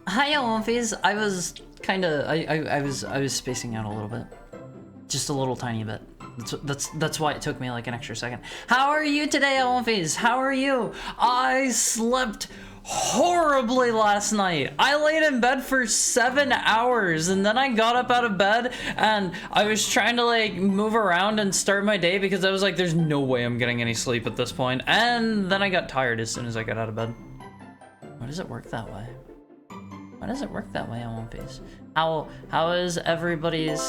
Hi, Olympies. I was kinda I was spacing out a little bit. Just a little tiny bit. That's why it took me like an extra second. How are you today, Olympies? How are you? I slept horribly last night. I laid in bed for 7 hours and then I got up out of bed and I was trying to like move around and start my day because I was like, there's no way I'm getting any sleep at this point. And then I got tired as soon as I got out of bed. Why does it work that way? Why does it work that way on One Piece? How is everybody's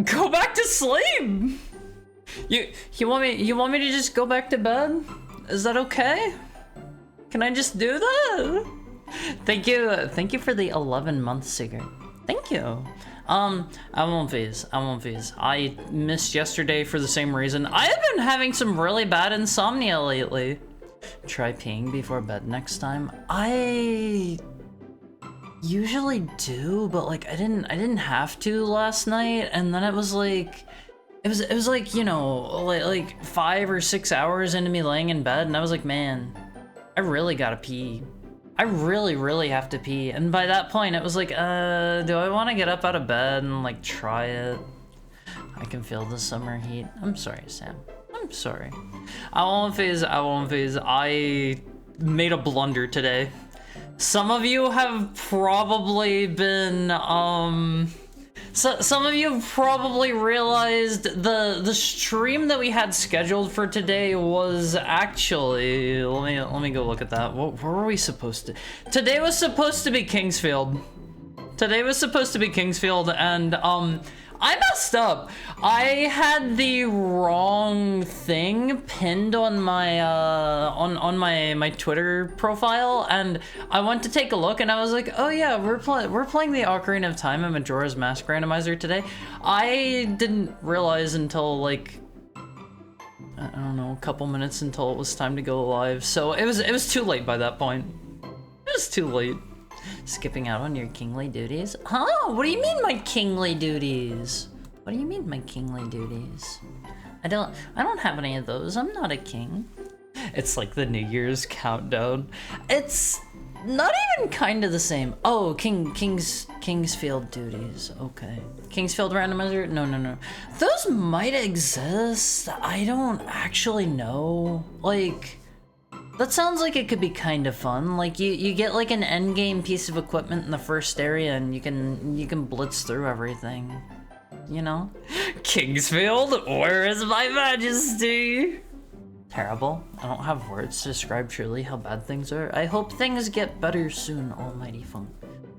go back to sleep? You want me to just go back to bed? Is that okay? Can I just do that? Thank you for the 11-month cigarette. Thank you. I won't phase. I missed yesterday for the same reason. I have been having some really bad insomnia lately. Try peeing before bed next time. I usually do, but like I didn't have to last night, and then it was like it was like, you know, like 5 or 6 hours into me laying in bed, and I was like, man, I really gotta pee. I really have to pee. And by that point it was like, do I want to get up out of bed and like try it? I can feel the summer heat. I'm sorry, Sam. I'm sorry. I won't phase. I made a blunder today. Some of you have probably been, some of you have probably realized the stream that we had scheduled for today was actually, let me go look at that. What were we supposed to? Today was supposed to be Kingsfield. And I messed up. I had the wrong thing pinned on my on my Twitter profile, and I went to take a look, and I was like, oh yeah, we're playing the Ocarina of Time and Majora's Mask randomizer today. I didn't realize until like, I don't know, a couple minutes until it was time to go live. So it was too late by that point. It was too late. Skipping out on your kingly duties? Huh? What do you mean my kingly duties? What do you mean my kingly duties? I don't have any of those. I'm not a king. It's like the New Year's countdown. It's not even kind of the same. Oh, Kingsfield duties. Okay. Kingsfield randomizer? No. Those might exist. I don't actually know. Like, that sounds like it could be kind of fun. Like you get like an end game piece of equipment in the first area, and you can blitz through everything. You know? Kingsfield, where is my majesty? Terrible. I don't have words to describe truly how bad things are. I hope things get better soon, almighty funk.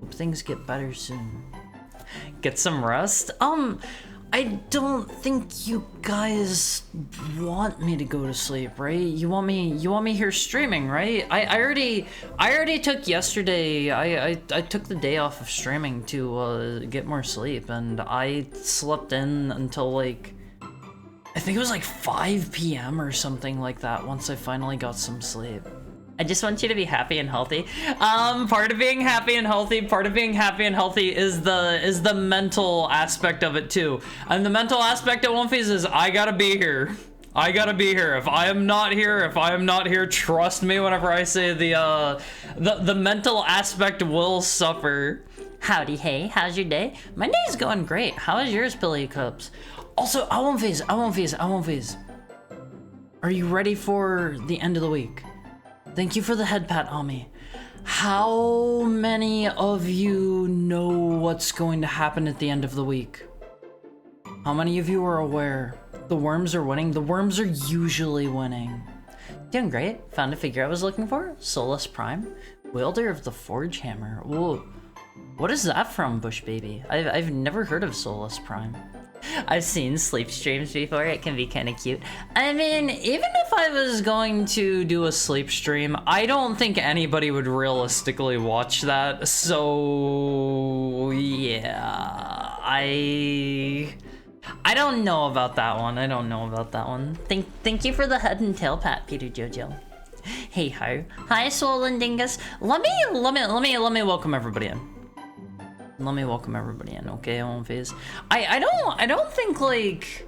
Hope things get better soon. Get some rest? I don't think you guys want me to go to sleep, right? You want me here streaming, right? I already took yesterday. I took the day off of streaming to get more sleep, and I slept in until like, I think it was like 5 p.m. or something like that once I finally got some sleep. I just want you to be happy and healthy. Part of being happy and healthy is the mental aspect of it too. And the mental aspect at One Piece is I gotta be here. If I am not here, trust me whenever I say the mental aspect will suffer. Howdy, hey, how's your day? My day's going great. How is yours, Billy Cups? Also, I won't phase. Are you ready for the end of the week? Thank you for the head pat, Ami. How many of you know what's going to happen at the end of the week? How many of you are aware? The worms are winning. The worms are usually winning. Doing great. Found a figure I was looking for. Solus Prime. Wielder of the Forge Hammer. Whoa. What is that from, Bush Baby? I've never heard of Solus Prime. I've seen sleep streams before. It can be kind of cute. I mean, even if I was going to do a sleep stream, I don't think anybody would realistically watch that. So yeah, I don't know about that one. Thank you for the head and tail pat, Peter Jojo. Hey ho, hi Swollen Dingus. Let me welcome everybody in. Okay, I won't phase. I don't think like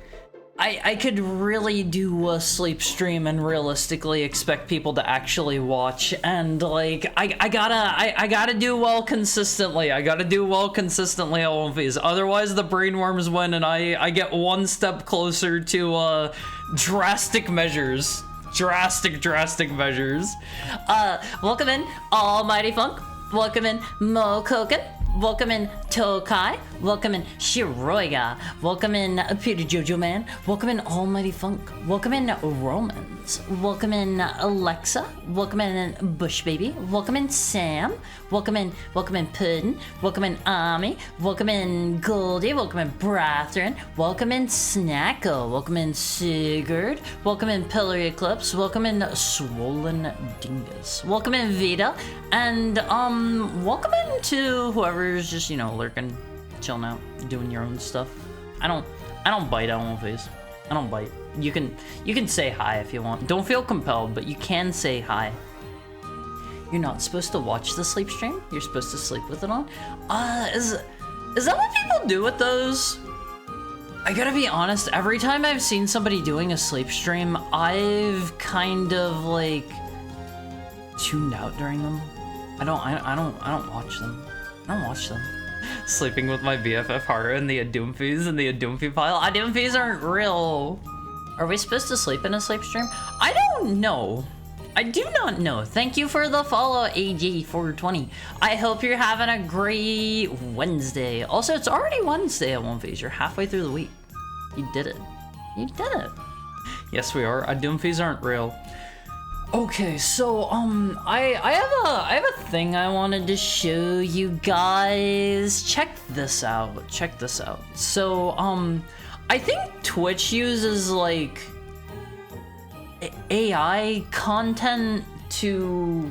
I could really do a sleep stream and realistically expect people to actually watch, and like I gotta do well consistently. I won't phase. Otherwise the brain worms win, and I get one step closer to drastic measures. Drastic measures. Welcome in, Almighty Funk. Welcome in, Mo Koken. Welcome in Tokai. Welcome in Shiroiga. Welcome in Peter Jojo Man. Welcome in Almighty Funk. Welcome in Romans. Welcome in Alexa. Welcome in Bush Baby. Welcome in Sam. Welcome in Puddin. Welcome in Ami. Welcome in Goldie. Welcome in Brathren. Welcome in Snacko. Welcome in Sigurd. Welcome in Pillar Eclipse. Welcome in Swollen Dingus. Welcome in Vita. And welcome in to whoever's just, you know, lurking, chilling out, doing your own stuff. I don't bite on face. I don't bite. You can say hi if you want. Don't feel compelled, but you can say hi. You're not supposed to watch the sleep stream. You're supposed to sleep with it on. Is that what people do with those? I gotta be honest, every time I've seen somebody doing a sleep stream, I've kind of like tuned out during them. I don't watch them. I don't watch them. Sleeping with my BFF Haru and the Adoomfies and the Adoomfie pile. Adoomfies aren't real. Are we supposed to sleep in a sleep stream? I don't know. I do not know. Thank you for the follow, AJ420. I hope you're having a great Wednesday. Also, it's already Wednesday at One Phase. You're halfway through the week. You did it. You did it. Yes, we are. Adoomfies aren't real. Okay, so I have a thing I wanted to show you guys. Check this out. Check this out. So I think Twitch uses like AI content to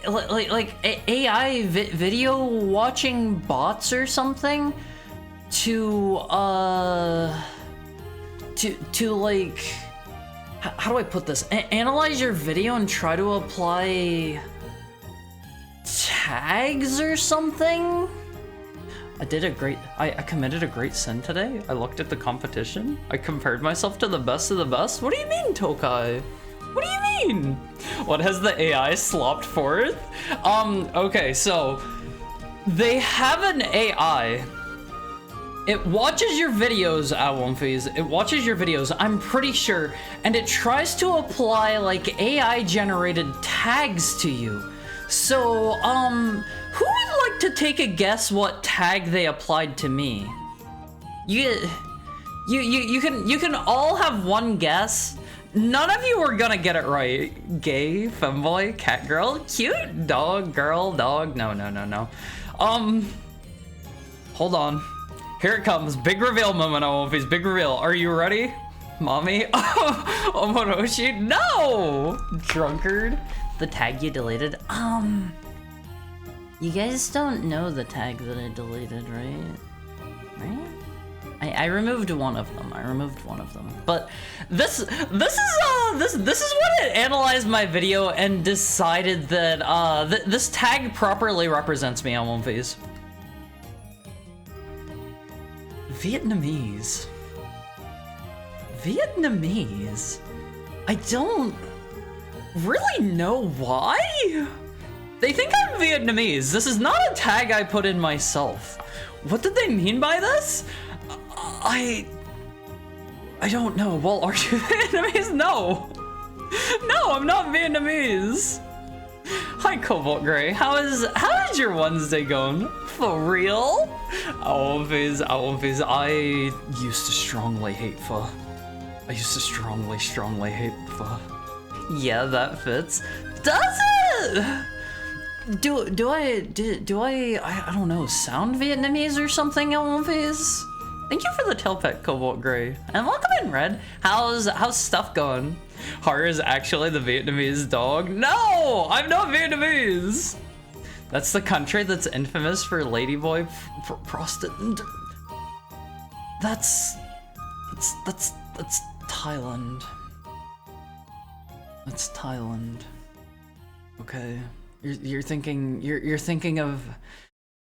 like AI video watching bots or something to like, how do I put this? Analyze your video and try to apply tags or something? I committed a great sin today. I looked at the competition. I compared myself to the best of the best. What do you mean, Tokai? What do you mean? What has the AI slopped forth? Okay, so they have an AI. It watches your videos, Awonphase. It watches your videos, I'm pretty sure, and it tries to apply like AI generated tags to you. So, who would like to take a guess what tag they applied to me? You can all have one guess. None of you are gonna get it right. Gay, femboy, cat girl, cute, dog, girl, dog. No. Hold on. Here it comes. Big reveal moment, Awonphase. Big reveal. Are you ready? Mommy? Oh, Omoroshi? No! Drunkard. The tag you deleted? You guys don't know the tag that I deleted, right? Right? I removed one of them. But this is when it analyzed my video and decided that this tag properly represents me on Awonphase. Vietnamese. I don't really know why. They think I'm Vietnamese. This is not a tag I put in myself. What did they mean by this? I don't know. Well, are you Vietnamese? No, I'm not Vietnamese. Hi, Cobalt Gray. How is your Wednesday going? For real? Awonphase, I used to strongly hate pho. I used to strongly hate pho. Yeah, that fits. Does it? Do I don't know, sound Vietnamese or something, Awonphase? Thank you for the tail pet, Cobalt Gray. And welcome in, Red. How's stuff going? Har is actually the Vietnamese dog. No, I'm not Vietnamese. That's the country that's infamous for ladyboy prostitute. That's Thailand. That's Thailand. Okay, you're thinking of.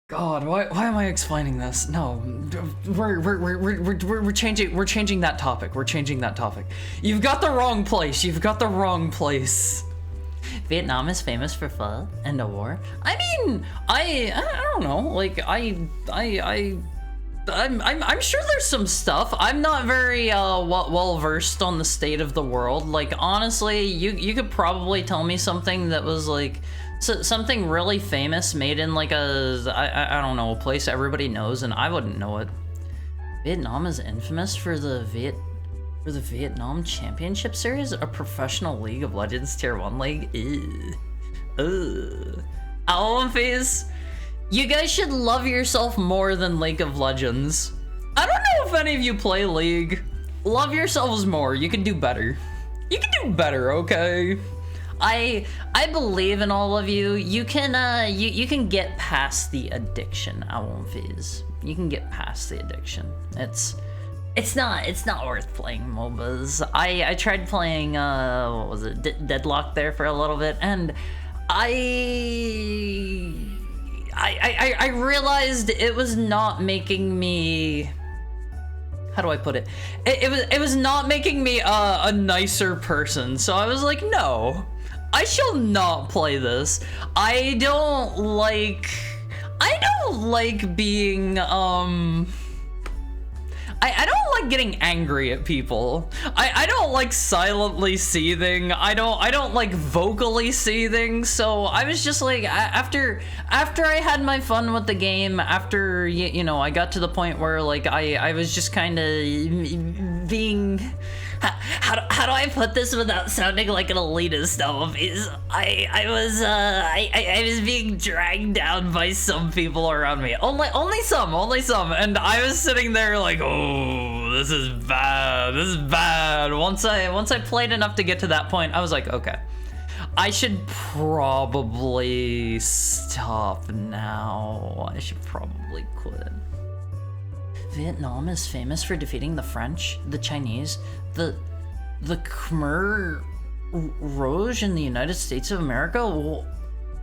God, why am I explaining this? No, we're changing that topic. You've got the wrong place. Vietnam is famous for pho and a war. I mean, I don't know. Like I'm sure there's some stuff. I'm not very well versed on the state of the world. Like honestly, you could probably tell me something that was like So something really famous made in like I don't know, a place everybody knows and I wouldn't know it. Vietnam is infamous for the Vietnam Championship Series, a professional League of Legends Tier 1 league. Owl Phase, you guys should love yourself more than League of Legends. I don't know if any of you play League. Love yourselves more. You can do better. You can do better, okay? I believe in all of you. You can you can get past the addiction, Owl Phase. You can get past the addiction. It's not worth playing MOBAs. I tried playing what was it, Deadlock there for a little bit, and I realized it was not making me, how do I put it? It was not making me a nicer person. So I was like, no, I shall not play this. I don't like being I don't like getting angry at people. I don't like silently seething. I don't like vocally seething. So I was just like, after I had my fun with the game, after you know I got to the point where like I was just kind of being, how do I put this without sounding like an elitist? I was being dragged down by some people around me. Only some, and I was sitting there like, oh, this is bad. Once I played enough to get to that point, I was like, okay, I should probably stop now. I should probably quit. Vietnam is famous for defeating the French, the Chinese, the Khmer Rouge in the United States of America.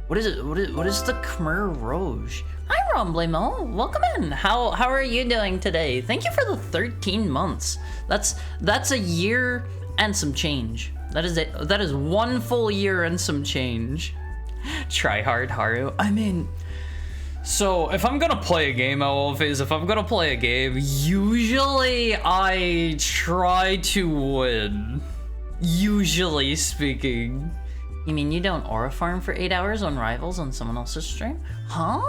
What is it? What is the Khmer Rouge? Hi, Romblemo. Welcome in. How are you doing today? Thank you for the 13 months. That's a year and some change. That is 1 full year and some change. Try hard, Haru. I mean, so if I'm gonna play a game, usually I try to win. Usually speaking. You mean you don't aura farm for 8 hours on Rivals on someone else's stream? Huh?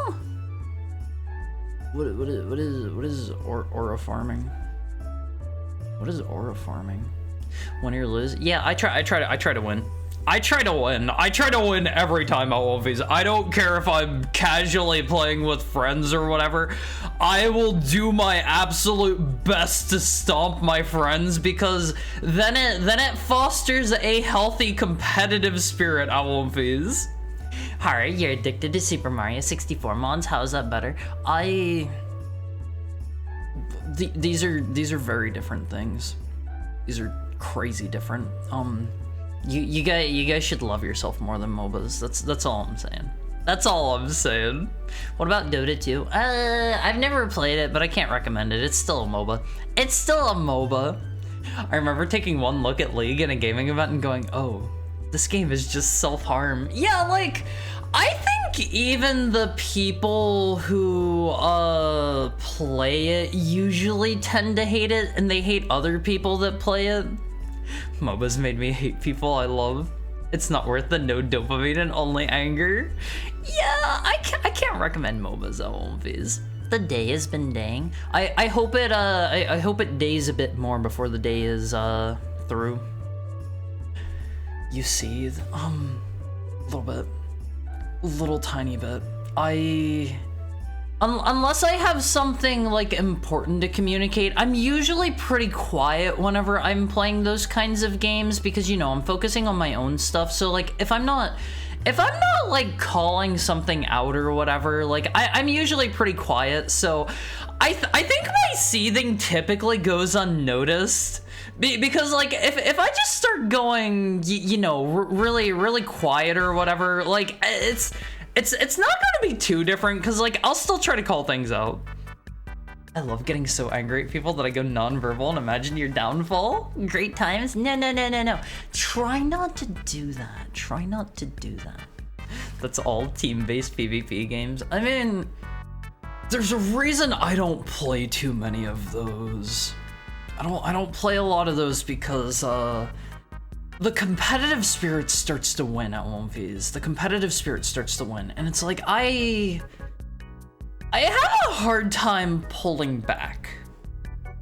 What is aura farming? What is aura farming? Win or lose? Yeah, I try to win. I try to win every time I don't care if I'm casually playing with friends or whatever. I will do my absolute best to stomp my friends, because then it fosters a healthy competitive spirit, Owlfies. Alright, you're addicted to Super Mario 64 mods. How is that better? These are very different things. These are crazy different. You guys should love yourself more than MOBAs. That's all I'm saying. That's all I'm saying. What about Dota 2? I've never played it, but I can't recommend it. It's still a MOBA. It's still a MOBA. I remember taking one look at League in a gaming event and going, oh, this game is just self-harm. Yeah, like, I think even the people who play it usually tend to hate it, and they hate other people that play it. MOBAs made me hate people I love. It's not worth the no dopamine and only anger. Yeah, I can't recommend MOBAs at all, please. The day has been dang. I hope it days a bit more before the day is through. You seethe, a little bit, little tiny bit. Unless I have something like important to communicate, I'm usually pretty quiet whenever I'm playing those kinds of games, because, you know, I'm focusing on my own stuff. So like if I'm not like calling something out or whatever, like I'm usually pretty quiet. So I think my seething typically goes unnoticed, because like if I just start going, you know, really quiet or whatever, like it's not gonna be too different, because like I'll still try to call things out. I love getting so angry at people that I go non-verbal and imagine your downfall. Great times. No. Try not to do that. Try not to do that. That's all team-based PvP games. I mean, there's a reason I don't play too many of those. I don't play a lot of those because the competitive spirit starts to win at One Piece. The competitive spirit starts to win, and it's like I have a hard time pulling back.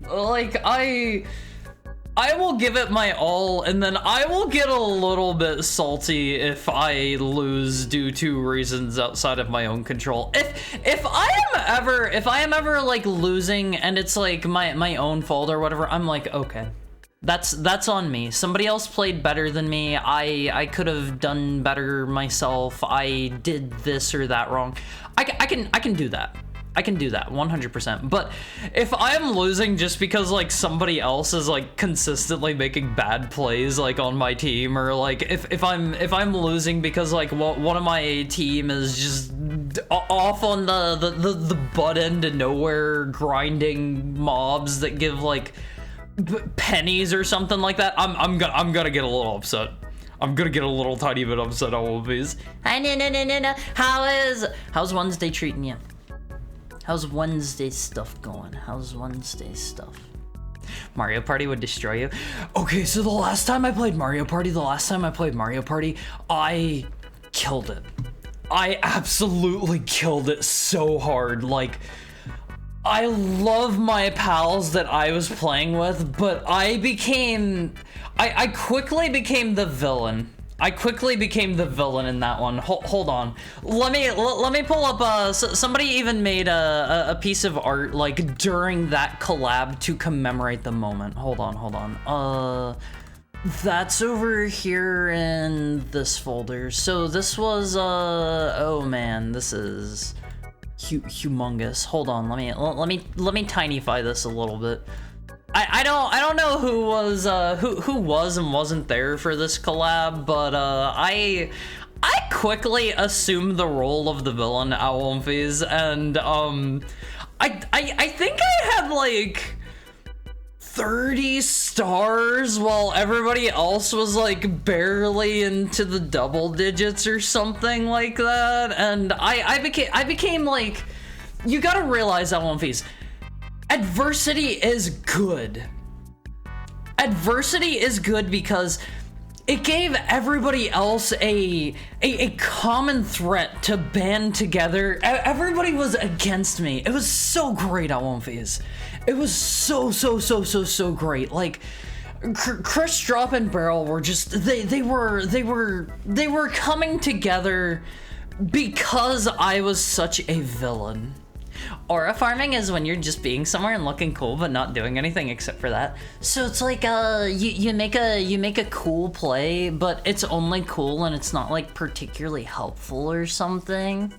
Like I will give it my all, and then I will get a little bit salty if I lose due to reasons outside of my own control. If I am ever like losing and it's like my own fault or whatever, I'm like, okay, that's on me. Somebody else played better than me. I could have done better myself. I did this or that wrong. I can do that. I can do that 100%. But if I'm losing just because like somebody else is like consistently making bad plays like on my team, or like if I'm losing because like one of my team is just off on the butt end of nowhere grinding mobs that give like pennies or something like that, I'm gonna get a little upset. I'm gonna get a little tiny bit upset on all these. No. How's Wednesday treating you? How's Wednesday stuff going? How's Wednesday stuff? Mario Party would destroy you. Okay, so the last time I played Mario Party, I killed it. I absolutely killed it so hard. Like, I love my pals that I was playing with, but I quickly became the villain. I quickly became the villain in that one. Hold on. Let me pull up, somebody even made a piece of art like during that collab to commemorate the moment. Hold on. That's over here in this folder. So this was, oh man, this is humongous. Hold on, let me tinyfy this a little bit. I don't know who was and wasn't there for this collab, but I quickly assumed the role of the villain at One Piece, and I think I had like 30 stars while everybody else was like barely into the double digits or something like that, and I became like, you gotta realize at One Piece, adversity is good. Adversity is good because it gave everybody else a common threat to band together. Everybody was against me. It was so great at One Piece. It was so great. Like, Chris Drop and Barrel were just, they were coming together because I was such a villain. Aura farming is when you're just being somewhere and looking cool but not doing anything except for that. So it's like you make a cool play, but it's only cool and it's not like particularly helpful or something.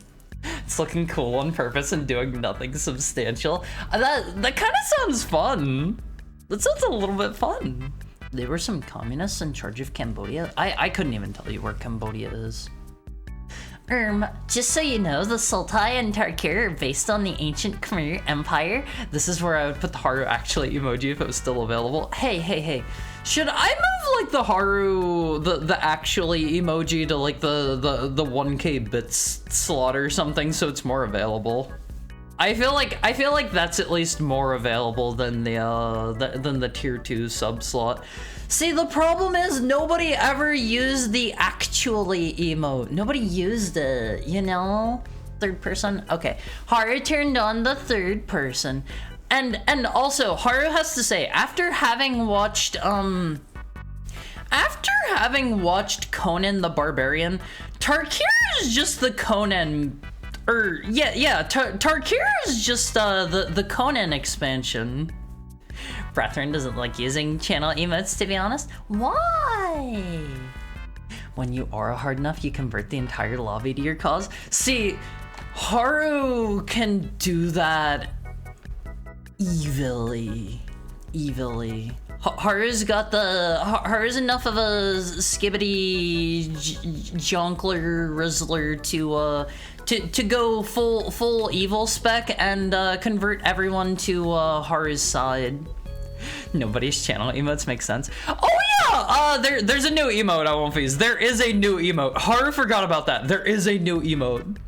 It's looking cool on purpose and doing nothing substantial. That kind of sounds fun. That sounds a little bit fun. There were some communists in charge of Cambodia. I couldn't even tell you where Cambodia is. Just so you know, the Sultai and Tarkir are based on the ancient Khmer Empire. This is where I would put the Haru actually emoji if it was still available. Hey. Should I move like the Haru, the actually emoji to like the 1K bits slot or something so it's more available? I feel like that's at least more available than the tier 2 sub slot. See, the problem is nobody ever used the actually emote. Nobody used it, you know? Third person? Okay. Haru turned on the third person. And also, Haru has to say, after having watched Conan the Barbarian, Tarkir is just the Conan, Tarkir is just the Conan expansion. Brethren doesn't like using channel emotes, to be honest. Why? When you aura hard enough, you convert the entire lobby to your cause. See, Haru can do that evilly. Haru's Haru's enough of a skibbity jonkler rizzler to go full evil spec and convert everyone to Haru's side. Nobody's channel emotes make sense. Oh yeah, there's a new emote at One Piece. There is a new emote. Haru forgot about that. There is a new emote.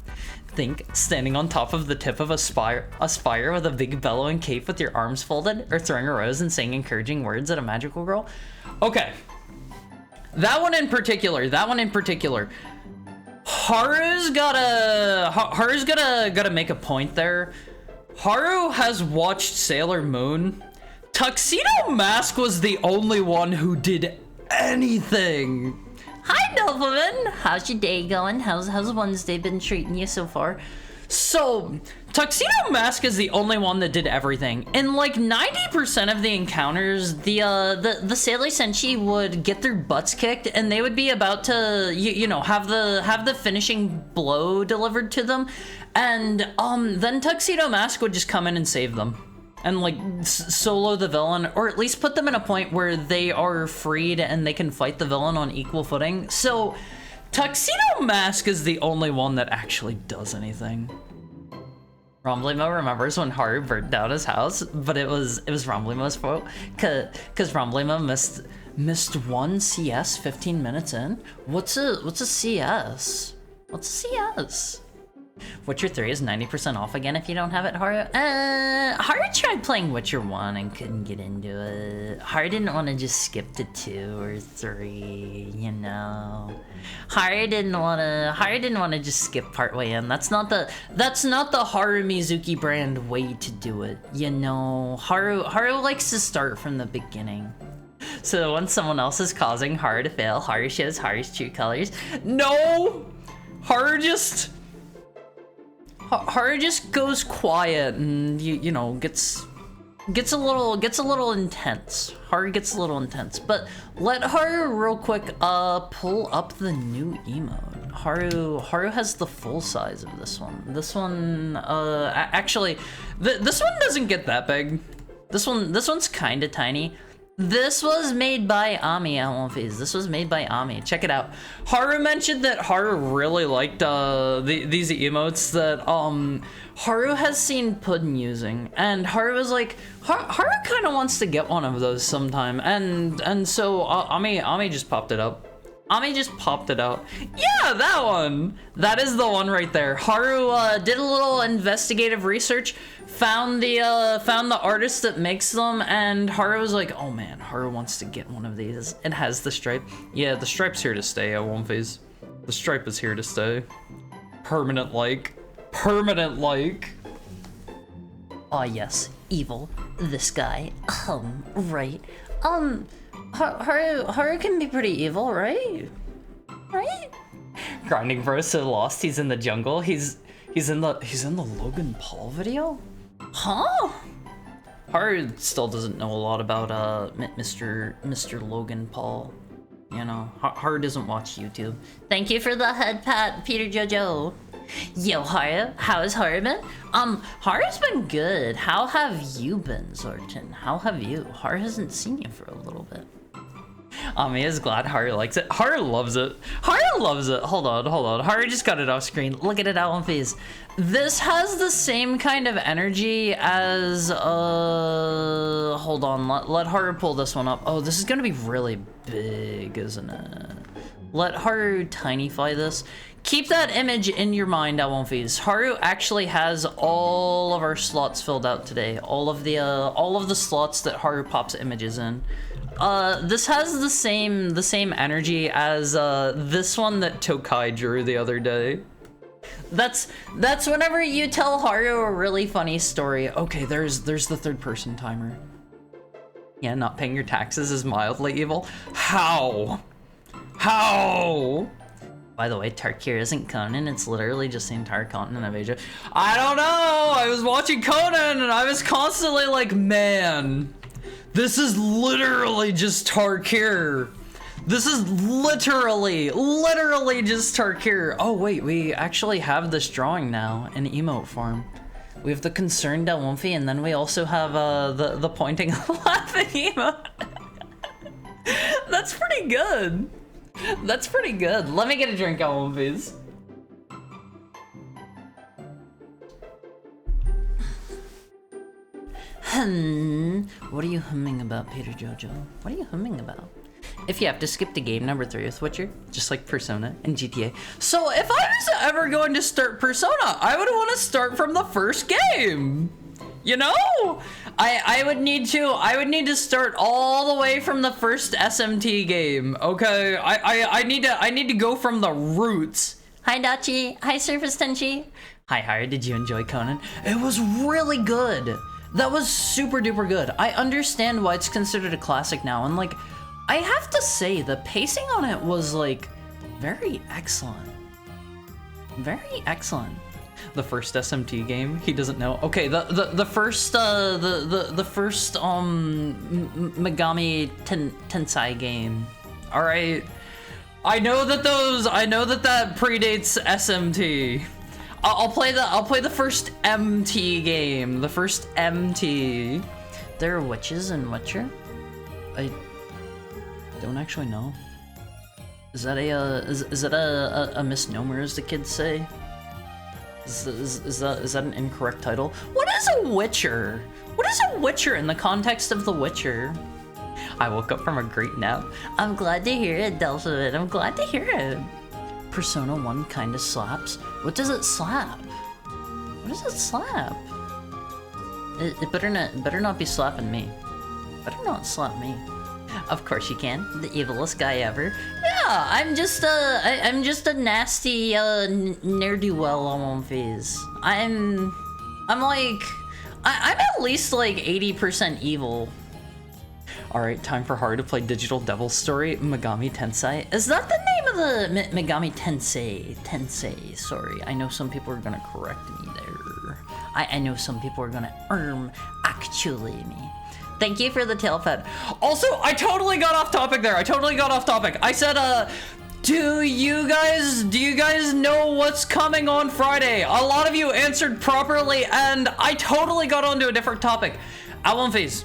Think standing on top of the tip of a spire with a big bellowing cape with your arms folded, or throwing a rose and saying encouraging words at a magical girl. Okay. That one in particular. Haru's gotta make a point there. Haru has watched Sailor Moon. Tuxedo Mask was the only one who did anything. Hi, Nobleman. How's your day going? How's Wednesday been treating you so far? So, Tuxedo Mask is the only one that did everything. In like 90% of the encounters, the Sailor Senshi would get their butts kicked, and they would be about to, you know, have the finishing blow delivered to them, and then Tuxedo Mask would just come in and save them. And like solo the villain, or at least put them in a point where they are freed and they can fight the villain on equal footing. So Tuxedo Mask is the only one that actually does anything. Romblimo remembers when Haru burnt down his house, but it was Romblimo's fault, cause Romblimo missed one CS 15 minutes in. What's a CS? What's a CS? Witcher 3 is 90% off again if you don't have it, Haru. Haru tried playing Witcher 1 and couldn't get into it. Haru didn't want to just skip to 2 or 3, you know. Haru didn't want to just skip partway in. That's not the Haru Mizuki brand way to do it, you know. Haru likes to start from the beginning. So when someone else is causing Haru to fail, Haru shows Haru's true colors. No! Haru just goes quiet and you know gets a little intense. Haru gets a little intense, but let Haru real quick pull up the new emote. Haru has the full size of this one. This one actually this one doesn't get that big. This one's kind of tiny. This was made by Ami, This was made by Ami. Check it out. Haru mentioned that Haru really liked these emotes that Haru has seen Puddin using, and Haru was like, Haru kind of wants to get one of those sometime, and so Ami just popped it up. Ami just popped it out. Yeah, that one. That is the one right there. Haru did a little investigative research, found the artist that makes them, and Haru was like, oh man, Haru wants to get one of these. It has the stripe. Yeah, the stripe's here to stay, Phase. The stripe is here to stay. Permanent like. Oh yes, evil. This guy. Right. Haru can be pretty evil, right? Right? Grinding bro so lost he's in the jungle. He's in the Logan Paul video? Huh? Haru still doesn't know a lot about Mr. Logan Paul. You know, Haru doesn't watch YouTube. Thank you for the head pat, Peter Jojo. Yo, Haru, how has Haru been? Haru's been good. How have you been, Zorton? How have you? Haru hasn't seen you for a little bit. Ami is glad Haru likes it. Haru loves it. Haru loves it. Hold on. Haru just got it off screen. Look at it out on Phase. This has the same kind of energy as, hold on. Let Haru pull this one up. Oh, this is gonna be really big, isn't it? Let Haru tinify this. Keep that image in your mind, Phase. Haru actually has all of our slots filled out today. All of the slots that Haru pops images in. This has the same energy as this one that Tokai drew the other day. That's whenever you tell Haru a really funny story. Okay, there's the third person timer. Yeah, not paying your taxes is mildly evil. How? By the way, Tarkir isn't Conan, it's literally just the entire continent of Asia. I don't know! I was watching Conan and I was constantly like, man, this is literally just Tarkir. This is literally just Tarkir. Oh wait, we actually have this drawing now in emote form. We have the concerned Delwomfi, and then we also have the pointing laughing emote. That's pretty good. That's pretty good. Let me get a drink on one, please. What are you humming about, Peter Jojo? What are you humming about? If you have to skip to game number 3 with Witcher, just like Persona and GTA. So if I was ever going to start Persona, I would want to start from the first game. You know? I would need to start all the way from the first SMT game. Okay, I need to go from the roots. Hi Dachi, hi Surface Tenchi. Hi, did you enjoy Conan? It was really good. That was super duper good. I understand why it's considered a classic now, and like, I have to say, the pacing on it was like, very excellent. Very excellent. The first SMT game, he doesn't know. Okay, the first Megami Tensei game. All right, I know that that predates SMT. I'll play the first MT game. The first MT. There are witches in Witcher? I don't actually know. Is that a misnomer, as the kids say? Is that an incorrect title? What is a Witcher? What is a Witcher in the context of The Witcher? I woke up from a great nap. I'm glad to hear it, Delphin. I'm glad to hear it. Persona 1 kinda slaps. What does it slap? What does it slap? It better not be slapping me. Better not slap me. Of course you can. The evilest guy ever. Yeah, I'm just a nasty ne'er-do-well on phase. I'm at least like 80% evil. Alright, time for Haru to play Digital Devil Story Megami Tensei. Is that the name of the Megami Tensei? Tensei, sorry. I know some people are gonna correct me there. I know some people are gonna actually me. Thank you for the tail pet. Also, I totally got off topic there. I said, do you guys know what's coming on Friday? A lot of you answered properly, and I totally got onto a different topic. Album Phase.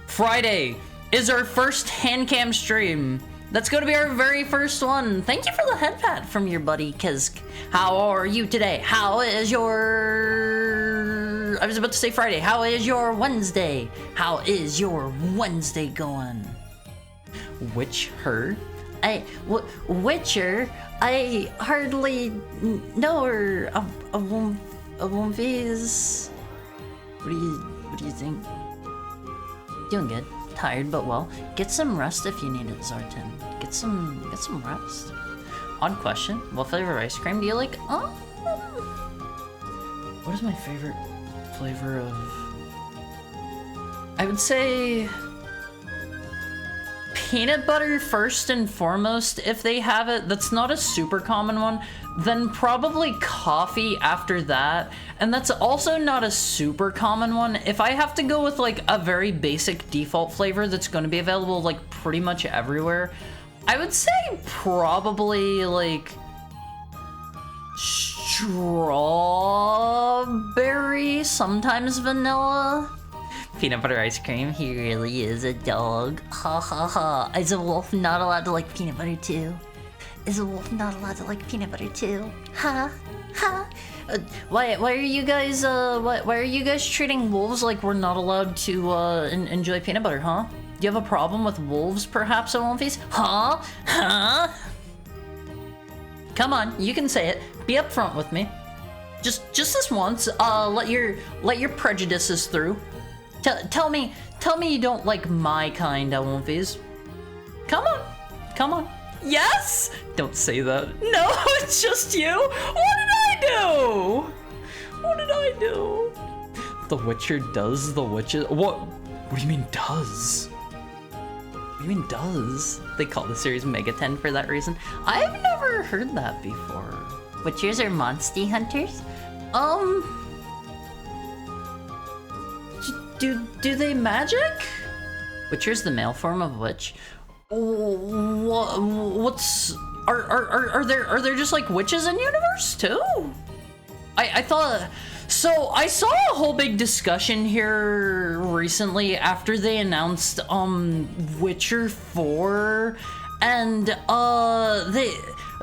Friday is our first hand cam stream. That's gonna be our very first one. Thank you for the head pat from your buddy, Kiz. How are you today? How is your... I was about to say Friday. How is your Wednesday? How is your Wednesday going? Witcher? Witcher? I hardly know her. A won't is... What do you think? Doing good. Tired, but well. Get some rest if you need it, Zartan. Get some rest. Odd question. What flavor of ice cream do you like? What is my favorite flavor of... I would say... peanut butter first and foremost, if they have it. That's not a super common one. Then probably coffee after that. And that's also not a super common one. If I have to go with like a very basic default flavor that's going to be available like pretty much everywhere, I would say probably like strawberry, sometimes vanilla. Peanut butter ice cream, he really is a dog. Ha ha ha. Is a wolf not allowed to like peanut butter too? Is a wolf not allowed to like peanut butter too? Ha ha. Why are you guys why are you guys treating wolves like we're not allowed to enjoy peanut butter, huh? Do you have a problem with wolves perhaps, Olympies? Huh? Huh? Come on, you can say it. Be upfront with me. Just this once. Let your prejudices through. Tell me you don't like my kind, Olympies. Come on. Yes! Don't say that. No, it's just you. What did I do? The Witcher does the witches. What do you mean does? What do you mean does? They call the series Mega 10 for that reason. I've never heard that before. Witchers are monster hunters? Do they magic? Witcher's the male form of witch. What's are there just like witches in universe too? I thought so. I saw a whole big discussion here recently after they announced Witcher 4, and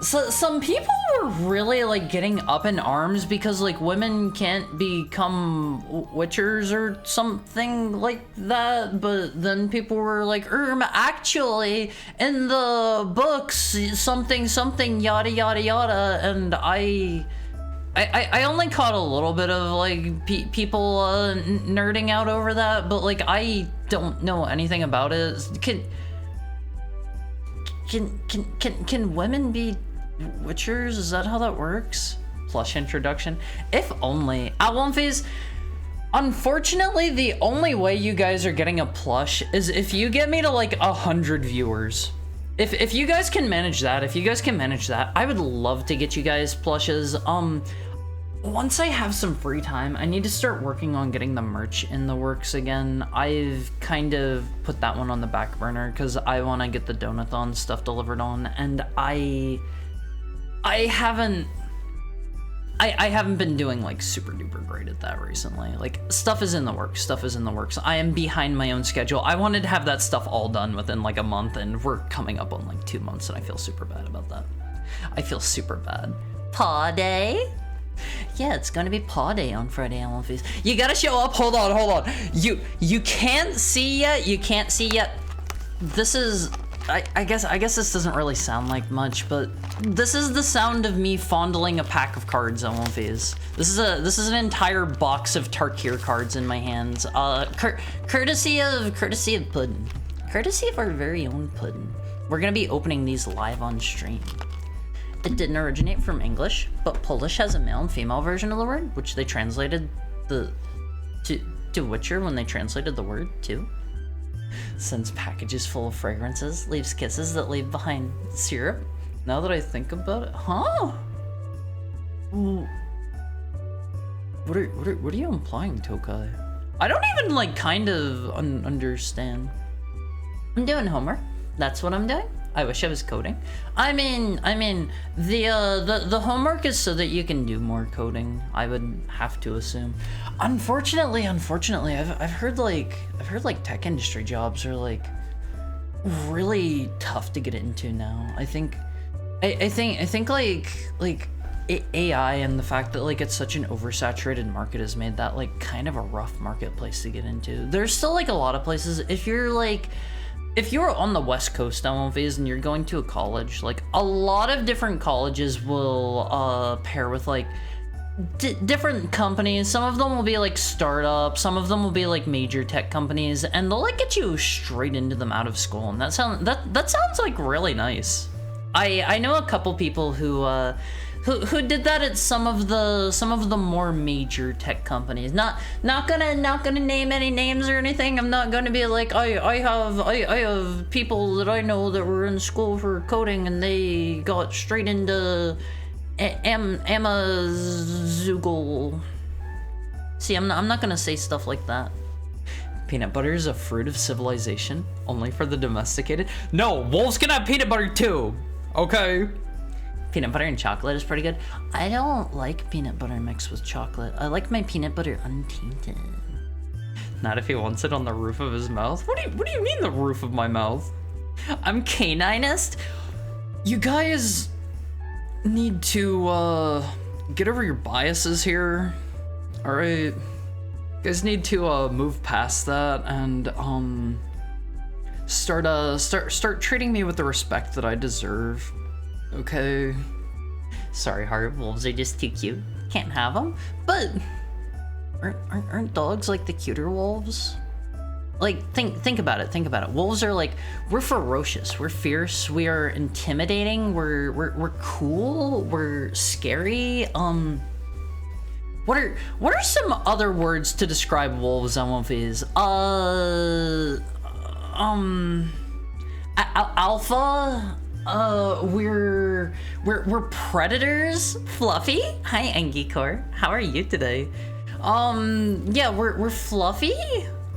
some people were really like getting up in arms because like women can't become witchers or something like that, but then people were like, actually in the books something yada yada yada, and I I only caught a little bit of like people nerding out over that, but like I don't know anything about it. Can women be witchers? Is that how that works? Plush introduction. If only. Alonphase, unfortunately, the only way you guys are getting a plush is if you get me to like 100 viewers. If you guys can manage that, I would love to get you guys plushes. Once I have some free time, I need to start working on getting the merch in the works again. I've kind of put that one on the back burner because I want to get the Donathon stuff delivered on, and I haven't been doing like super duper great at that recently. Like stuff is in the works. I am behind my own schedule. I wanted to have that stuff all done within like a month, and we're coming up on like 2 months, and I feel super bad about that. I feel super bad. Paw day? Yeah, it's gonna be paw day on Friday, Alonphase. You gotta show up. Hold on. You can't see yet. This is I guess this doesn't really sound like much, but this is the sound of me fondling a pack of cards, Alonphase. This is an entire box of Tarkir cards in my hands. Courtesy of Puddin. Courtesy of our very own Puddin. We're gonna be opening these live on stream. It didn't originate from English, but Polish has a male and female version of the word, which they translated to Witcher when they translated the word too. Sends packages full of fragrances, leaves kisses that leave behind syrup. Now that I think about it, huh? What are you implying, Tokai? I don't even like kind of understand. I'm doing homework. That's what I'm doing. I wish I was coding. I mean, the homework is so that you can do more coding. I would have to assume. Unfortunately, I've heard like tech industry jobs are like really tough to get into now. I think like AI and the fact that like it's such an oversaturated market has made that like kind of a rough marketplace to get into. There's still like a lot of places if you're on the West Coast, Alonphase, and you're going to a college, like a lot of different colleges will pair with like different companies. Some of them will be like startups, some of them will be like major tech companies, and they'll like get you straight into them out of school. And that sounds like really nice. I know a couple people who did that at some of the more major tech companies. Not gonna name any names or anything. I'm not gonna be like I have people that I know that were in school for coding and they got straight into Amazoogle. See, I'm not gonna say stuff like that. Peanut butter is a fruit of civilization, only for the domesticated. No, wolves can have peanut butter too. Okay. Peanut butter and chocolate is pretty good. I don't like peanut butter mixed with chocolate. I like my peanut butter untainted. Not if he wants it on the roof of his mouth. What do you mean the roof of my mouth? I'm caninist. You guys need to get over your biases here. All right. You guys need to move past that and start treating me with the respect that I deserve. Okay. Sorry, Heart. Wolves are just too cute. Can't have them. But aren't dogs like the cuter wolves? Like think about it. Wolves are like, we're ferocious. We're fierce. We are intimidating. We're cool. We're scary. What are some other words to describe wolves, Alonphase? Alpha. We're predators. Fluffy. Hi, Angikor. How are you today? Yeah, we're fluffy.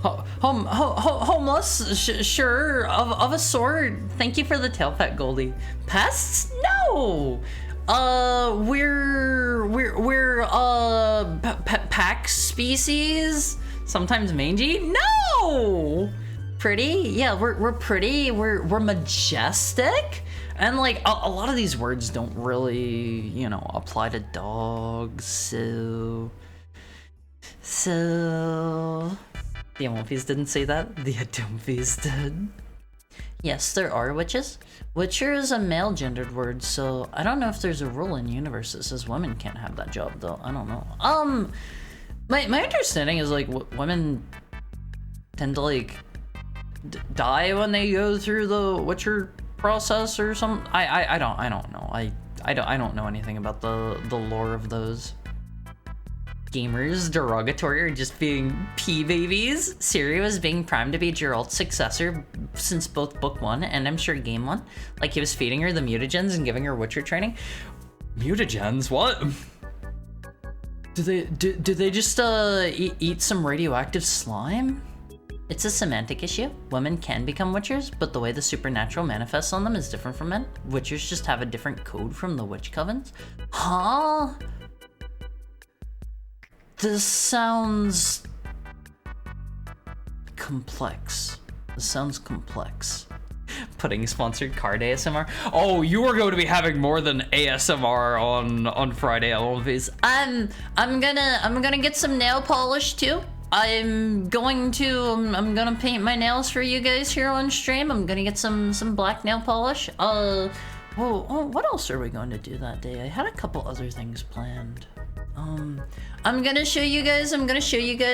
Homeless. Sure. Of a sort. Thank you for the tail pet, Goldie. Pests? No. We're pack species. Sometimes mangy. No. Pretty. Yeah, we're pretty. We're majestic. And like a lot of these words don't really, you know, apply to dogs, so the Adomphis didn't say that. The Adomphis did. Yes, there are witches. Witcher is a male-gendered word, so I don't know if there's a rule in the universe that says women can't have that job, though. I don't know. My understanding is like women tend to like die when they go through the Witcher process or something. I don't know. I don't know anything about the lore of those. Gamers derogatory or just being pea babies. Siri was being primed to be Geralt's successor since both book 1 and I'm sure game 1. Like he was feeding her the mutagens and giving her Witcher training. Mutagens? What? Do they just eat some radioactive slime? It's a semantic issue. Women can become witchers, but the way the supernatural manifests on them is different from men. Witchers just have a different code from the witch covens. Huh? This sounds complex. This sounds complex. Putting sponsored card ASMR. Oh, you are going to be having more than ASMR on Friday, LMVs. I'm gonna get some nail polish too. I'm gonna paint my nails for you guys here on stream. I'm gonna get some black nail polish. Whoa, oh, what else are we going to do that day? I had a couple other things planned. I'm gonna show you guys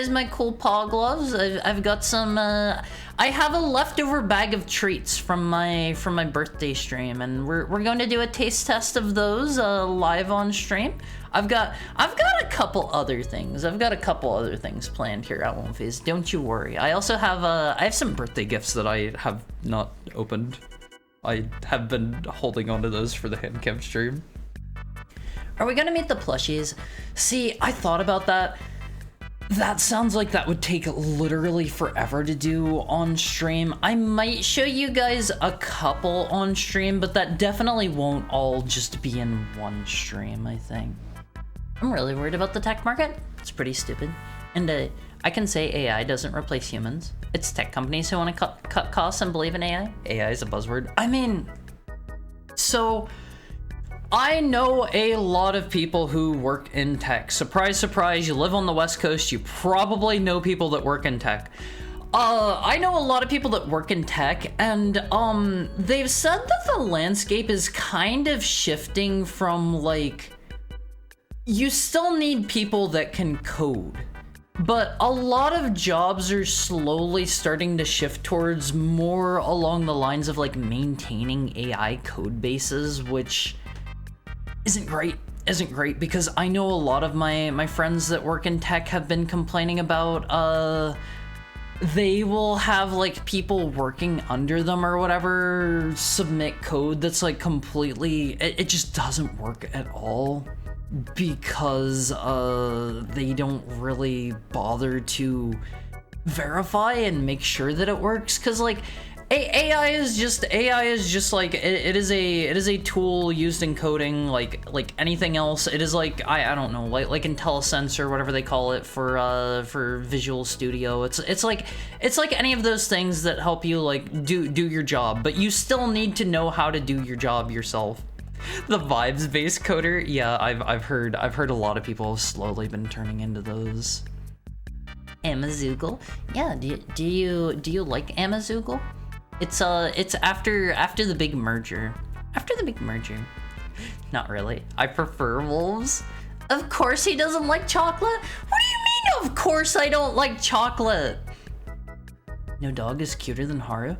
my cool paw gloves. I've got some, I have a leftover bag of treats from my birthday stream, and we're going to do a taste test of those, live on stream. I've got a couple other things. Planned here at Won't Phase. Don't you worry. I also have, I have some birthday gifts that I have not opened. I have been holding onto those for the handcam stream. Are we gonna meet the plushies? See, I thought about that. That sounds like that would take literally forever to do on stream. I might show you guys a couple on stream, but that definitely won't all just be in one stream, I think. I'm really worried about the tech market. It's pretty stupid. And I can say AI doesn't replace humans. It's tech companies who want to cut costs and believe in AI. AI is a buzzword. I mean, so I know a lot of people who work in tech. Surprise, surprise, you live on the West Coast, you probably know people that work in tech. I know a lot of people that work in tech, and they've said that the landscape is kind of shifting from like, you still need people that can code, but a lot of jobs are slowly starting to shift towards more along the lines of like maintaining AI code bases, which isn't great because I know a lot of my friends that work in tech have been complaining about they will have like people working under them or whatever submit code that's like completely, it just doesn't work at all because they don't really bother to verify and make sure that it works, because like AI is just like it is a tool used in coding like anything else. It is like I don't know, like IntelliSense or whatever they call it for Visual Studio. It's like any of those things that help you like do your job, but you still need to know how to do your job yourself. The vibes based coder, yeah, I've heard a lot of people have slowly been turning into those. Amazoogle, yeah. Do you like Amazoogle? It's after the big merger. Not really. I prefer wolves. Of course he doesn't like chocolate. What do you mean? Of course I don't like chocolate. No dog is cuter than Haru.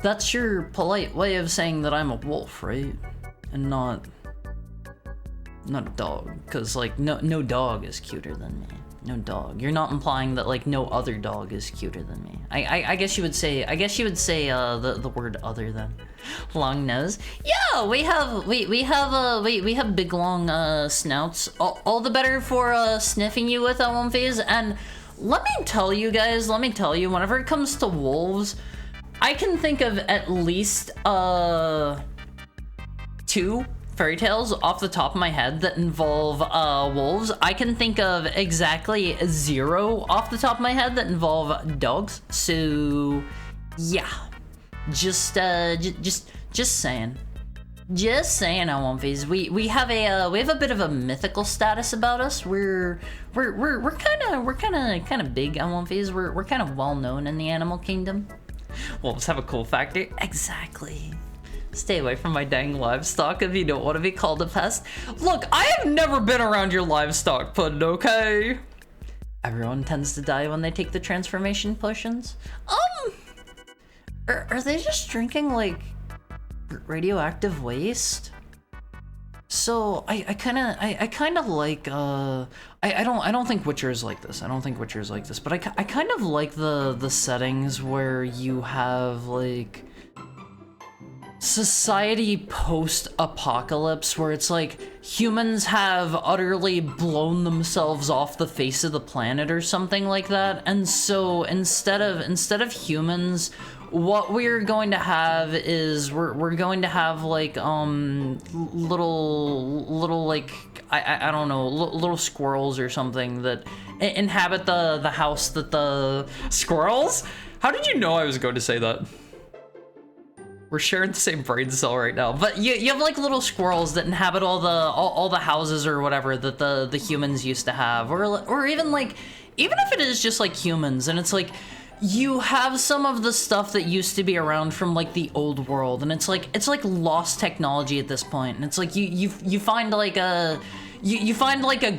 That's your polite way of saying that I'm a wolf, right? And not a dog, because like no dog is cuter than me. No dog. You're not implying that like no other dog is cuter than me. I guess you would say the word other then. Long nose. Yeah, we have big long snouts. All the better for sniffing you with one phase. And let me tell you, whenever it comes to wolves, I can think of at least 2 fairy tales off the top of my head that involve wolves. I can think of exactly 0 off the top of my head that involve dogs. So yeah, just saying. I won't phase. We have a bit of a mythical status about us. We're kind of big. I won't phase. We're kind of well known in the animal kingdom. Wolves have a cool factor. Exactly. Stay away from my dang livestock if you don't want to be called a pest. Look, I have never been around your livestock, Puddin', okay? Everyone tends to die when they take the transformation potions. Are they just drinking, like, radioactive waste? So I kind of like I don't think Witcher is like this. I don't think Witcher is like this, but I kind of like the settings where you have like society post-apocalypse, where it's like humans have utterly blown themselves off the face of the planet or something like that, and so instead of humans, what we're going to have is we're going to have like little like I don't know, little squirrels or something that inhabit the house that the squirrels. How did you know I was going to say that? We're sharing the same brain cell right now, but you have like little squirrels that inhabit all the houses or whatever that the humans used to have, or even if it is just like humans, and it's like you have some of the stuff that used to be around from like the old world, and it's like lost technology at this point, and it's like you find like a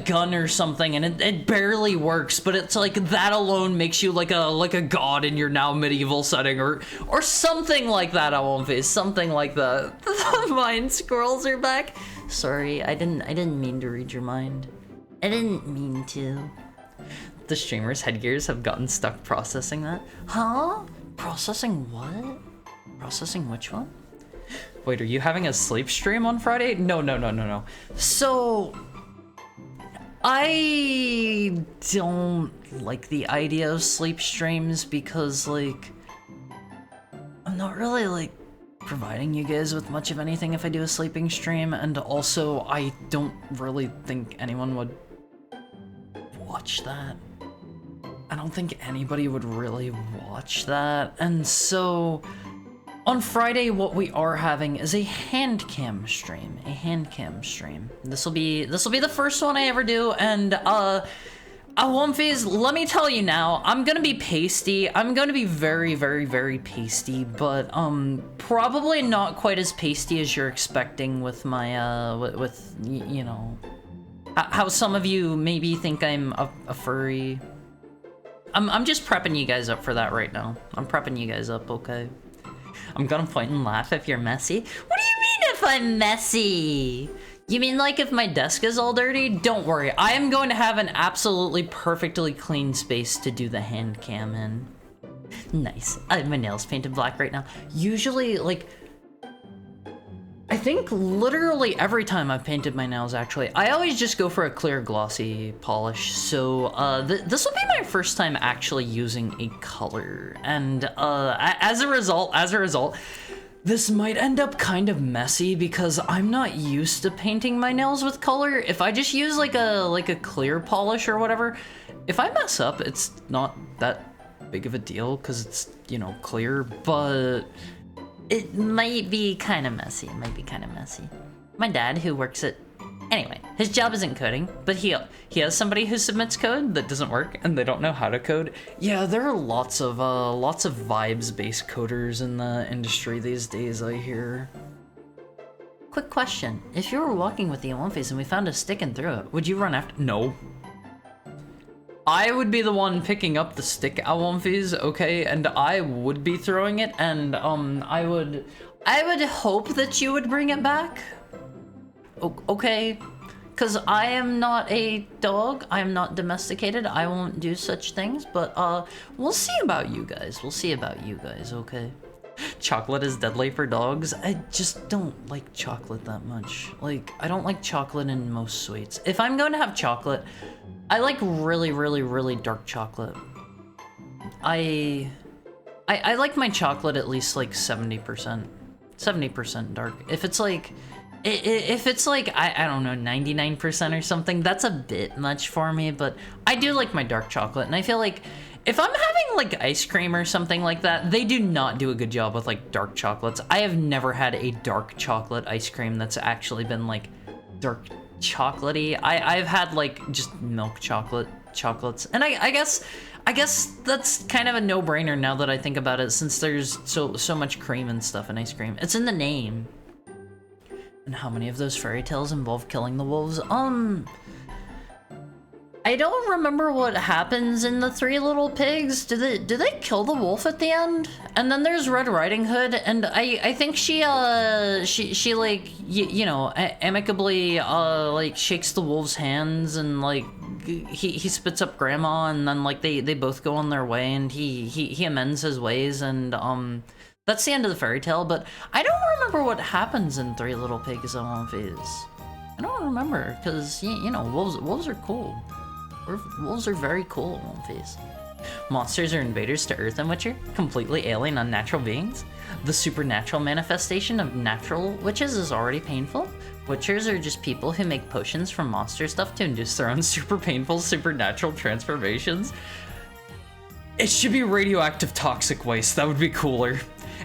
gun or something, and it barely works, but it's like that alone makes you like a god in your now medieval setting, or something like that. I won't face something like that. The mind squirrels are back. Sorry, I didn't mean to read your mind. I didn't mean to. The streamer's headgears have gotten stuck processing that. Huh? Processing what? Processing which one? Wait, are you having a sleep stream on Friday? No. So, I don't like the idea of sleep streams because, like, I'm not really, like, providing you guys with much of anything if I do a sleeping stream, and also I don't really think anyone would watch that. I don't think anybody would really watch that, and so on Friday what we are having is a hand cam stream. This will be the first one I ever do, and Womfies, let me tell you now, I'm gonna be pasty. I'm gonna be very, very, very pasty, but probably not quite as pasty as you're expecting with my with you know how some of you maybe think I'm a furry. I'm just prepping you guys up for that right now. I'm prepping you guys up, okay? I'm gonna point and laugh if you're messy. What do you mean if I'm messy? You mean like if my desk is all dirty? Don't worry, I am going to have an absolutely perfectly clean space to do the hand cam in. Nice. I have my nails painted black right now. Usually, like, I think literally every time I've painted my nails, actually, I always just go for a clear glossy polish. So this will be my first time actually using a color, and as a result, this might end up kind of messy because I'm not used to painting my nails with color. If I just use like a clear polish or whatever, if I mess up, it's not that big of a deal because it's, you know, clear, but it might be kind of messy. My dad, who works at... Anyway, his job isn't coding, but he has somebody who submits code that doesn't work, and they don't know how to code. Yeah, there are lots of vibes-based coders in the industry these days, I hear. Quick question. If you were walking with the Omphase and we found a stick and threw it, would you run after... No. I would be the one picking up the stick, Awomphis, okay, and I would be throwing it, and I would hope that you would bring it back, okay, because I am not a dog, I am not domesticated, I won't do such things, but we'll see about you guys, okay? Chocolate is deadly for dogs. I just don't like chocolate that much. Like, I don't like chocolate in most sweets. If I'm going to have chocolate, I like really, really, really dark chocolate. I like my chocolate at least like 70%. 70% dark. If it's like, I don't know, 99% or something, that's a bit much for me, but I do like my dark chocolate, and I feel like if I'm having like ice cream or something like that, they do not do a good job with like dark chocolates. I have never had a dark chocolate ice cream that's actually been like dark chocolatey. I've had like just milk chocolate chocolates. And I guess that's kind of a no-brainer now that I think about it, since there's so much cream and stuff in ice cream. It's in the name. And how many of those fairy tales involve killing the wolves? I don't remember what happens in the Three Little Pigs. Do they kill the wolf at the end? And then there's Red Riding Hood, and I think she like you know, amicably like shakes the wolf's hands, and like he spits up Grandma, and then like they both go on their way, and he amends his ways, and that's the end of the fairy tale. But I don't remember what happens in Three Little Pigs on Phase. I don't remember, because you know, wolves are cool. Wolves are very cool in One Piece. Monsters are invaders to Earth in Witcher, completely alien, unnatural beings. The supernatural manifestation of natural witches is already painful. Witchers are just people who make potions from monster stuff to induce their own super painful supernatural transformations. It should be radioactive toxic waste. That would be cooler.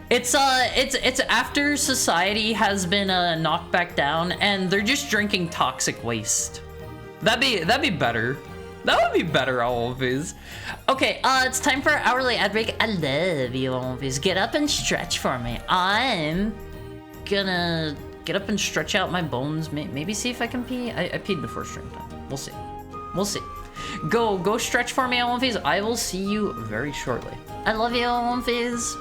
It's after society has been knocked back down, and they're just drinking toxic waste. That'd be better. That would be better, always. Okay, it's time for our hourly ad break. I love you, always. Get up and stretch for me. I'm gonna get up and stretch out my bones. Maybe see if I can pee. I peed before stream time. We'll see. We'll see. Go stretch for me, always. I will see you very shortly. I love you, always.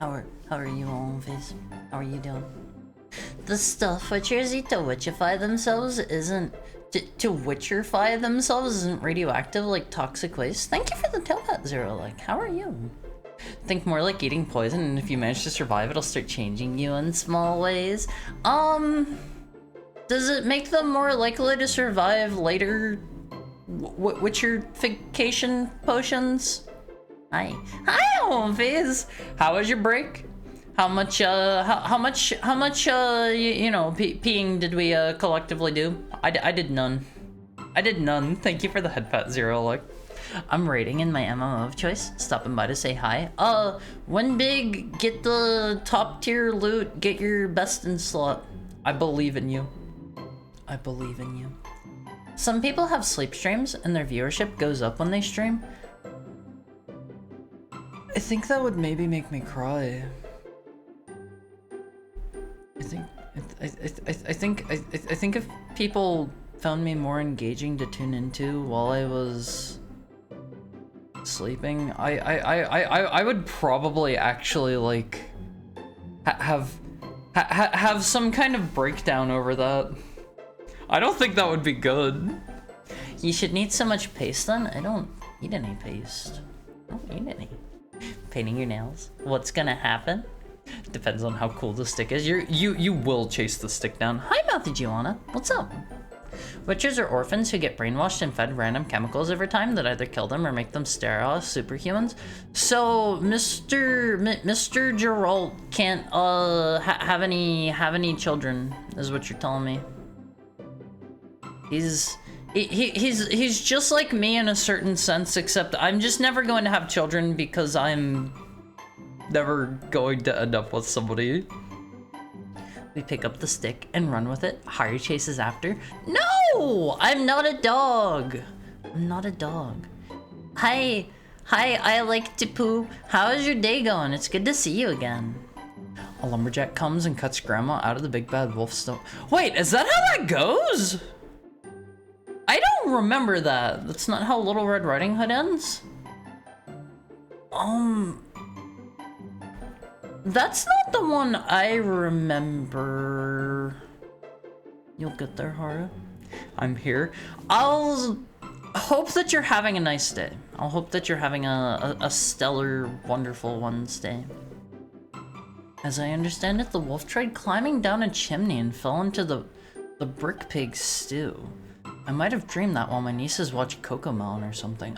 How are you, all face? How are you doing? The stuff witchers eat to witchify themselves isn't to witcherify themselves isn't radioactive like toxic waste. Thank you for the tailpat Zero. Like, how are you? Think more like eating poison, and if you manage to survive, it'll start changing you in small ways. Does it make them more likely to survive later witcherification potions? Hi, Alphys. How was your break? How much peeing did we collectively do? I did none. I did none. Thank you for the headpat Zero. Like, I'm raiding in my MMO of choice. Stopping by to say hi. When big, get the top tier loot. Get your best in slot. I believe in you. I believe in you. Some people have sleep streams and their viewership goes up when they stream. I think that would maybe make me cry. I think if people found me more engaging to tune into while I was sleeping, I would probably actually like have some kind of breakdown over that. I don't think that would be good. You should need so much paste then? I don't need any paste. I don't need any. Painting your nails. What's gonna happen? Depends on how cool the stick is. You will chase the stick down. Hi, Mouthy Giovanna. What's up? Witchers are orphans who get brainwashed and fed random chemicals over time that either kill them or make them sterile superhumans. So Mr. Geralt can't have any children, is what you're telling me. He's just like me in a certain sense, except I'm just never going to have children because I'm never going to end up with somebody. We pick up the stick and run with it. Hari chases after. No! I'm not a dog. I'm not a dog. Hi, I like to poo. How is your day going? It's good to see you again. A lumberjack comes and cuts Grandma out of the big bad wolf stone. Wait, is that how that goes? I don't remember that. That's not how Little Red Riding Hood ends. That's not the one I remember. You'll get there, Haru. I'm here. I'll hope that you're having a nice day. I'll hope that you're having a stellar, wonderful Wednesday. As I understand it, the wolf tried climbing down a chimney and fell into the brick pig stew. I might have dreamed that while my nieces watched Cocomelon or something.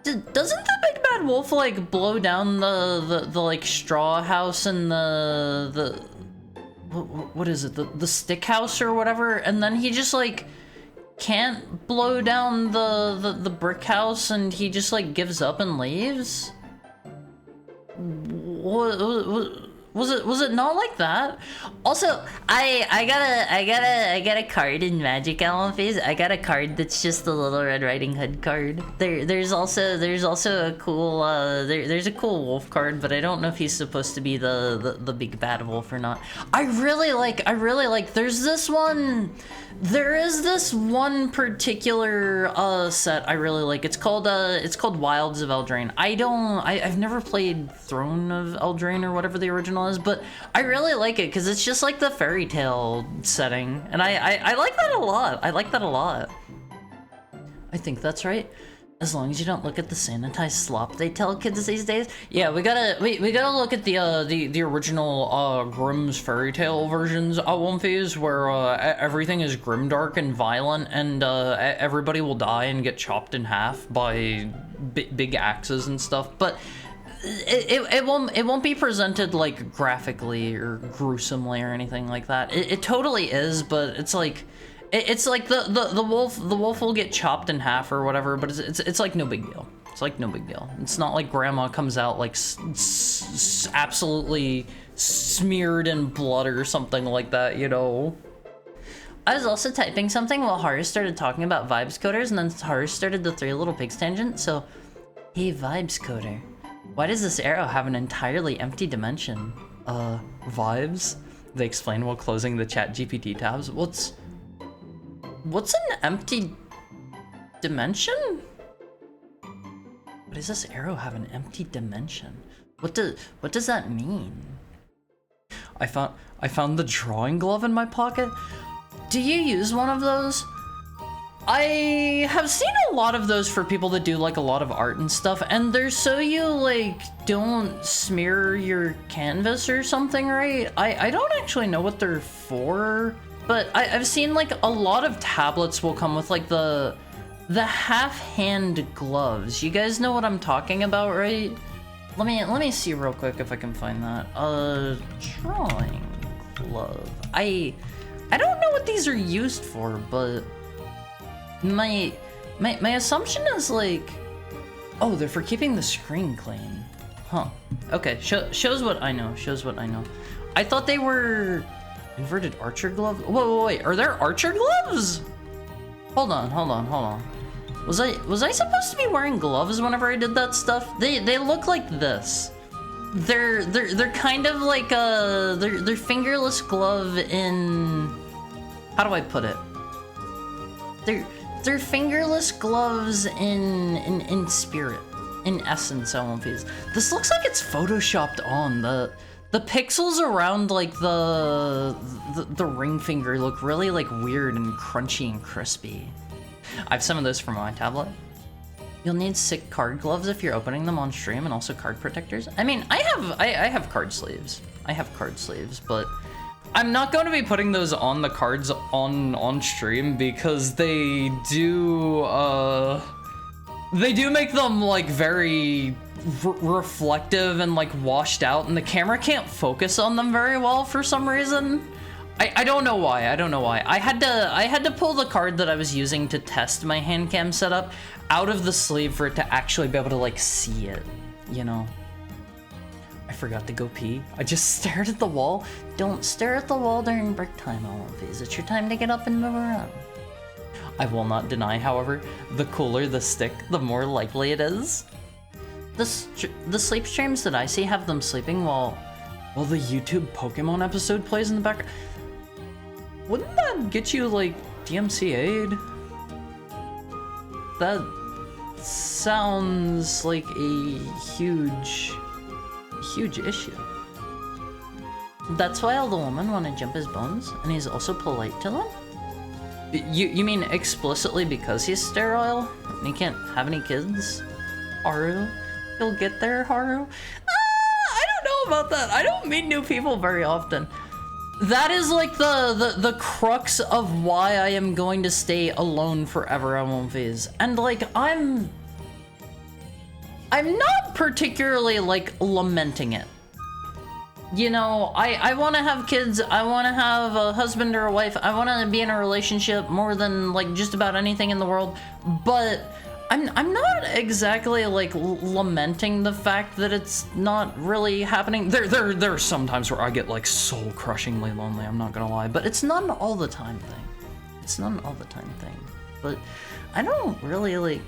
Doesn't the big bad wolf like blow down the like straw house and what is it, the stick house or whatever, and then he just like can't blow down the brick house and he just like gives up and leaves? Was it not like that? Also, I got a card in Magic Phase. I got a card that's just the Little Red Riding Hood card. There's also a cool there's a cool wolf card, but I don't know if he's supposed to be the big bad wolf or not. I really like there is this one particular set I really like. It's called Wilds of Eldraine. I've never played Throne of Eldraine or whatever the original is, but I really like it because it's just like the fairy tale setting, and I like that a lot. I like that a lot. I think that's right. As long as you don't look at the sanitized slop they tell kids these days. Yeah, we gotta look at the original Grimm's fairy tale versions of One Phase, where everything is grimdark and violent, and everybody will die and get chopped in half by big axes and stuff. But it won't be presented like graphically or gruesomely or anything like that. It totally is, but it's like. It's like the wolf will get chopped in half or whatever, but it's like no big deal. It's like no big deal. It's not like Grandma comes out like absolutely smeared in blood or something like that, you know. I was also typing something while Haru started talking about vibes coders, and then Haru started the Three Little Pigs tangent. So, hey vibes coder, why does this arrow have an entirely empty dimension? Vibes? They explain while closing the chat GPT tabs. What's an empty dimension? Why does this arrow have an empty dimension? What does that mean? I found the drawing glove in my pocket. Do you use one of those? I have seen a lot of those for people that do like a lot of art and stuff, and they're so you like don't smear your canvas or something, right? I don't actually know what they're for, but I've seen like a lot of tablets will come with like the half-hand gloves. You guys know what I'm talking about, right? Let me see real quick if I can find that. Drawing glove. I don't know what these are used for, but my assumption is like, oh, they're for keeping the screen clean. Huh. Okay, shows what I know. Shows what I know. I thought they were inverted archer gloves. Whoa, wait, are there archer gloves? Hold on. Was I supposed to be wearing gloves whenever I did that stuff? They look like this. They're kind of like they're fingerless glove in, how do I put it? They're fingerless gloves in spirit, in essence. I won't be. This looks like it's photoshopped on. The pixels around like the ring finger look really like weird and crunchy and crispy. I have some of those for my tablet. You'll need sick card gloves if you're opening them on stream, and also card protectors. I mean, I have card sleeves. I have card sleeves, but I'm not going to be putting those on the cards on stream because they do make them like very reflective and like washed out, and the camera can't focus on them very well for some reason. I don't know why. I had to pull the card that I was using to test my hand cam setup out of the sleeve for it to actually be able to like see it, you know. I forgot to go pee. I just stared at the wall. Don't stare at the wall during break time, Olympies. It's your time to get up and move around. I will not deny, however, the cooler the stick, the more likely it is. The sleep streams that I see have them sleeping while the YouTube Pokemon episode plays in the background. Wouldn't that get you, like, DMCA'd? That sounds like a huge issue. That's why all the women want to jump his bones, and he's also polite to them? You mean explicitly because he's sterile? And he can't have any kids? Haru? He'll get there, Haru? I don't know about that. I don't meet new people very often. That is like the crux of why I am going to stay alone forever on One Phase. And like I'm not particularly like lamenting it. You know, I want to have kids, I want to have a husband or a wife, I want to be in a relationship more than like just about anything in the world, but I'm not exactly like lamenting the fact that it's not really happening. There are some times where I get like soul crushingly lonely, I'm not gonna lie, but it's not an all the time thing. It's not an all the time thing. But I don't really like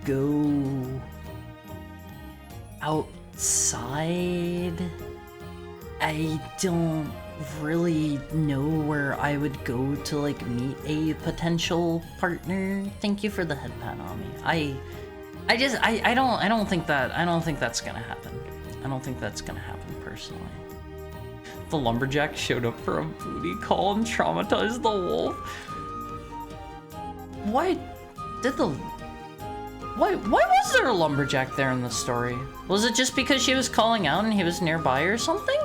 go outside. I don't really know where I would go to like meet a potential partner. Thank you for the head pat on me. I don't think that's gonna happen. I don't think that's gonna happen personally. The lumberjack showed up for a booty call and traumatized the wolf. Why was there a lumberjack there in the story? Was it just because she was calling out and he was nearby or something?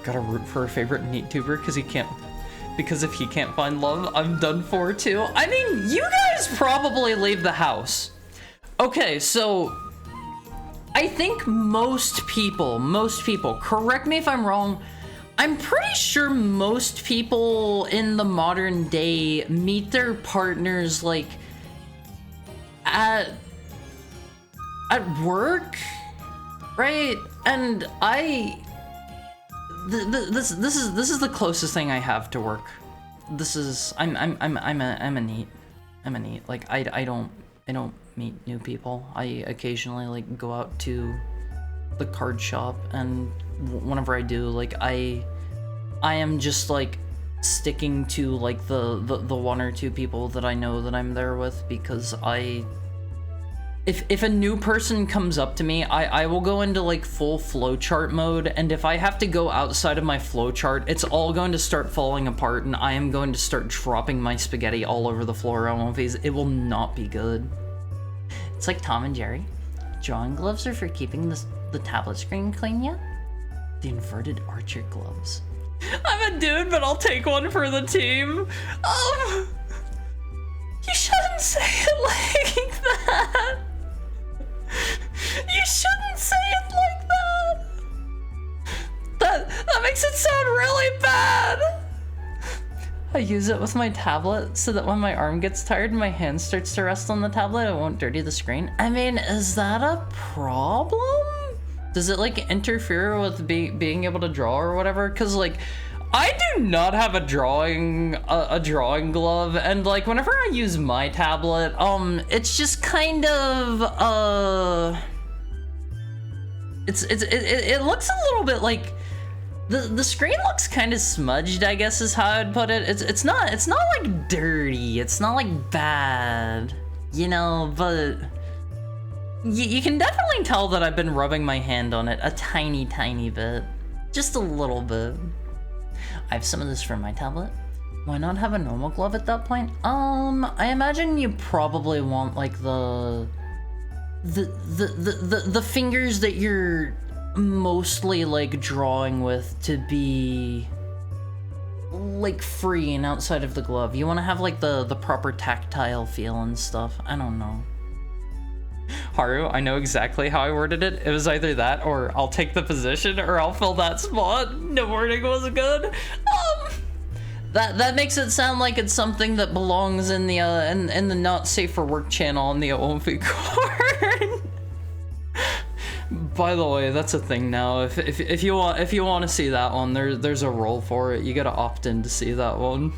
Gotta root for a favorite neat tuber because if he can't find love, I'm done for too. I mean, you guys probably leave the house. Okay, so I think most people, correct me if I'm wrong, I'm pretty sure most people in the modern day meet their partners like at work, right? And this is the closest thing I have to work. I'm a neat. Like I don't meet new people. I occasionally like go out to the card shop, and whenever I do, like I am just like sticking to like the one or two people that I know that I'm there with, because I if a new person comes up to me, I will go into like full flowchart mode, and if I have to go outside of my flowchart, it's all going to start falling apart, and I am going to start dropping my spaghetti all over the floor. It will not be good. It's like Tom and Jerry. Drawing gloves are for keeping the tablet screen clean, yeah? The inverted archer gloves. I'm a dude, but I'll take one for the team. You shouldn't say it like that. You shouldn't say it like that. That makes it sound really bad. I use it with my tablet so that when my arm gets tired and my hand starts to rest on the tablet, it won't dirty the screen. I mean, is that a problem? Does it like interfere with being able to draw or whatever? Cause like, I do not have a drawing glove, and like whenever I use my tablet, it's just kind of it looks a little bit like the screen looks kind of smudged, I guess is how I'd put it. It's not like dirty, it's not like bad, you know, but you can definitely tell that I've been rubbing my hand on it a tiny bit, just a little bit. I have some of this for my tablet. Why not have a normal glove at that point? I imagine you probably want like the fingers that you're mostly like drawing with to be like free and outside of the glove. You want to have like the proper tactile feel and stuff. I don't know. Haru, I know exactly how I worded it. It was either that or I'll take the position or I'll fill that spot. No wording was good. That makes it sound like it's something that belongs in the in the not safe for work channel on the OMV card. By the way, that's a thing now. If you want to see that one, there's a role for it. You gotta opt in to see that one.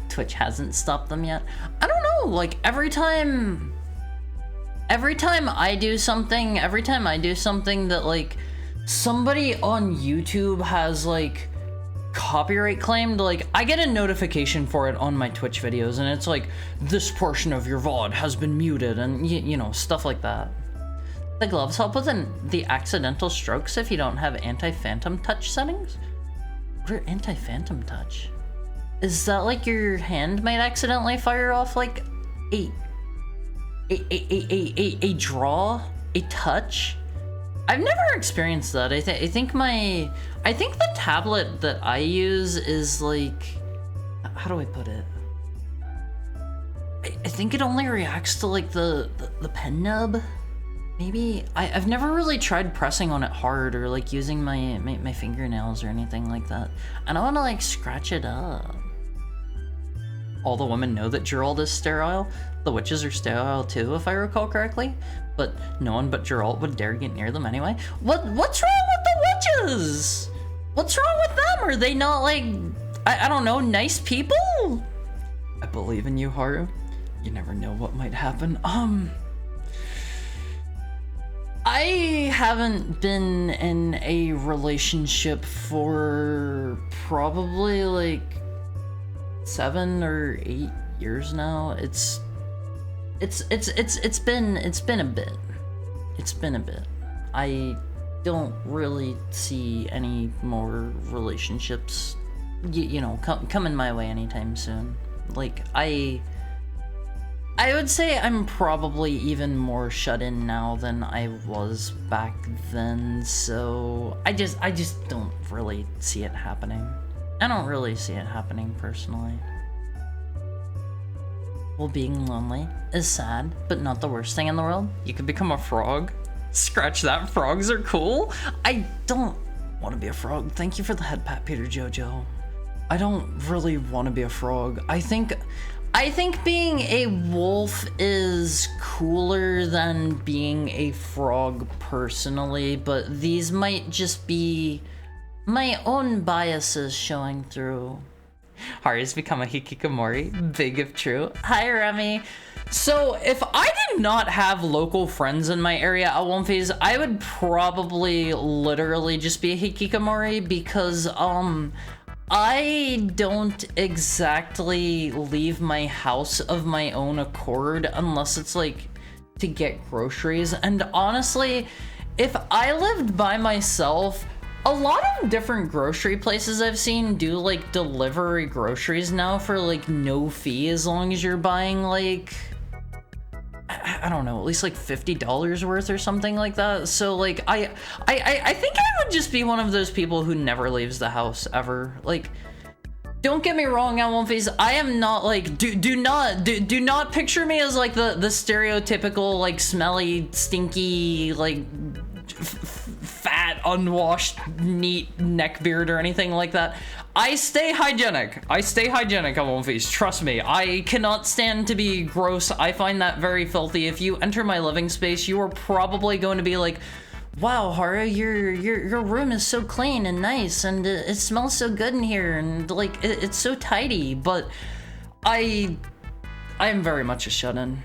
Twitch hasn't stopped them yet. I don't know. Like every time I do something that like somebody on YouTube has like copyright claimed, like I get a notification for it on my Twitch videos, and it's like this portion of your VOD has been muted, and you know, stuff like that. The gloves help with the accidental strokes if you don't have anti-phantom touch settings. What are anti-phantom touch? Is that like your hand might accidentally fire off like a draw, a touch? I've never experienced that. I think the tablet that I use is like, how do I put it? I think it only reacts to like the pen nub. Maybe I've never really tried pressing on it hard or like using my fingernails or anything like that. I don't want to like scratch it up. All the women know that Geralt is sterile. The witches are sterile too, if I recall correctly. But no one but Geralt would dare get near them anyway. What's wrong with the witches? What's wrong with them? Are they not like, I don't know, nice people? I believe in you, Haru. You never know what might happen. I haven't been in a relationship for probably like 7 or 8 years now. It's been a bit. It's been a bit. I don't really see any more relationships, you know, coming my way anytime soon. Like I would say I'm probably even more shut in now than I was back then. So I just don't really see it happening. I don't really see it happening personally. Well, being lonely is sad, but not the worst thing in the world. You could become a frog. Scratch that, frogs are cool. I don't want to be a frog. Thank you for the head pat, Peter Jojo. I don't really want to be a frog. I think being a wolf is cooler than being a frog personally, but these might just be my own biases showing through. Haru's become a hikikomori, big if true. Hi, Remy. So if I did not have local friends in my area at one phase, I would probably literally just be a hikikomori because I don't exactly leave my house of my own accord unless it's like to get groceries. And honestly, if I lived by myself, a lot of different grocery places I've seen do like delivery groceries now for like no fee, as long as you're buying like, I don't know, at least like $50 worth or something like that. So like I think I would just be one of those people who never leaves the house ever. Like, don't get me wrong, Face. I am not like, do not picture me as like the stereotypical like smelly, stinky, like fat, unwashed, neat neckbeard or anything like that. I stay hygienic. Face. Trust me, I cannot stand to be gross. I find that very filthy. If you enter my living space, you are probably going to be like, wow, Hara, your room is so clean and nice, and it smells so good in here, and like it's so tidy. But I am very much a shut-in.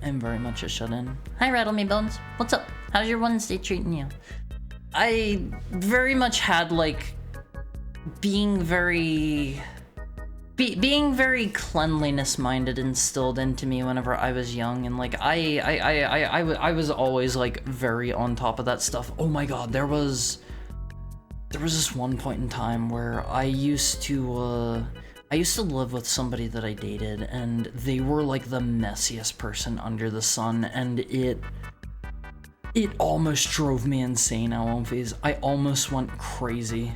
Hi, Rattle Me Bones. What's up? How's your Wednesday treating you? I very much had like being very cleanliness minded instilled into me whenever I was young, and like I was always like very on top of that stuff. Oh my god, there was this one point in time where I used to live with somebody that I dated, and they were like the messiest person under the sun, and it almost drove me insane, Phase. I almost went crazy.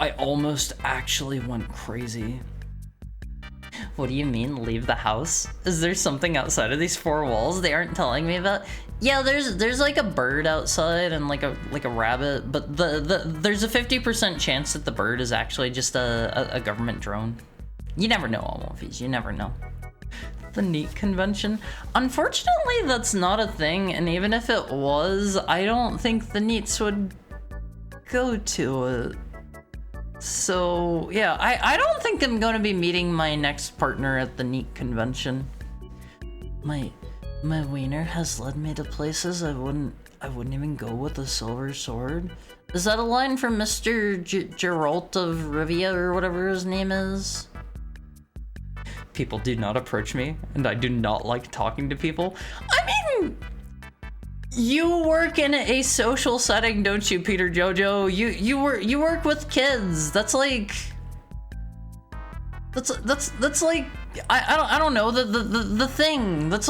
I almost actually went crazy. What do you mean, leave the house? Is there something outside of these four walls they aren't telling me about? Yeah, there's like a bird outside and like a rabbit, but there's a 50% chance that the bird is actually just a government drone. You never know, Fees. You never know. The NEAT convention? Unfortunately, that's not a thing, and even if it was, I don't think the NEATs would go to it. So, yeah, I don't think I'm going to be meeting my next partner at the NEAT convention. My wiener has led me to places I wouldn't even go with a silver sword. Is that a line from Mr. Geralt of Rivia or whatever his name is? People do not approach me, and I do not like talking to people. I mean, you work in a social setting, don't you, Peter Jojo? You work with kids. That's like I don't know, the thing. That's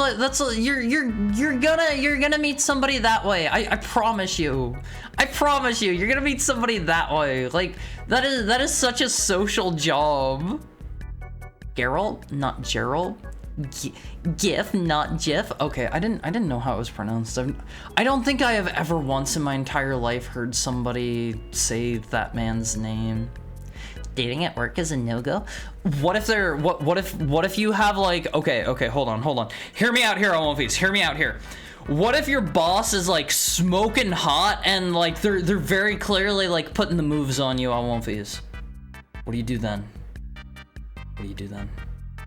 you're gonna meet somebody that way. I promise you. You're gonna meet somebody that way. Like that is such a social job. Geralt, not Gerald. GIF, not GIF. Okay, I didn't know how it was pronounced. I don't think I have ever once in my entire life heard somebody say that man's name. Dating at work is a no-go. What if you have like, okay, hold on. Hear me out here, Olympies. Hear me out here. What if your boss is like smoking hot and like they're very clearly like putting the moves on you, Olympies? What do you do then?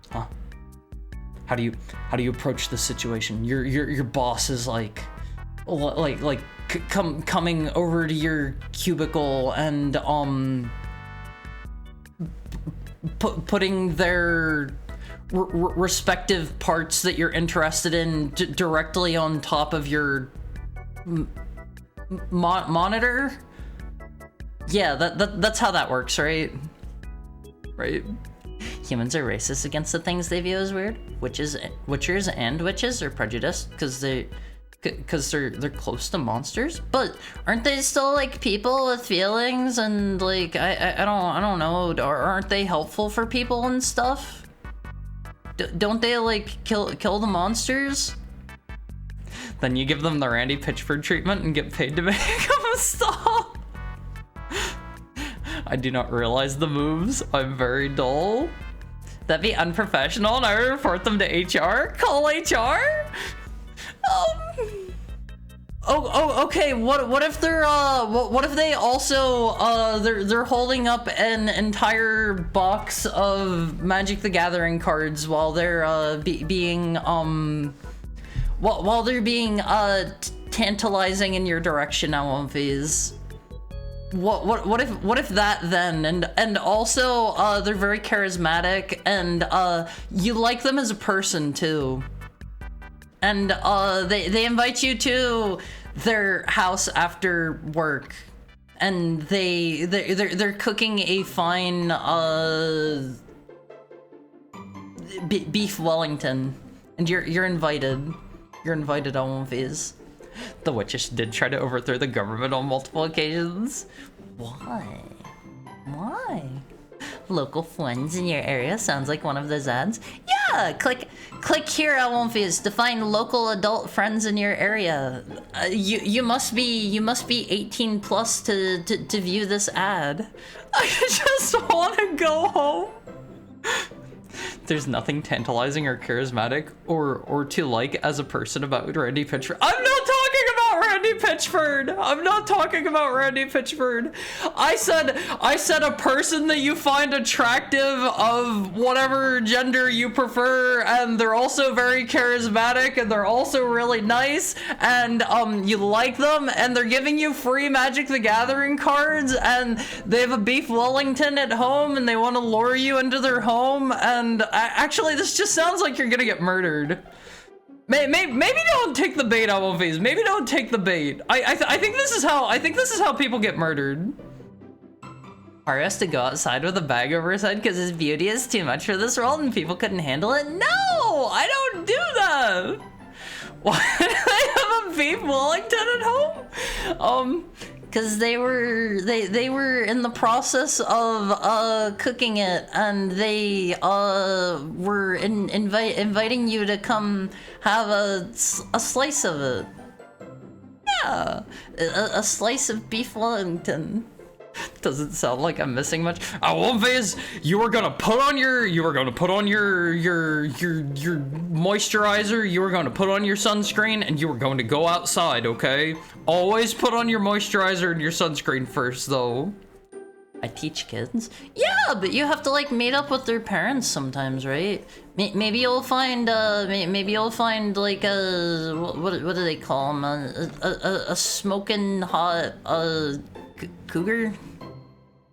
Huh? How do you approach the situation? Your boss is like coming over to your cubicle and putting their respective parts that you're interested in directly on top of your monitor. Yeah, that's how that works, right? Right. Humans are racist against the things they view as weird. Witchers and witches are prejudiced because they're close to monsters. But aren't they still like people with feelings and like I don't know, or aren't they helpful for people and stuff? Don't they like kill the monsters? Then you give them the Randy Pitchford treatment and get paid to make them stop. I do not realize the moves. I'm very dull. That'd be unprofessional, and I would report them to HR. Call HR. Okay. What if they're what if they also they're holding up an entire box of Magic the Gathering cards while they're being tantalizing in your direction, Alonfies? What if that then, and also they're very charismatic and you like them as a person too, and they invite you to their house after work, and they're cooking a fine beef Wellington, and you're invited. You're invited on these. The witches did try to overthrow the government on multiple occasions. Why? Why? Local friends in your area sounds like one of those ads. Yeah, click here, Alwonfies, to find local adult friends in your area. You must be 18 plus to view this ad. I just want to go home. There's nothing tantalizing or charismatic or to like as a person about Randy Pitchford. I'm not talking about Randy Pitchford. I'm not talking about Randy Pitchford. I said a person that you find attractive of whatever gender you prefer, and they're also very charismatic, and they're also really nice, and you like them, and they're giving you free Magic the Gathering cards, and they have a beef Wellington at home, and they want to lure you into their home, and actually this just sounds like you're gonna get murdered. Maybe don't take the bait, Alwonfies. Maybe don't take the bait. I think this is how people get murdered. Harry has to go outside with a bag over his head because his beauty is too much for this world and people couldn't handle it. No, I don't do that. Why do they have a beef Wellington at home? Because they were in the process of cooking it, and they were inviting you to come have a slice of it. Yeah, a slice of beef Wellington. Doesn't sound like I'm missing much. Alwonfies, you were gonna put on your moisturizer, you were gonna put on your sunscreen, and you were going to go outside, okay? Always put on your moisturizer and your sunscreen first, though. I teach kids? Yeah, but you have to like meet up with their parents sometimes, right? Maybe you'll find like a what do they call them? A smoking hot cougar?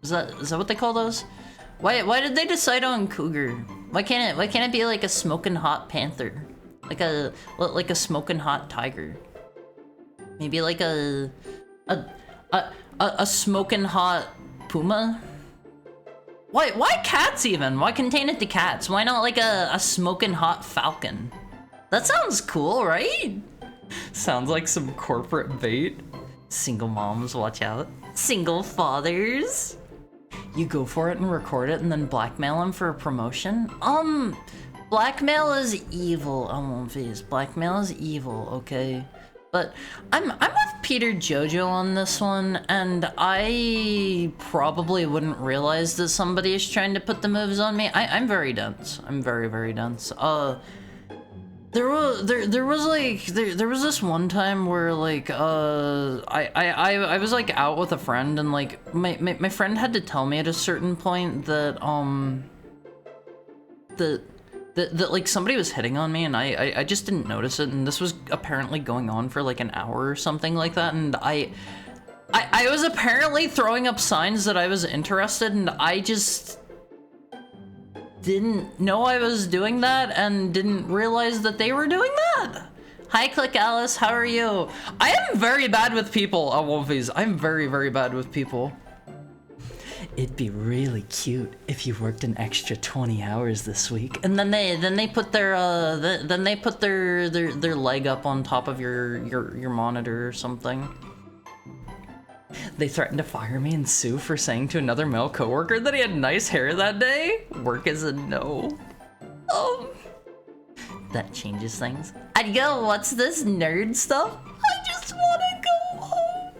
Is that what they call those? Why did they decide on cougar? Why can't it be like a smoking hot panther? Like a smoking hot tiger? Maybe like a smoking hot puma? Why cats even? Why contain it to cats? Why not like a smoking hot falcon? That sounds cool, right? Sounds like some corporate bait. Single moms, watch out. Single fathers. You go for it and record it and then blackmail them for a promotion? Blackmail is evil, Alwonfies. Blackmail is evil, okay? But I'm with Peter Jojo on this one, and I probably wouldn't realize that somebody is trying to put the moves on me. I'm very dense. I'm very, very dense. There was this one time where like I was like out with a friend, and like my friend had to tell me at a certain point that that like somebody was hitting on me, and I just didn't notice it, and this was apparently going on for like an hour or something like that, and I was apparently throwing up signs that I was interested, and I just didn't know I was doing that and didn't realize that they were doing that. Hi, Click Alice, how are you? I am very bad with people, Alwonfies. I'm very, very bad with people. It'd be really cute if you worked an extra 20 hours this week. And then they put their their leg up on top of your monitor or something. They threatened to fire me and sue for saying to another male coworker that he had nice hair that day. Work is a no. That changes things. I'd go, what's this nerd stuff? I just wanna go home.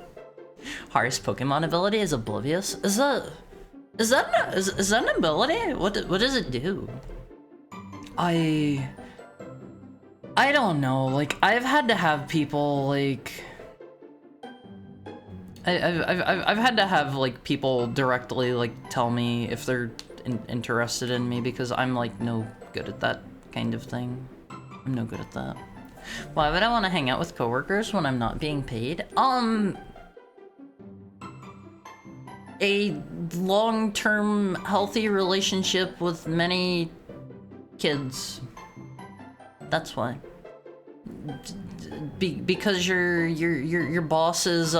Highest Pokemon ability is Oblivious. Is that an ability? What does it do? I don't know. Like, I've had to have people like I've had to have like people directly like tell me if they're interested in me, because I'm like no good at that kind of thing. I'm no good at that. Why would I want to hang out with coworkers when I'm not being paid? A long-term healthy relationship with many kids. That's why. because your boss is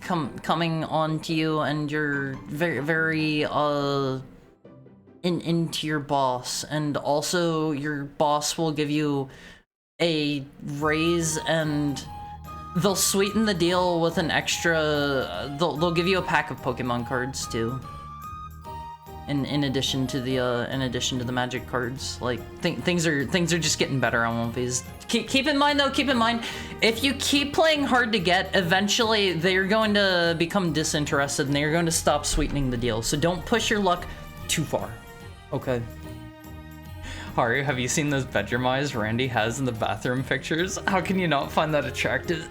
coming on to you, and you're very into your boss, and also your boss will give you a raise, and they'll sweeten the deal with an extra. They'll give you a pack of Pokemon cards too. In addition to the magic cards, like things are just getting better on One Piece. Keep in mind though, if you keep playing hard to get, eventually they're going to become disinterested and they're going to stop sweetening the deal. So don't push your luck too far. Okay. Haru, have you seen those bedroom eyes Randy has in the bathroom pictures? How can you not find that attractive?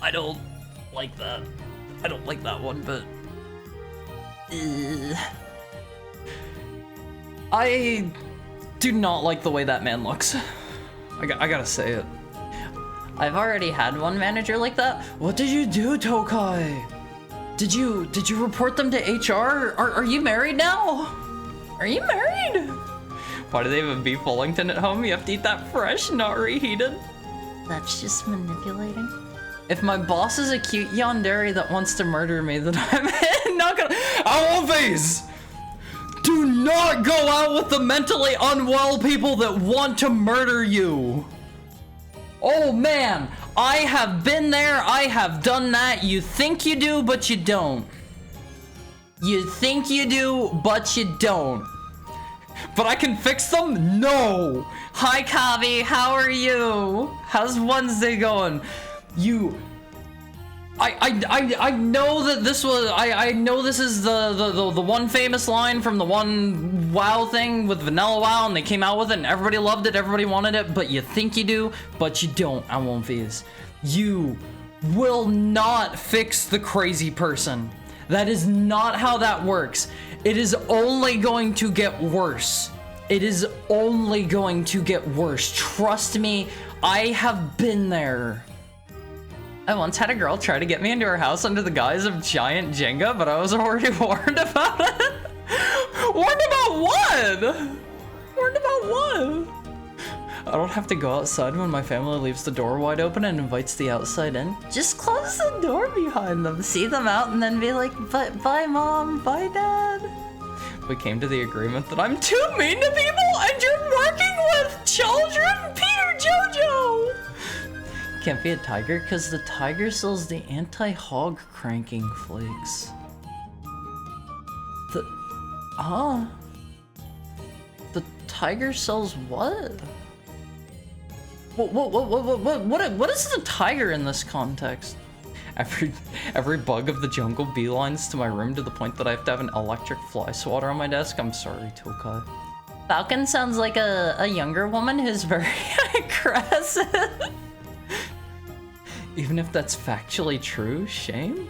I don't like that. I don't like that one, but... I do not like the way that man looks. I gotta say it. I've already had one manager like that. What did you do, Tokai? Did you report them to HR? Are you married now? Are you married? Why do they have a beef Wellington at home? You have to eat that fresh, not reheated. That's just manipulating. If my boss is a cute yandere that wants to murder me, then I'm not gonna. Always! Do not go out with the mentally unwell people that want to murder you. Oh man, I have been there, I have done that. You think you do, but you don't. You think you do, but you don't. But I can fix them? No! Hi, Kavi, how are you? How's Wednesday going? I know that this was, I know this is the one famous line from the one WoW thing with Vanilla WoW, and they came out with it and everybody loved it, everybody wanted it, but you think you do, but you don't, I won't fizz. You will not fix the crazy person. That is not how that works. It is only going to get worse. It is only going to get worse. Trust me, I have been there. I once had a girl try to get me into her house under the guise of giant Jenga, but I was already warned about it. Warned about what? Warned about what? I don't have to go outside when my family leaves the door wide open and invites the outside in. Just close the door behind them, see them out, and then be like, bye mom, bye dad. We came to the agreement that I'm too mean to people and you're working with children, Peter Jojo. Can't be a tiger because the tiger sells the anti-hog cranking flakes. The tiger sells what? What is the tiger in this context? Every bug of the jungle beelines to my room to the point that I have to have an electric fly swatter on my desk. I'm sorry, Tokai. Falcon sounds like a younger woman who's very aggressive. Even if that's factually true, shame?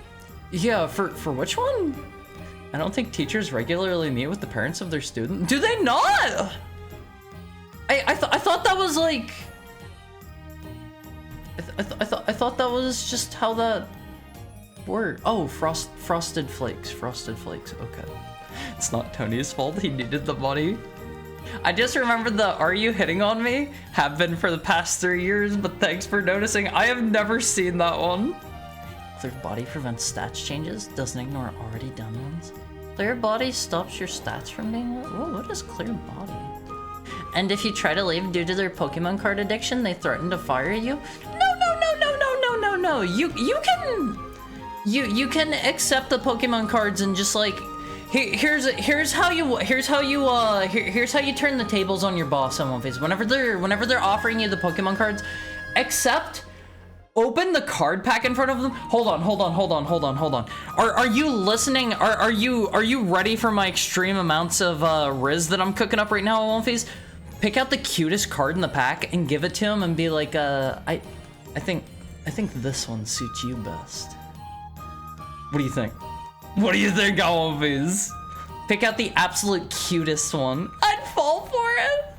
Yeah, for which one? I don't think teachers regularly meet with the parents of their students. Do they not? I thought that was like... I thought that was just how that worked. Oh, frosted flakes, okay. It's not Tony's fault, he needed the money. I just remembered the "Are you hitting on me?" have been for the past 3 years, but thanks for noticing. I have never seen that one. Clear body prevents stats changes, doesn't ignore already done ones. Clear body stops your stats from being... Whoa, what is clear body? And if you try to leave due to their Pokemon card addiction, they threaten to fire you? No. You can accept the Pokemon cards and just like... Here's how you turn the tables on your boss on One Piece. Whenever they're offering you the Pokemon cards, open the card pack in front of them. Hold on. Are you listening? Are you ready for my extreme amounts of Riz that I'm cooking up right now on One Piece? Pick out the cutest card in the pack and give it to him and be like, I think this one suits you best. What do you think? What do you think, Always? Pick out the absolute cutest one. I'd fall for it.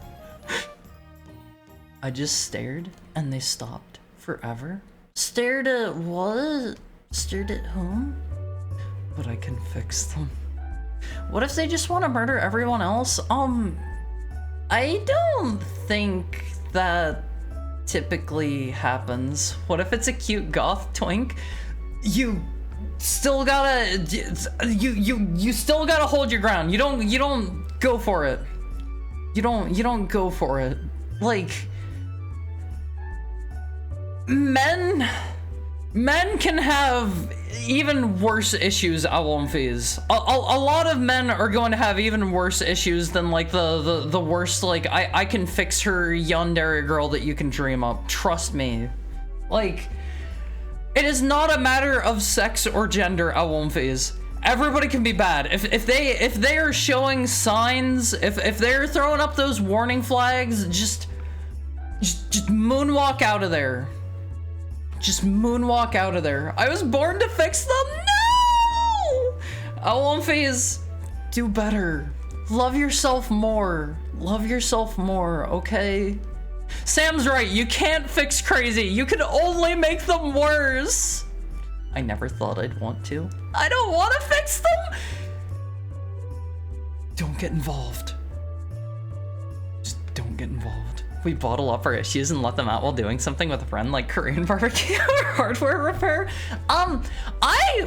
I just stared and they stopped forever. Stared at what? Stared at whom? But I can fix them. What if they just want to murder everyone else? I don't think that typically happens. What if it's a cute goth twink? You still gotta you still gotta hold your ground. You don't go for it. You don't go for it. Like, men can have even worse issues, Awonfis. A lot of men are going to have even worse issues than like the worst, like, I can fix her yandere girl that you can dream up. Trust me. Like, it is not a matter of sex or gender, Awonfis. Everybody can be bad. If they are showing signs, if they're throwing up those warning flags, just moonwalk out of there. Just moonwalk out of there. I was born to fix them? No! Awonfis, do better. Love yourself more. Love yourself more, okay? Sam's right, you can't fix crazy. You can only make them worse. I never thought I'd want to. I don't want to fix them! Don't get involved. Just don't get involved. We bottle up our issues and let them out while doing something with a friend, like Korean barbecue or hardware repair.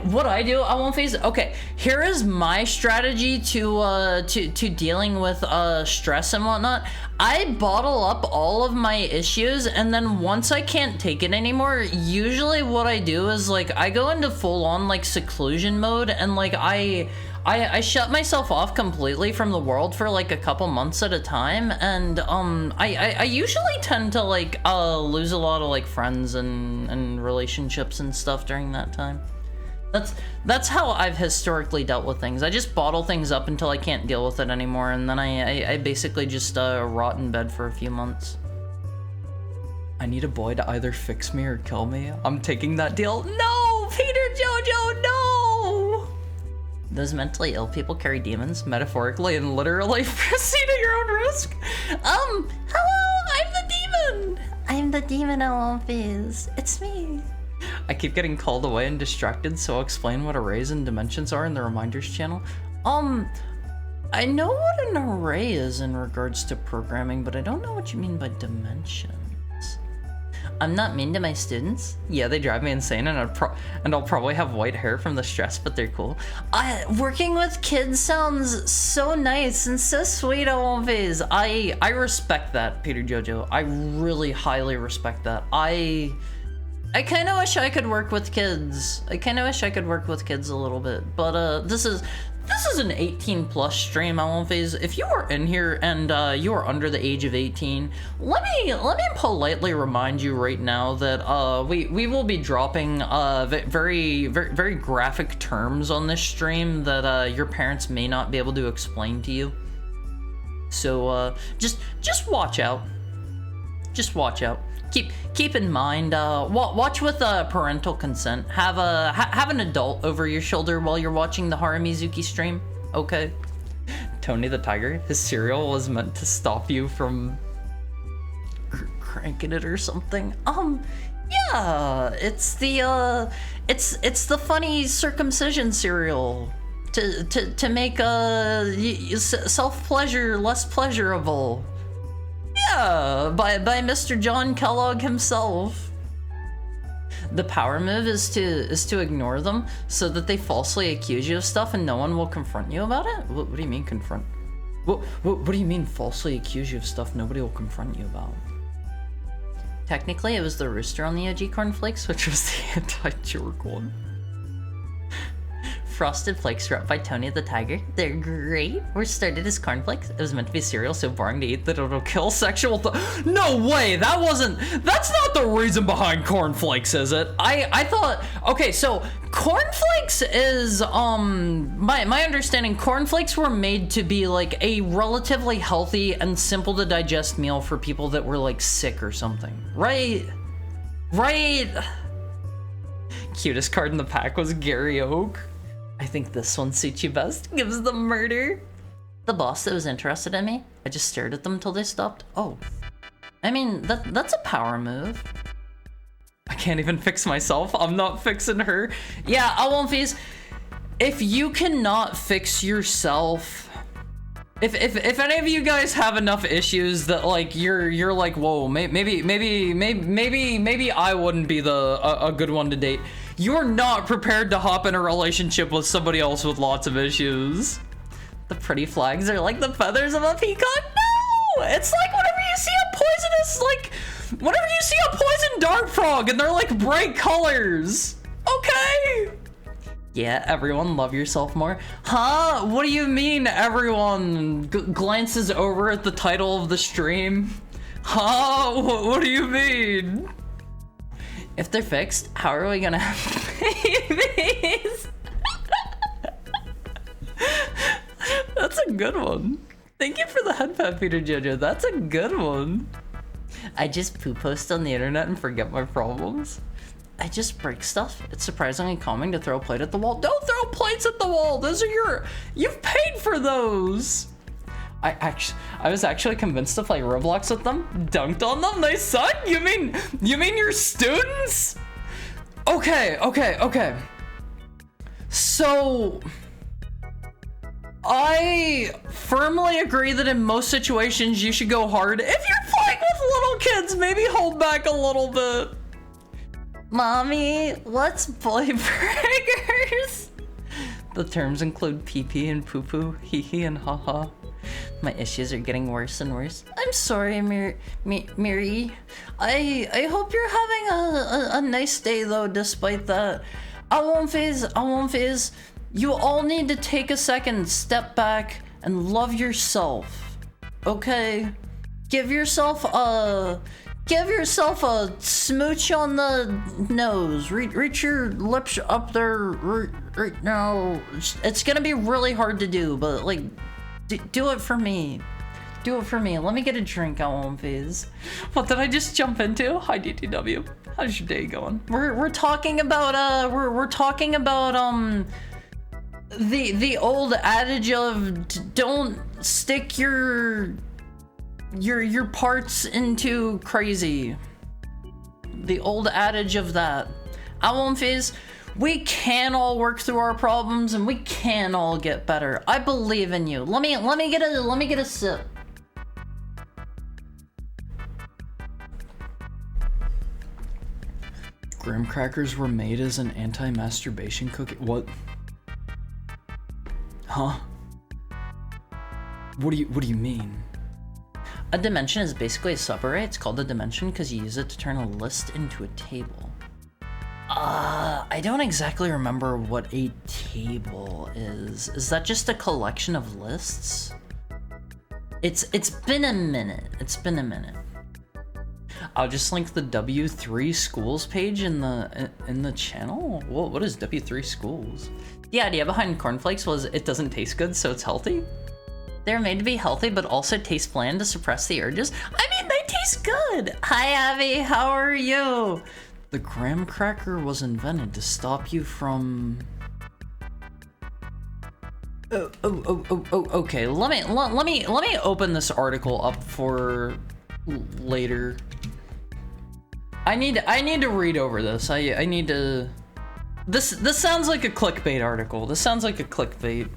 What I do, Awonfis, okay, here is my strategy to dealing with stress and whatnot. I bottle up all of my issues, and then once I can't take it anymore, usually what I do is like I go into full-on like seclusion mode, and like I shut myself off completely from the world for like a couple months at a time, and I usually tend to like lose a lot of like friends and relationships and stuff during that time. That's how I've historically dealt with things. I just bottle things up until I can't deal with it anymore, and then I basically just rot in bed for a few months. I need a boy to either fix me or kill me. I'm taking that deal. No, Peter Jojo, no! Those mentally ill people carry demons, metaphorically and literally. Proceed at your own risk. Hello, I'm the demon. I'm the demon, Awonfis. It's me. I keep getting called away and distracted, so I'll explain what arrays and dimensions are in the reminders channel. I know what an array is in regards to programming, but I don't know what you mean by dimensions. I'm not mean to my students. Yeah, they drive me insane, and I'll probably have white hair from the stress, but they're cool. Working with kids sounds so nice and so sweet, Awonfis. I respect that, Peter Jojo. I really highly respect that. I kind of wish I could work with kids. I kind of wish I could work with kids a little bit, but this is an 18 plus stream, Awonfis. If you are in here and you are under the age of 18, let me politely remind you right now that we will be dropping very graphic terms on this stream that your parents may not be able to explain to you. So just watch out. Just watch out. Keep in mind, watch with parental consent. Have an adult over your shoulder while you're watching the Haramizuki stream, okay? Tony the Tiger, his cereal was meant to stop you from cranking it or something. Yeah, it's the funny circumcision cereal to make self-pleasure less pleasurable. Yeah, by Mr. John Kellogg himself. The power move is to ignore them so that they falsely accuse you of stuff and no one will confront you about it? What do you mean confront? What do you mean falsely accuse you of stuff nobody will confront you about? Technically, it was the rooster on the OG cornflakes, which was the anti-jerk one. Frosted Flakes were up by Tony the Tiger. They're great. Were started as cornflakes. It was meant to be cereal so boring to eat that it'll kill sexual No way! That's not the reason behind cornflakes, is it? I thought, okay, so cornflakes is, my understanding, cornflakes were made to be like a relatively healthy and simple to digest meal for people that were like sick or something. Right? Cutest card in the pack was Gary Oak. I think this one suits you best. Gives the murder. The boss that was interested in me, I just stared at them till they stopped. Oh. I mean, that's a power move. I can't even fix myself. I'm not fixing her. Yeah, Awonfis. if you cannot fix yourself, if any of you guys have enough issues that like you're like, whoa, maybe I wouldn't be a good one to date. You're not prepared to hop in a relationship with somebody else with lots of issues. The pretty flags are like the feathers of a peacock. No, it's like whenever you see a poisonous, like whenever you see a poison dart frog and they're like bright colors. Okay. Yeah, everyone love yourself more. Huh? What do you mean everyone glances over at the title of the stream? Huh? What do you mean? If they're fixed, how are we gonna have babies? That's a good one. Thank you for the head pat, Peter Jojo. That's a good one. I just poo post on the internet and forget my problems. I just break stuff. It's surprisingly calming to throw a plate at the wall. Don't throw plates at the wall. Those are you've paid for those. I was actually convinced to play Roblox with them. Dunked on them. They suck. You mean your students? Okay. So I firmly agree that in most situations you should go hard. If you're playing with little kids, maybe hold back a little bit. Mommy, what's boy burgers? The terms include pee-pee and poo-poo, hee-hee and ha-ha. My issues are getting worse and worse. I'm sorry, Miri. I hope you're having a nice day though, despite that. I won't phase. You all need to take a second, step back, and love yourself. Okay? Give yourself a smooch on the nose. Reach your lips up there right now. It's gonna be really hard to do, but like, do it for me. Do it for me. Let me get a drink, I won't phase. What did I just jump into? Hi DTW. How's your day going? We're talking about we're talking about the old adage of don't stick your parts into crazy. The old adage of that. I won't phase. We can all work through our problems and we can all get better. I believe in you. Let me get a sip. Graham crackers were made as an anti-masturbation cookie. What? Huh? What do you mean? A dimension is basically a subarray. It's called a dimension because you use it to turn a list into a table. I don't exactly remember what a table is. Is that just a collection of lists? It's been a minute. I'll just link the W3 Schools page in the channel. Whoa, what is W3 Schools? The idea behind cornflakes was it doesn't taste good, so it's healthy. They're made to be healthy, but also taste bland to suppress the urges. I mean, they taste good. Hi, Abby. How are you? The graham cracker was invented to stop you from... Okay. Let me open this article up for later. I need to read over this. I need to... This sounds like a clickbait article. This sounds like a clickbait.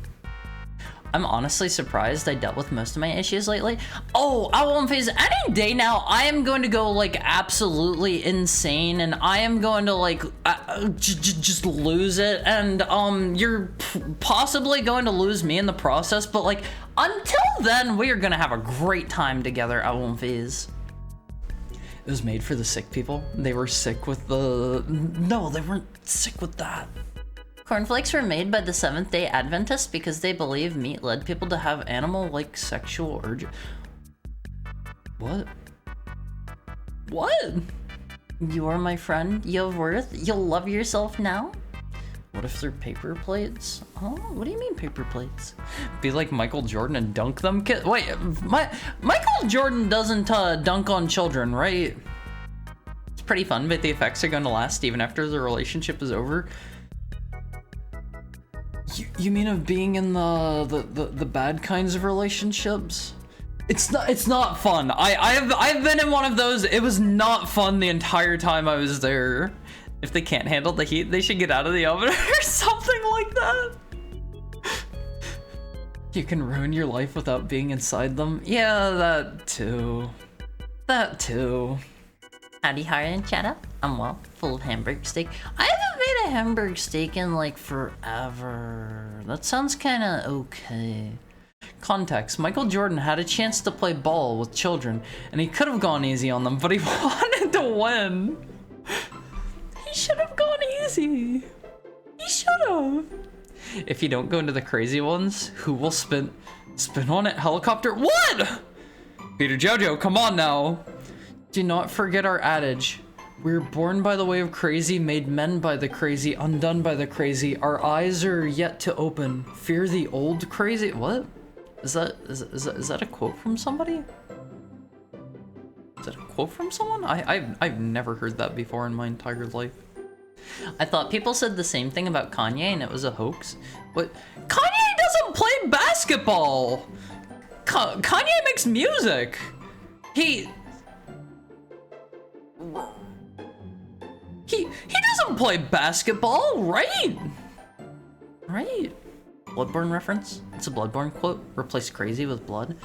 I'm honestly surprised I dealt with most of my issues lately. Oh, I won't phase. Any day now, I am going to go like absolutely insane, and I am going to like just lose it, and you're possibly going to lose me in the process. But like until then, we are gonna have a great time together. I won't phase. It was made for the sick people. They were sick with the... No, they weren't sick with that. Cornflakes were made by the Seventh-day Adventists because they believe meat led people to have animal-like sexual urges. What? What? You are my friend. You have worth. You'll love yourself now? What if they're paper plates? Oh, what do you mean paper plates? Be like Michael Jordan and dunk them? Wait, Michael Jordan doesn't dunk on children, right? It's pretty fun, but the effects are going to last even after the relationship is over. You mean of being in the bad kinds of relationships? It's not fun. I've been in one of those. It was not fun the entire time I was there. If they can't handle the heat, they should get out of the oven or something like that. You can ruin your life without being inside them. Yeah, that too. That too. Howdy, Hara and Chetta. I'm well, full of hamburger steak. I haven't made a hamburger steak in like forever. That sounds kinda okay. Context: Michael Jordan had a chance to play ball with children, and he could have gone easy on them, but he wanted to win. He should have gone easy. He should have. If you don't go into the crazy ones, who will spin on it? Helicopter? What? Peter Jojo, come on now. Do not forget our adage. We're born by the way of crazy, made men by the crazy, undone by the crazy. Our eyes are yet to open. Fear the old crazy. What? Is that a quote from somebody? Is that a quote from someone? I've never heard that before in my entire life. I thought people said the same thing about Kanye and it was a hoax. What? Kanye doesn't play basketball! Kanye makes music! He doesn't play basketball, right? Right? Bloodborne reference? It's a Bloodborne quote. Replace crazy with blood.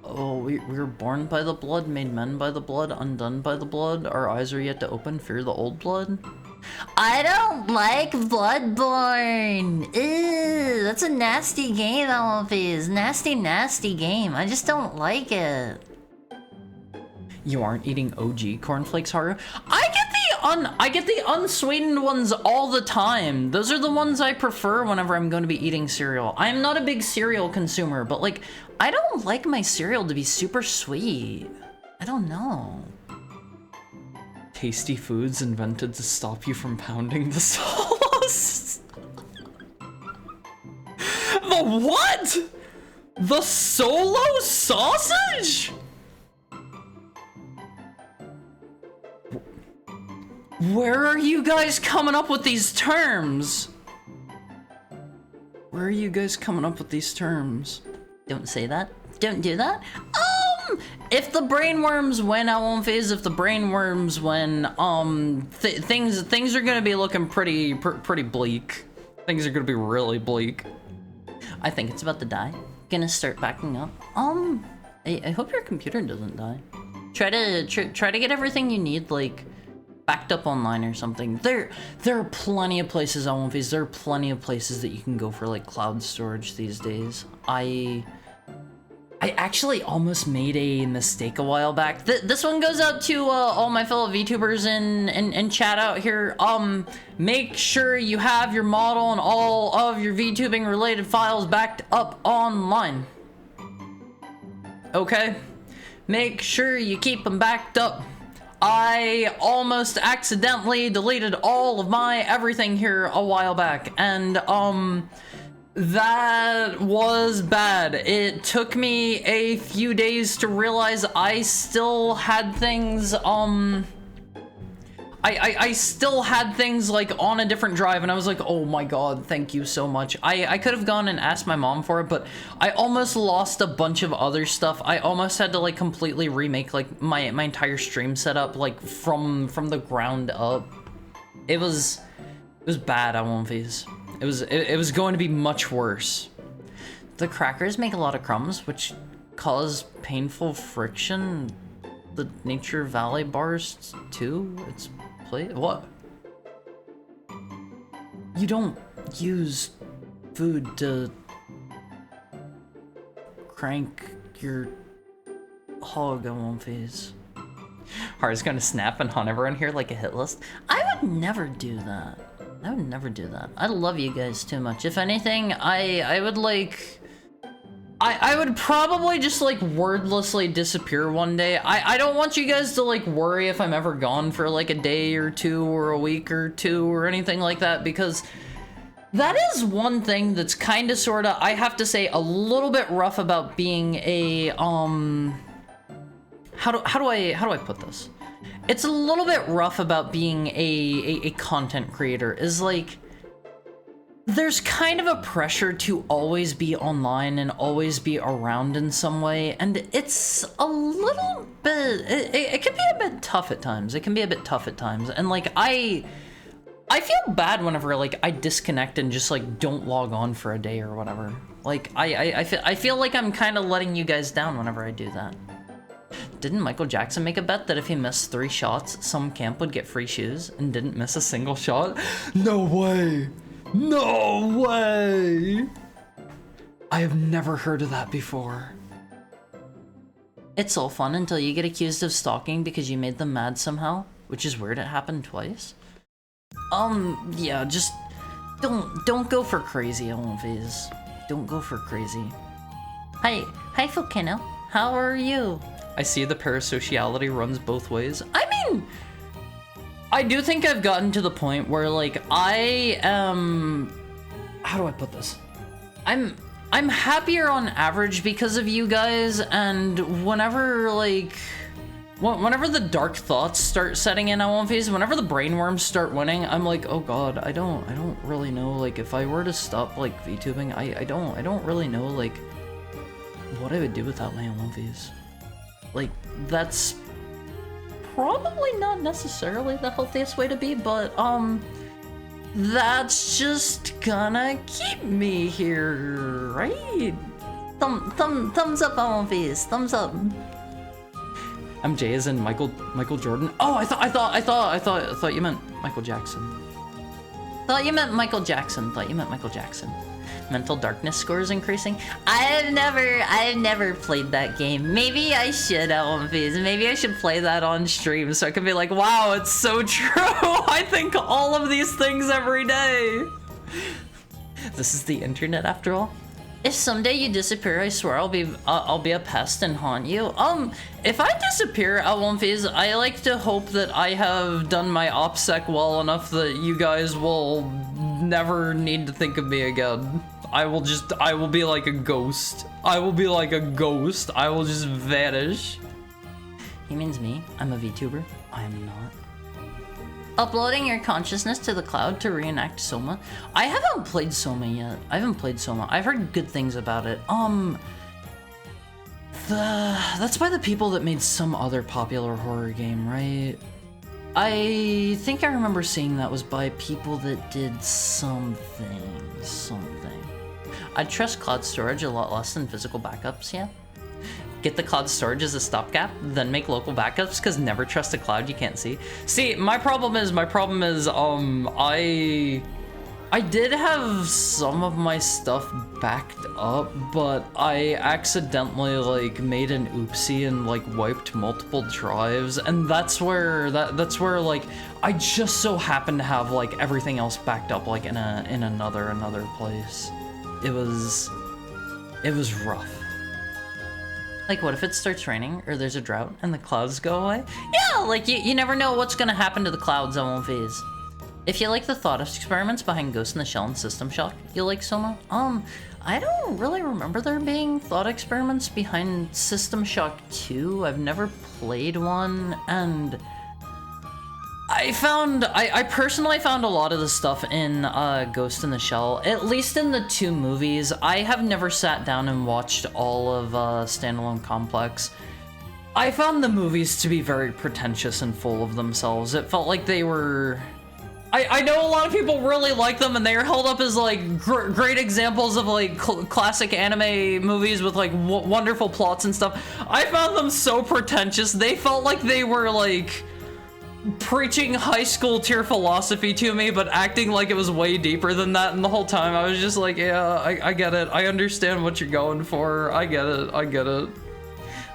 Oh, we were born by the blood, made men by the blood, undone by the blood. Our eyes are yet to open, fear the old blood. I don't like Bloodborne. Ew, that's a nasty game, Alphys. Nasty game. I just don't like it. You aren't eating OG cornflakes, Haru? I get the unsweetened ones all the time. Those are the ones I prefer whenever I'm going to be eating cereal. I'm not a big cereal consumer, but like, I don't like my cereal to be super sweet. I don't know. Tasty foods invented to stop you from pounding the sauce. The what? The solo sausage? Where are you guys coming up with these terms? Where are you guys coming up with these terms? Don't say that. Don't do that. If the brainworms win, I won't phase. If the brainworms win, things are gonna be looking pretty bleak. Things are gonna be really bleak. I think it's about to die. Gonna start backing up. I hope your computer doesn't die. Try to get everything you need, like, backed up online or something. There are plenty of places on One Phase. There are plenty of places that you can go for like cloud storage these days. I actually almost made a mistake a while back. This one goes out to all my fellow VTubers in chat out here. Make sure you have your model and all of your VTubing related files backed up online. Okay? Make sure you keep them backed up. I almost accidentally deleted all of my everything here a while back, and that was bad. It took me a few days to realize I still had things, I still had things like on a different drive, and I was like, oh my god, thank you so much. I could have gone and asked my mom for it, but I almost lost a bunch of other stuff. I almost had to like completely remake like my entire stream setup like from the ground up. It was bad, I won't phase. It was going to be much worse. The crackers make a lot of crumbs, which cause painful friction. The Nature Valley bars too. It's what? You don't use food to crank your hog on One Phase. Hara's gonna snap and hunt everyone here like a hit list. I would never do that. I would never do that. I love you guys too much. If anything, I would like... I would probably just like wordlessly disappear one day. I don't want you guys to like worry if I'm ever gone for like a day or two or a week or two or anything like that, because that is one thing that's kind of sort of, I have to say, a little bit rough about being a how do I put this? It's a little bit rough about being a content creator, is like, there's kind of a pressure to always be online and always be around in some way, and it's a little bit, it can be a bit tough at times. It can be a bit tough at times, and like, I I feel bad whenever like I disconnect and just like don't log on for a day or whatever. Like I feel like I'm kind of letting you guys down whenever I do that. Didn't Michael Jackson make a bet that if he missed 3 shots, some camp would get free shoes and didn't miss a single shot? No way! No way! I have never heard of that before. It's all fun until you get accused of stalking because you made them mad somehow, which is weird. It happened twice. Yeah, just don't go for crazy, Olympies. Don't go for crazy. Hi Volcano. How are you? I see the parasociality runs both ways. I mean, I do think I've gotten to the point where like I am, how do I put this? I'm happier on average because of you guys, and whenever like whenever the dark thoughts start setting in on One Piece, whenever the brainworms start winning, I'm like, oh god, I don't really know, like if I were to stop like VTubing, I don't really know like what I would do without my One Piece. Like that's probably not necessarily the healthiest way to be, but that's just gonna keep me here, right? Thumbs up on One Piece, thumbs up. MJ is in Michael Jordan. Oh, I thought you meant Michael Jackson. Thought you meant Michael Jackson. Mental darkness score is increasing. I've never played that game. Maybe I should at One Piece. Maybe I should play that on stream so I can be like, wow, it's so true. I think all of these things every day. This is the internet after all. If someday you disappear, I swear I'll be a pest and haunt you. If I disappear at One Piece, I like to hope that I have done my OPSEC well enough that you guys will never need to think of me again. I will be like a ghost. I will just vanish. He means me. I'm a VTuber. I am not. Uploading your consciousness to the cloud to reenact Soma. I haven't played Soma yet. I've heard good things about it. That's by the people that made some other popular horror game, right? I think I remember seeing that was by people that did something. I'd trust cloud storage a lot less than physical backups, yeah. Get the cloud storage as a stopgap, then make local backups, because never trust a cloud you can't see. See, my problem is, I did have some of my stuff backed up, but I accidentally, like, made an oopsie and, like, wiped multiple drives, and that's where, like, I just so happened to have, like, everything else backed up, like, in another place. It was rough. Like, what if it starts raining, or there's a drought, and the clouds go away? Yeah, like, you never know what's gonna happen to the clouds on One Piece. If you like the thought experiments behind Ghost in the Shell and System Shock, you like Soma? I don't really remember there being thought experiments behind System Shock 2. I've never played one, and I personally found a lot of the stuff in Ghost in the Shell, at least in the 2 movies. I have never sat down and watched all of Standalone Complex. I found the movies to be very pretentious and full of themselves. It felt like they were... I know a lot of people really like them, and they are held up as like great examples of like classic anime movies with like wonderful plots and stuff. I found them so pretentious. They felt like they were like preaching high school tier philosophy to me, but acting like it was way deeper than that. And the whole time I was just like, yeah, I get it. I understand what you're going for. I get it.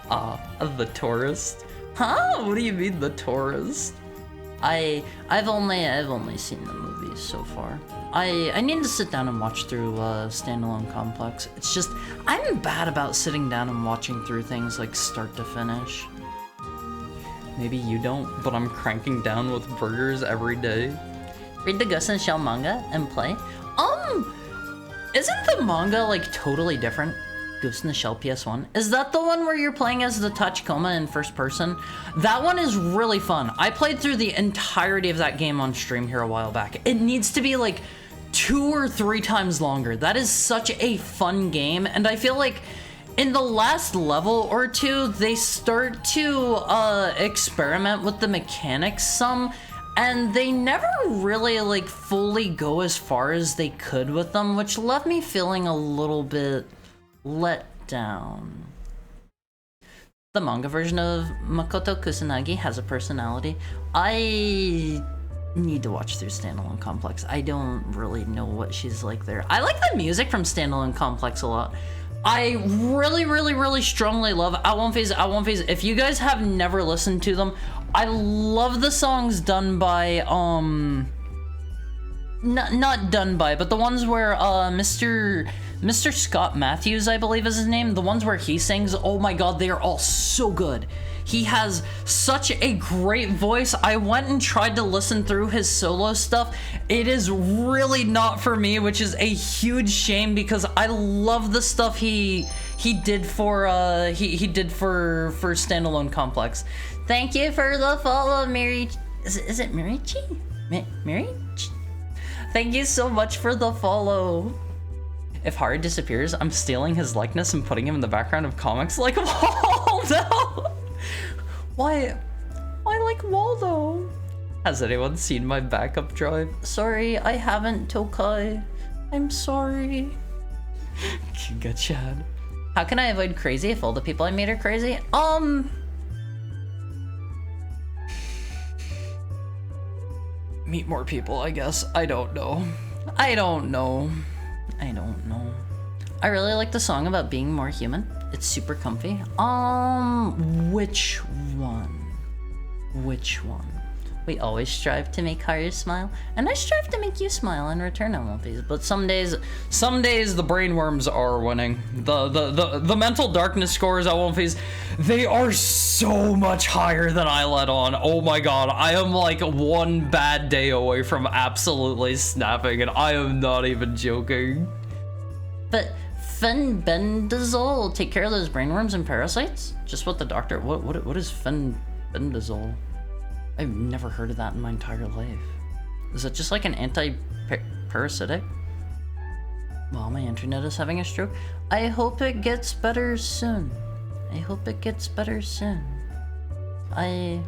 The tourist. Huh? What do you mean, the tourist? I've only seen the movies so far. I need to sit down and watch through Standalone Complex. It's just, I'm bad about sitting down and watching through things like start to finish. Maybe you don't, but I'm cranking down with burgers every day. Read the Ghost in the Shell manga and play. Isn't the manga like totally different? Ghost in the Shell PS1. Is that the one where you're playing as the Tachikoma in first person? That one is really fun. I played through the entirety of that game on stream here a while back. It needs to be like 2 or 3 times longer. That is such a fun game, and I feel like in the last level or 2, they start to experiment with the mechanics some, and they never really like fully go as far as they could with them, which left me feeling a little bit let down. The manga version of Makoto Kusanagi has a personality. I need to watch through Standalone Complex. I don't really know what she's like there. I like the music from Standalone Complex a lot. I really strongly love At One Phase. If you guys have never listened to them, I love the songs done by, not done by, but the ones where, Mr. Scott Matthews, I believe is his name, the ones where he sings, oh my god, they are all so good. He has such a great voice. I went and tried to listen through his solo stuff. It is really not for me, which is a huge shame because I love the stuff he did for Standalone Complex. Thank you for the follow, Mary. Is it Marichi? Mary? Thank you so much for the follow. If Hari disappears, I'm stealing his likeness and putting him in the background of comics like Waldo. Why like Waldo? Has anyone seen my backup drive? Sorry, I haven't, Tokai. I'm sorry. Giga Chad. How can I avoid crazy if all the people I meet are crazy? Meet more people, I guess. I don't know. I really like the song about being more human. It's super comfy. Which one? We always strive to make Haru smile, and I strive to make you smile in return, Elmopies. But some days the brainworms are winning. The mental darkness scores, Elmopies, they are so much higher than I let on. Oh my god, I am like one bad day away from absolutely snapping, and I am not even joking. But fenbendazole take care of those brainworms and parasites? Just what the doctor. What is fenbendazole? I've never heard of that in my entire life. Is it just like an anti-parasitic? Well, my internet is having a stroke. I hope it gets better soon. I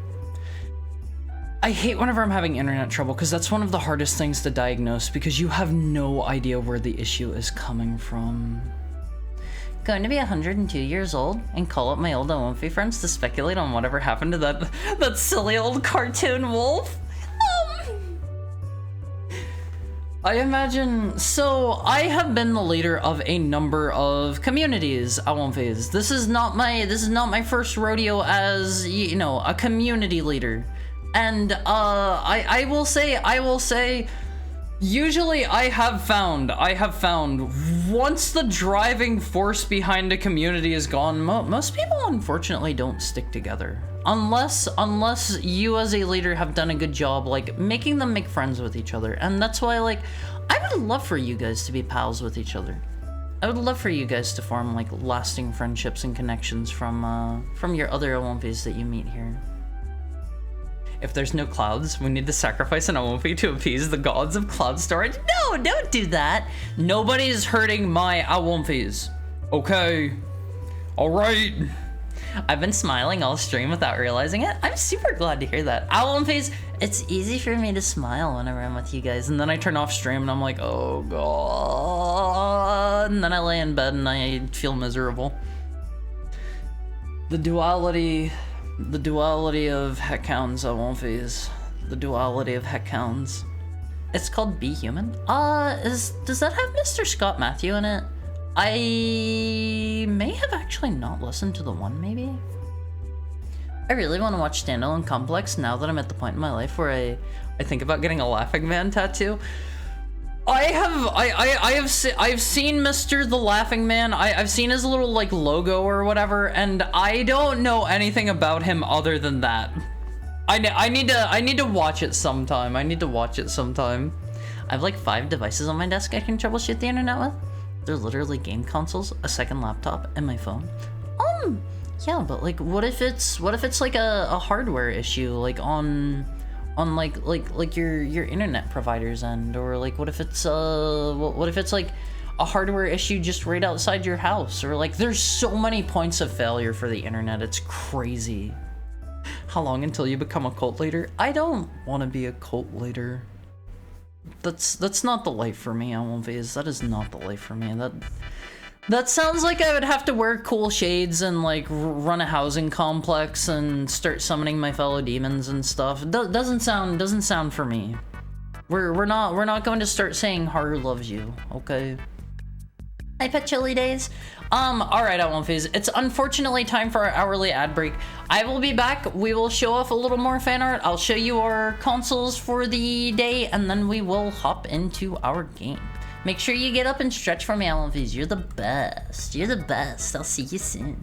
hate whenever I'm having internet trouble because that's one of the hardest things to diagnose because you have no idea where the issue is coming from. Going to be 102 years old and call up my old Olympi friends to speculate on whatever happened to that silly old cartoon wolf? I imagine, so I have been the leader of a number of communities at One Phase. This is not my first rodeo as, you know, a community leader. And I will say usually I have found once the driving force behind a community is gone, most people unfortunately don't stick together. Unless you as a leader have done a good job like making them make friends with each other. And that's why, like, I would love for you guys to be pals with each other. I would love for you guys to form like lasting friendships and connections from your other Olympians that you meet here. If there's no clouds, we need to sacrifice an Olympi to appease the gods of cloud storage. No, don't do that. Nobody's hurting my Olympis. Okay. All right. I've been smiling all stream without realizing it. I'm super glad to hear that. Olympis, it's easy for me to smile whenever I'm with you guys. And then I turn off stream and I'm like, oh god. And then I lay in bed and I feel miserable. The duality of heckhounds, Olympies. The duality of heckhounds. It's called Be Human. Does that have Mr. Scott Matthew in it? I may have actually not listened to the one, maybe? I really want to watch Standalone Complex now that I'm at the point in my life where I think about getting a Laughing Man tattoo. I've seen Mr. the Laughing Man. I've seen his little like logo or whatever, and I don't know anything about him other than that. I need to watch it sometime. I have like 5 devices on my desk I can troubleshoot the internet with. They're literally game consoles, a second laptop, and my phone. Yeah, but like, what if it's like a hardware issue, like on like your internet provider's end, or like what if it's like a hardware issue just right outside your house, or like there's so many points of failure for the internet, it's crazy. How long until you become a cult leader? I don't want to be a cult leader. That's not the life for me, Almonvase. That is not the life for me. That sounds like I would have to wear cool shades and like run a housing complex and start summoning my fellow demons and stuff. Doesn't sound for me. We're not going to start saying Haru loves you, okay? Hi, Pet Chili Days. Alright, Almonvase. It's unfortunately time for our hourly ad break. I will be back. We will show off a little more fan art. I'll show you our consoles for the day, and then we will hop into our game. Make sure you get up and stretch for me, Almonvase. You're the best. You're the best. I'll see you soon.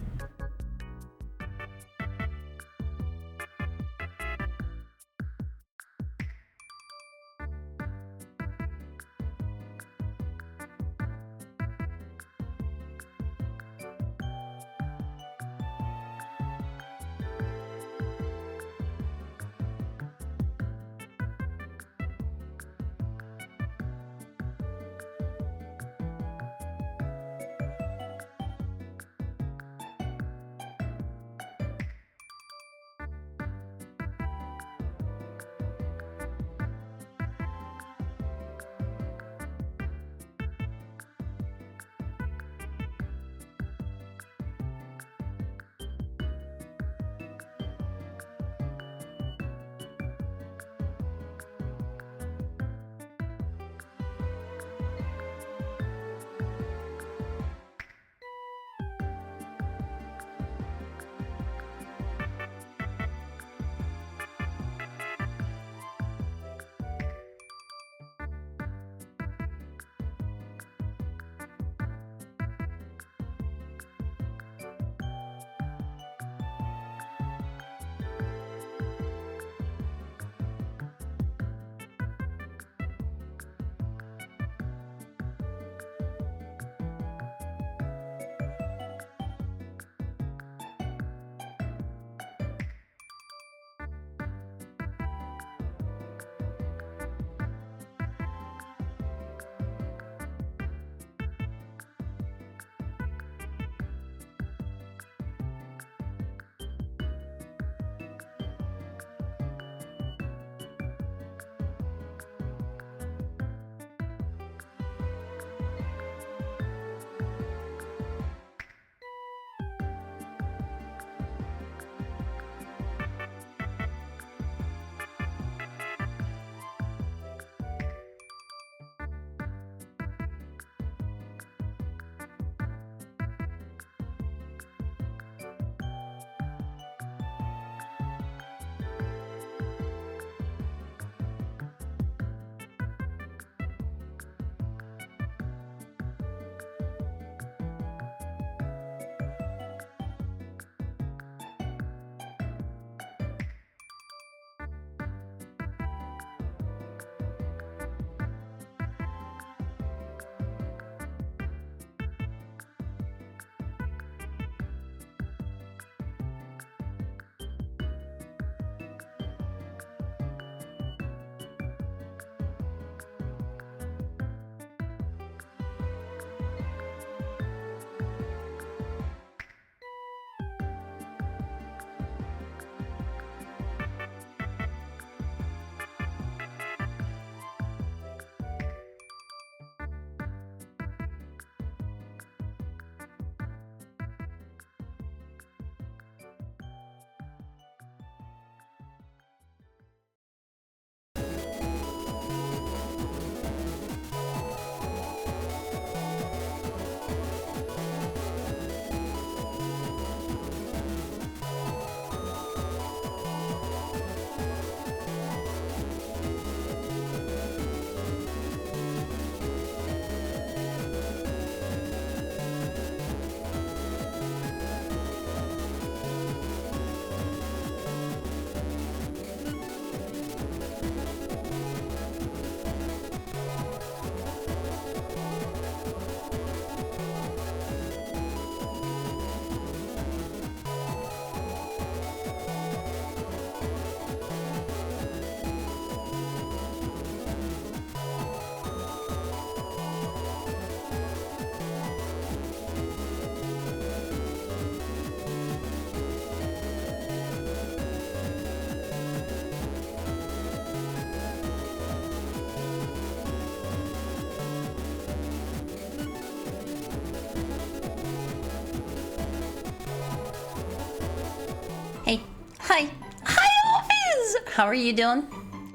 How are you doing?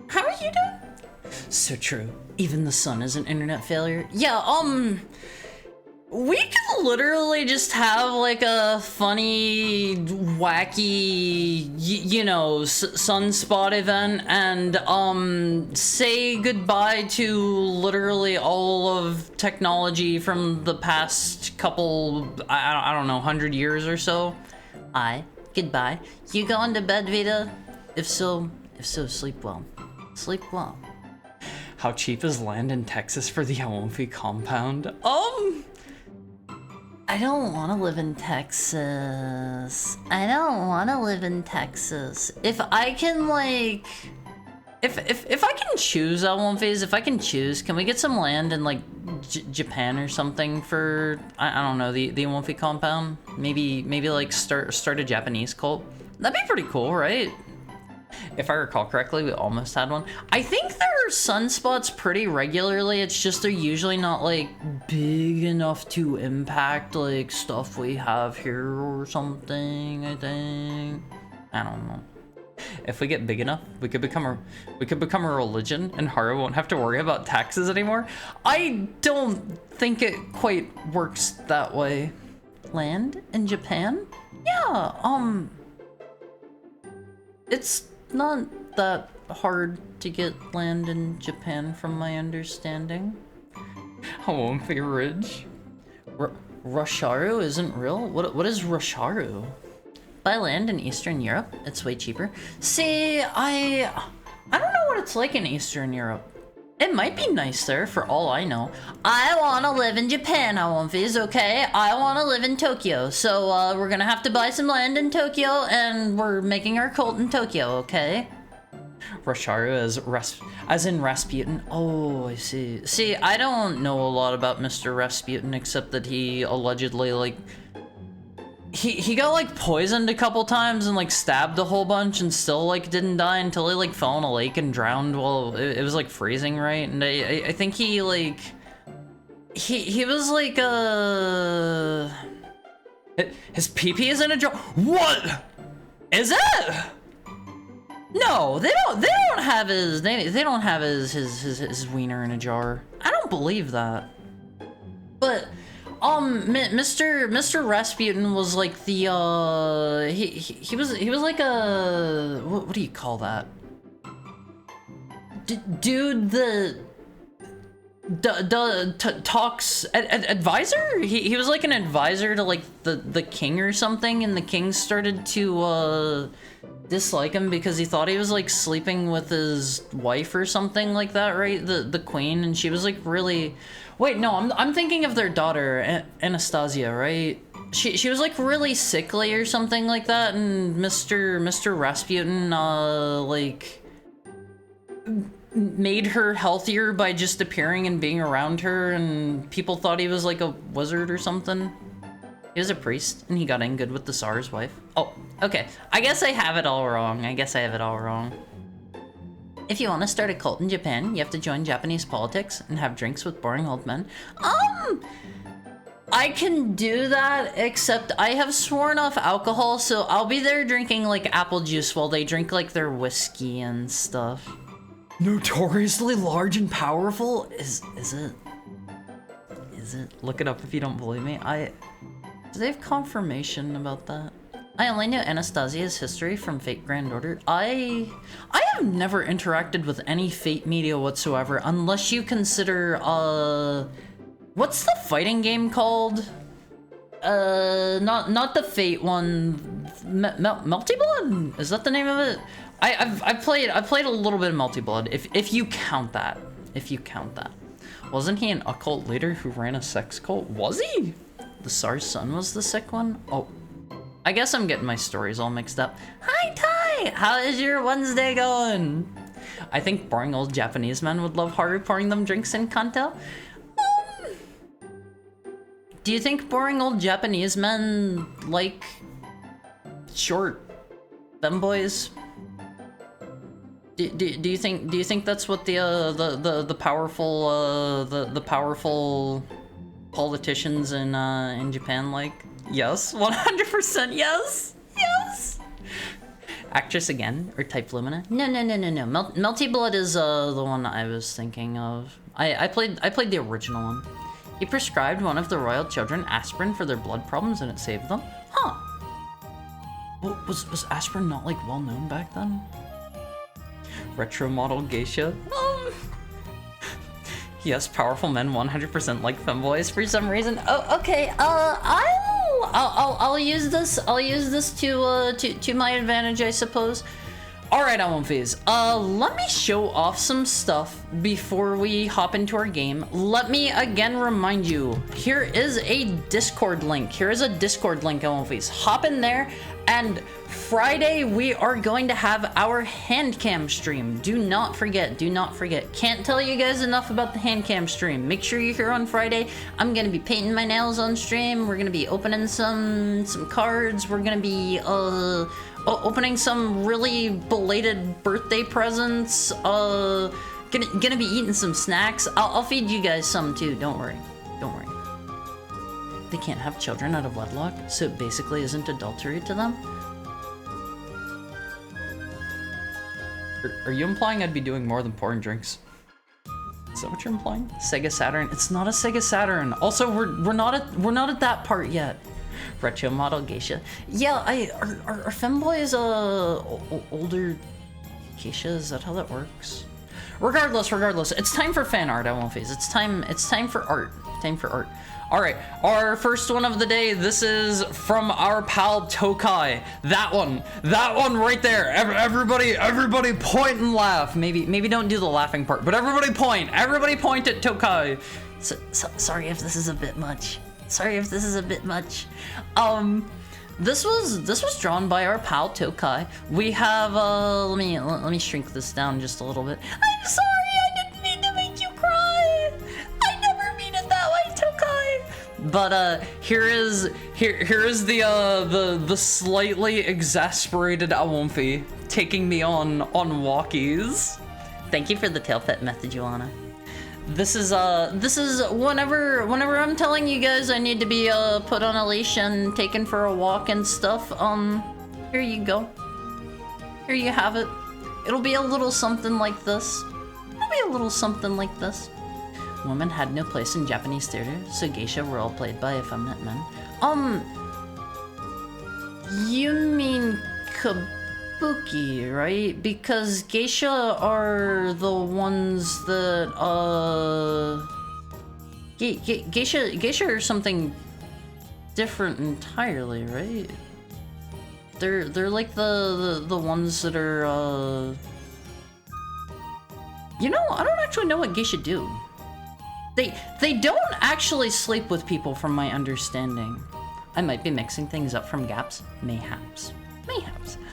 How are you doing? So true. Even the sun is an internet failure. Yeah, we could literally just have like a funny, wacky, you know, sunspot event and say goodbye to literally all of technology from the past couple, I don't know, 100 years or so. Goodbye. You going to bed, Vita? If so, sleep well. Sleep well. How cheap is land in Texas for the Aomfi compound? I don't want to live in Texas. I don't want to live in Texas. If I can, like... If I can choose Aomfis, if I can choose, can we get some land in, like, Japan or something for... I don't know, the Aomfi compound? Maybe like, start a Japanese cult? That'd be pretty cool, right? If I recall correctly, we almost had one. I think there are sunspots pretty regularly. It's just they're usually not like big enough to impact like stuff we have here or something, I think. I don't know. If we get big enough, we could become a religion and Haru won't have to worry about taxes anymore. I don't think it quite works that way. Land in Japan? Yeah, it's not that hard to get land in Japan from my understanding. Aomfi Ridge? Rosharu isn't real? What is Rosharu? Buy land in Eastern Europe, it's way cheaper. See, I don't know what it's like in Eastern Europe. It might be nice there, for all I know. I want to live in Japan, Aomfis, okay? I want to live in Tokyo, so we're gonna have to buy some land in Tokyo, and we're making our cult in Tokyo, okay? Rosharu as in Rasputin. Oh, I see. See, I don't know a lot about Mr. Rasputin, except that he allegedly, like... He got, like, poisoned a couple times and, like, stabbed a whole bunch and still, like, didn't die until he, like, fell in a lake and drowned while it was, like, freezing, right? And I think he, like... He was, like, his pee-pee is in a jar? What? Is it? No, they don't have his... They don't have his wiener in a jar. I don't believe that. But... Mr. Rasputin was like the, he was like a, what do you call that? Dude, talks, advisor? He was like an advisor to like the king or something, and the king started to, dislike him because he thought he was like sleeping with his wife or something like that, right? The queen, and she was like really... Wait, no, I'm thinking of their daughter, Anastasia, right? She was like really sickly or something like that, and Mr. Rasputin like made her healthier by just appearing and being around her, and people thought he was like a wizard or something. He was a priest, and he got in good with the Tsar's wife. Oh, okay. I guess I have it all wrong. If you want to start a cult in Japan, you have to join Japanese politics and have drinks with boring old men. I can do that, except I have sworn off alcohol, so I'll be there drinking like apple juice while they drink like their whiskey and stuff. Notoriously large and powerful? Is it? Is it? Look it up if you don't believe me. Do they have confirmation about that? I only knew Anastasia's history from Fate Grand Order. I have never interacted with any Fate media whatsoever, unless you consider, what's the fighting game called? Not the Fate one. Melty Blood? Is that the name of it? I've played a little bit of Melty Blood, if you count that. If you count that. Wasn't he an occult leader who ran a sex cult? Was he? The Tsar's son was the sick one? Oh. I guess I'm getting my stories all mixed up. Hi, Ty! How is your Wednesday going? I think boring old Japanese men would love Haru pouring them drinks in Kanto. Do you think boring old Japanese men like short femboys? Do you think that's what the powerful politicians in Japan like? Yes, 100% yes! Yes! Actress again? Or type Lumina? No. Melty Blood is the one I was thinking of. I played the original one. He prescribed one of the royal children aspirin for their blood problems and it saved them? Huh. Well, was aspirin not like well known back then? Retro model geisha? Yes, powerful men 100% like femboys for some reason. Oh, okay. I'll use this. I'll use this to my advantage, I suppose. All right, I won't phase. Let me show off some stuff before we hop into our game. Let me again remind you, here is a Discord link. Here is a Discord link, I won't phase. Hop in there, and Friday we are going to have our hand cam stream. Do not forget, do not forget. Can't tell you guys enough about the hand cam stream. Make sure you're here on Friday. I'm gonna be painting my nails on stream. We're gonna be opening some cards. We're gonna be opening some really belated birthday presents. Gonna be eating some snacks. I'll feed you guys some too. Don't worry. Don't worry. They can't have children out of wedlock, so it basically isn't adultery to them. Are you implying I'd be doing more than pouring drinks? Is that what you're implying? Sega Saturn? It's not a Sega Saturn. Also, we're not at that part yet. Retro model geisha. Yeah, are femboys older geisha? Is that how that works? Regardless, it's time for fan art. I won't phase. It's time for art. All right, our first one of the day. This is from our pal Tokai. That one right there. Everybody point and laugh. Maybe don't do the laughing part, but everybody point at Tokai. Sorry if this is a bit much. This was drawn by our pal Tokai. We have let me shrink this down just a little bit. I'm sorry, I didn't mean to make you cry. I never mean it that way, Tokai. But here is the slightly exasperated Awomfi taking me on walkies. Thank you for the tail pet method, Joanna. This is whenever I'm telling you guys I need to be put on a leash and taken for a walk and stuff. Here you go. Here you have it. It'll be a little something like this. Women had no place in Japanese theater, so geisha were all played by effeminate men. You mean kabuki, right? Because geisha are the ones that geisha are something different entirely, right? They're like the ones that are you know, I don't actually know what geisha do. They don't actually sleep with people from my understanding. I might be mixing things up from gaps. Mayhaps.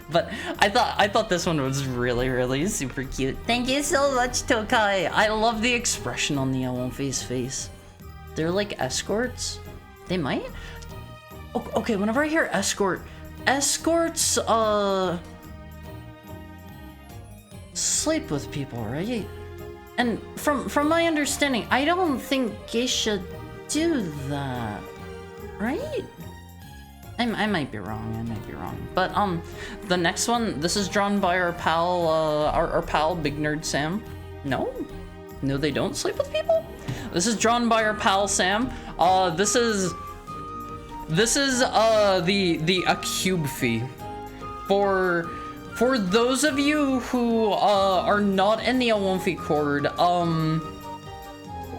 But I thought this one was really super cute. Thank you so much, Tokai. I love the expression on the Awomfi's face. They're like escorts. They might. Okay, whenever I hear escorts sleep with people, right? And from my understanding, I don't think geisha do that, right? I might be wrong. But the next one, this is drawn by our pal, our pal Big Nerd Sam. No, they don't sleep with people. This is drawn by our pal Sam. This is the a cube fee for those of you who are not in the Awomfi Chord.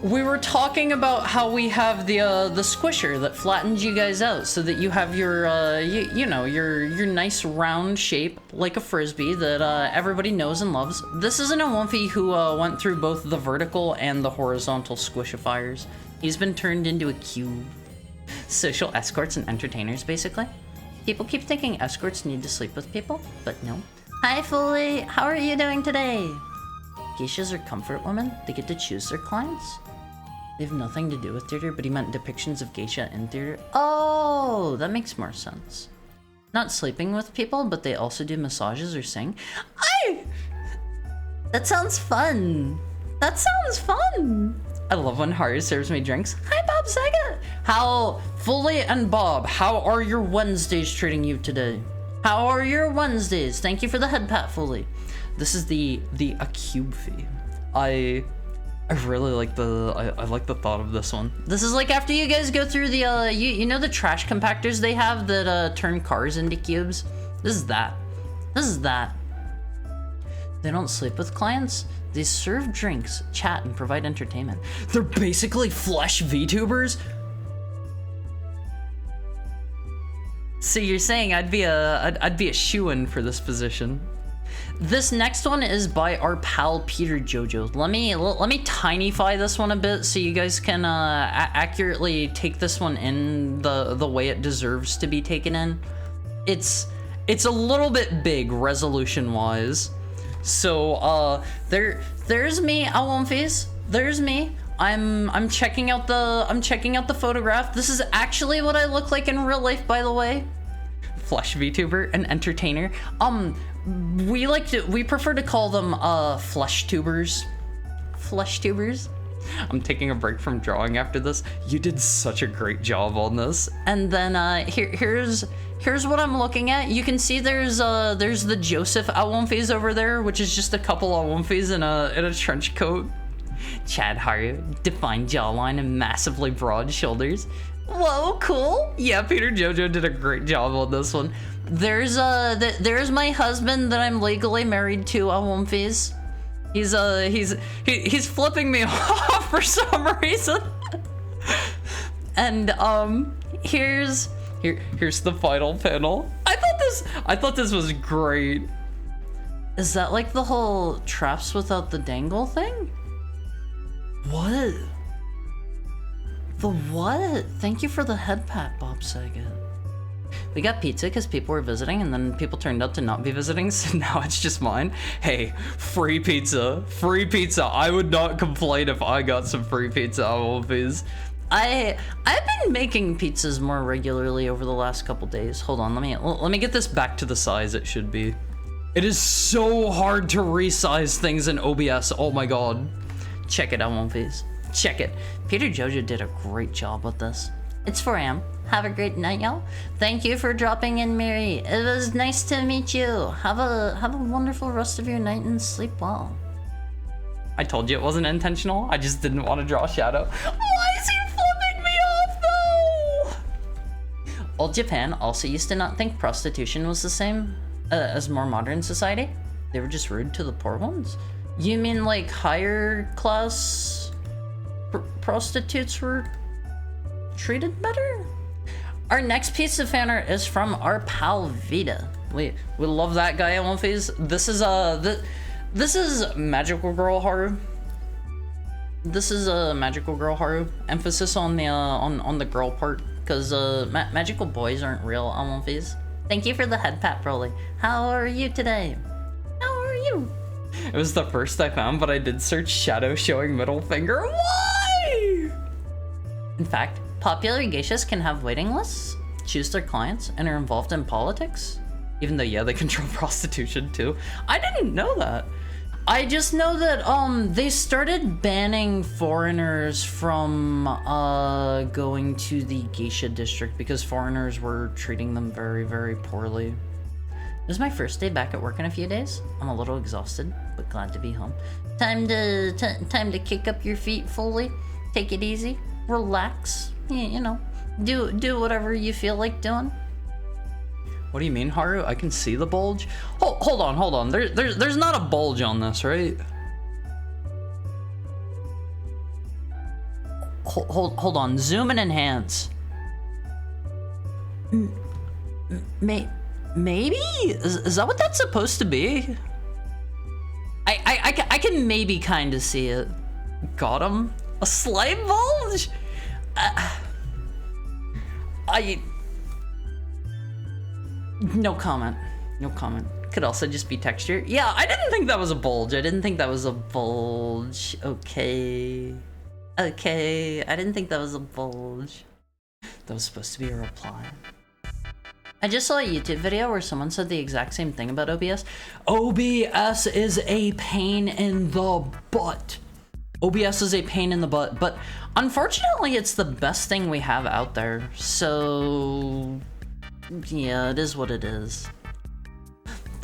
We were talking about how we have the squisher that flattens you guys out so that you have your you know, your nice round shape like a frisbee that everybody knows and loves. This is an Awomfi who went through both the vertical and the horizontal squishifiers. He's been turned into a cube. Social escorts and entertainers, basically. People keep thinking escorts need to sleep with people, but no. Hi, Foley. How are you doing today? Geishas are comfort women. They get to choose their clients. They have nothing to do with theater, but he meant depictions of geisha in theater. Oh, that makes more sense. Not sleeping with people, but they also do massages or sing. That sounds fun. I love when Haru serves me drinks. Hi, Bob Sega. How, Foley and Bob, how are your Wednesdays treating you today? How are your Wednesdays? Thank you for the head pat, Fully. This is a cube fee. I really like I like the thought of this one. This is like after you guys go through the you know the trash compactors they have that turn cars into cubes. This is that. They don't sleep with clients. They serve drinks, chat, and provide entertainment. They're basically flesh VTubers. So you're saying I'd be a shoo-in for this position. This next one is by our pal Peter Jojo. Let me tinyfy this one a bit so you guys can accurately take this one in the way it deserves to be taken in. It's a little bit big resolution wise. So there's me, Awomfis. There's me. I'm checking out the photograph. This is actually what I look like in real life, by the way. Flesh VTuber, an entertainer. We prefer to call them flesh tubers. Flesh tubers. I'm taking a break from drawing after this. You did such a great job on this. And then here's what I'm looking at. You can see there's the Joseph Awomfis over there, which is just a couple Awomfis in a trench coat. Chad Haru, defined jawline and massively broad shoulders. Whoa, cool. Yeah, Peter Jojo did a great job on this one. There's my husband that I'm legally married to, Awomfis. He's flipping me off for some reason. And here's the final panel. I thought this was great. Is that like the whole traps without the dangle thing? What? The what? Thank you for the head pat, Bob Saget. We got pizza because people were visiting and then people turned out to not be visiting, so now it's just mine. Hey, free pizza. Free pizza. I would not complain if I got some free pizza, Wolfies. I've been making pizzas more regularly over the last couple days. Hold on, let me get this back to the size it should be. It is so hard to resize things in OBS. Oh my god. Check it out, Wolfies. Check it. Peter Jojo did a great job with this. It's 4 a.m. Have a great night, y'all. Thank you for dropping in, Mary. It was nice to meet you. Have a wonderful rest of your night and sleep well. I told you it wasn't intentional. I just didn't want to draw a shadow. Why is he flipping me off, though? Old Japan also used to not think prostitution was the same as more modern society. They were just rude to the poor ones. You mean like higher class prostitutes were treated better? Our next piece of fan art is from our pal Vita. We love that guy at One Phase. This is Magical Girl Haru. This is a Magical Girl Haru. Emphasis on the girl part, because magical boys aren't real on One Phase. Thank you for the head pat, Broly. How are you today? How are you? It was the first I found, but I did search shadow showing middle finger. Why? In fact, popular geishas can have waiting lists, choose their clients, and are involved in politics. Even though, yeah, they control prostitution too. I didn't know that. I just know that they started banning foreigners from going to the geisha district because foreigners were treating them very, very poorly. This is my first day back at work in a few days. I'm a little exhausted, but glad to be home. Time to kick up your feet fully. Take it easy. Relax. You know, do whatever you feel like doing. What do you mean, Haru? I can see the bulge. Hold on. There's not a bulge on this, right? Hold on. Zoom and enhance. Maybe? Is that what that's supposed to be? I can maybe kind of see it. Got him? A slight bulge? No comment. No comment. Could also just be texture. Yeah, I didn't think that was a bulge. Okay. Okay, I didn't think that was a bulge. That was supposed to be a reply. I just saw a YouTube video where someone said the exact same thing about OBS. OBS is a pain in the butt. OBS is a pain in the butt, but unfortunately it's the best thing we have out there. So yeah, it is what it is.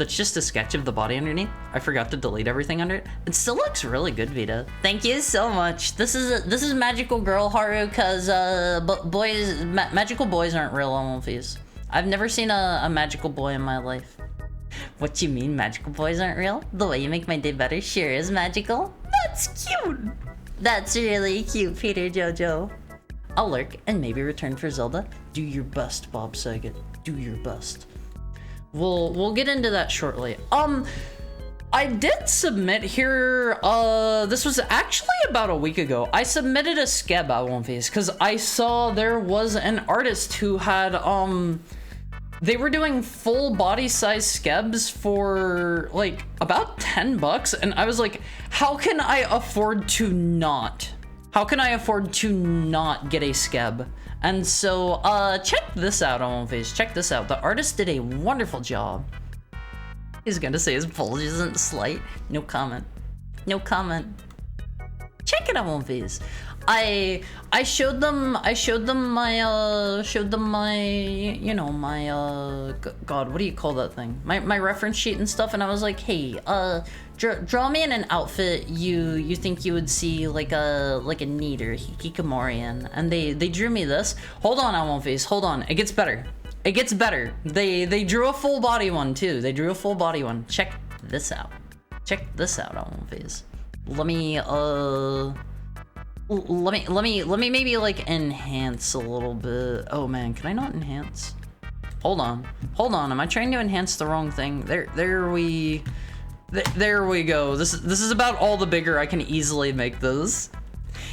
That's just a sketch of the body underneath. I forgot to delete everything under it. It still looks really good, Vita. Thank you so much. This is magical girl Haru, cause magical boys aren't real MLPs. I've never seen a magical boy in my life. What you mean magical boys aren't real? The way you make my day better sure is magical. That's cute. That's really cute, Peter Jojo. I'll lurk and maybe return for Zelda. Do your best, Bob Saget. Do your best. We'll get into that shortly. I did submit here, this was actually about a week ago. I submitted a skeb at One Piece because I saw there was an artist who had, they were doing full body size skebs for like about 10 bucks. And I was like, how can I afford to not? How can I afford to not get a skeb? And so, check this out on One Piece. Check this out. The artist did a wonderful job. He's gonna say his bulge isn't slight. No comment. No comment. Check it out, One Piece. I showed them my you know, my God, what do you call that thing? My reference sheet and stuff, and I was like, hey, draw me in an outfit you think you would see like a Need or Hikikomori in, and they drew me this. Hold on, One Piece. Hold on. It gets better. It gets better. They drew a full body one too. They drew a full body one. Check this out. Check this out, One Piece. Let me maybe like enhance a little bit. Oh man, can I not enhance? Hold on. Am I trying to enhance the wrong thing? There we go. This is about all the bigger I can easily make this.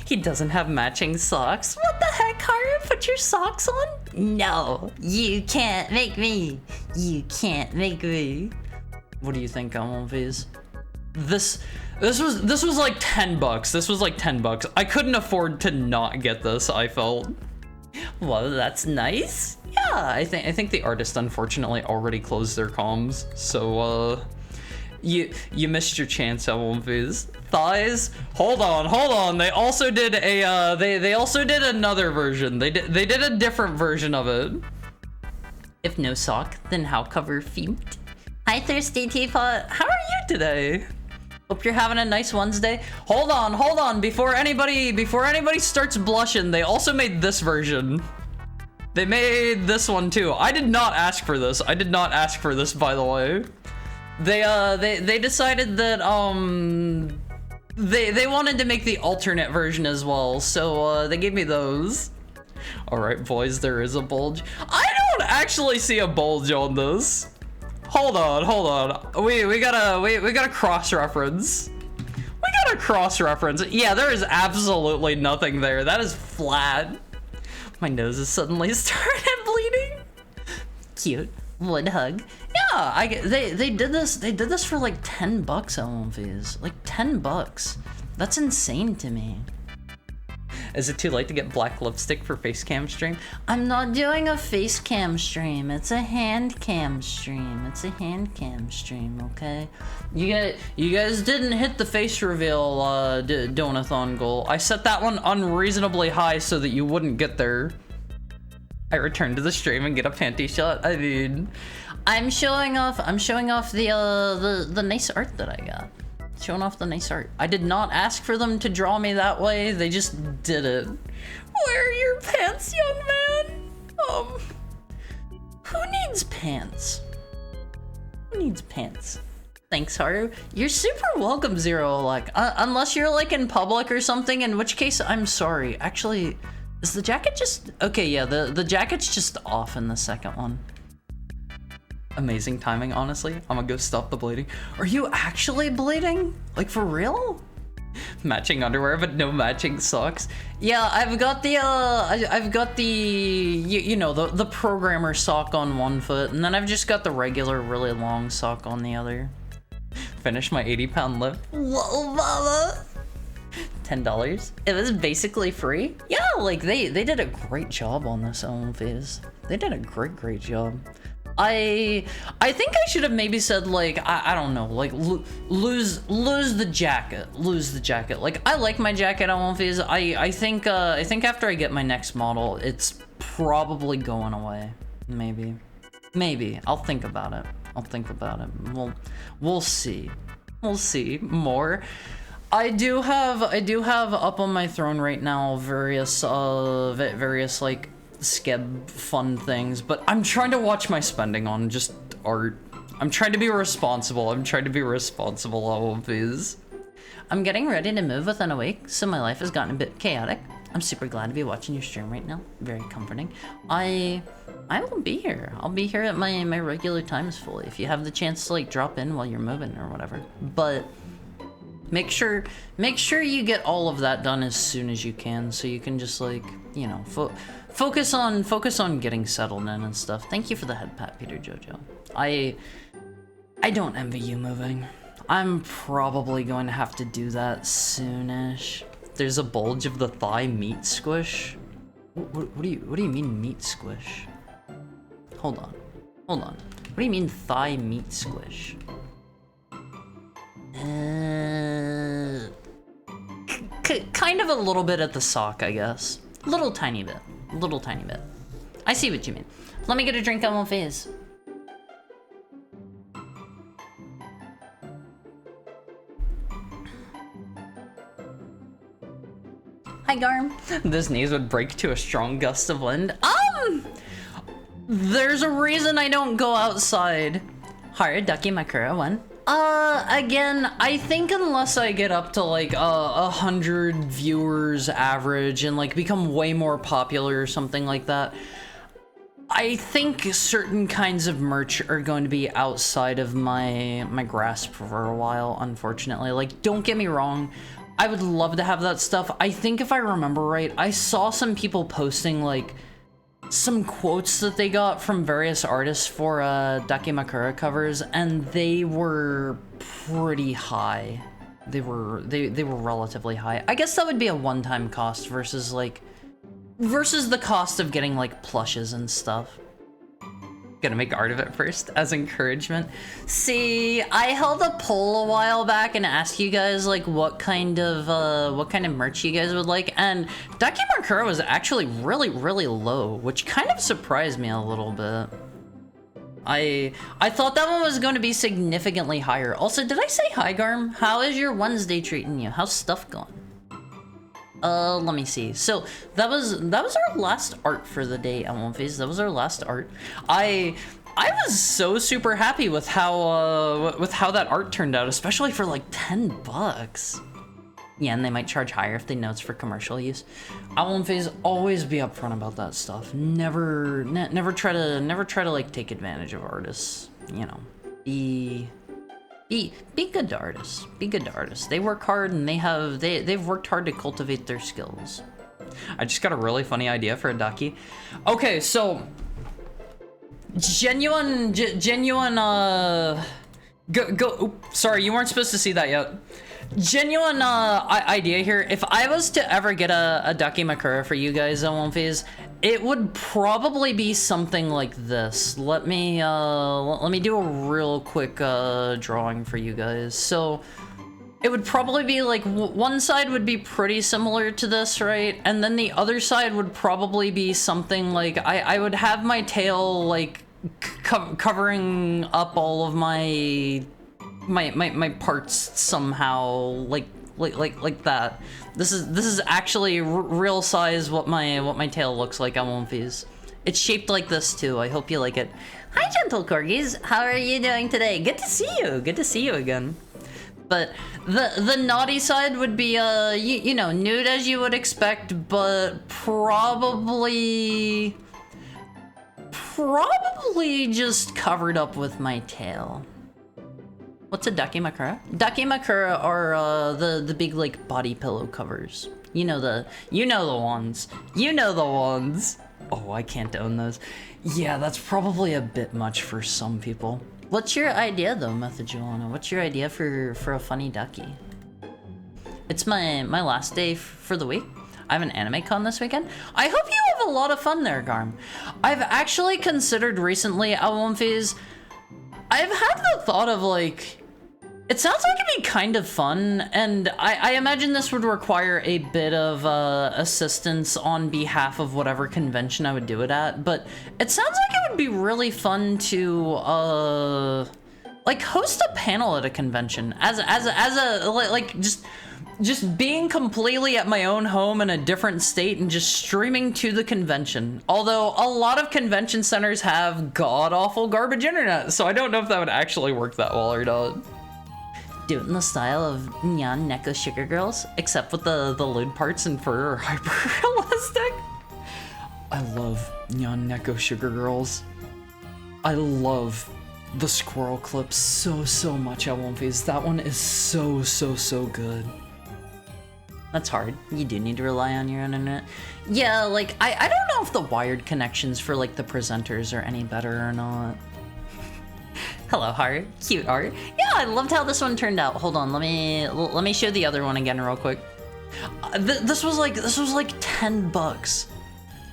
He doesn't have matching socks. What the heck, Haru? Put your socks on? No, you can't make me. You can't make me. What do you think, One Piece? This was like 10 bucks. This was like 10 bucks. I couldn't afford to not get this, I felt. Well, that's nice. Yeah, I think the artist unfortunately already closed their comms. So you missed your chance, One Piece. Thighs? Hold on. They also did a they also did another version. They did a different version of it. If no sock, then how cover feet? Hi Thirsty Teapot. How are you today? Hope you're having a nice Wednesday. Hold on. Before anybody starts blushing, they also made this version. They made this one too. I did not ask for this. By the way. They decided that they wanted to make the alternate version as well, so they gave me those. All right, boys, there is a bulge. I don't actually see a bulge on this. Hold on. We gotta cross-reference. Yeah, there is absolutely nothing there. That is flat. My nose is suddenly started bleeding. Cute. Wood hug. Yeah, they did this for like 10 bucks on One Piece. Like 10 bucks. That's insane to me. Is it too late to get black lipstick for face cam stream? I'm not doing a face cam stream. It's a hand cam stream. Okay? You guys didn't hit the face reveal donathon goal. I set that one unreasonably high so that you wouldn't get there. I return to the stream and get a panty shot. I mean, I'm showing off the nice art that I got. Showing off the nice art. I did not ask for them to draw me that way. They just did it. Wear your pants, young man. Who needs pants? Thanks, Haru. You're super welcome, Zero. Like, unless you're like in public or something, in which case I'm sorry. Actually, is the jacket just okay? Yeah, the jacket's just off in the second one. Amazing timing, honestly. I'm gonna go stop the bleeding. Are you actually bleeding? Like, for real? Matching underwear, but no matching socks. Yeah, I've got the you know, the programmer sock on one foot, and then I've just got the regular really long sock on the other. Finish my 80-pound lift. Whoa, mama. $10. It was basically free. Yeah, like they did a great job on this One Piece. They did a great job. I think I should have maybe said like I don't know, like lose the jacket. Like, I like my jacket on One Piece. I think after I get my next model, it's probably going away. Maybe I'll think about it. I'll think about it. We'll see. We'll see more. I do have up on my throne right now various like skeb fun things, but I'm trying to watch my spending on just art. I'm trying to be responsible. Always. I'm getting ready to move within a week, so my life has gotten a bit chaotic. I'm super glad to be watching your stream right now. Very comforting. I will be here. I'll be here at my regular times fully. If you have the chance to like drop in while you're moving or whatever. But make sure you get all of that done as soon as you can, so you can just like, you know, focus on getting settled in and stuff. Thank you for the head pat, Peter Jojo. I don't envy you moving. I'm probably going to have to do that soonish. There's a bulge of the thigh meat squish. What do you mean meat squish? Hold on. What do you mean thigh meat squish? Kind of a little bit at the sock, I guess. Little tiny bit. I see what you mean. Let me get a drink, I won't phase. Hi, Garm. This news would break to a strong gust of wind. There's a reason I don't go outside. Hard Ducky Makura one. Again, I think unless I get up to like 100 viewers average and like become way more popular or something like that, I think certain kinds of merch are going to be outside of my grasp for a while, unfortunately. Like, don't get me wrong, I would love to have that stuff. I think if I remember right, I saw some people posting like some quotes that they got from various artists for Dakimakura covers, and they were pretty high. They were relatively high. I guess that would be a one-time cost versus the cost of getting like plushes and stuff. Gonna make art of it first as encouragement. See, I held a poll a while back and asked you guys like what kind of merch you guys would like, and Dakimakura was actually really low, which kind of surprised me a little bit. I thought that one was going to be significantly higher. Also, did I say hi, Garm? How is your Wednesday treating you? How's stuff going? Let me see. So that was our last art for the day, Elmonface. That was our last art. I was so super happy with how that art turned out, especially for like $10. Yeah, and they might charge higher if they know it's for commercial use. Elmonface, always be upfront about that stuff. Never try to like take advantage of artists. You know, be good to artists. Be good to artists. They work hard and they've worked hard to cultivate their skills. I just got a really funny idea for a Ducky. Okay, so genuine sorry, you weren't supposed to see that yet. Genuine idea here. If I was to ever get a Dakimakura for you guys on One Phase, it would probably be something like this. Let me do a real quick drawing for you guys. So it would probably be like one side would be pretty similar to this, right? And then the other side would probably be something like I would have my tail like covering up all of my parts somehow, like that. This is actually real size what my tail looks like on One Piece. It's shaped like this too. I hope you like it. Hi, gentle corgis. How are you doing today? Good to see you. Good to see you again. But the naughty side would be you know, nude as you would expect, but probably just covered up with my tail. What's a Dakimakura? Dakimakura are the big like body pillow covers. You know the ones. You know the ones. Oh, I can't own those. Yeah, that's probably a bit much for some people. What's your idea though, Method Joanna? What's your idea for a funny ducky? It's my last day for the week. I have an anime con this weekend. I hope you have a lot of fun there, Garm. I've actually considered recently at One Phase, I've had the thought of like, it sounds like it'd be kind of fun, and I imagine this would require a bit of assistance on behalf of whatever convention I would do it at, but it sounds like it would be really fun to like host a panel at a convention as a like just being completely at my own home in a different state and just streaming to the convention. Although a lot of convention centers have god-awful garbage internet, so I don't know if that would actually work that well or not. Do it in the style of Nyan Neko Sugar Girls, except with the lewd parts and fur are hyper-realistic. I love Nyan Neko Sugar Girls. I love the squirrel clip so much at One Phase. That one is so good. That's hard. You do need to rely on your own internet. Yeah, like, I don't know if the wired connections for, like, the presenters are any better or not. Hello, Heart. Cute art. Yeah, I loved how this one turned out. Hold on, let me show the other one again real quick. This was like $10.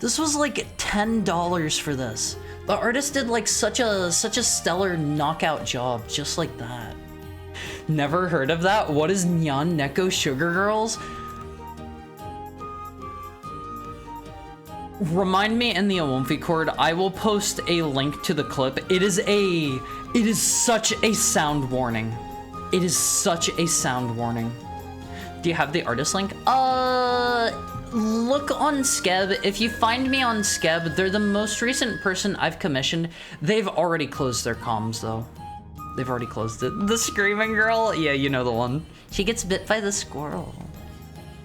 This was like $10 for this. The artist did like such a stellar knockout job, just like that. Never heard of that? What is Nyan Neko Sugar Girls? Remind me in the Awomfi cord. I will post a link to the clip. It is such a sound warning. It is such a sound warning. Do you have the artist link? Look on Skeb. If you find me on Skeb, they're the most recent person I've commissioned. They've already closed their comms though. They've already closed it. The screaming girl? Yeah, you know the one. She gets bit by the squirrel.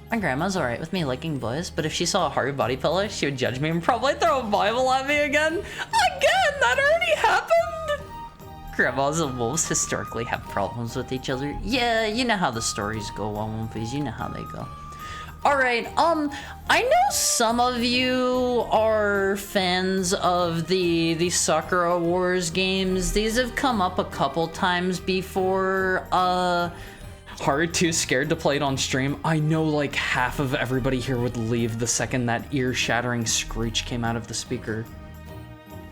My grandma's alright with me liking boys, but if she saw a hard body pillow, she would judge me and probably throw a Bible at me again. Again, that already happened! Grandmas and wolves historically have problems with each other. Yeah, you know how the stories go on One Piece, you know how they go. Alright, I know some of you are fans of the Sakura Wars games. These have come up a couple times before. Hard too scared to play it on stream. I know like half of everybody here would leave the second that ear-shattering screech came out of the speaker.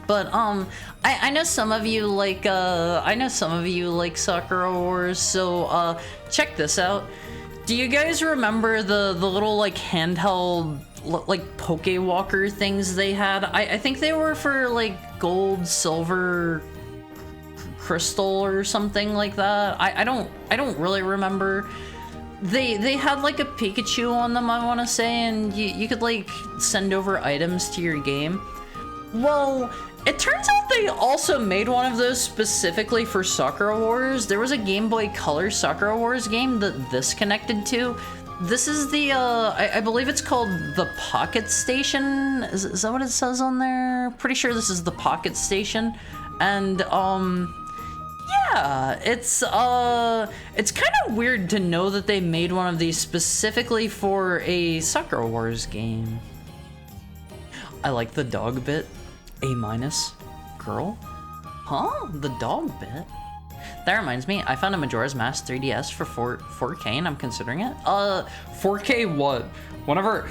But I know some of you like Sakura Wars, so check this out. Do you guys remember the little like handheld like Pokewalker things they had? I think they were for like gold, silver, crystal or something like that. I don't really remember. They had like a Pikachu on them, I want to say, and you could like send over items to your game. Well, it turns out they also made one of those specifically for Sakura Wars. There was a Game Boy Color Sakura Wars game that this connected to. This is the, I believe it's called the Pocket Station. Is that what it says on there? Pretty sure this is the Pocket Station. And, yeah, it's kind of weird to know that they made one of these specifically for a Sakura Wars game. I like the dog bit. A-. Girl? Huh? The dog bit? That reminds me, I found a Majora's Mask 3DS for 4K and I'm considering it. 4K what? Whenever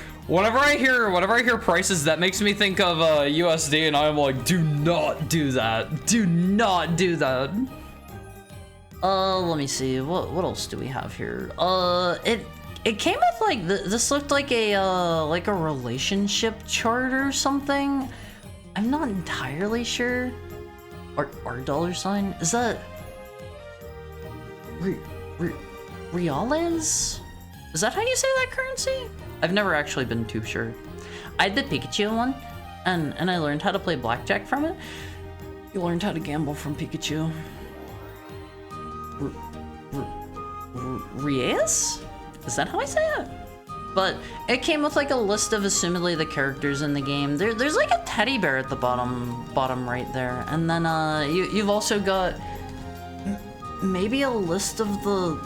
I hear prices, that makes me think of USD and I'm like, do not do that. Do not do that. Let me see. What else do we have here? It came with like this looked like a relationship chart or something. I'm not entirely sure. Or $? Is that reales? Is that how you say that currency? I've never actually been too sure. I had the Pikachu one, and I learned how to play blackjack from it. You learned how to gamble from Pikachu. Reas? Is that how I say it? But it came with like a list of assumedly the characters in the game. There's like a teddy bear at the bottom right there, and then you've also got maybe a list of the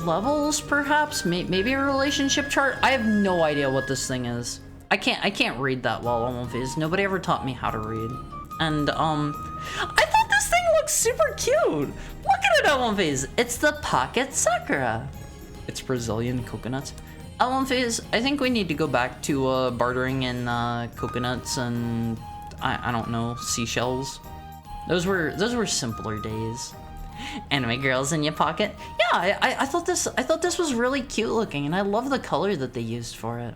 levels, perhaps. Maybe a relationship chart. I have no idea what this thing is. I can't read that well on One Piece. Nobody ever taught me how to read, and I thought this thing looked super cute. Look at it on One Piece. It's the Pocket Sakura. It's Brazilian coconuts. One Phase, I think we need to go back to bartering in coconuts and I don't know, seashells. Those were simpler days. Anime girls in your pocket. Yeah, I thought this was really cute looking, and I love the color that they used for it.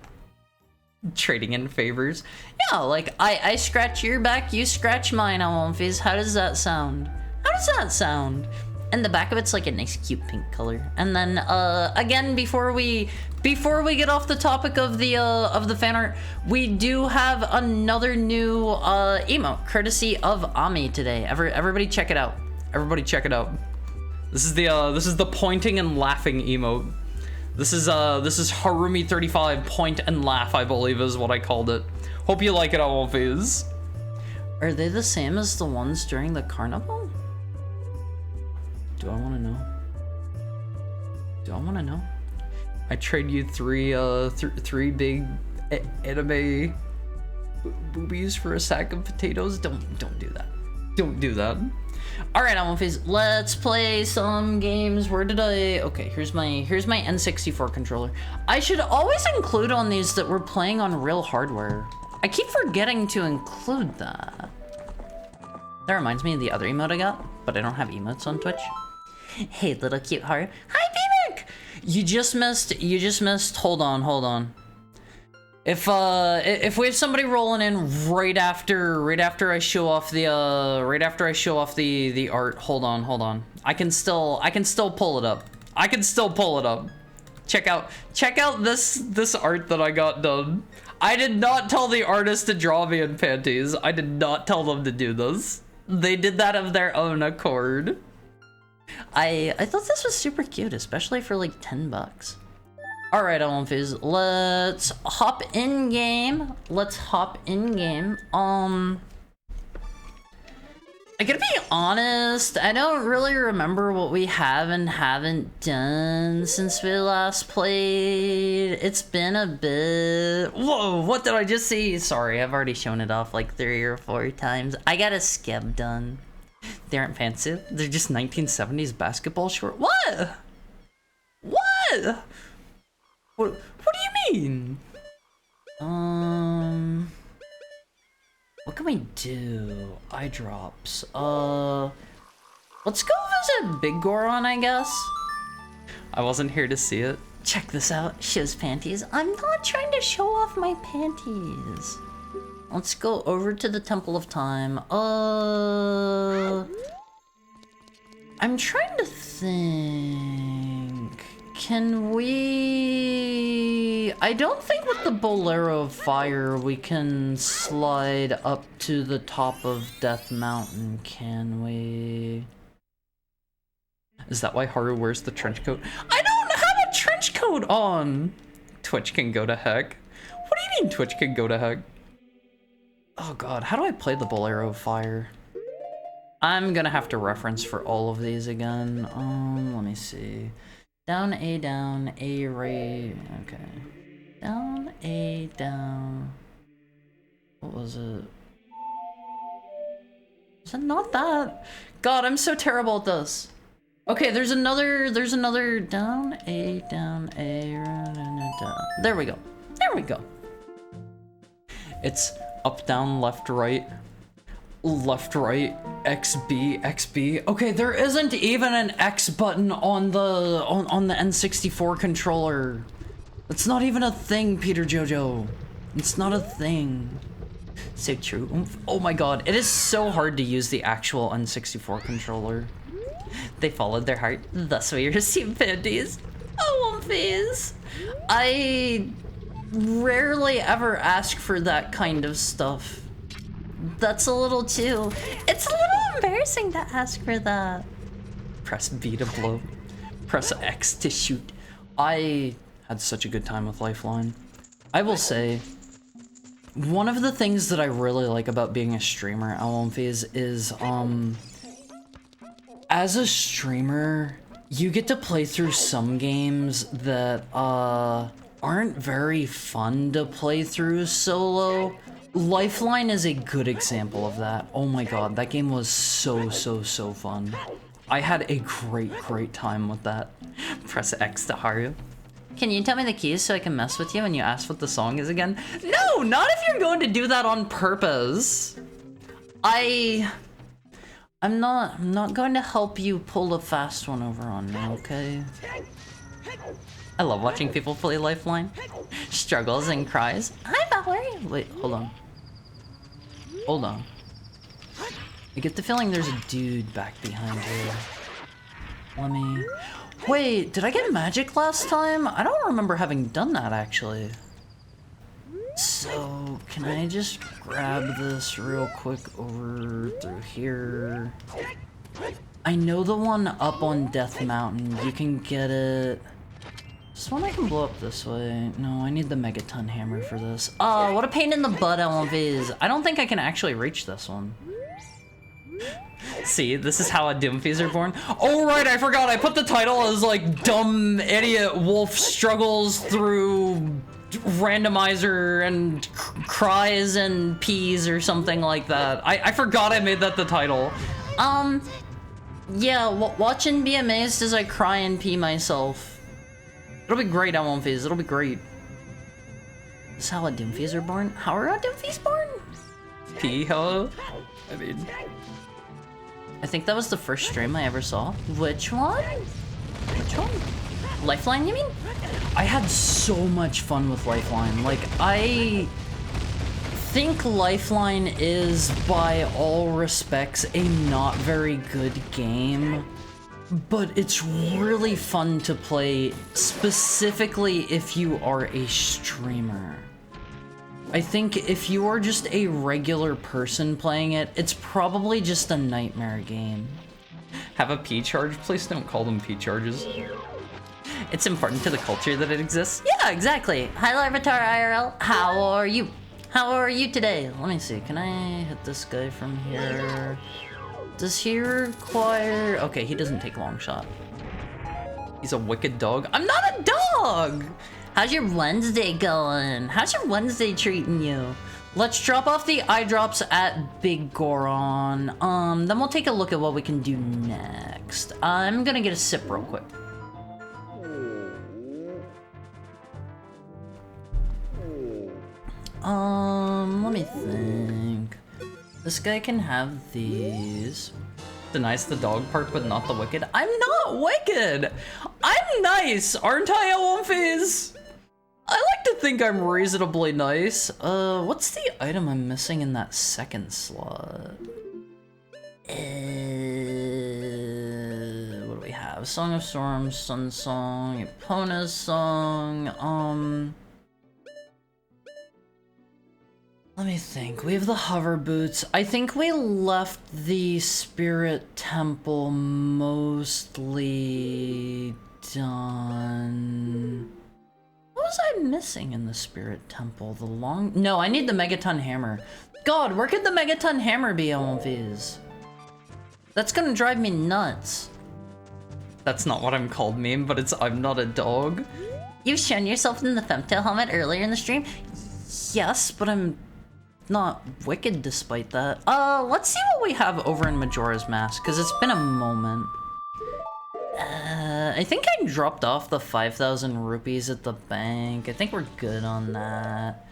Trading in favors. Yeah, like I scratch your back, you scratch mine, Alonfiz. How does that sound? How does that sound? And the back of it's like a nice cute pink color. And then again, before we get off the topic of the fan art, we do have another new emote courtesy of Ami today. Everybody check it out. Everybody check it out. This is the pointing and laughing emote. This is Harumi35 point and laugh, I believe is what I called it. Hope you like it, Alonfiz. Are they the same as the ones during the carnival? Do I want to know? Do I want to know? I trade you three big anime boobies for a sack of potatoes. Don't do that. Don't do that. All right, Alonfiz, let's play some games. Where did I? Okay, here's my N64 controller. I should always include on these that we're playing on real hardware. I keep forgetting to include that. That reminds me of the other emote I got, but I don't have emotes on Twitch. Hey, little cute heart. Hi, Beavic! You just missed. Hold on. If we have somebody rolling in right after I show off the art, hold on. I can still pull it up. Check out this art that I got done. I did not tell the artist to draw me in panties. I did not tell them to do this. They did that of their own accord. I thought this was super cute, especially for like $10. Alright, Alonfiz, let's hop in game. I gotta be honest, I don't really remember what we have and haven't done since we last played. It's been a bit. Whoa, what did I just see? Sorry, I've already shown it off like 3 or 4 times. I got a skeb done. They aren't fancy. They're just 1970s basketball short. What? What do you mean? What can we do? Eye drops. Let's go visit Big Goron, I guess. I wasn't here to see it. Check this out. Shows panties. I'm not trying to show off my panties. Let's go over to the Temple of Time. I'm trying to think. Can we... I don't think with the Bolero of Fire we can slide up to the top of Death Mountain, can we? Is that why Haru wears the trench coat? I don't have a trench coat on! Twitch can go to heck. What do you mean Twitch can go to heck? Oh god, how do I play the Bolero of Fire? I'm gonna have to reference for all of these again. Let me see. Down, A, right, okay. Down, A, down. What was it? Is it not that? God, I'm so terrible at this. Okay, there's another down, A, down. There we go. It's up, down, left, right, XB. Okay, there isn't even an X button on the N64 controller. It's not even a thing, Peter Jojo. It's not a thing. So true. Oomph. Oh my god, it is so hard to use the actual N64 controller. They followed their heart, thus we received panties. Oh, Fizz. I rarely ever ask for that kind of stuff. That's a little too... It's a little embarrassing to ask for that. Press B to blow. Press X to shoot. I had such a good time with Lifeline. I will say, one of the things that I really like about being a streamer, Alonfiz, is, as a streamer, you get to play through some games that, aren't very fun to play through solo. Lifeline is a good example of that. Oh my god, that game was so fun. I had a great time with that. Press X to Haru. Can you tell me the keys so I can mess with you when you ask what the song is again? No, not if you're going to do that on purpose. I'm not going to help you pull a fast one over on me, okay? I love watching people play Lifeline. Struggles and cries. Hi, Where are you? Wait, hold on. Hold on. I get the feeling there's a dude back behind here. Let me... Wait, did I get magic last time? I don't remember having done that, actually. So, can I just grab this real quick over through here? I know the one up on Death Mountain. You can get it... This one I can blow up this way. No, I need the Megaton Hammer for this. Oh, what a pain in the butt Elf is. I don't think I can actually reach this one. See, this is how a Doomfies are born. Oh, right, I forgot. I put the title as, like, dumb idiot wolf struggles through randomizer and cries and peas or something like that. I forgot I made that the title. Yeah, watch and be amazed as I cry and pee myself. It'll be great, I won't phase. It'll be great. This is how a Doomfies are born? How are a Doomfies born? Pee, hello? I mean... I think that was the first stream I ever saw. Which one? Which one? Lifeline, you mean? I had so much fun with Lifeline. Like, I think Lifeline is, by all respects, a not very good game. But it's really fun to play, specifically if you are a streamer. I think if you are just a regular person playing it, it's probably just a nightmare game. Have a P charge? Please don't call them P charges. It's important to the culture that it exists. Yeah, exactly. Hi, Larvitar IRL. How are you? How are you today? Let me see. Can I hit this guy from here? Does he require... Okay, he doesn't take long shot. He's a wicked dog. I'm not a dog! How's your Wednesday going? How's your Wednesday treating you? Let's drop off the eye drops at Big Goron. Then we'll take a look at what we can do next. I'm gonna get a sip real quick. Let me think. This guy can have these. Denies the dog part, but not the wicked. I'm not wicked! I'm nice, aren't I, Elomphase? I like to think I'm reasonably nice. What's the item I'm missing in that second slot? What do we have? Song of Storms, Sun Song, Epona's Song, let me think. We have the hover boots. I think we left the Spirit Temple mostly done. What was I missing in the Spirit Temple? The long... No, I need the Megaton Hammer. God, where could the Megaton Hammer be, Elomphase? That's gonna drive me nuts. That's not what I'm called, meme, but it's I'm not a dog. You've shown yourself in the Femtail helmet earlier in the stream? Yes, but I'm not wicked despite that. Let's see what we have over in Majora's Mask, because it's been a moment. I think I dropped off the 5,000 rupees at the bank. I think we're good on that.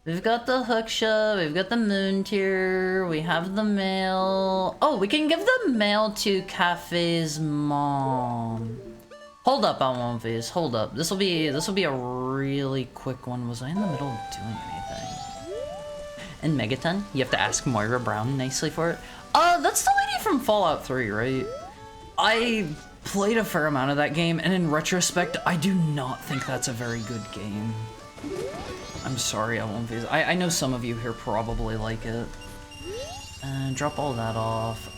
We've got the hook shove, we've got the moon tier, we have the mail. Oh, we can give the mail to Cafe's mom. Hold up, Elomphase, hold up. This'll be a really quick one. Was I in the middle of doing anything? And Megaton, you have to ask Moira Brown nicely for it. That's the lady from Fallout 3, right? I played a fair amount of that game, and in retrospect, I do not think that's a very good game. I'm sorry, Elomphase. I know some of you here probably like it. Drop all that off.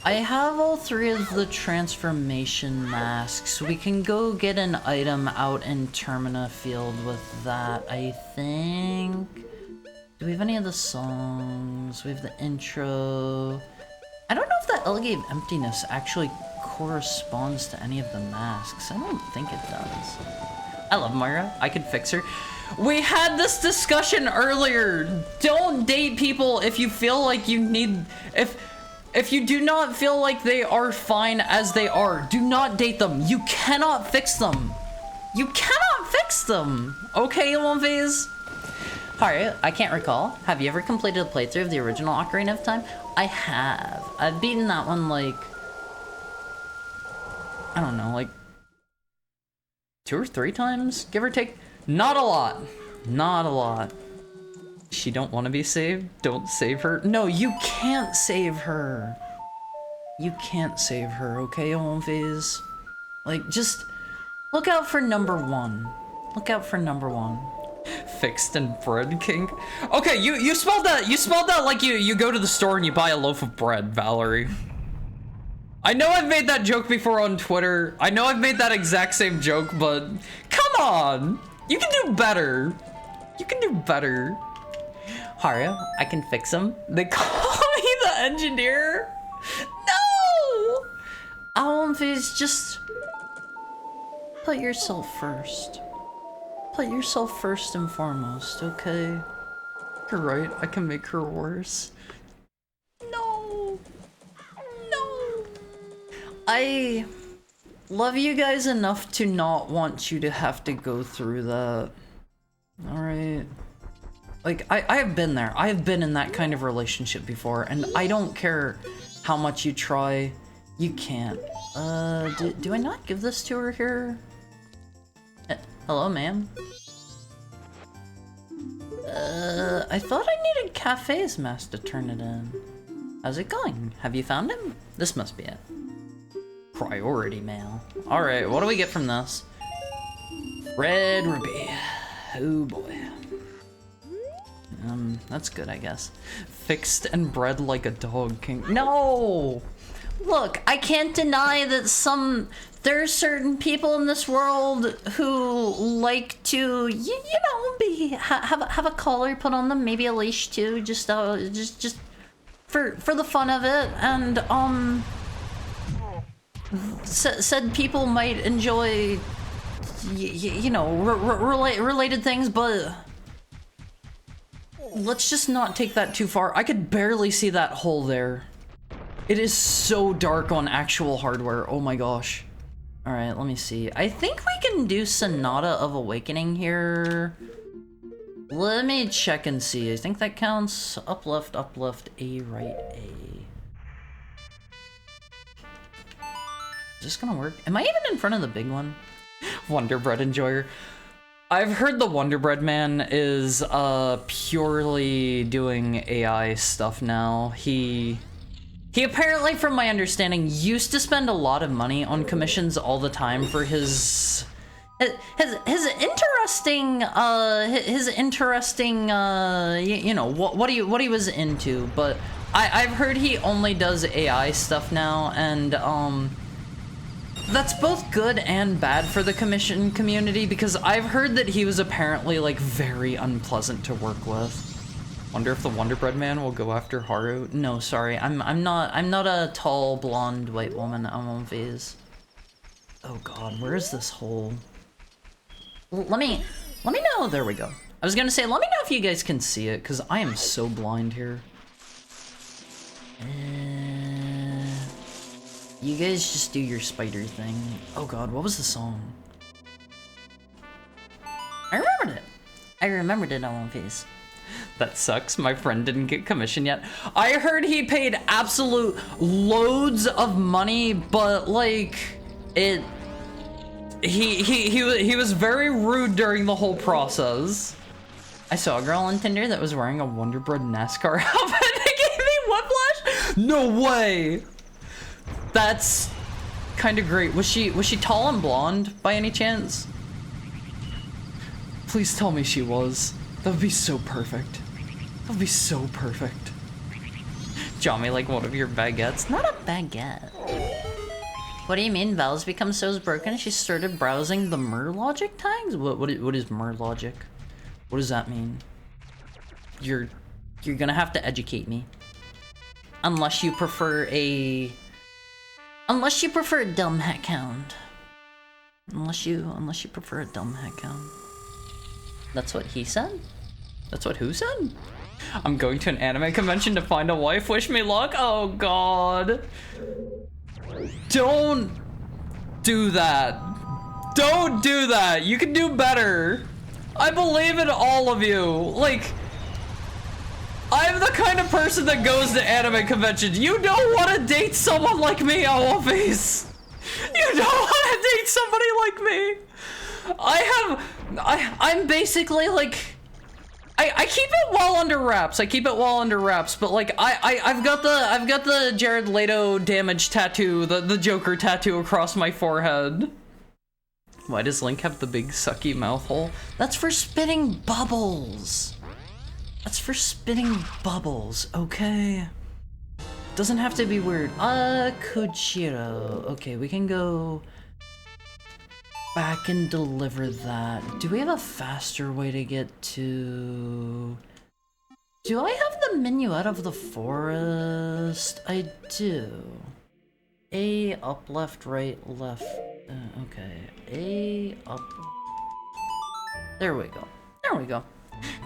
I have all 3 of the transformation masks. We can go get an item out in Termina Field with that, I think. Do we have any of the songs? We have the intro. I don't know if that Elegate of Emptiness actually corresponds to any of the masks. I don't think it does. I love Moira. I could fix her. We had this discussion earlier. Don't date people if you feel like you need... If you do not feel like they are fine as they are, do not date them. You cannot fix them. You cannot fix them. Okay, Elomphase? Alright, I can't recall. Have you ever completed a playthrough of the original Ocarina of Time? I have. I've beaten that one like... I don't know, like... 2 or 3 times, give or take. Not a lot. Not a lot. She don't want to be saved? Don't save her. No, you can't save her. You can't save her, okay, Onphase? Like, just look out for number one. Look out for number one. Fixed and bread king. Okay, you spelled that like you go to the store and you buy a loaf of bread, Valerie. I know I've made that joke before on Twitter. I know I've made that exact same joke, but come on. You can do better. You can do better. Haru, I can fix him. They call me the engineer. No! Onphase, just put yourself first. Put yourself first and foremost, okay? You're right, I can make her worse. No! No! I love you guys enough to not want you to have to go through that. Alright? Like, I have been there. I have been in that kind of relationship before, and I don't care how much you try, you can't. Do I not give this to her here? Hello, ma'am? I thought I needed Cafe's mask to turn it in. How's it going? Have you found him? This must be it. Priority mail. Alright, what do we get from this? Red Ruby. Oh boy. That's good, I guess. Fixed and bred like a dog king. No! Look, I can't deny that there's certain people in this world who like to, you know, have a collar put on them, maybe a leash too, just for the fun of it, and said people might enjoy, you know, related things, but let's just not take that too far. I could barely see that hole there. It is so dark on actual hardware. Oh my gosh. All right, let me see. I think we can do Sonata of Awakening here. Let me check and see. I think that counts. Up, left, A, right, A. Is this gonna work? Am I even in front of the big one? Wonder Bread Enjoyer. I've heard the Wonder Bread man is purely doing AI stuff now. He apparently, from my understanding, used to spend a lot of money on commissions all the time for his interesting you know, what he was into, but I've heard he only does AI stuff now, and that's both good and bad for the commission community, because I've heard that he was apparently like very unpleasant to work with. Wonder if the Wonder Bread man will go after Haru. No, sorry, I'm not a tall blonde white woman. I'm on phase. Oh god, where is this hole? Let me know. There we go. I was gonna say, let me know if you guys can see it, because I am so blind here. You guys just do your spider thing. Oh god, what was the song? I remembered it on One Piece. That sucks, my friend didn't get commission yet. I heard he paid absolute loads of money, but like, he was very rude during the whole process. I saw a girl on Tinder that was wearing a Wonder Bread NASCAR outfit that gave me whiplash. No way. That's kind of great. Was she tall and blonde by any chance? Please tell me she was. That would be so perfect. That would be so perfect. Draw me like one of your baguettes. Not a baguette. What do you mean? Val's become so broken she started browsing the Logic tags? What is Logic? What does that mean? You're gonna have to educate me. Unless you prefer a dumb heckhound. Unless you prefer a dumb heckhound. That's what he said? That's what who said? I'm going to an anime convention to find a wife. Wish me luck. Oh god. Don't do that. Don't do that. You can do better. I believe in all of you. Like, I'm the kind of person that goes to anime conventions. You don't want to date someone like me, Owlface. You don't want to date somebody like me. I'm basically like I keep it well under wraps. I keep it well under wraps, but like I've got the Jared Leto damage tattoo, the Joker tattoo across my forehead. Why does Link have the big sucky mouth hole? That's for spitting bubbles. That's for spitting bubbles, okay? Doesn't have to be weird. Kojiro. Okay, we can go back and deliver that. Do we have a faster way to get to... Do I have the Minuet of the Forest? I do. A, up, left, right, left. Okay. A, up. There we go. There we go.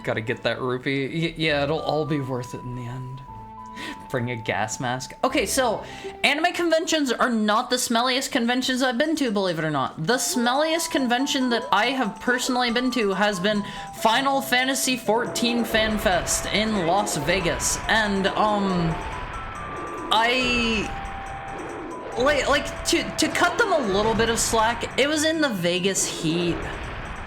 Gotta get that rupee. Yeah, it'll all be worth it in the end. Bring a gas mask. Okay, so anime conventions are not the smelliest conventions I've been to, believe it or not. The smelliest convention that I have personally been to has been Final Fantasy XIV Fan Fest in Las Vegas. And, to cut them a little bit of slack, it was in the Vegas heat.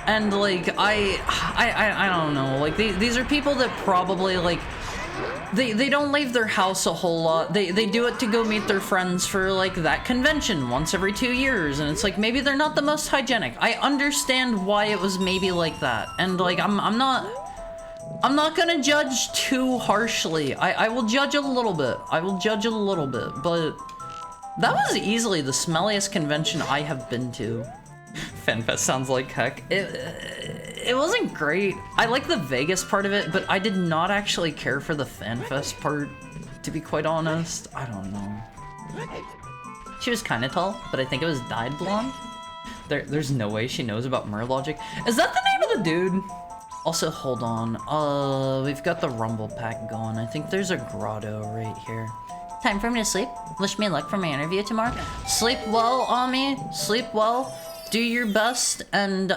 And, like, I don't know. Like, these are people that probably, like, They don't leave their house a whole lot. They do it to go meet their friends for like that convention once every 2 years, and it's like maybe they're not the most hygienic. I understand why it was maybe like that, and like I'm not gonna judge too harshly. I will judge a little bit. I will judge a little bit, but that was easily the smelliest convention I have been to. FanFest sounds like heck. It wasn't great. I like the Vegas part of it, but I did not actually care for the FanFest part, to be quite honest. I don't know. She was kind of tall, but I think it was dyed blonde. There's no way she knows about Murlogic. Is that the name of the dude? Also, hold on. We've got the Rumble Pack going. I think there's a grotto right here. Time for me to sleep. Wish me luck for my interview tomorrow. Sleep well, Ami. Sleep well. Do your best and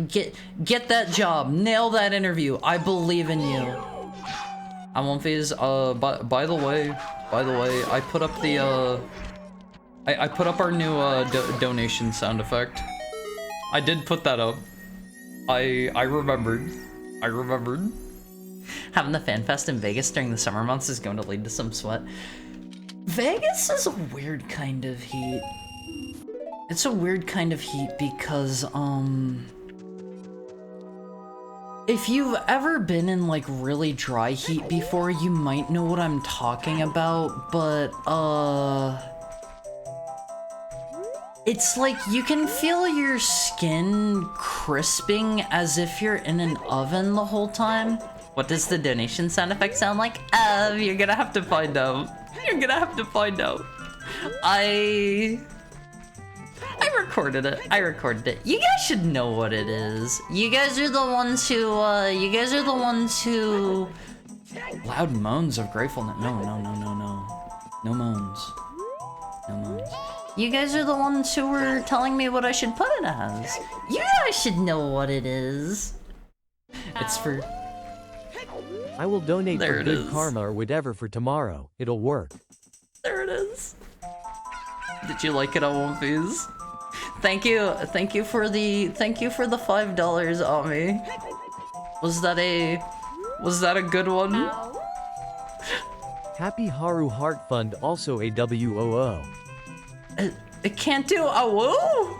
get that job. Nail that interview. I believe in you. I won't phase. By the way, I put up the I put up our new donation sound effect. I did put that up. I remembered. Having the FanFest in Vegas during the summer months is going to lead to some sweat. Vegas is a weird kind of heat. It's a weird kind of heat because, if you've ever been in, like, really dry heat before, you might know what I'm talking about, but, it's like you can feel your skin crisping as if you're in an oven the whole time. What does the donation sound effect sound like? You're gonna have to find out. You're gonna have to find out. I recorded it. You guys should know what it is. You guys are the ones who, Loud moans of gratefulness. No. No moans. You guys are the ones who were telling me what I should put it as. You guys should know what it is. It's for... I will donate for good karma or whatever for tomorrow. It'll work. There it is. Did you like it, Awomfies? Thank you for the $5, Ami. Was that a good one? Happy Haru Heart Fund, also a WOO. It can't do a woo.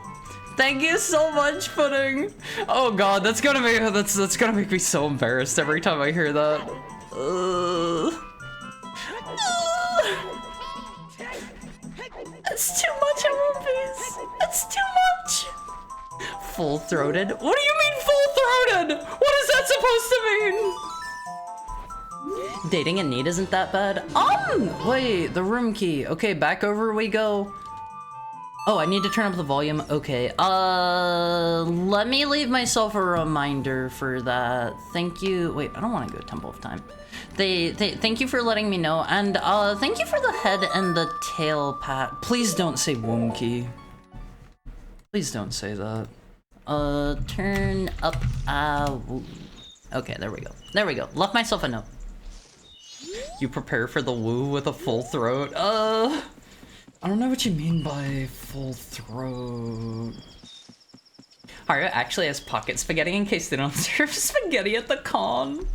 Thank you so much, Pudding. Oh god, that's gonna make me so embarrassed every time I hear that. That's too much, Awomfies. That's too much. Full-throated? What do you mean full-throated? What is that supposed to mean? Dating in need isn't that bad. Wait, the room key. Okay, back over we go. Oh, I need to turn up the volume. Okay, let me leave myself a reminder for that. Thank you. Wait, I don't want to go Temple of Time. Thank you for letting me know, and thank you for the head and the tail pat. Please don't say womb key. Please don't say that. Turn up. Okay, there we go. There we go. Left myself a note. You prepare for the woo with a full throat. I don't know what you mean by full throat. Haru actually has pocket spaghetti in case they don't serve spaghetti at the con.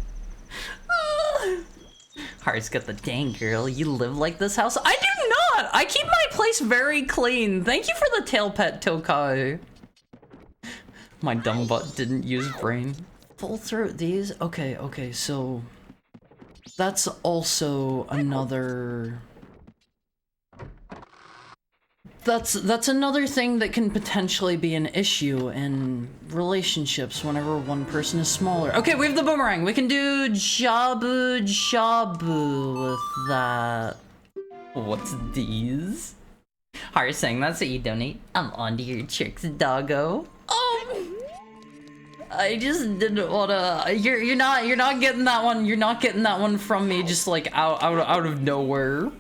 Haru's got the dang girl. You live like this house? I do not! I keep my place very clean. Thank you for the tail pet, Tokai. My dumb butt didn't use brain. Full throat these? Okay, so... That's also another... That's another thing that can potentially be an issue in relationships whenever one person is smaller. Okay, we have the boomerang. We can do jabu jabu with that. What's these? Haru's saying that's what you donate. I'm onto your tricks, doggo. I just didn't wanna. You're not getting that one. You're not getting that one from me. Just like out of nowhere.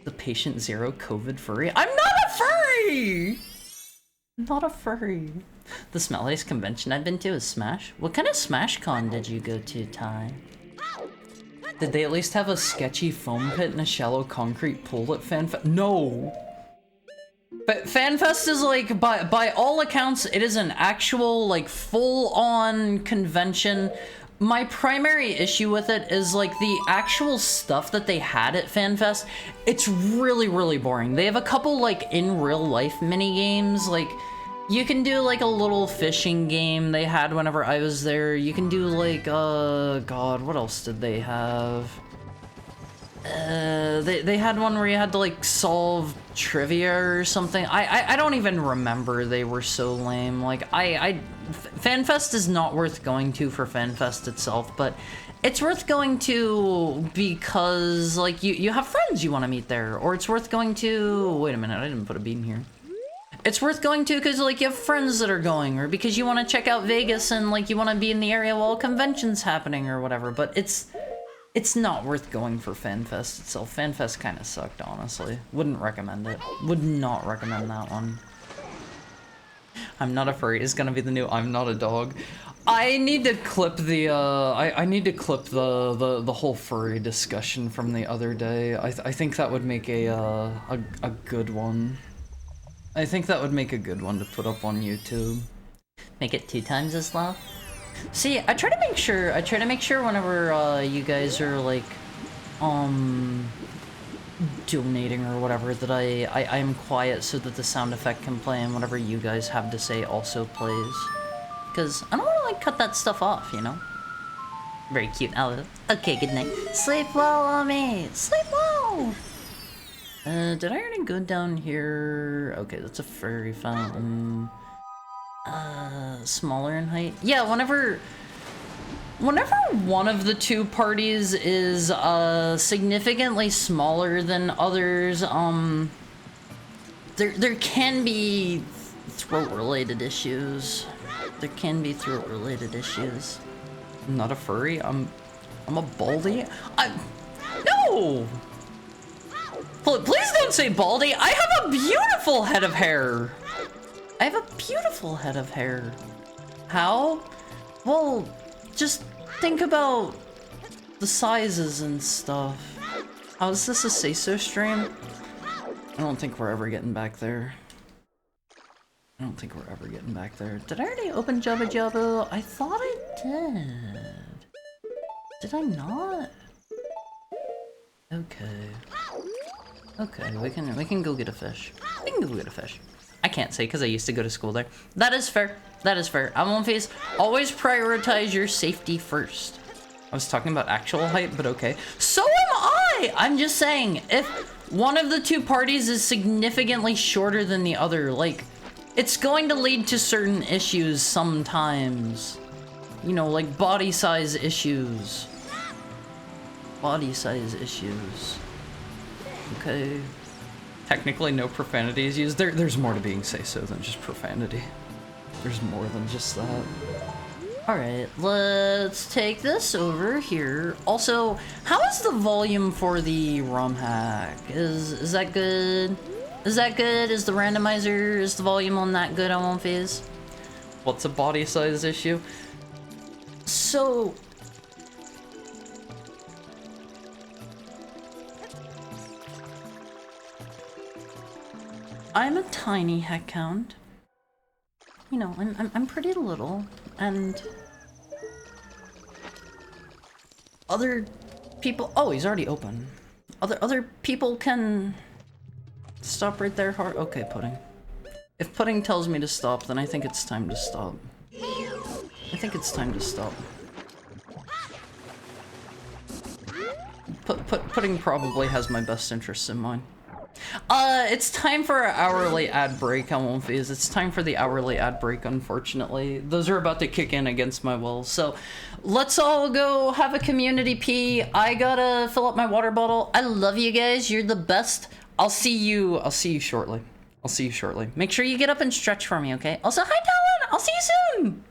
The patient zero COVID furry. I'm not a furry. Not a furry. The smelliest convention I've been to is Smash. What kind of Smash Con did you go to, Ty? Did they at least have a sketchy foam pit and a shallow concrete pool at FanFest? No. But FanFest is like, by all accounts, it is an actual, like, full-on convention. My primary issue with it is, like, the actual stuff that they had at FanFest, it's really, really boring. They have a couple, like, in real-life mini-games, like, you can do, like, a little fishing game they had whenever I was there. You can do, like, God, what else did they have? They had one where you had to, like, solve trivia or something. I don't even remember. They were so lame. Like, FanFest is not worth going to for FanFest itself, but it's worth going to because, like, you have friends you want to meet there, or it's worth going to... Wait a minute, I didn't put a bean here. It's worth going to because, like, you have friends that are going, or because you want to check out Vegas and, like, you want to be in the area while a convention's happening or whatever, but it's not worth going for FanFest itself. FanFest kind of sucked, honestly. Wouldn't recommend it. Would not recommend that one. I'm not a furry is gonna be the new I'm not a dog. I need to clip the I need to clip the whole furry discussion from the other day. I think that would make a good one. I think that would make a good one to put up on YouTube. Make it 2 times as loud. See, I try to make sure whenever you guys are like donating or whatever that I am quiet so that the sound effect can play and whatever you guys have to say also plays. Because I don't want to like cut that stuff off, you know? Very cute, Alice. Okay, good night. Sleep well, me. Sleep well! Did I already go down here? Okay, that's a furry fountain. Smaller in height? Yeah, whenever one of the two parties is, significantly smaller than others, there can be throat-related issues. There can be throat-related issues. I'm not a furry, I'm a baldy? No! Please don't say baldy! I have a beautiful head of hair! I have a beautiful head of hair. How? Well, just think about the sizes and stuff. How is this a say-so stream? I don't think we're ever getting back there. I don't think we're ever getting back there. Did I already open Jabba Jabba? I thought I did. Did I not? Okay. Okay, we can go get a fish. We can go get a fish. I can't say because I used to go to school there. That is fair. That is fair. I'm on face. Always prioritize your safety first. I was talking about actual height, but okay. So am I! I'm just saying, if one of the two parties is significantly shorter than the other, like, it's going to lead to certain issues sometimes. You know, like body size issues. Body size issues. Okay. Technically, no profanity is used. There's more to being say-so than just profanity. There's more than just that. Alright, let's take this over here. Also, how is the volume for the ROM hack? Is that good? Is that good? Is the randomizer, is the volume on that good on phase? What's a body size issue? So... I'm a tiny heckhound. you know, I'm pretty little, and other people. Oh, he's already open. Other people can stop right there. Okay, Pudding. If Pudding tells me to stop, then I think it's time to stop. I think it's time to stop. Pudding probably has my best interests in mind. It's time for our hourly ad break, I won't phase. It's time for the hourly ad break, unfortunately. Those are about to kick in against my will. So let's all go have a community pee. I gotta fill up my water bottle. I love you guys. You're the best. I'll see you shortly. I'll see you shortly. Make sure you get up and stretch for me, okay? Also, hi, Talon! I'll see you soon!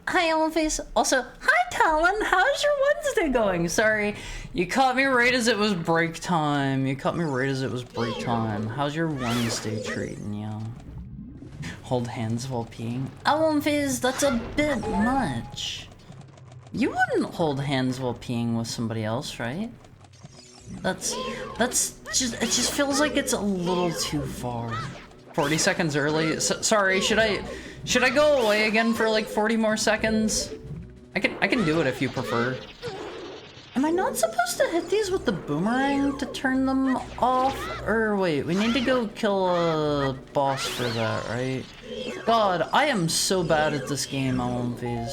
Hi, Elephant. Also, hi, Talon. How's your Wednesday going? Sorry, you caught me right as it was break time. How's your Wednesday treating you? Hold hands while peeing. Elephant, that's a bit much. You wouldn't hold hands while peeing with somebody else, right? That's just, it just feels like it's a little too far. 40 seconds early. Sorry, should I go away again for like 40 more seconds? I can do it if you prefer. Am I not supposed to hit these with the boomerang to turn them off? Or wait, we need to go kill a boss for that, right? God, I am so bad at this game, Elephant.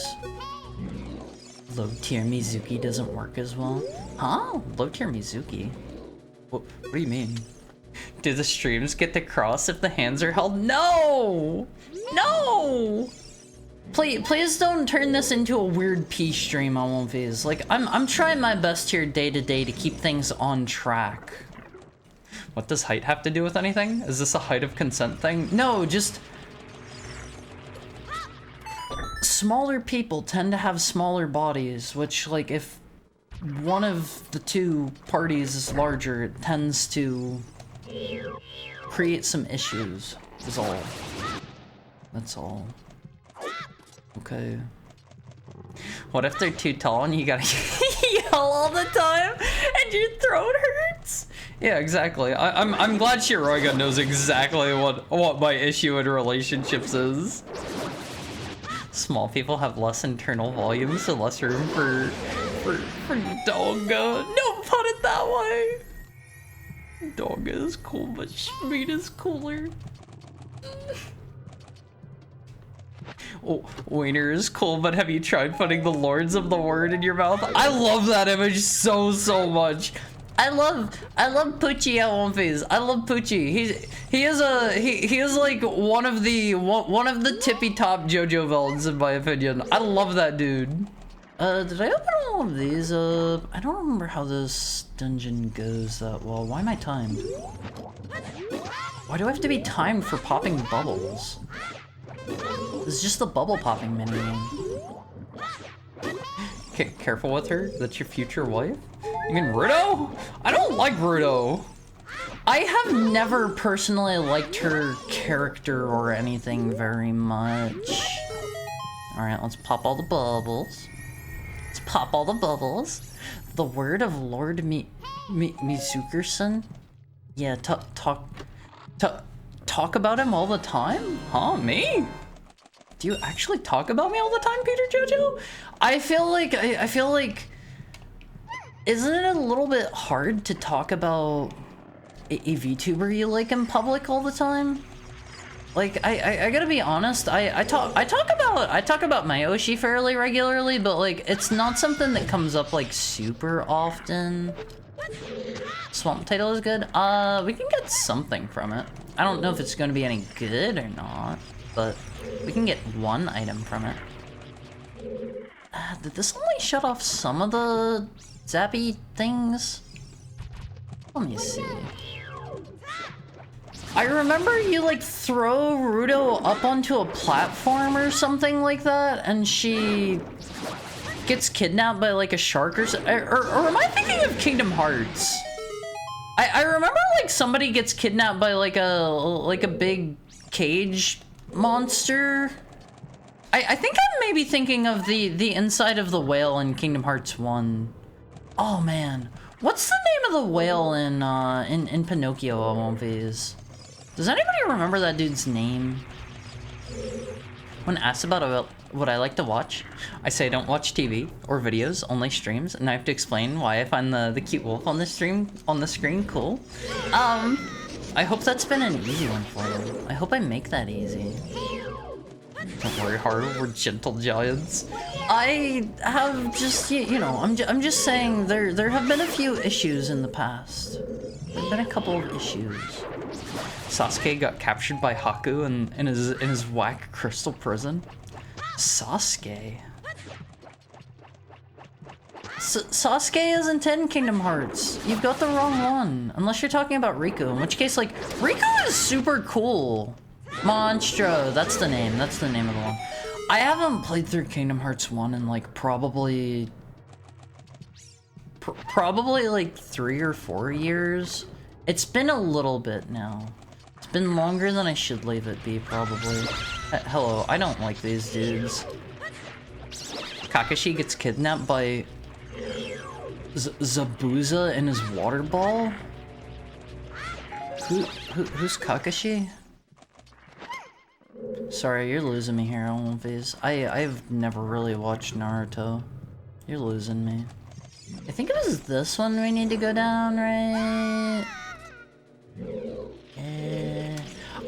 Low tier Mizuki doesn't work as well. Huh? Low tier Mizuki? What do you mean? Do the streams get to cross if the hands are held? No! No! Please don't turn this into a weird pee stream, Elephant. Like, I'm trying my best here day to day to keep things on track. What does height have to do with anything? Is this a height of consent thing? No, just... Smaller people tend to have smaller bodies, which, like, if one of the two parties is larger, it tends to create some issues, is all. That's all. Okay. What if they're too tall and you gotta yell all the time and your throat hurts? Yeah, exactly. I'm glad Shiroiga knows exactly what my issue in relationships is. Small people have less internal volume, so less room for Donga. Don't put it that way. Donga is cool, but Schmeed is cooler. Oh, Wiener is cool, but have you tried putting the Lords of the Word in your mouth? I love that image so much. I love Poochie Elephant. I love Poochie. He is like one of the tippy top JoJo villains in my opinion. I love that dude. Did I open all of these? I don't remember how this dungeon goes that well. Why am I timed? Why do I have to be timed for popping bubbles? It's just the bubble popping minigame. Okay, careful with her. That's your future wife? You mean Ruto? I don't like Ruto. I have never personally liked her character or anything very much. Alright, let's pop all the bubbles. Let's pop all the bubbles. The word of Lord Mizukerson? Yeah, talk about him all the time? Huh, me? Do you actually talk about me all the time, Peter Jojo? I feel like isn't it a little bit hard to talk about a VTuber you like in public all the time? Like, I gotta be honest, I talk about Mayoshi fairly regularly, but like it's not something that comes up like super often. Swamp title is good. We can get something from it. I don't know if it's gonna be any good or not, but we can get one item from it. Did this only shut off some of the zappy things? Let me see. I remember you like throw Ruto up onto a platform or something like that, and she gets kidnapped by like a shark or am I thinking of Kingdom Hearts? I remember like somebody gets kidnapped by like a big cage monster. I think I'm maybe thinking of the inside of the whale in Kingdom Hearts 1. Oh man, what's the name of the whale in Pinocchio movies? Does anybody remember that dude's name? When asked about what I like to watch, I say I don't watch TV or videos, only streams, and I have to explain why I find the cute wolf on the screen cool. I hope that's been an easy one for you. I hope I make that easy. Don't worry, hard. We're gentle giants. I have just, you know, I'm just saying there have been a few issues in the past. There've been a couple of issues. Sasuke got captured by Haku in his whack crystal prison. Sasuke. Sasuke isn't in Kingdom Hearts. You've got the wrong one. Unless you're talking about Riku, in which case, like, Riku is super cool. Monstro, that's the name of the one. I haven't played through Kingdom Hearts 1 in like probably like 3 or 4 years. It's been a little bit now. It's been longer than I should leave it be, probably. Hello, I don't like these dudes. Kakashi gets kidnapped by Zabuza and his water ball? Who's Kakashi? Sorry, you're losing me here, Olympies. I've never really watched Naruto. You're losing me. I think it was this one we need to go down, right?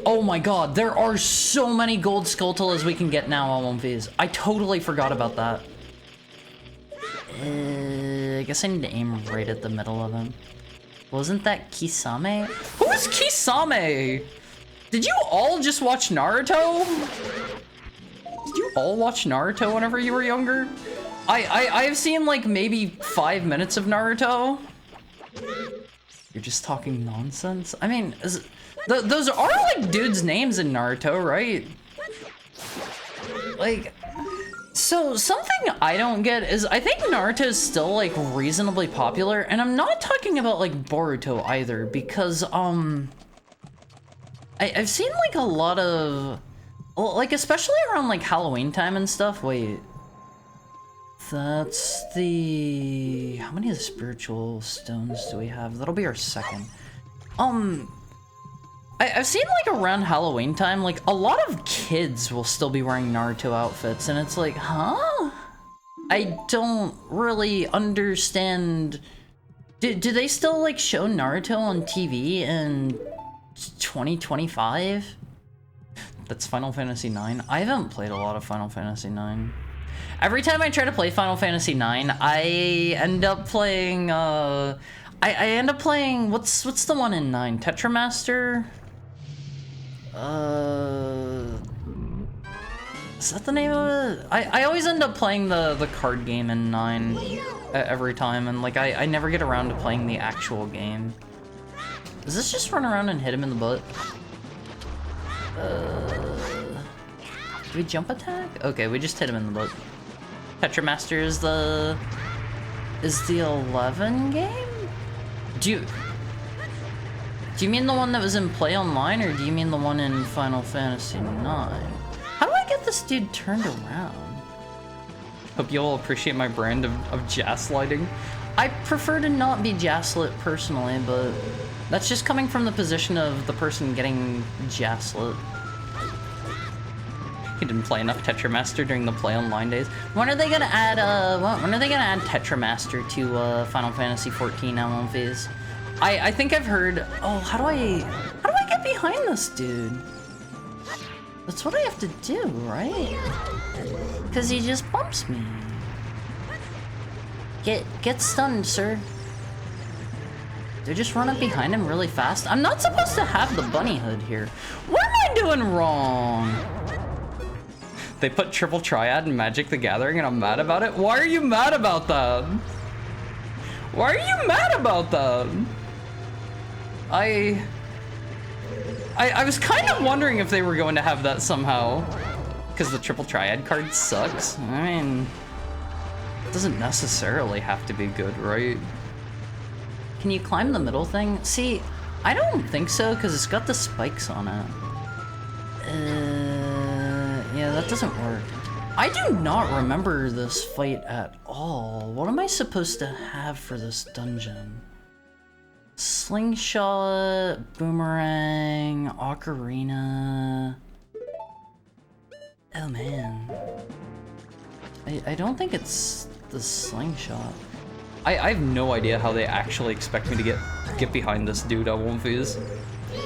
Oh my god, there are so many gold Skulltulas we can get now, Olympies. I totally forgot about that. I guess I need to aim right at the middle of him. Wasn't that Kisame? Who is Kisame? Did you all just watch Naruto? Did you all watch Naruto whenever you were younger? I've seen like maybe 5 minutes of Naruto. You're just talking nonsense? I mean, those are like dudes' names in Naruto, right? Like, so something I don't get is I think Naruto is still like reasonably popular, and I'm not talking about like Boruto either, because I've seen like a lot of, like especially around like Halloween time and stuff. Wait, that's the, how many of the spiritual stones do we have? That'll be our second. I've seen like around Halloween time, like a lot of kids will still be wearing Naruto outfits, and it's like, huh? I don't really understand. Do they still like show Naruto on TV in 2025? That's Final Fantasy IX. I haven't played a lot of Final Fantasy IX. Every time I try to play Final Fantasy IX, I end up playing, I end up playing, what's the one in 9? Tetramaster? Is that the name of it? I always end up playing the card game in 9 every time, and like I never get around to playing the actual game. Does this just run around and hit him in the butt? Do we jump attack? Okay, we just hit him in the butt. Tetramaster is the 11 game? Do you mean the one that was in Play Online, or do you mean the one in Final Fantasy IX? How do I get this dude turned around? Hope you all appreciate my brand of gaslighting. I prefer to not be gaslit personally, but that's just coming from the position of the person getting gaslit. He didn't play enough Tetramaster during the Play Online days. When are they gonna add when are they gonna add Tetramaster to Final Fantasy 14 MLVs? I think I've heard. Oh, how do I get behind this dude? That's what I have to do, right? Because he just bumps me. Get stunned, sir. Do I just run up behind him really fast? I'm not supposed to have the bunny hood here. What am I doing wrong? They put Triple Triad in Magic the Gathering and I'm mad about it? Why are you mad about that? Why are you mad about that? I was kind of wondering if they were going to have that somehow. Because the Triple Triad card sucks. I mean, it doesn't necessarily have to be good, right? Can you climb the middle thing? See, I don't think so, because it's got the spikes on it. Yeah, that doesn't work. I do not remember this fight at all. What am I supposed to have for this dungeon? Slingshot, boomerang, ocarina. Oh man. I don't think it's the slingshot. I have no idea how they actually expect me to get behind this dude at Wolfies.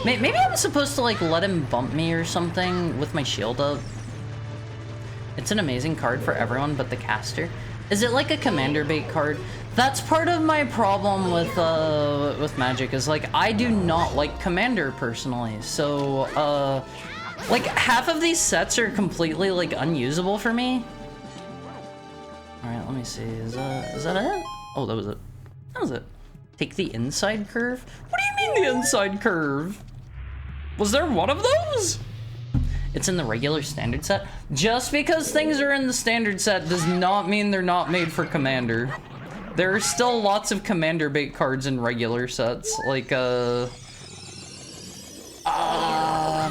Maybe I'm supposed to like let him bump me or something with my shield up. It's an amazing card for everyone but the caster. Is it like a commander bait card? That's part of my problem with Magic, is like I do not like commander personally. So like half of these sets are completely like unusable for me. All right, let me see. Is that it? Oh, that was it. That was it. Take the inside curve? What do you mean the inside curve? Was there one of those? it's in the regular standard set. Just because things are in the standard set does not mean they're not made for Commander. There are still lots of Commander bait cards in regular sets, like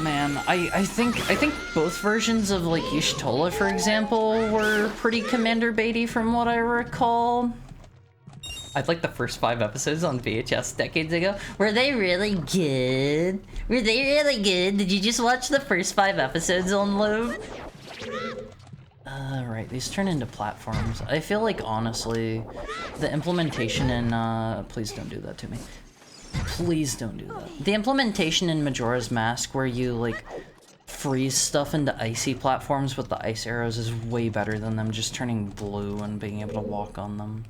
man, I think both versions of like Y'shtola, for example, were pretty Commander baity from what I recall. I'd like the first 5 episodes on VHS decades ago. Were they really good? Were they really good? Did you just watch the first 5 episodes on loop? Right, these turn into platforms. I feel like, honestly, the implementation in, please don't do that to me. Please don't do that. The implementation in Majora's Mask where you, like, freeze stuff into icy platforms with the ice arrows is way better than them just turning blue and being able to walk on them.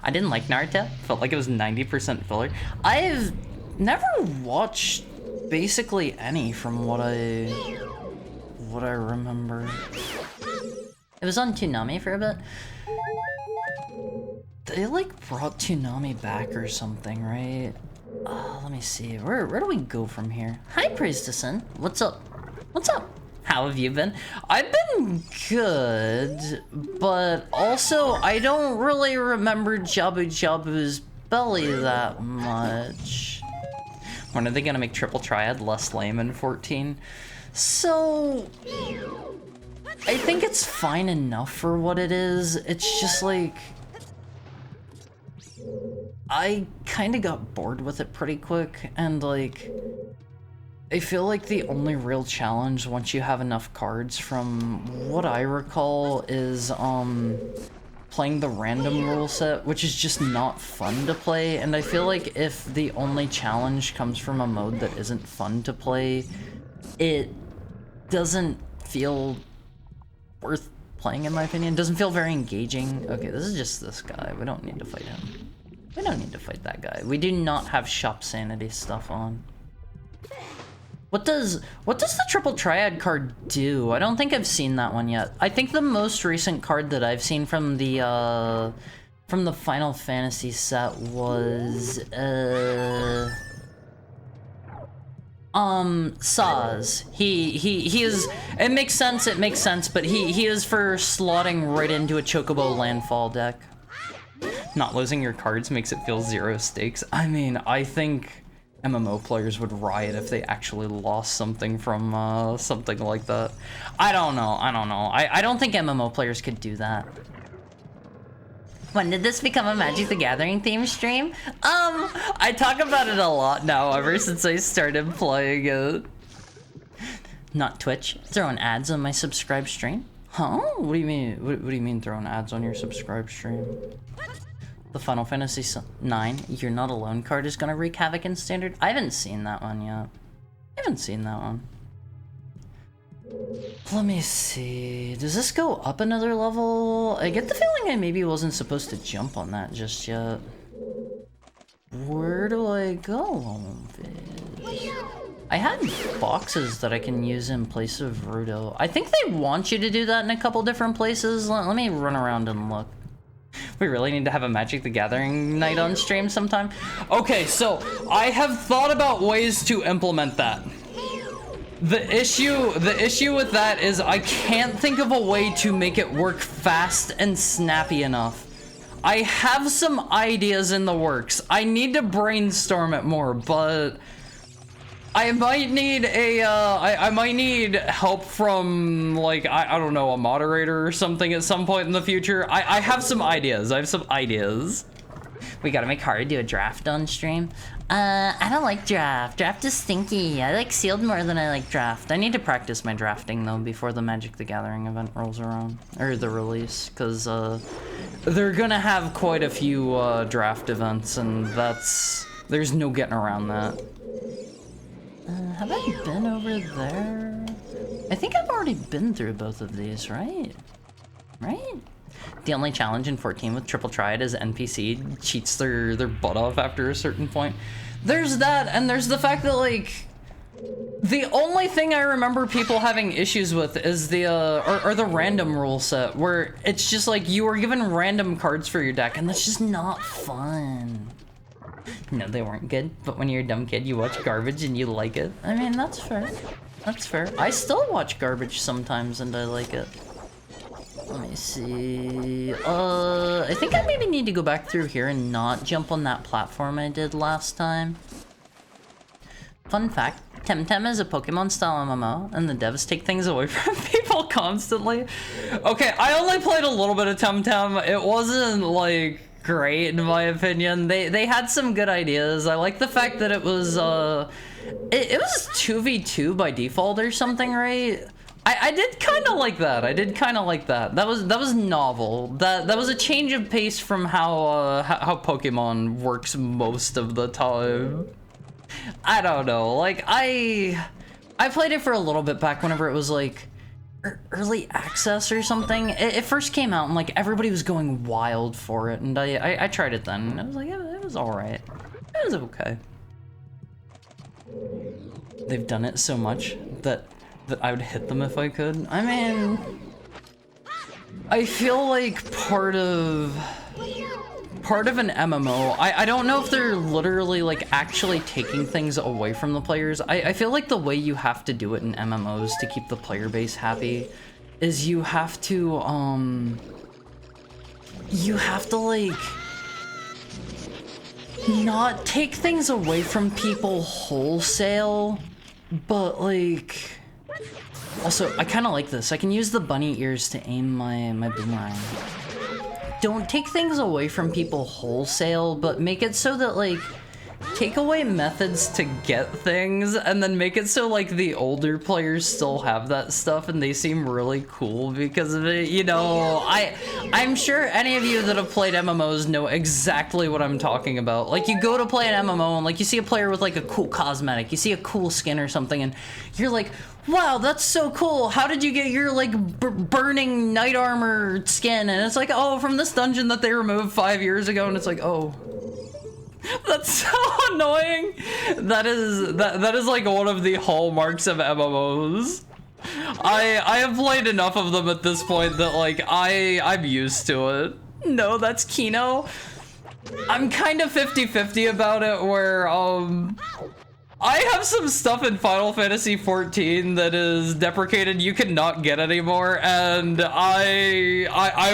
I didn't like Naruto. Felt like it was 90% filler. I've never watched basically any from what I remember. It was on Toonami for a bit. They like brought Toonami back or something, right? Let me see. Where do we go from here? Hi, Priestessin. What's up? What's up? How have you been? I've been good, but also I don't really remember Jabu Jabu's belly that much. When are they gonna make Triple Triad less lame in 14? So I think it's fine enough for what it is. It's just like I kind of got bored with it pretty quick, and like I feel like the only real challenge once you have enough cards, from what I recall, is playing the random rule set, which is just not fun to play. And I feel like if the only challenge comes from a mode that isn't fun to play, it doesn't feel worth playing, in my opinion. It doesn't feel very engaging. Okay, this is just this guy. We don't need to fight him. We don't need to fight that guy. We do not have shop sanity stuff on. What does the Triple Triad card do? I don't think I've seen that one yet. I think the most recent card that I've seen from the Final Fantasy set was Saz. He is, it makes sense, but he is for slotting right into a Chocobo Landfall deck. Not losing your cards makes it feel 0 stakes. I mean, I think MMO players would riot if they actually lost something from something like that. I don't know. I don't think MMO players could do that. When did this become a Magic the Gathering theme stream? I talk about it a lot now ever since I started playing it. Not Twitch. Throwing ads on my subscribe stream? Huh? What do you mean? What do you mean throwing ads on your subscribe stream? The Final Fantasy IX You're Not Alone card is gonna wreak havoc in Standard? I haven't seen that one yet. Let me see. Does this go up another level? I get the feeling I maybe wasn't supposed to jump on that just yet. Where do I go? I had boxes that I can use in place of Rudo. I think they want you to do that in a couple different places. Let me run around and look. We really need to have a Magic the Gathering night on stream sometime. Okay, so I have thought about ways to implement that. The issue with that is I can't think of a way to make it work fast and snappy enough. I have some ideas in the works. I need to brainstorm it more, but I might need a, I might need help from, like, I don't know, a moderator or something at some point in the future. I have some ideas. We gotta make Haru do a draft on stream. I don't like draft. Draft is stinky. I like sealed more than I like draft. I need to practice my drafting, though, before the Magic the Gathering event rolls around. Or the release, because, they're gonna have quite a few, draft events, and there's no getting around that. Have I been over there? I think I've already been through both of these, right? The only challenge in 14 with Triple Triad is NPC cheats their butt off after a certain point. There's that, and there's the fact that, like, the only thing I remember people having issues with is the random rule set, where it's just like you are given random cards for your deck, and that's just not fun. No, they weren't good, but when you're a dumb kid, you watch garbage and you like it. I mean, that's fair. That's fair. I still watch garbage sometimes and I like it. Let me see. I think I maybe need to go back through here and not jump on that platform I did last time. Fun fact, Temtem is a Pokemon-style MMO, and the devs take things away from people constantly. Okay, I only played a little bit of Temtem. It wasn't, like, great in my opinion. They had some good ideas. I like the fact that it was, it was 2v2 by default or something, right? I did kind of like that. I did kind of like that. That was novel. That was a change of pace from how Pokemon works most of the time. I don't know. Like I played it for a little bit back whenever it was like early access or something. It first came out and like everybody was going wild for it, and I tried it then. And I was like, yeah, it was all right. It was okay. They've done it so much that I would hit them if I could. I mean, I feel like part of an MMO, I don't know if they're literally like actually taking things away from the players. I feel like the way you have to do it in MMOs to keep the player base happy is you have to like not take things away from people wholesale, but like also I kind of like this. I can use the bunny ears to aim my boomerang. Don't take things away from people wholesale, but make it so that like take away methods to get things and then make it so like the older players still have that stuff and they seem really cool because of it. You know, I'm sure any of you that have played MMOs know exactly what I'm talking about. Like you go to play an MMO and like you see a player with like a cool cosmetic, you see a cool skin or something, and you're like, wow, that's so cool. How did you get your like burning knight armor skin? And it's like, oh, from this dungeon that they removed 5 years ago. And it's like, oh, that's so annoying. That is like one of the hallmarks of MMOs. I have played enough of them at this point that like I'm used to it. No, that's Kino. I'm kind of 50-50 about it, where I have some stuff in Final Fantasy XIV that is deprecated, you cannot get anymore, and I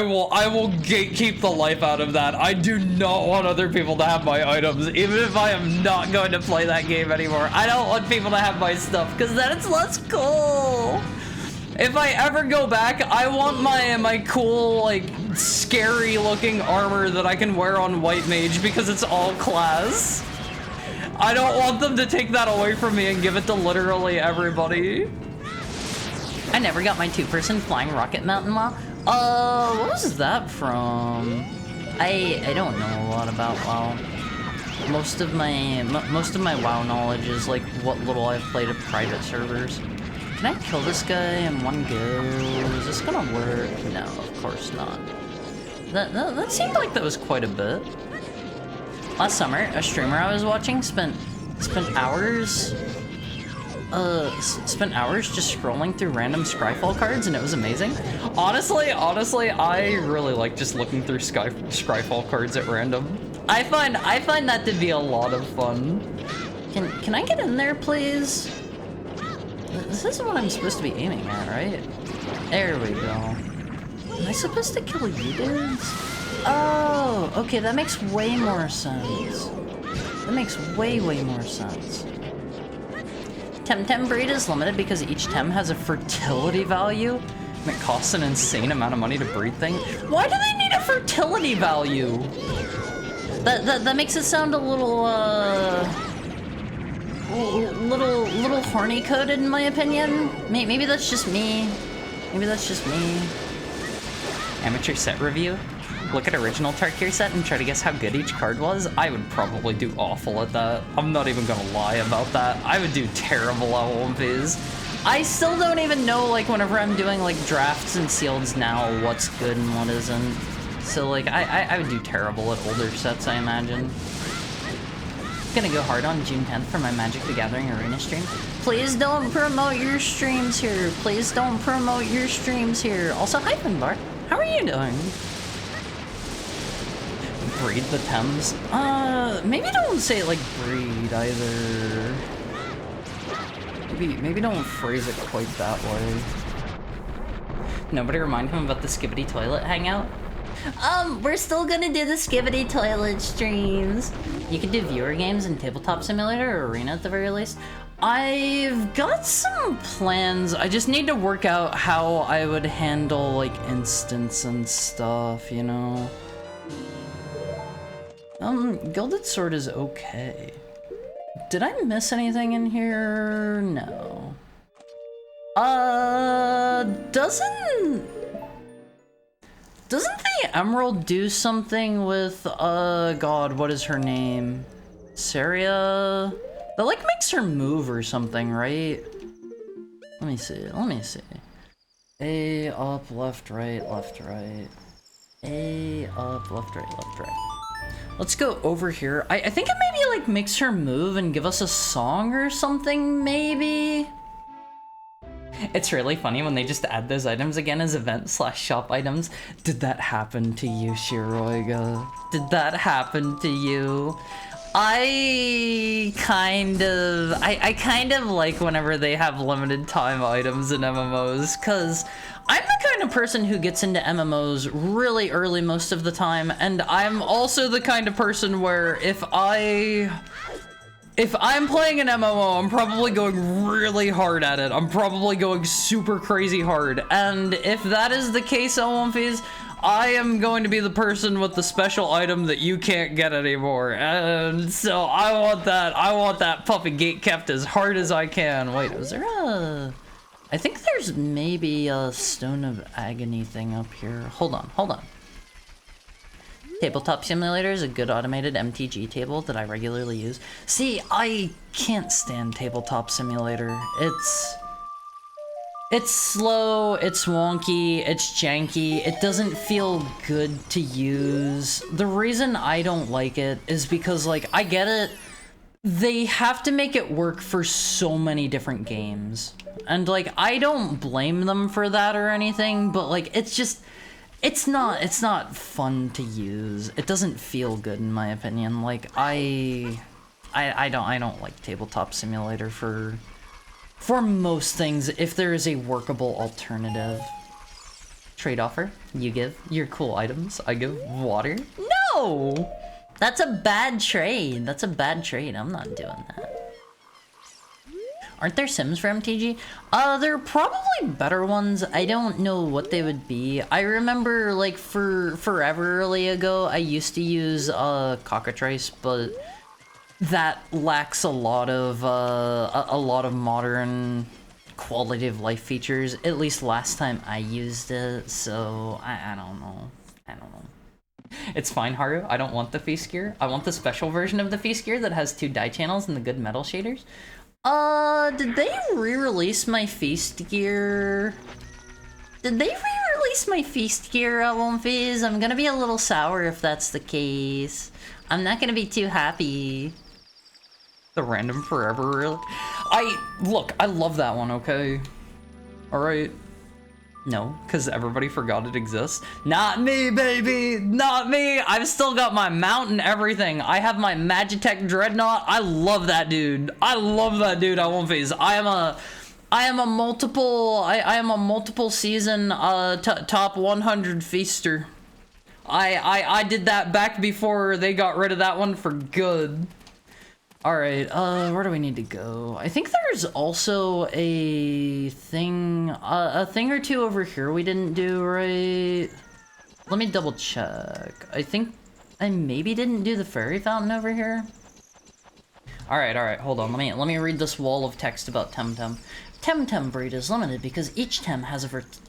will gatekeep the life out of that. I do not want other people to have my items, even if I am not going to play that game anymore. I don't want people to have my stuff, because then it's less cool. If I ever go back, I want my cool, like, scary looking armor that I can wear on White Mage, because it's all class. I don't want them to take that away from me and give it to literally everybody. I never got my two-person flying rocket mountain law. What was that from? I don't know a lot about WoW. Most of my WoW knowledge is like what little I've played at private servers. Can I kill this guy in one go? Is this gonna work? No, of course not. That seemed like that was quite a bit. Last summer, a streamer I was watching spent hours just scrolling through random Scryfall cards, and it was amazing. Honestly, I really like just looking through Scryfall cards at random. I find that to be a lot of fun. Can I get in there, please? This is what I'm supposed to be aiming at, right? There we go. Am I supposed to kill you dudes? Oh, okay, that makes way more sense. That makes way more sense. Temtem breed is limited because each Tem has a fertility value, and it costs an insane amount of money to breed things. Why do they need a fertility value? That makes it sound a little, little horny coded in my opinion. Maybe that's just me. Maybe that's just me. Amateur set review. Look at original Tarkir set and try to guess how good each card was. I would probably do awful at that. I'm not even gonna lie about that. I would do terrible at One Piece. I still don't even know, like, whenever I'm doing, like, drafts and sealeds now, what's good and what isn't. So, like, I would do terrible at older sets, I imagine. Gonna go hard on June 10th for my Magic the Gathering Arena stream. Please don't promote your streams here. Please don't promote your streams here. Also, hi, Finbar. How are you doing? Breed the Thames? Maybe don't say it like breed either. Maybe don't phrase it quite that way. Nobody remind him about the Skibbity Toilet hangout? We're still gonna do the Skibbity Toilet streams. You can do viewer games in Tabletop Simulator or Arena at the very least. I've got some plans. I just need to work out how I would handle, like, instance and stuff, you know? Gilded Sword is okay. Did I miss anything in here? No. Doesn't the Emerald do something with, God, what is her name? Saria? That, like, makes her move or something, right? Let me see. A, up, left, right, left, right. A, up, left, right, left, right. Let's go over here. I think it maybe, like, makes her move and give us a song or something, maybe? It's really funny when they just add those items again as event/shop items. Did that happen to you, Shiroiga? Did that happen to you? I kind of like whenever they have limited time items in MMOs, cause I'm the kind of person who gets into MMOs really early most of the time, and I'm also the kind of person where if I'm playing an MMO, I'm probably going really hard at it. I'm probably going super crazy hard, and if that is the case, Olympies, I am going to be the person with the special item that you can't get anymore, and so I want that puppy gate kept as hard as I can. Wait, was there a... I think there's maybe a Stone of Agony thing up here. Hold on. Tabletop Simulator is a good automated MTG table that I regularly use. See, I can't stand Tabletop Simulator. It's slow, it's wonky, it's janky, it doesn't feel good to use. The reason I don't like it is because, like, I get it, they have to make it work for so many different games. And, like, I don't blame them for that or anything, but, like, it's just, it's not fun to use. It doesn't feel good in my opinion. Like, I don't like Tabletop Simulator for most things, if there is a workable alternative. Trade offer, you give your cool items, I give water. No! That's a bad trade. That's a bad trade. I'm not doing that. Aren't there Sims for MTG? There are probably better ones. I don't know what they would be. I remember, like, forever ago, I used to use Cockatrice, but that lacks a lot of modern quality of life features, at least last time I used it, so I don't know. It's fine, Haru. I don't want the Feast Gear. I want the special version of the Feast Gear that has 2 die channels and the good metal shaders. Did they re-release my Feast Gear? Did they re-release my Feast Gear, Fizz? I'm gonna be a little sour if that's the case. I'm not gonna be too happy. The random forever, really? Look, I love that one, okay? Alright. No, because everybody forgot it exists. Not me, baby! Not me! I've still got my mount and everything. I have my Magitech Dreadnought. I love that dude. I love that dude, Phase. I am a multiple season top 100 feaster. I did that back before they got rid of that one for good. Alright, where do we need to go? I think there's also a thing or two over here we didn't do, right? Let me double check. I think I maybe didn't do the fairy fountain over here. Alright, hold on. Let me read this wall of text about Temtem. Temtem breed is limited because each Tem has a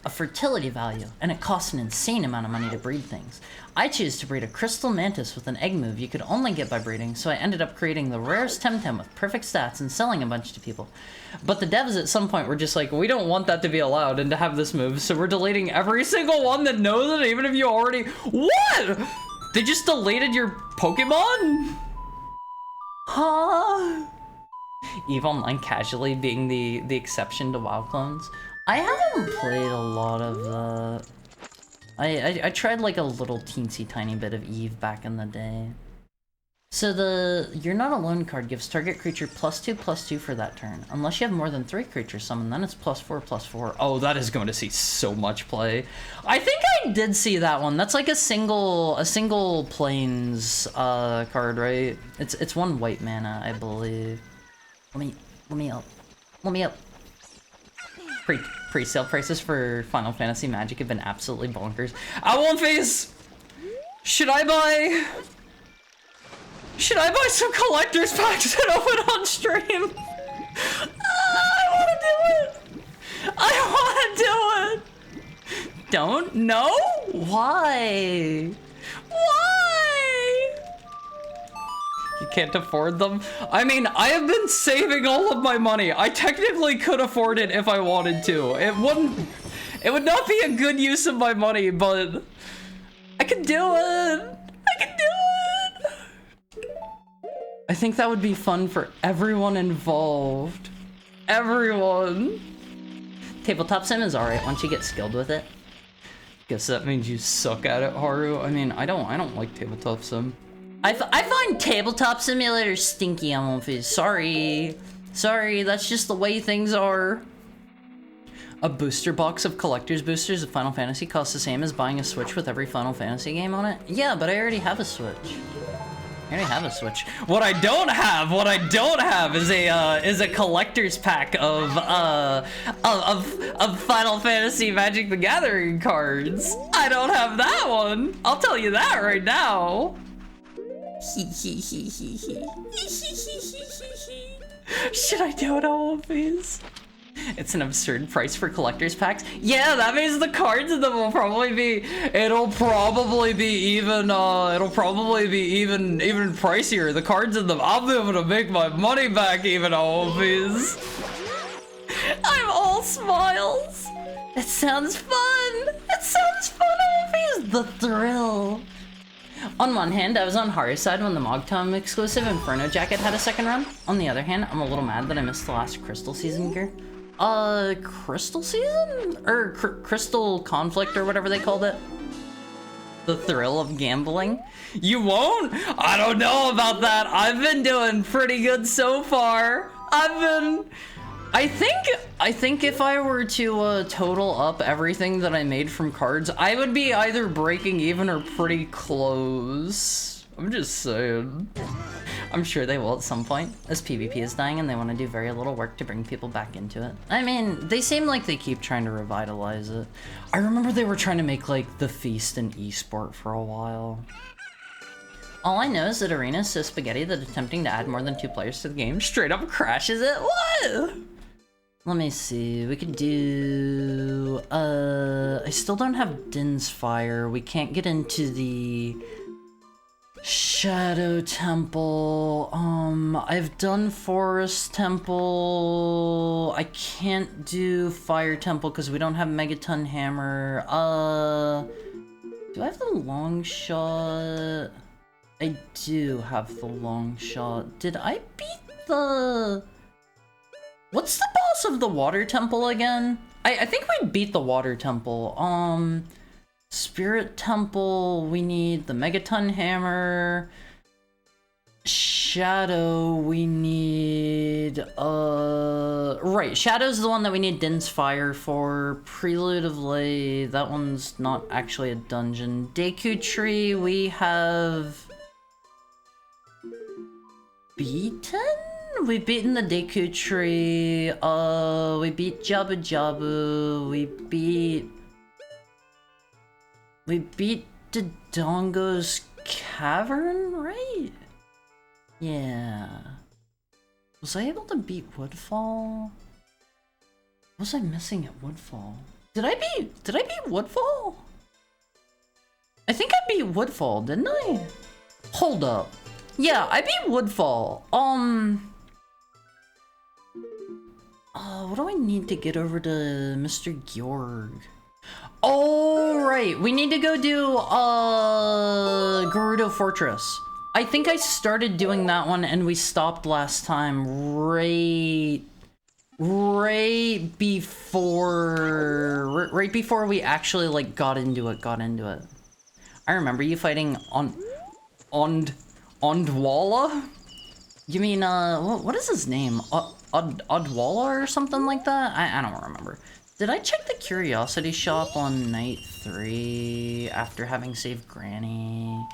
fertility value, and it costs an insane amount of money to breed things. I choose to breed a crystal mantis with an egg move you could only get by breeding, so I ended up creating the rarest Temtem with perfect stats and selling a bunch to people. But the devs at some point were just like, we don't want that to be allowed and to have this move, so we're deleting every single one that knows it, even if you already— What?! They just deleted your Pokemon?! Huh? EVE Online casually being the exception to WoW clones. I haven't played a lot of that. I tried like a little teensy tiny bit of EVE back in the day. So You're Not Alone card gives target creature +2/+2 for that turn. Unless you have more than 3 creatures summoned, then it's +4/+4. Oh, that is going to see so much play. I think I did see that one. That's like a single plains card, right? It's 1 white mana, I believe. Let me up. Let me up. Pre-sale prices for Final Fantasy Magic have been absolutely bonkers. Owl Face! Should I buy some collector's packs and open on stream? I wanna do it! I wanna do it! Don't? No? Why? Why? You can't afford them? I mean, I have been saving all of my money. I technically could afford it if I wanted to. It would not be a good use of my money, but I could do it. I could do it. I think that would be fun for everyone involved. Everyone. Tabletop sim is alright once you get skilled with it. Guess that means you suck at it, Haru. I mean, I don't like tabletop sim. I find tabletop simulator stinky on Wolfies. Sorry, that's just the way things are. A booster box of collector's boosters of Final Fantasy costs the same as buying a Switch with every Final Fantasy game on it? Yeah, but I already have a Switch. What I don't have is a collector's pack of Final Fantasy Magic the Gathering cards. I don't have that one. I'll tell you that right now. Should I do it all, please? It's an absurd price for collector's packs. Yeah, that means the cards in them will probably be. It'll probably be even pricier. The cards in them. I'll be able to make my money back even, Olfies. I'm all smiles. It sounds fun. Olfies. The thrill. On one hand, I was on Haru's side when the Mogtom exclusive Inferno Jacket had a second run. On the other hand, I'm a little mad that I missed the last Crystal Season gear. Crystal Season? Or Crystal Conflict or whatever they called it? The thrill of gambling? You won't? I don't know about that. I've been doing pretty good so far. I think if I were to total up everything that I made from cards, I would be either breaking even or pretty close. I'm just saying. I'm sure they will at some point, as PvP is dying and they want to do very little work to bring people back into it. I mean, they seem like they keep trying to revitalize it. I remember they were trying to make, like, the Feast an esport for a while. All I know is that Arena is so spaghetti that attempting to add more than 2 players to the game straight up crashes it. What? Let me see, we could do... I still don't have Din's Fire. We can't get into the... Shadow Temple. I've done Forest Temple. I can't do Fire Temple because we don't have Megaton Hammer. Do I have the long shot? I do have the long shot. Did I beat the... What's the boss of the Water Temple again? I think we beat the Water Temple. Spirit Temple, we need the Megaton Hammer. Shadow, we need, right, Shadow's the one that we need Din's Fire for. Prelude of Lay, that one's not actually a dungeon. Deku Tree, we have... beaten? We've beaten the Deku Tree, we beat Jabu Jabu, we beat Dodongo's Cavern, right? Yeah. Was I able to beat Woodfall? What was I missing at Woodfall? Did I beat Woodfall? I think I beat Woodfall, didn't I? Hold up. Yeah, I beat Woodfall. What do I need to get over to Mr. Georg? Oh, right. We need to go do, Gerudo Fortress. I think I started doing that one and we stopped last time right before we actually, like, got into it. I remember you fighting Ondwalla? You mean, what is his name? Odwalla or something like that? I don't remember. Did I check the curiosity shop on night 3 after having saved Granny?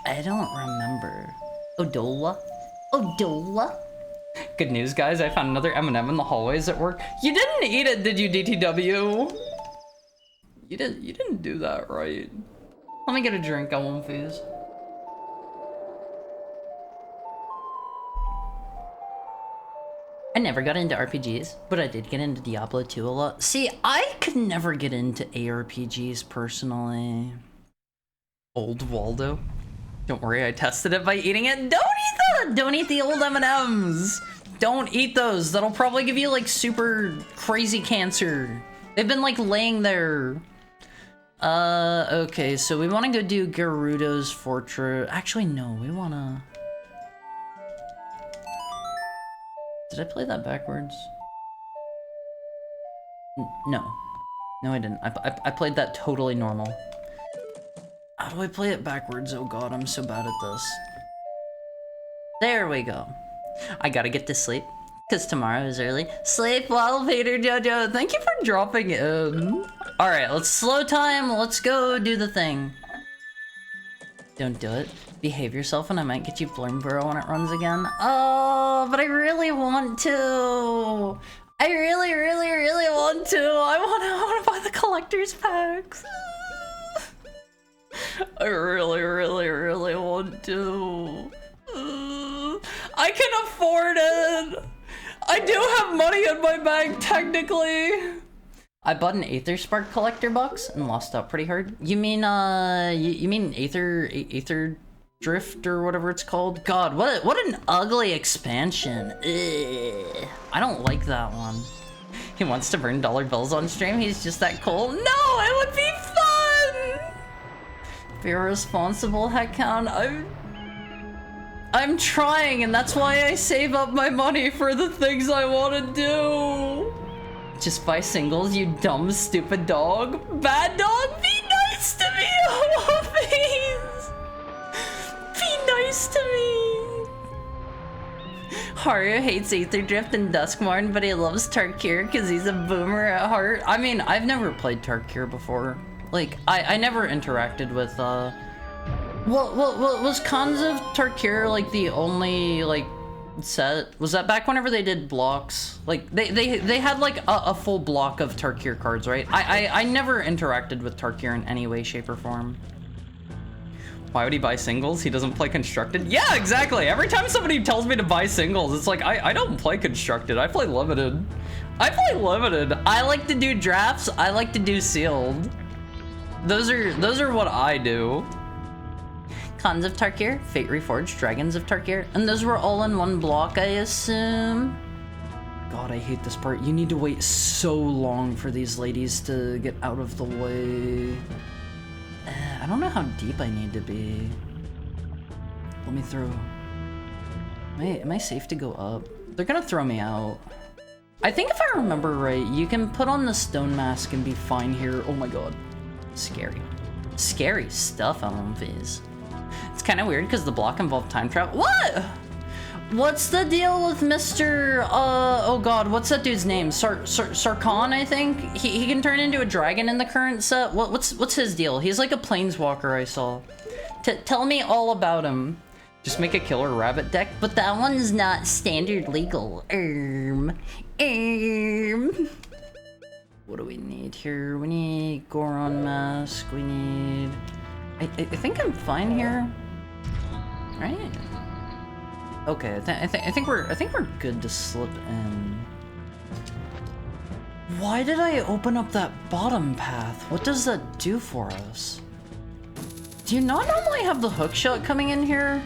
I don't remember. Odola? Odola? Good news, guys. I found another M&M in the hallways at work. You didn't eat it, did you, DTW? You didn't do that, right? Let me get a drink. I won't phase. I never got into RPGs, but I did get into Diablo 2 a lot. See, I could never get into ARPGs personally. Old Waldo. Don't worry, I tested it by eating it. Don't eat that! Don't eat the old M&Ms. Don't eat those. That'll probably give you like super crazy cancer. They've been like laying there. Okay, so we want to go do Gerudo's Fortress. Actually, no, we want to... Did I play that backwards? No. No, I didn't. I played that totally normal. How do I play it backwards? Oh god, I'm so bad at this. There we go. I gotta get to sleep, because tomorrow is early. Sleep well, Peter Jojo. Thank you for dropping in. Alright, let's slow time. Let's go do the thing. Don't do it. Behave yourself and I might get you Blurmborough when it runs again. Oh, but I really want to. I really want to. I want to buy the collector's packs. I really want to. I can afford it. I do have money in my bag, technically. I bought an Aether Spark collector box and lost out pretty hard. You mean, you mean Aether Drift or whatever it's called? God, what an ugly expansion. Ugh. I don't like that one. He wants to burn dollar bills on stream. He's just that cool. No, it would be fun. Be a responsible heckhound. I'm trying, and that's why I save up my money for the things I want to do. Just buy singles, you dumb, stupid dog. Bad dog, be nice to me, oh, please. Be nice to me. Haru hates Aether Drift and Duskmourn, but he loves Tarkir because he's a boomer at heart. I mean, I've never played Tarkir before. Like, I never interacted with, Well, was Cons of Tarkir, like, the only, like, set? Was that back whenever they did blocks? Like, they had, like, a full block of Tarkir cards, right? I never interacted with Tarkir in any way, shape, or form. Why would he buy singles? He doesn't play Constructed? Yeah, exactly! Every time somebody tells me to buy singles, it's like, I don't play Constructed, I play Limited. I play Limited. I like to do drafts, I like to do sealed. Those are what I do. Cons of Tarkir, Fate Reforged, Dragons of Tarkir, and those were all in one block, I assume. God, I hate this part. You need to wait so long for these ladies to get out of the way. I don't know how deep I need to be. Let me throw... Am I safe to go up? They're gonna throw me out. I think if I remember right, you can put on the stone mask and be fine here. Oh my god. Scary. Scary stuff, MMVs. It's kind of weird because the block involved time travel. What? What's the deal with Mr. Oh god, what's that dude's name? Sarkhan, I think? He can turn into a dragon in the current set. What's his deal? He's like a planeswalker I saw. Tell me all about him. Just make a killer rabbit deck, but that one's not standard legal. What do we need here? We need Goron mask. We need... I think I'm fine here, right? Okay, I think we're good to slip in. Why did I open up that bottom path? What does that do for us? Do you not normally have the hookshot coming in here?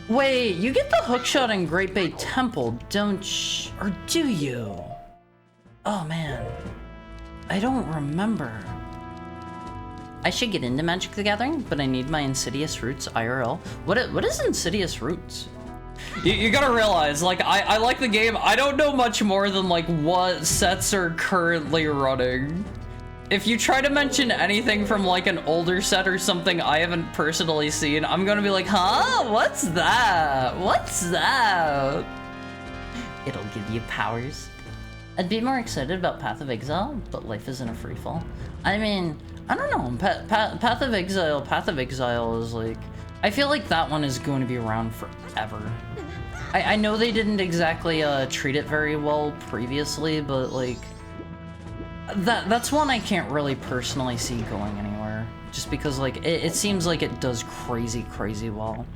Wait, you get the hookshot in Great Bay Temple, don't you? Or do you? Oh man, I don't remember. I should get into Magic the Gathering, but I need my Insidious Roots IRL. What is Insidious Roots? You gotta realize, like, I like the game. I don't know much more than, like, what sets are currently running. if you try to mention anything from like an older set or something I haven't personally seen, I'm gonna be like, huh? What's that? What's that? It'll give you powers. I'd be more excited about Path of Exile, but life isn't a free-fall. I mean, I don't know. Path of Exile is like... I feel like that one is going to be around forever. I know they didn't exactly treat it very well previously, but like... That's one I can't really personally see going anywhere. Just because like, it seems like it does crazy well.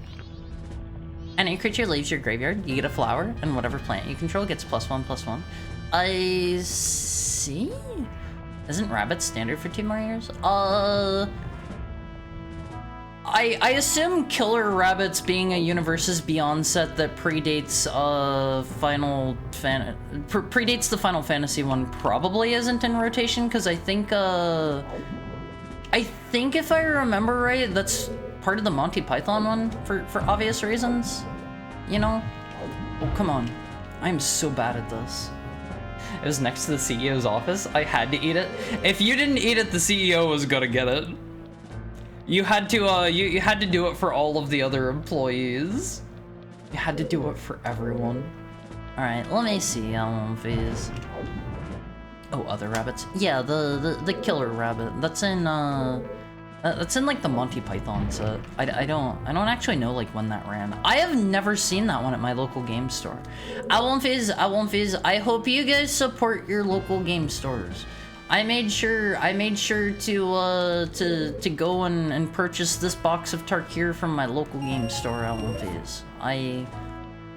Any creature leaves your graveyard, you get a flower, and whatever plant you control gets +1/+1. I see? Isn't Rabbit standard for 2 more years? I assume Killer Rabbits being a Universes Beyond set that predates predates the Final Fantasy one probably isn't in rotation, because I think if I remember right, that's part of the Monty Python one for obvious reasons. You know? Oh, come on. I am so bad at this. It was next to the CEO's office. I had to eat it. If you didn't eat it, the CEO was gonna get it. You had to, you had to do it for all of the other employees. You had to do it for everyone. Alright, let me see how long phase. Oh, other rabbits? Yeah, the killer rabbit. That's in like the Monty Python set. I don't actually know like when that ran. I have never seen that one at my local game store. I won't phase. I hope you guys support your local game stores. I made sure to go and purchase this box of Tarkir from my local game store. I won't phase.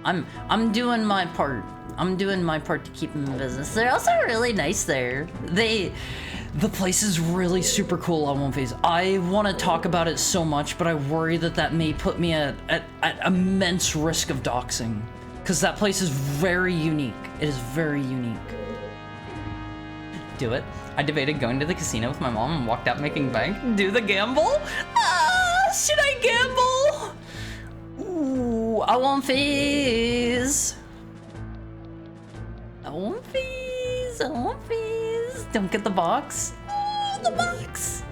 I'm doing my part. I'm doing my part to keep them in business. They're also really nice there. The place is really super cool, I won't phase. I want to talk about it so much, but I worry that may put me at immense risk of doxing. Because that place is very unique. It is very unique. Do it. I debated going to the casino with my mom and walked out making bank. Do the gamble? Should I gamble? Ooh, I won't phase. I won't phase. Don't get the box. Oh, the box.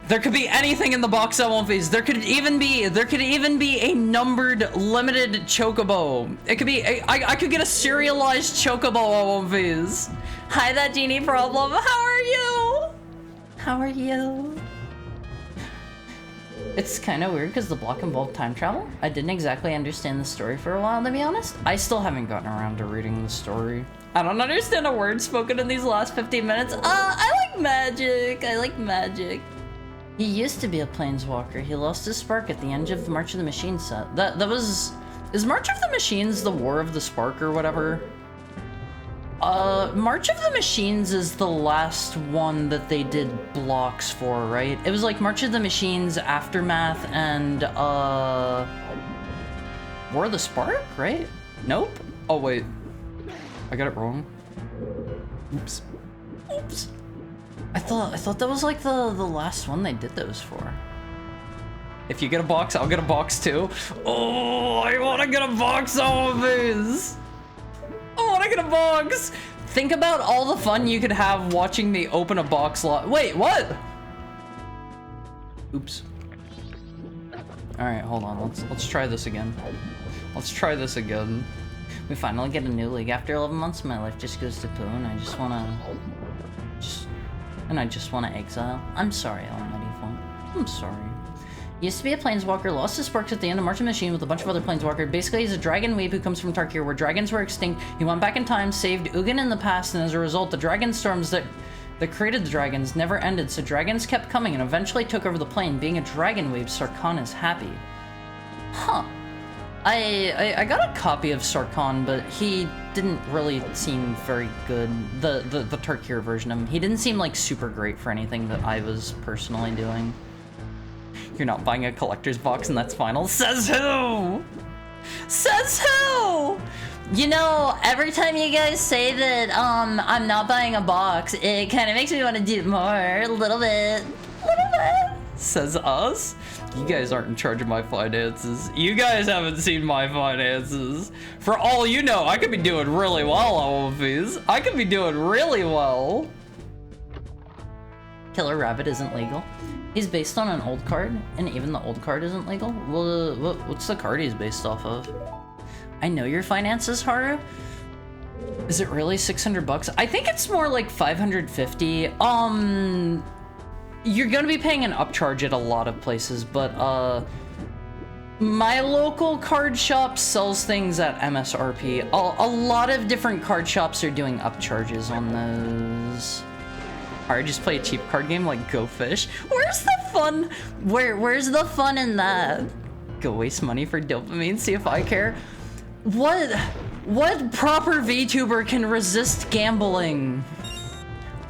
There could be anything in the box I won't phase. There could even be a numbered limited chocobo. It could be I could get a serialized chocobo I won't phase. Hi, that genie problem. How are you? How are you? It's kind of weird because the block involved time travel. I didn't exactly understand the story for a while, to be honest. I still haven't gotten around to reading the story. I don't understand a word spoken in these last 15 minutes. I like magic. I like magic. He used to be a planeswalker. He lost his spark at the end of the March of the Machines set. That was... Is March of the Machines the War of the Spark or whatever? March of the Machines is the last one that they did blocks for, right? It was like March of the Machines, Aftermath, and, War of the Spark, right? Nope. Oh, wait. I got it wrong. Oops. Oops. I thought that was like the last one they did those for. If you get a box, I'll get a box too. Oh, I wanna get a box of these. I wanna get a box. Think about all the fun you could have watching me open a box lot. Wait, what? Oops. All right, hold on. Let's try this again. Let's try this again. We finally get a new league after 11 months. My life just goes to poo, and I just wanna exile. I'm sorry, Almighty Phone. I'm sorry. Used to be a planeswalker, lost his sparks at the end of March of the Machine with a bunch of other planeswalkers. Basically, he's a dragon weeb who comes from Tarkir, where dragons were extinct. He went back in time, saved Ugin in the past, and as a result, the dragon storms that created the dragons never ended, so dragons kept coming and eventually took over the plane. Being a dragon weeb, Sarkhan is happy. Huh. I got a copy of Sarkhan, but he didn't really seem very good. The Tarkir version of him. He didn't seem like super great for anything that I was personally doing. You're not buying a collector's box and that's final. Says who? Says who? You know, every time you guys say that I'm not buying a box, it kind of makes me want to do more. A little bit. Says us? You guys aren't in charge of my finances. You guys haven't seen my finances. For all you know, I could be doing really well on fees. I could be doing really well. Killer Rabbit isn't legal. He's based on an old card, and even the old card isn't legal? Well, what's the card he's based off of? I know your finances, Haru. Is it really 600 bucks? I think it's more like 550. You're gonna be paying an upcharge at a lot of places, but my local card shop sells things at MSRP. A lot of different card shops are doing upcharges on those. Alright, just play a cheap card game like Go Fish. Where's the fun? Where's the fun in that? Go waste money for dopamine, see if I care. What proper VTuber can resist gambling?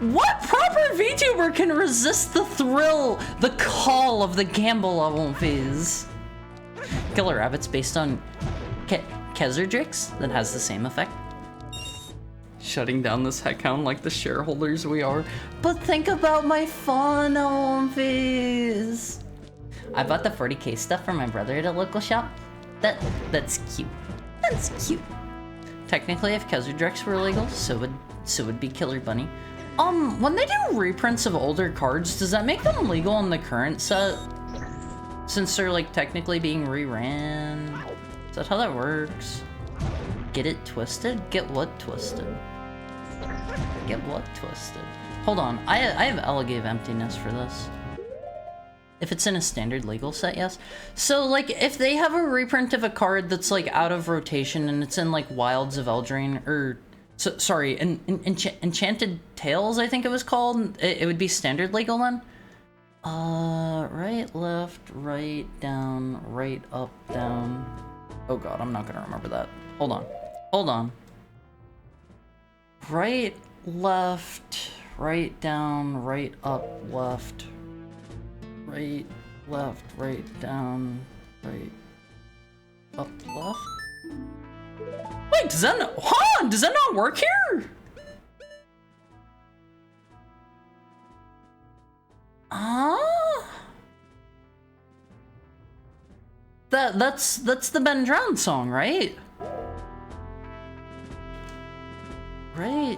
What proper VTuber can resist the thrill, the call of the gamble on fees? Killer Rabbit's based on Kezardrix that has the same effect. Shutting down this account like the shareholders we are. But think about my fun on fees. I bought the 40k stuff for my brother at a local shop. That's cute. That's cute. Technically, if Kezardrix were illegal, so would be Killer Bunny. When they do reprints of older cards, does that make them legal in the current set? Since they're like technically being reran? Is that how that works? Get it twisted? Get what twisted? Get what twisted? Hold on, I have Elegate of Emptiness for this. If it's in a standard legal set, yes. So, like, if they have a reprint of a card that's, like, out of rotation and it's in, like, Wilds of Eldraine, or, sorry, Enchanted Tales, I think it was called, it would be standard legal then? Right, left, right, down, right, up, down. Oh god, I'm not gonna remember that. Hold on. Hold on. Right, left, right, down, right, up, left. Right, left, right, down, right, up, left? Wait, does that not, hold on, does that not work here? That's the Ben Drowned song, right? Right.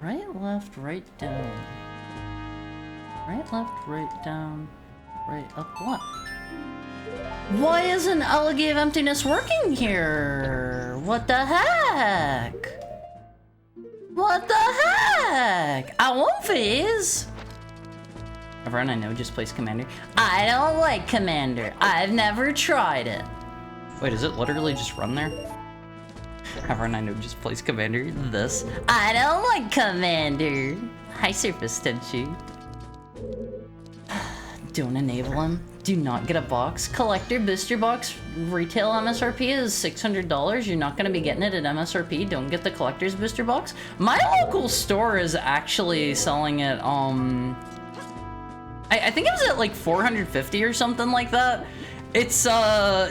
Right, left, right, down. Right, left, right, down. Right, up, left. Why isn't Elegate of Emptiness working here? What the heck? What the heck? I won't phase. Everyone I know just plays Commander. I don't like Commander. I've never tried it. Wait, does it literally just run there? Everyone I know just plays Commander. This. I don't like Commander. Hi, Surface Tenchi. Don't enable him. Do not get a box. Collector booster box. Retail MSRP is $600. You're not going to be getting it at MSRP. Don't get the collector's booster box. My local store is actually selling it, I think it was at like $450 or something like that. It's I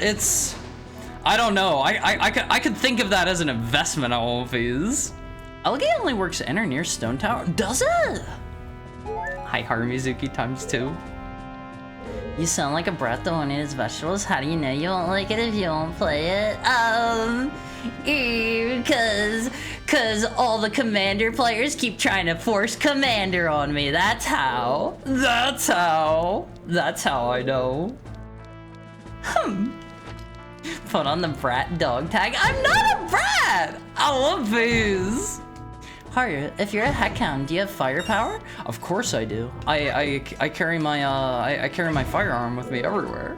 don't know. I could think of that as an investment on fees. Elegate only works in or near Stone Tower. Does it? Hi, Harumizuki ×2. You sound like a brat that won't eat his vegetables. How do you know you won't like it if you won't play it? Cause all the Commander players keep trying to force Commander on me. That's how. That's how I know. Put on the brat dog tag. I'm not a brat! I love these. Haru, if you're a heckhound, do you have firepower? Of course I do. I carry my I carry my firearm with me everywhere.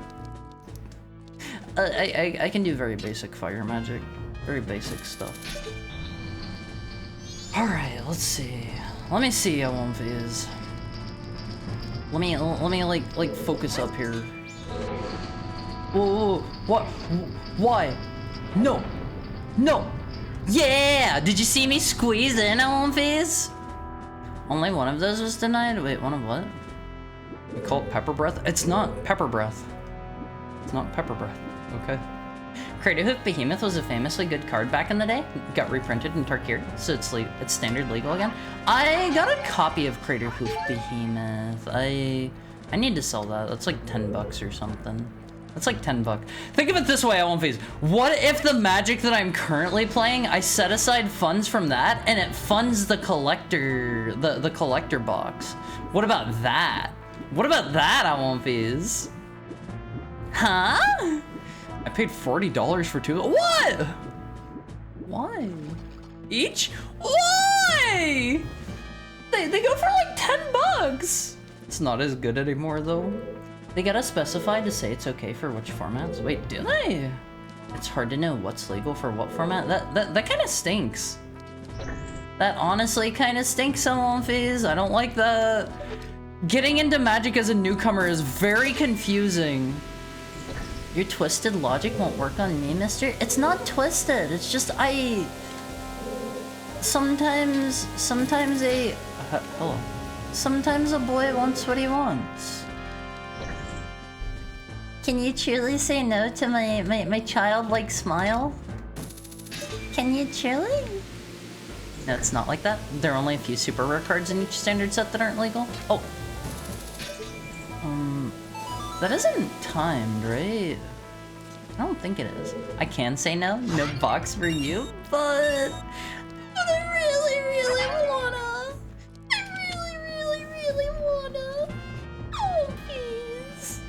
I can do very basic fire magic, very basic stuff. All right, let's see. Let me see how one is. Let me like focus up here. Whoa, what? Why? No, no. Yeah! Did you see me squeeze in on one phase? Only one of those was denied? Wait, one of what? We call it pepper breath? It's not pepper breath. It's not pepper breath. Okay. Crater Hoof Behemoth was a famously good card back in the day. Got reprinted in Tarkir, so it's standard legal again. I got a copy of Crater Hoof Behemoth. I need to sell that. That's like $10 or something. That's like 10 bucks. Think of it this way, I won't phase. What if the Magic that I'm currently playing, I set aside funds from that and it funds the collector, the collector box? What about that? What about that, I won't phase? Huh? I paid $40 for 2. What? Why? Each? Why? They go for like 10 bucks. It's not as good anymore though. They gotta specify to say it's okay for which formats. Wait, do they? It's hard to know what's legal for what format. That kind of stinks. That honestly kind of stinks, on phase. I don't like that. Getting into Magic as a newcomer is very confusing. Your twisted logic won't work on me, mister. It's not twisted. It's just sometimes hello. Sometimes a boy wants what he wants. Can you truly say no to my childlike smile? Can you truly? No, it's not like that. There are only a few super rare cards in each standard set that aren't legal. Oh. That isn't timed, right? I don't think it is. I can say no. No box for you, but I really wanna. I really wanna. Oh, please.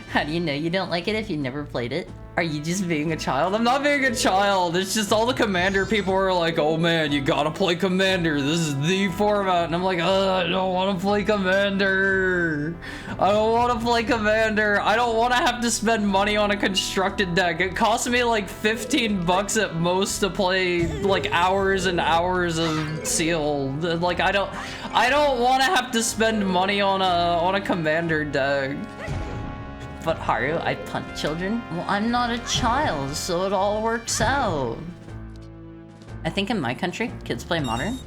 How do you know you don't like it if you never played it? Are you just being a child? I'm not being a child. It's just all the Commander people are like, oh man, you gotta play Commander. This is the format. And I'm like, I don't want to play Commander. I don't want to play Commander. I don't want to have to spend money on a constructed deck. It costs me like 15 bucks at most to play like hours and hours of sealed. Like I don't want to have to spend money on a Commander deck. But Haru, I punt children? Well, I'm not a child, so it all works out. I think in my country, kids play Modern.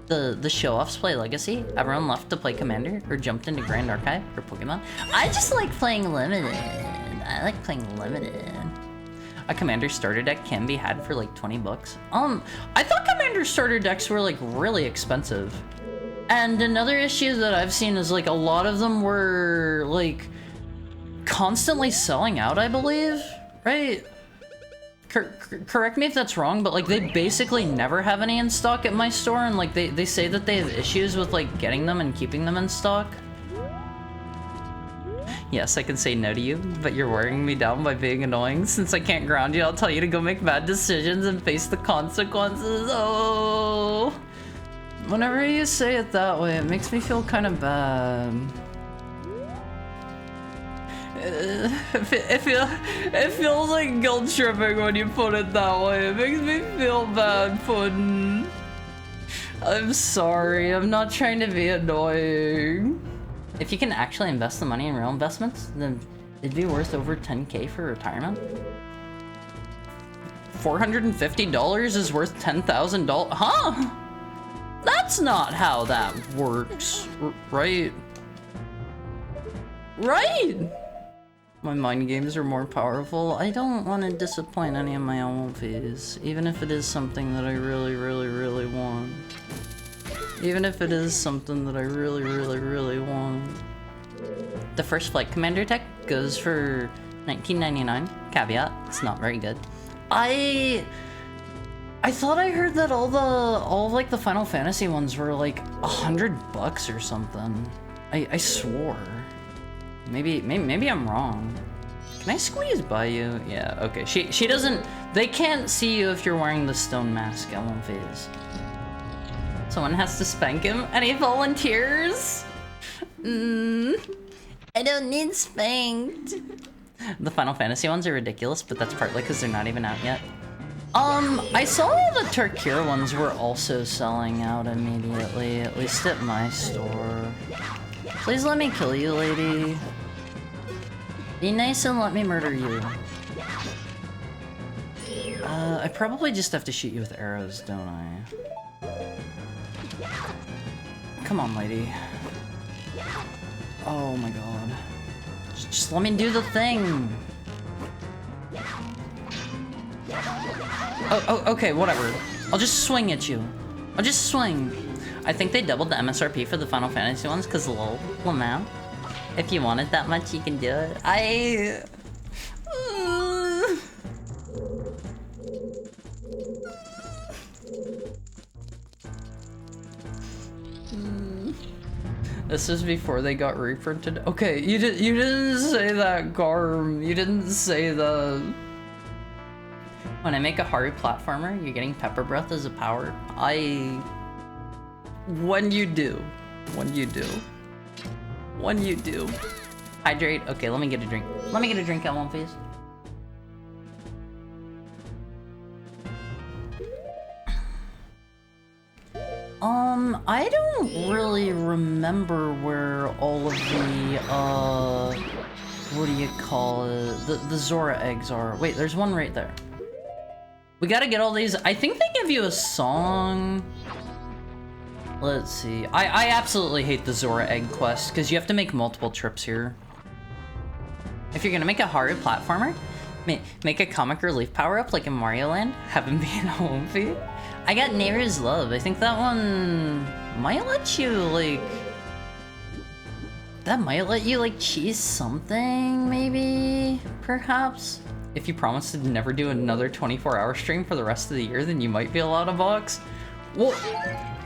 The show-offs play Legacy. Everyone left to play Commander or jumped into Grand Archive or Pokemon. I just like playing Limited. I like playing Limited. A Commander starter deck can be had for like 20 bucks. I thought Commander starter decks were like really expensive. And another issue that I've seen is like a lot of them were like constantly selling out, I believe, right? Correct me if that's wrong, but like they basically never have any in stock at my store, and like they say that they have issues with like getting them and keeping them in stock. Yes, I can say no to you, but you're wearing me down by being annoying. Since I can't ground you, I'll tell you to go make bad decisions and face the consequences. Oh, whenever you say it that way, it makes me feel kind of bad. It feels like guilt tripping when you put it that way. It makes me feel bad, Puddin'. I'm sorry, I'm not trying to be annoying. If you can actually invest the money in real investments, then it'd be worth over 10K for retirement. $450 is worth $10,000? Huh? That's not how that works, right? Right? My mind games are more powerful. I don't want to disappoint any of my LPs, even if it is something that I really want. Even if it is something that I really want. The first Flight Commander deck goes for $19.99. Caveat, it's not very good. I thought I heard that all of like the Final Fantasy ones were like $100 or something. I swore. Maybe I'm wrong. Can I squeeze by you? Yeah, okay. She doesn't. They can't see you if you're wearing the stone mask, Ellen Phase. Someone has to spank him. Any volunteers? I don't need spanked. The Final Fantasy ones are ridiculous, but that's partly because they're not even out yet. I saw the Tarkir ones were also selling out immediately, at least at my store. Please let me kill you, lady. Be nice and let me murder you. I probably just have to shoot you with arrows, don't I? Come on, lady. Oh my god. Just let me do the thing. Oh, okay, whatever. I'll just swing at you. I'll just swing. I think they doubled the MSRP for the Final Fantasy ones, cause lol, now. If you want it that much, you can do it. This is before they got reprinted. Okay, you didn't say that, Garm. You didn't say the. When I make a Haru platformer, you're getting pepper breath as a power. When you do. Hydrate. Okay, let me get a drink. Let me get a drink, Ellen, please. I don't really remember where all of the, what do you call it? The Zora eggs are. Wait, there's one right there. We gotta get all these. I think they give you a song. Let's see. I absolutely hate the Zora egg quest, because you have to make multiple trips here. If you're gonna make a Haru platformer, make a comic relief power-up like in Mario Land, have him be in a home feed. I got Neighbor's Love. I think that one might let you, like... That might let you, like, cheese something, maybe? Perhaps? If you promise to never do another 24-hour stream for the rest of the year, then you might be allowed a box. Well,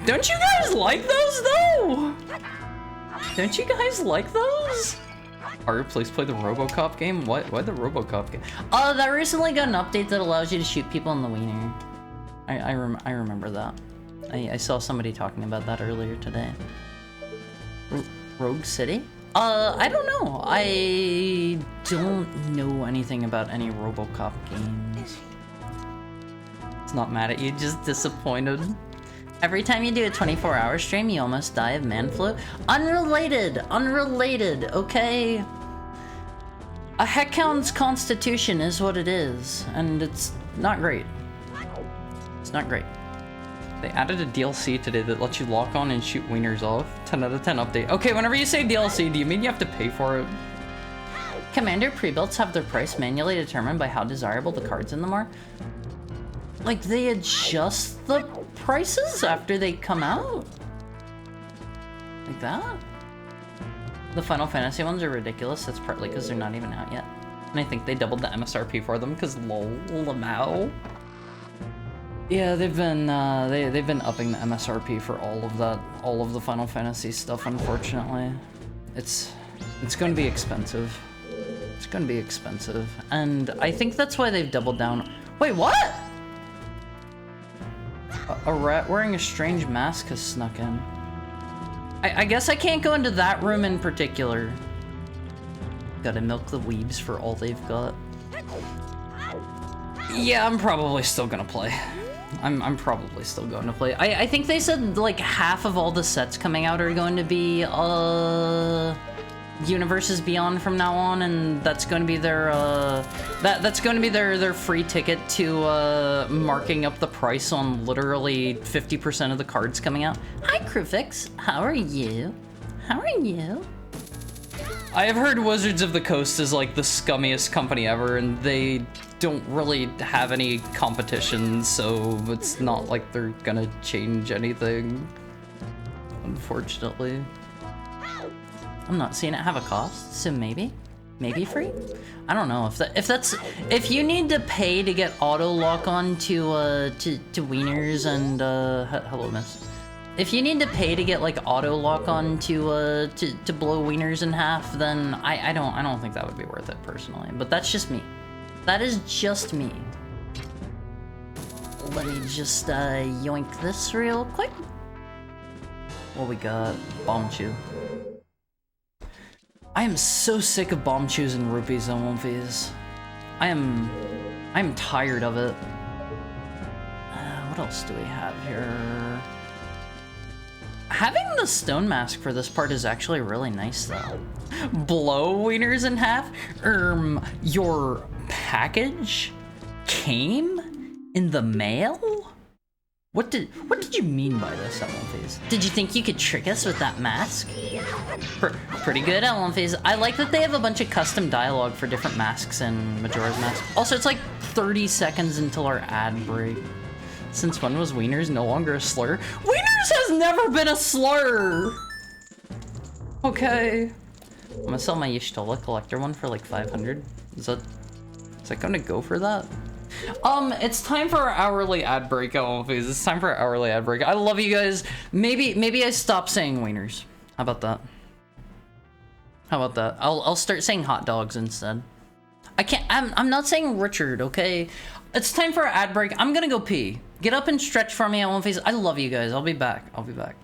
don't you guys like those, though? Don't you guys like those? Haru, please play the RoboCop game? Why the RoboCop game? That recently got an update that allows you to shoot people in the wiener. I remember that. I saw somebody talking about that earlier today. Rogue City? I don't know. I don't know anything about any RoboCop games. It's not mad at you, just disappointed. Every time you do a 24-hour stream, you almost die of man flu. Unrelated, okay? A heckhound's constitution is what it is, and it's not great. It's not great. They added a DLC today that lets you lock on and shoot wieners off. 10 out of 10 update. Okay, whenever you say DLC, do you mean you have to pay for it? Commander pre-builts have their price manually determined by how desirable the cards in them are. Like, they adjust the prices after they come out? Like that? The Final Fantasy ones are ridiculous. That's partly because they're not even out yet. And I think they doubled the MSRP for them because lol, lamau. Yeah, they've been upping the MSRP for all of the Final Fantasy stuff, unfortunately. It's going to be expensive. It's going to be expensive. And I think that's why they've doubled down. Wait, what? A rat wearing a strange mask has snuck in. I guess I can't go into that room in particular. Gotta milk the weebs for all they've got. Yeah, I'm probably still gonna play. I'm probably still going to play. I think they said like half of all the sets coming out are going to be Universes Beyond from now on, and that's going to be their that's going to be their free ticket to marking up the price on literally 50% of the cards coming out. Hi Crufix, how are you? How are you? I have heard Wizards of the Coast is like the scummiest company ever, and they don't really have any competition, so it's not like they're gonna change anything, unfortunately. I'm not seeing it have a cost, so maybe free? I don't know if you need to pay to get auto lock on to wieners and hello miss. If you need to pay to get like auto lock on to blow wieners in half, then I don't think that would be worth it personally. But that's just me. That is just me. Let me just yoink this real quick. What we got? Bomb chew. I am so sick of bomb chews and rupees and womfies. I'm tired of it. What else do we have here? Having the stone mask for this part is actually really nice though. Blow wieners in half? Your package came in the mail? What did you mean by this, Ellenface? Did you think you could trick us with that mask? Pretty good, Ellenface. I like that they have a bunch of custom dialogue for different masks in Majora's Mask. Also, it's like 30 seconds until our ad break. Since when was wieners no longer a slur? Wieners has never been a slur! Okay. I'm gonna sell my Y'shtola collector one for like 500. Is that gonna go for that? It's time for our hourly ad break, Ellenface. It's time for our hourly ad break. I love you guys. Maybe I stop saying wieners. How about that? How about that? I'll start saying hot dogs instead. I can't. I'm not saying Richard. Okay, it's time for our ad break. I'm gonna go pee. Get up and stretch for me. I won't face. I love you guys. I'll be back. I'll be back.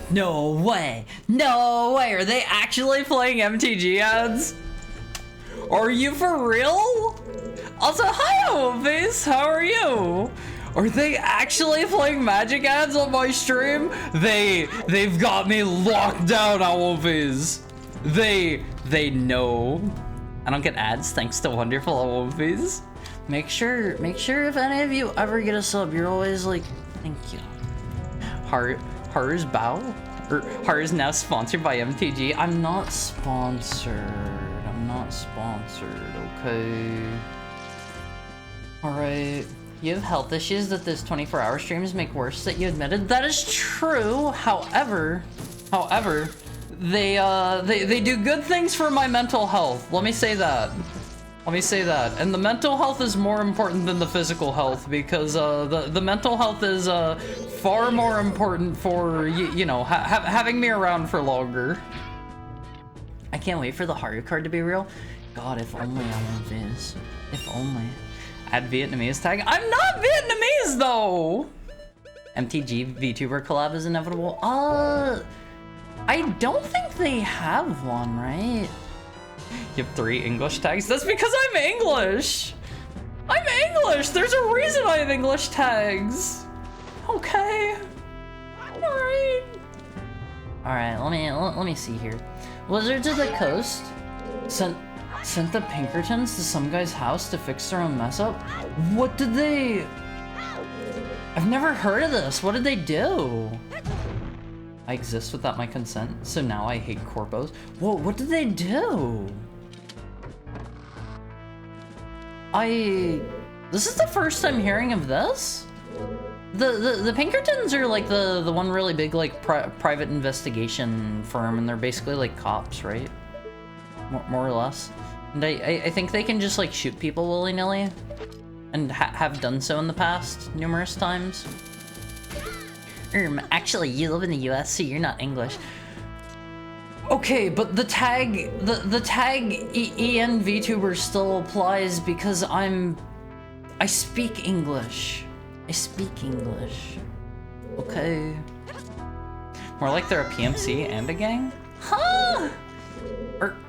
No way! No way! Are they actually playing MTG ads? Are you for real? Also, hi, Owlface! How are you? Are they actually playing Magic ads on my stream? They've got me locked down, Owlface. They know. I don't get ads thanks to wonderful Owlface. Make sure if any of you ever get a sub, you're always like, thank you. Heart's bow? Heart is now sponsored by MTG. I'm not sponsored. I'm not sponsored, okay? Alright. You have health issues that those 24-hour streams make worse that you admitted. That is true. However, they do good things for my mental health. Let me say that. Let me say that. And the mental health is more important than the physical health because the mental health is far more important for, you know, having me around for longer. I can't wait for the Haru card to be real. God, if only I want Viz. If only. Add Vietnamese tag. I'm not Vietnamese though! MTG VTuber collab is inevitable. I don't think they have one, right? You have 3 English tags? That's because I'm English! I'm English! There's a reason I have English tags! Okay. Alright. Alright, let me see here. Wizards of the Coast sent the Pinkertons to some guy's house to fix their own mess up? What did they... I've never heard of this. What did they do? I exist without my consent, so now I hate corpos. Whoa, what did they do? This is the first time hearing of this? The Pinkertons are like the one really big like private investigation firm, and they're basically like cops, right? More or less. And I think they can just like shoot people willy-nilly, and have done so in the past numerous times. Actually, you live in the US, so you're not English. Okay, but the tag EN VTuber still applies because I speak English. I speak English. Okay. More like they're a PMC and a gang? Huh?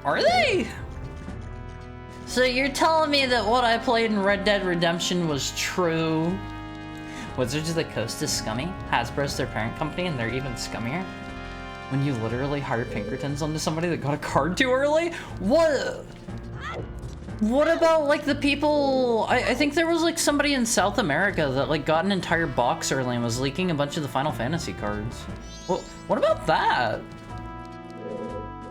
Are they? So you're telling me that what I played in Red Dead Redemption was true? Wizards of the Coast is scummy. Hasbro's their parent company, and they're even scummier. When you literally hire Pinkertons onto somebody that got a card too early? What about like the people, I think there was like somebody in South America that like got an entire box early and was leaking a bunch of the Final Fantasy cards. Well, what about that?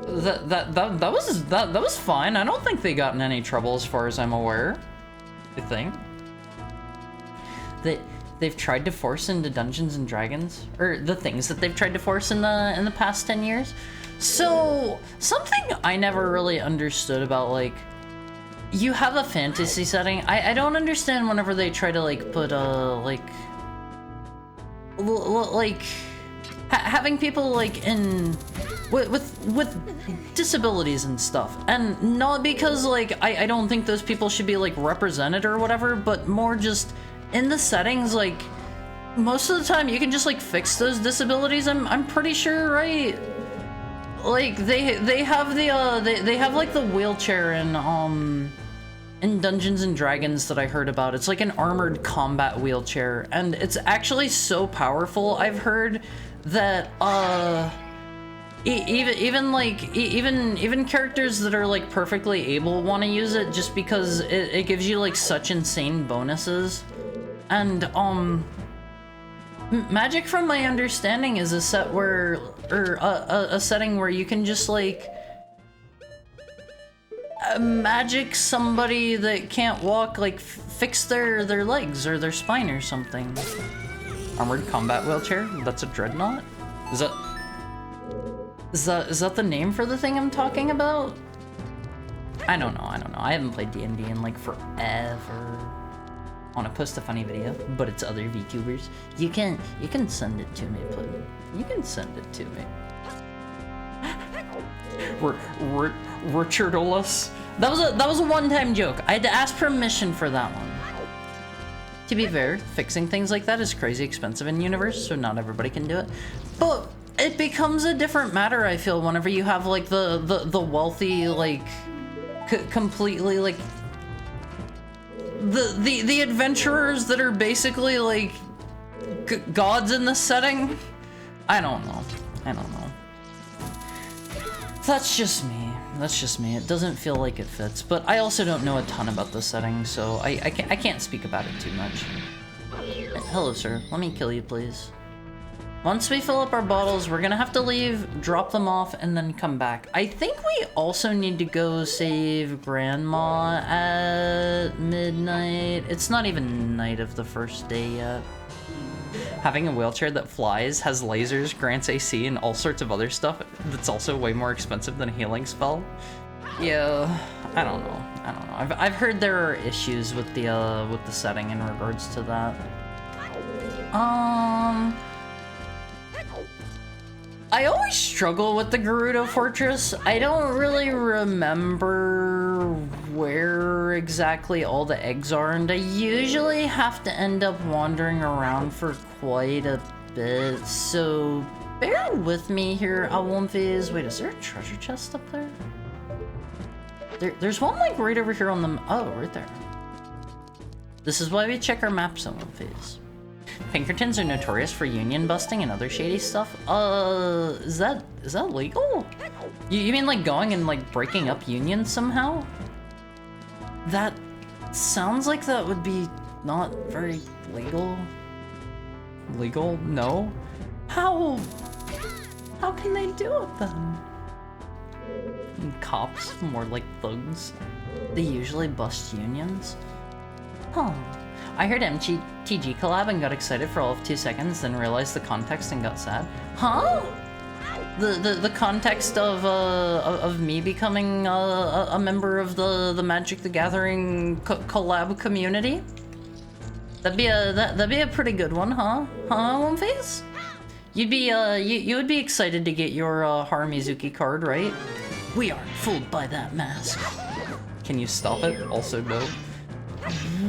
That was fine. I don't think they got in any trouble as far as I'm aware. I think. They've tried to force into Dungeons and Dragons, or the things that they've tried to force in the past 10 years. So something I never really understood about, like, you have a fantasy setting. I don't understand whenever they try to like put having people like in with disabilities and stuff, and not because like I don't think those people should be like represented or whatever, but more just in the settings, like most of the time you can just like fix those disabilities. I'm pretty sure, right? Like they have the they have like the wheelchair in Dungeons and Dragons that I heard about. It's like an armored combat wheelchair, and it's actually so powerful, I've heard, that even characters that are like perfectly able want to use it just because it gives you like such insane bonuses. And Magic, from my understanding, is a set where, or a setting where you can just like magic somebody that can't walk, like fix their legs or their spine or something. Armored combat wheelchair? That's a dreadnought? Is that the name for the thing I'm talking about? I don't know. I haven't played D&D in like forever. I want to post a funny video, but it's other VTubers. You can send it to me, Puddin. You can send it to me. Richardolus. That was a one-time joke. I had to ask permission for that one. To be fair, fixing things like that is crazy expensive in universe, so not everybody can do it. But it becomes a different matter, I feel, whenever you have like the wealthy, like completely like the adventurers that are basically like gods in this setting. I don't know. That's just me. It doesn't feel like it fits, but I also don't know a ton about the setting, so I can't speak about it too much. Hello, sir. Let me kill you, please. Once we fill up our bottles, we're gonna have to leave, drop them off, and then come back. I think we also need to go save Grandma at midnight. It's not even night of the first day yet. Having a wheelchair that flies, has lasers, grants AC, and all sorts of other stuff that's also way more expensive than a healing spell. Yeah, I don't know. I've heard there are issues with the setting in regards to that. I always struggle with the Gerudo Fortress. I don't really remember where exactly all the eggs are, and I usually have to end up wandering around for quite a bit, so bear with me here, Awomphis. Wait, is there a treasure chest up there? There's one like right over here on the... Oh, right there. This is why we check our maps, Awomphis. Pinkertons are notorious for union busting and other shady stuff. Is that legal? You mean like going and like breaking up unions somehow? That sounds like that would be not very legal. Legal? No? How can they do it then? And cops, more like thugs. They usually bust unions? Huh. I heard MTG collab and got excited for all of 2 seconds, then realized the context and got sad. Huh? The context of me becoming a member of the Magic the Gathering collab community? That'd be a pretty good one, huh? Huh, One-Face? You'd be you would be excited to get your Haramizuki card, right? We aren't fooled by that mask. Can you stop it? Also no.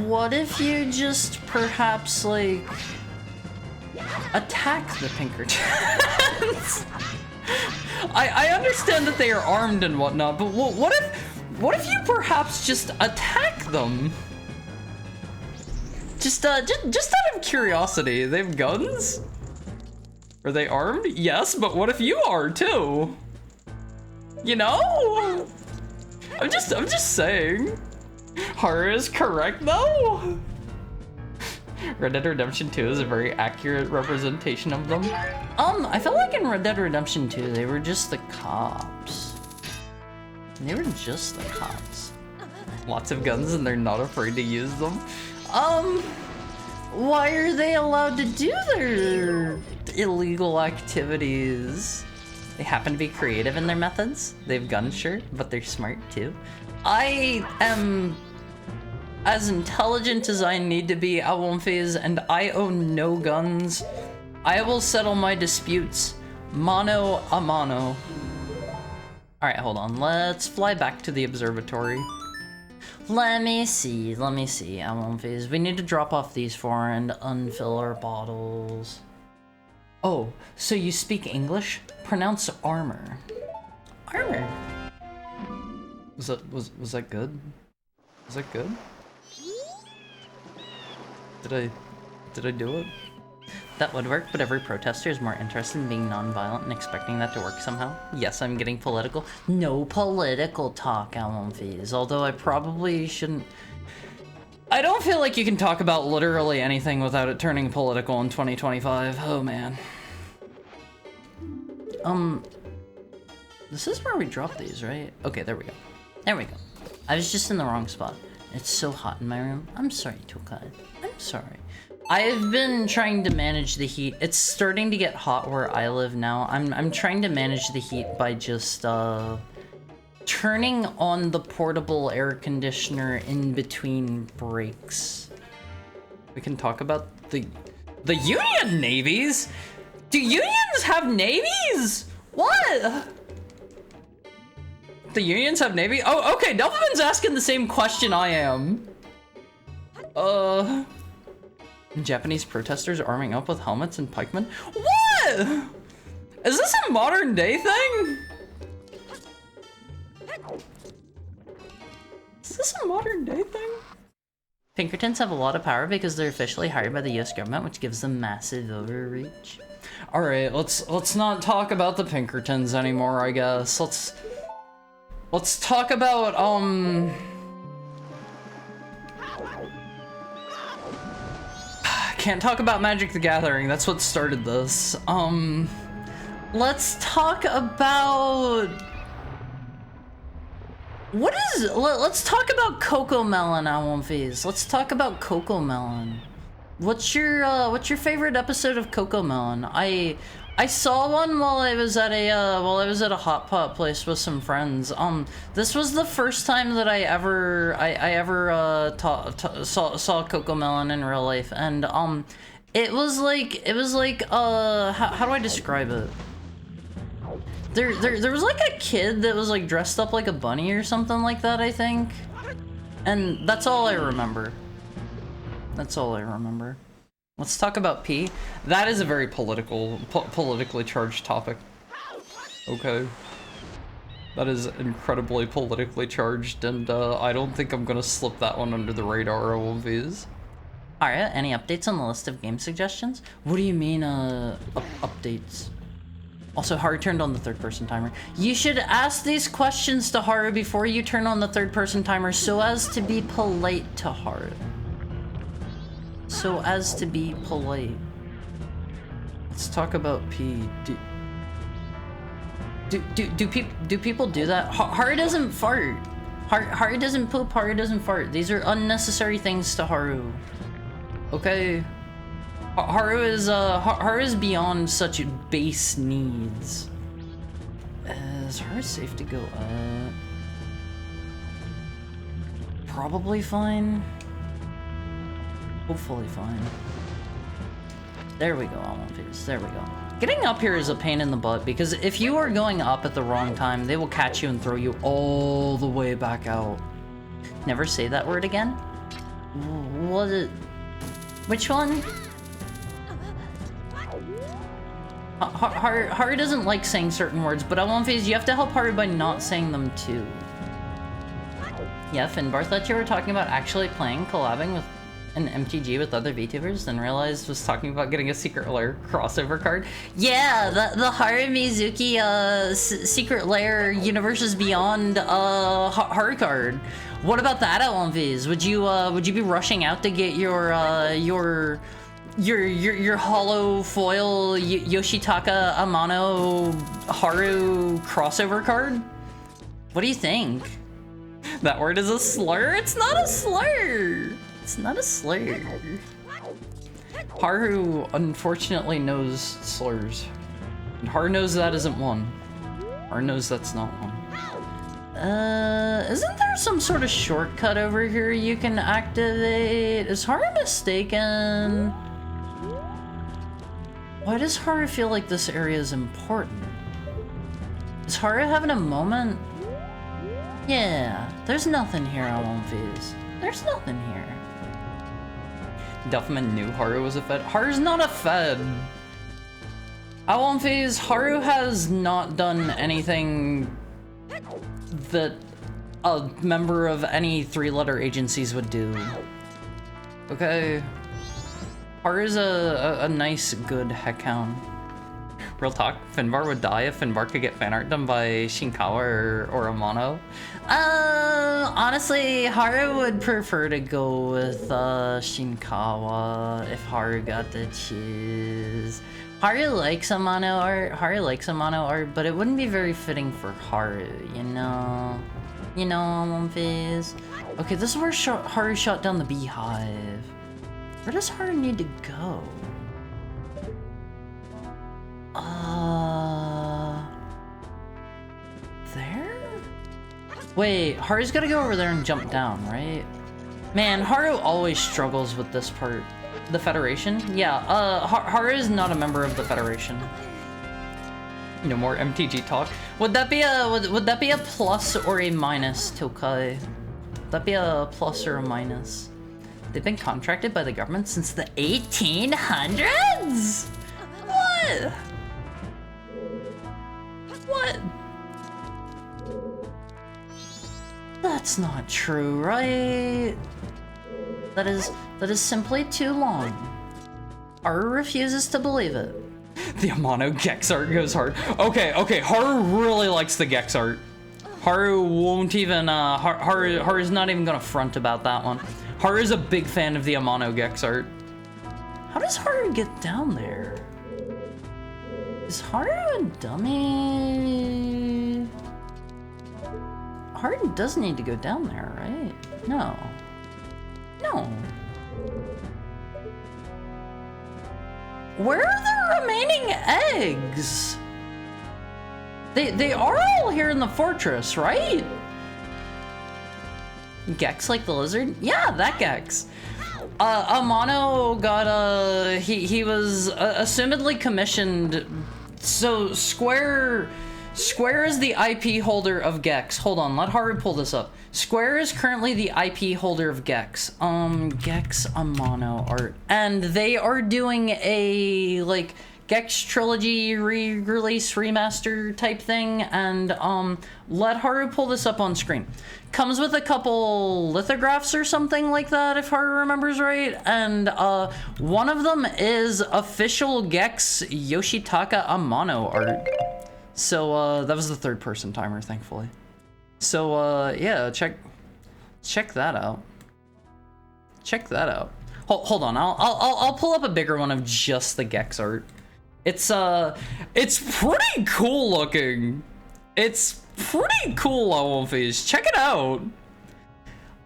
What if you just perhaps like attack the Pinkertons? I understand that they are armed and whatnot, but what if you perhaps just attack them? Just out of curiosity, they have guns? Are they armed? Yes, but what if you are too? You know? I'm just saying. Haru is correct though. Red Dead Redemption 2 is a very accurate representation of them. I felt like in Red Dead Redemption 2 they were just the cops. They were just the cops. Lots of guns and they're not afraid to use them. Why are they allowed to do their illegal activities? They happen to be creative in their methods. They have guns, sure, but they're smart too. I am as intelligent as I need to be, Awomphis, and I own no guns. I will settle my disputes mano a mano. Alright, hold on. Let's fly back to the observatory. Let me see, Awomphis. We need to drop off these 4 and unfill our bottles. Oh, so you speak English? Pronounce armor. Armor. Was that good? Was that good? Did I do it? That would work, but every protester is more interested in being non-violent and expecting that to work somehow. Yes, I'm getting political. No political talk, Awomphis, although I probably shouldn't... I don't feel like you can talk about literally anything without it turning political in 2025. Oh, man. This is where we drop these, right? Okay, there we go. There we go. I was just in the wrong spot. It's so hot in my room. I'm sorry, Tokai. I'm sorry. I've been trying to manage the heat. It's starting to get hot where I live now. I'm trying to manage the heat by just turning on the portable air conditioner in between breaks. We can talk about the Union navies? Do unions have navies? What? The unions have navy? Oh, okay, Delphiman's asking the same question I am. Japanese protesters arming up with helmets and pikemen? What? Is this a modern day thing? Is this a modern day thing? Pinkertons have a lot of power because they're officially hired by the US government, which gives them massive overreach. Alright, let's not talk about the Pinkertons anymore, I guess. Let's talk about, can't talk about Magic the Gathering. That's what started this. Let's talk about... Let's talk about Coco Melon, Alonfies. Let's talk about Coco Melon. What's your favorite episode of Coco Melon? I saw one while I was at a hot pot place with some friends. This was the first time that I ever saw Coco Melon in real life, and it was like how do I describe it? There was like a kid that was like dressed up like a bunny or something like that, I think, and that's all I remember. That's all I remember. Let's talk about P. That is a very politically charged topic. Okay. That is incredibly politically charged, and I don't think I'm gonna slip that one under the radar, OMVs. Alright, any updates on the list of game suggestions? What do you mean, updates? Also, Haru turned on the third-person timer. You should ask these questions to Haru before you turn on the third-person timer so as to be polite to Haru. So as to be polite. Let's talk about P. Do people do that? Haru doesn't fart. Haru doesn't poop. Haru doesn't fart. These are unnecessary things to Haru. Okay. Haru is beyond such base needs. Is Haru safe to go at? Probably fine. Hopefully fine. There we go, Almonfears. There we go. Getting up here is a pain in the butt because if you are going up at the wrong time, they will catch you and throw you all the way back out. Never say that word again? Was it... Which one? Haru doesn't like saying certain words, but Almonfears, you have to help Haru by not saying them too. Yeah, Finbar thought you were talking about actually collabing with an MTG with other VTubers, then realized was talking about getting a Secret Lair crossover card. Yeah, the Haru Mizuki Secret Lair Universes Beyond Haru card. What about that, Alonvies? Would you be rushing out to get your hollow foil Yoshitaka Amano Haru crossover card? What do you think? That word is a slur? It's not a slur! It's not a slur. Haru unfortunately knows slurs. And Haru knows that isn't one. Haru knows that's not one. Isn't there some sort of shortcut over here you can activate? Is Haru mistaken? Why does Haru feel like this area is important? Is Haru having a moment? Yeah, there's nothing here, Alonfies. There's nothing here. Duffman knew Haru was a Fed. Haru's not a Fed. Alonfies, Haru has not done anything that a member of any three-letter agencies would do. Okay? Haru's a nice, good heckhound. Real talk, Finbar would die if Finbar could get fan art done by Shinkawa or Amano. Honestly, Haru would prefer to go with Shinkawa if Haru got to choose. Haru likes Amano art, but it wouldn't be very fitting for Haru, you know? You know, One Phase. Okay, this is where Haru shot down the beehive. Where does Haru need to go? There? Wait, Haru's gotta go over there and jump down, right? Man, Haru always struggles with this part. The Federation? Yeah, Haru is not a member of the Federation. No more MTG talk. Would that be a plus or a minus, Tokai? Would that be a plus or a minus? They've been contracted by the government since the 1800s? What? What? That's not true, right? That is simply too long. Haru refuses to believe it. The Amano Gex art goes hard. Okay, Haru really likes the Gex art. Haru won't even, Haru's not even gonna front about that one. Haru's a big fan of the Amano Gex art. How does Haru get down there? Is Haru a dummy? Haru does need to go down there, right? No. No. Where are the remaining eggs? They are all here in the fortress, right? Gex like the lizard? Yeah, that Gex. Amano got he was assumedly commissioned. So Square is the IP holder of Gex. Hold on, let Haru pull this up. Square is currently the IP holder of Gex. Gex Amano art, and they are doing a like Gex trilogy re-release remaster type thing, and let Haru pull this up on screen. Comes with a couple lithographs or something like that, if Haru remembers right, and one of them is official Gex Yoshitaka Amano art. So that was the third person timer, thankfully. So yeah, check that out. Check that out. Hold on, I'll pull up a bigger one of just the Gex art. It's pretty cool looking. It's pretty cool, Owlface. Check it out.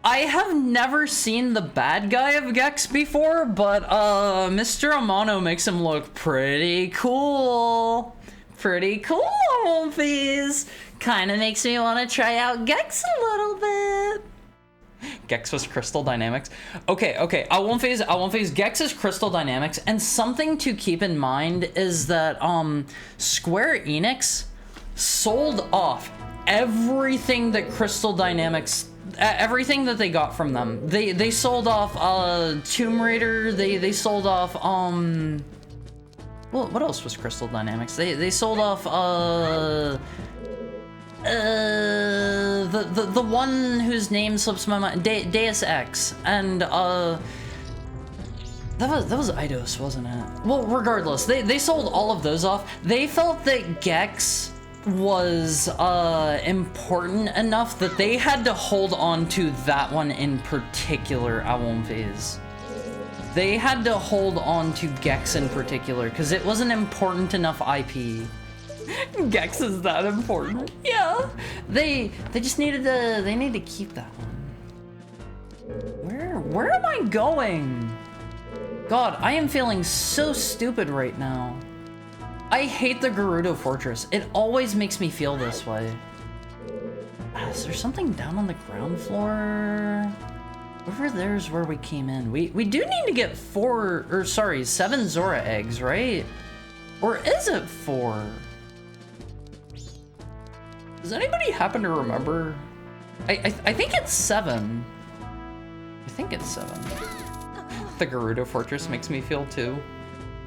I have never seen the bad guy of Gex before, but Mr. Amano makes him look pretty cool. Pretty cool, Owlface. Kinda makes me want to try out Gex a little bit. Gex was Crystal Dynamics. Okay, Owlface, Gex is Crystal Dynamics, and something to keep in mind is that Square Enix sold off everything that Crystal Dynamics, everything that they got from them. They sold off Tomb Raider. They sold off what else was Crystal Dynamics? They sold off the one whose name slips my mind, Deus Ex, and that was Eidos, wasn't it? Well, regardless, they sold all of those off. They felt that Gex was important enough that they had to hold on to that one in particular, Owlface. They had to hold on to Gex in particular because it was an important enough IP. Gex is that important. Yeah. They just needed to, they need to keep that one. Where am I going? God, I am feeling so stupid right now. I hate the Gerudo Fortress. It always makes me feel this way. Is there something down on the ground floor? Over there's where we came in. We do need to get 7 Zora eggs, right? Or is it 4? Does anybody happen to remember? I think it's 7. I think it's 7. The Gerudo Fortress makes me feel too.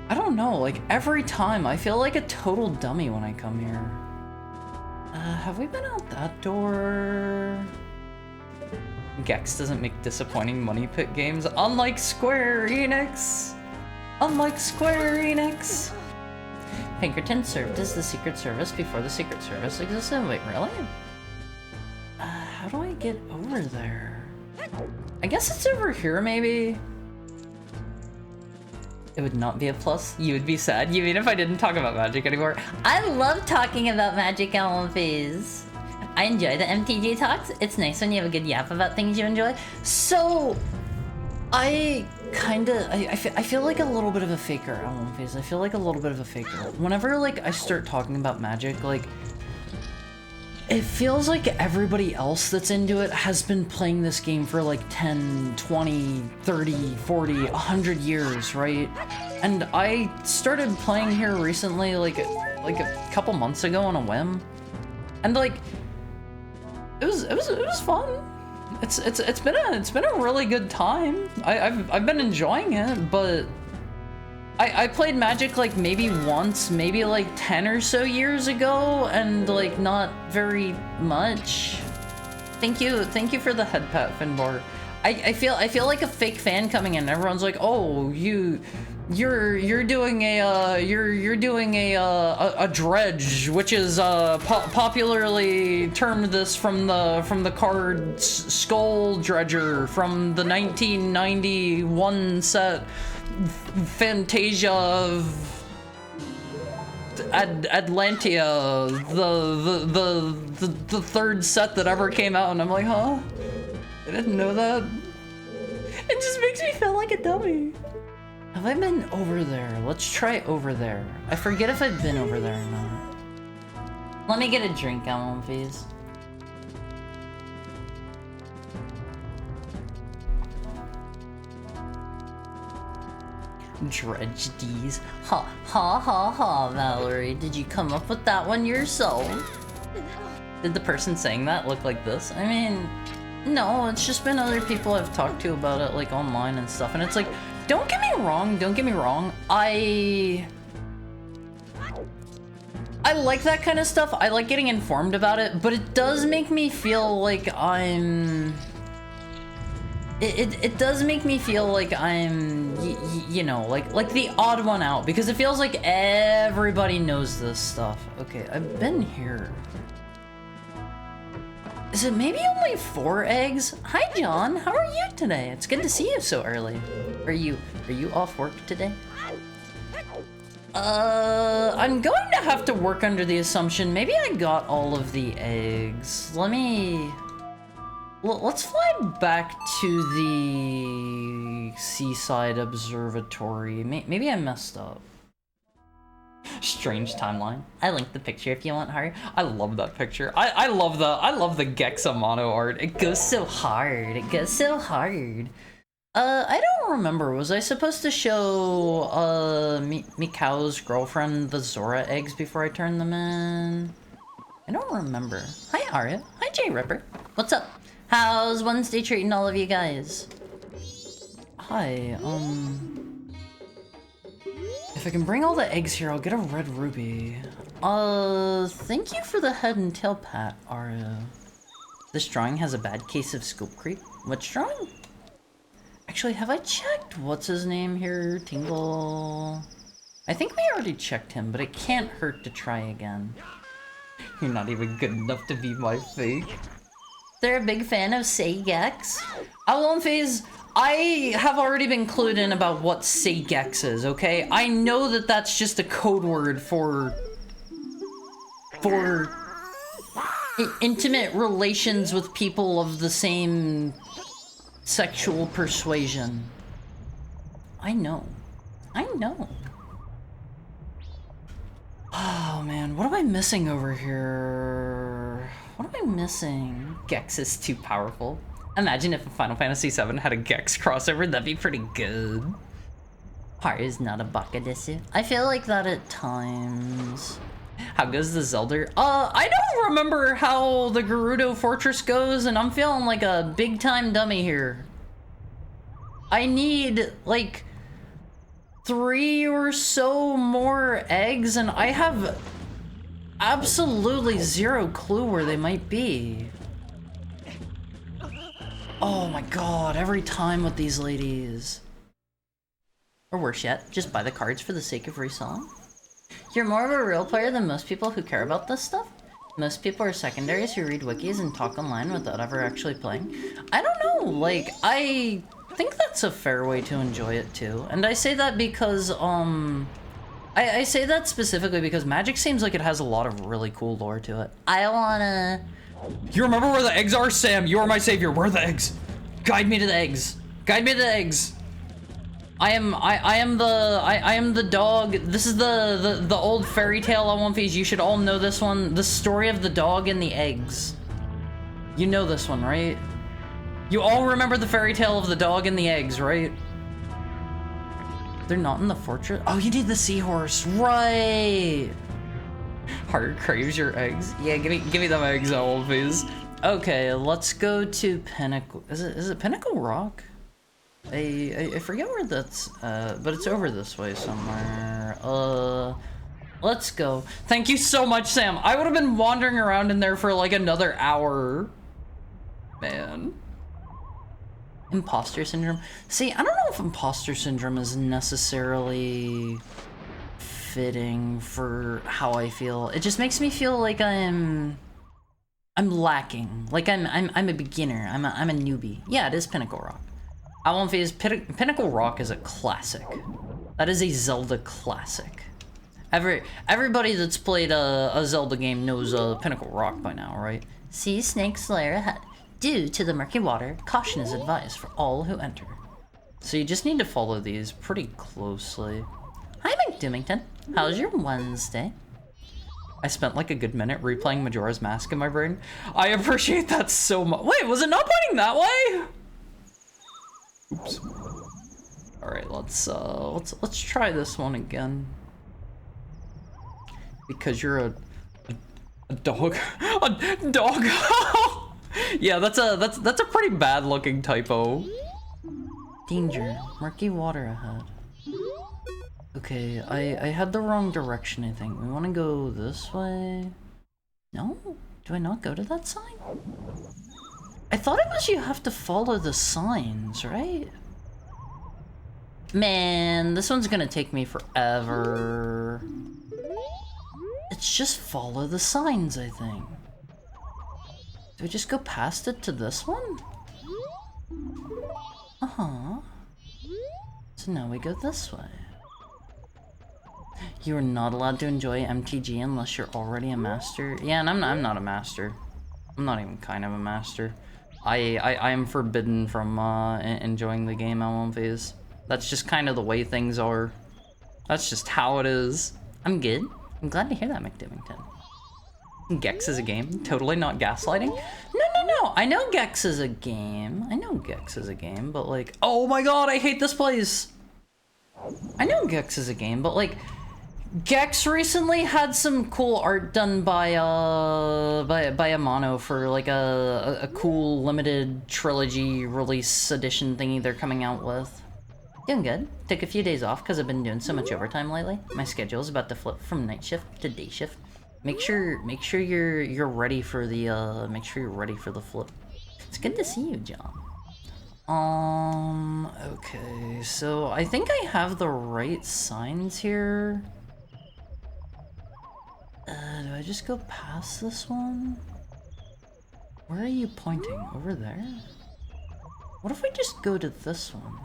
I don't know, like every time I feel like a total dummy when I come here. Have we been out that door? Gex doesn't make disappointing money pit games, unlike Square Enix. Unlike Square Enix. Pinkerton served as the Secret Service before the Secret Service existed. Wait, really? How do I get over there? I guess it's over here, maybe? It would not be a plus. You would be sad. You mean if I didn't talk about magic anymore? I love talking about magic, Owlface. I enjoy the MTG talks. It's nice when you have a good yap about things you enjoy. So, I feel like a little bit of a faker, Owlface. I feel like a little bit of a faker. Whenever, like, I start talking about magic, like, it feels like everybody else that's into it has been playing this game for, like, 10, 20, 30, 40, 100 years, right? And I started playing here recently, like a couple months ago on a whim. And, like, it was fun. It's been a really good time. I've been enjoying it, but I played Magic like maybe once, maybe like 10 or so years ago, and like not very much. Thank you for the head pat, Finbar. I feel like a fake fan coming in. Everyone's like, oh, you're doing a dredge, which is popularly termed this from the card Skull Dredger from the 1991 set Fantasia of Atlantia, the third set that ever came out, and I'm like, huh? I didn't know that. It just makes me feel like a dummy. Have I been over there? Let's try over there. I forget if I've been over there or not. Let me get a drink, Alan, please. Dredge D's. Ha ha ha ha, Valerie. Did you come up with that one yourself? Did the person saying that look like this? I mean, no, it's just been other people I've talked to about it, like online and stuff, and it's like, don't get me wrong, I like that kind of stuff. I like getting informed about it, but it does make me feel like it does make me feel like I'm, you know, like the odd one out, because it feels like everybody knows this stuff. Okay, I've been here. Is it maybe only 4 eggs? Hi, John. How are you today? It's good to see you so early. Are you off work today? I'm going to have to work under the assumption maybe I got all of the eggs. Let's fly back to the Seaside Observatory. Maybe I messed up. Strange timeline. I linked the picture if you want, Haru. I love that picture. I love the Gexa mono art. It goes so hard. It goes so hard. I don't remember. Was I supposed to show Mikau's girlfriend the Zora eggs before I turned them in? I don't remember. Hi, Arya. Hi, Jay Ripper. What's up? How's Wednesday treating all of you guys? Hi, if I can bring all the eggs here, I'll get a red ruby. Thank you for the head and tail pat, Arya. This drawing has a bad case of scope creep. Which drawing? Actually, have I checked what's his name here? Tingle. I think we already checked him, but it can't hurt to try again. You're not even good enough to be my fake. They're a big fan of Seigex. Phase, I have already been clued in about what Seigex is, okay? I know that that's just a code word for intimate relations with people of the same sexual persuasion. I know. Oh man, what am I missing over here? What am I missing? Gex is too powerful. Imagine if Final Fantasy VII had a Gex crossover, that'd be pretty good. Heart is not a baka desu. I feel like that at times. How goes the Zelda? I don't remember how the Gerudo Fortress goes, and I'm feeling like a big time dummy here. I need, like, 3 or so more eggs, and I have absolutely zero clue where they might be. Oh my god, every time with these ladies. Or worse yet, just buy the cards for the sake of reselling. You're more of a real player than most people who care about this stuff? Most people are secondaries who read wikis and talk online without ever actually playing. I don't know, like, I think that's a fair way to enjoy it too. And I say that because, I say that specifically because Magic seems like it has a lot of really cool lore to it. I wanna... You remember where the eggs are, Sam? You are my savior. Where are the eggs? Guide me to the eggs. Guide me to the eggs. I am the dog. This is the old fairy tale on One Piece. You should all know this one. The story of the dog and the eggs. You know this one, right? You all remember the fairy tale of the dog and the eggs, right? They're not in the fortress. Oh, you need the seahorse, right? Heart craves your eggs. Yeah, give me them eggs, old please. Okay, let's go to Pinnacle. Is it Pinnacle Rock? I forget where that's but it's over this way somewhere. Let's go. Thank you so much, Sam. I would have been wandering around in there for like another hour. Man. Imposter syndrome. See, I don't know if imposter syndrome is necessarily fitting for how I feel. It just makes me feel like I'm lacking. Like I'm a beginner. I'm a newbie. Yeah, it is Pinnacle Rock. I won't phase. Pinnacle Rock is a classic. That is a Zelda classic. Everybody that's played a Zelda game knows Pinnacle Rock by now, right? See Snake Slayer ahead. Due to the murky water, caution is advised for all who enter. So you just need to follow these pretty closely. Hi, McDoomington. How's your Wednesday? I spent like a good minute replaying Majora's Mask in my brain. I appreciate that so much. Wait, was it not pointing that way? Oops. All right, let's try this one again. Because you're a dog. A dog. Yeah, that's a pretty bad looking typo. Danger, murky water ahead. Okay, I had the wrong direction, I think. We want to go this way. No? Do I not go to that sign? I thought it was you have to follow the signs, right? Man, this one's gonna take me forever. It's just follow the signs, I think. Do I just go past it to this one? Uh-huh. So now we go this way. You are not allowed to enjoy MTG unless you're already a master. Yeah, and I'm not a master. I'm not even kind of a master. I am forbidden from enjoying the game LMVs. That's just kind of the way things are. That's just how it is. I'm good. I'm glad to hear that, McDivington. Gex is a game. Totally not gaslighting. No. I know Gex is a game. But like, oh my god, I hate this place. I know Gex is a game, but like, Gex recently had some cool art done by a mono for like a cool limited trilogy release edition thingy they're coming out with. Doing good. Took a few days off because I've been doing so much overtime lately. My schedule is about to flip from night shift to day shift. Make sure you're ready for the flip. It's good to see you, John. Okay, so I think I have the right signs here. Do I just go past this one? Where are you pointing? Over there? What if we just go to this one?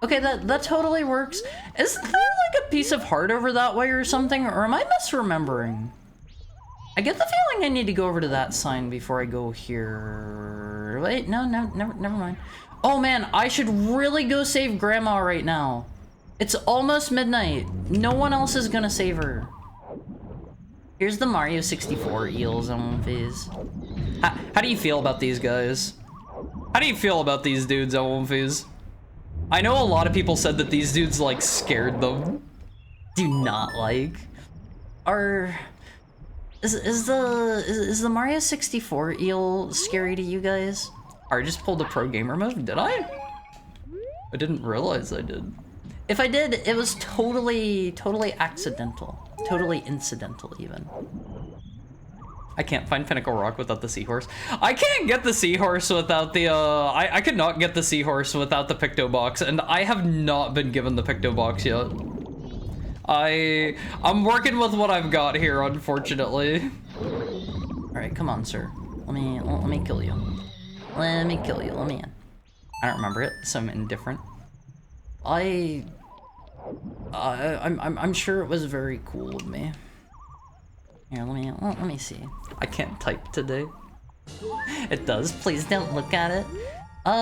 Okay, that totally works. Isn't there like a piece of heart over that way or something? Or am I misremembering? I get the feeling I need to go over to that sign before I go here. Wait, no, never mind. Oh man, I should really go save Grandma right now. It's almost midnight. No one else is gonna save her. Here's the Mario 64 eels on phase. How do you feel about these guys? How do you feel about these dudes on phase? I know a lot of people said that these dudes like scared them. Do not like. Is the Mario 64 eel scary to you guys? I just pulled the pro gamer mode, did I? I didn't realize I did. If I did, it was totally accidental. Totally incidental, even. I can't find Pinnacle Rock without the seahorse. I can't get the seahorse without the, I could not get the seahorse without the Picto Box, and I have not been given the Picto Box yet. I'm working with what I've got here, unfortunately. Alright, come on, sir. Let me kill you. Let me in. I don't remember it, so I'm indifferent. I'm sure it was very cool of me. Here, let me see. I can't type today. It does. Please don't look at it.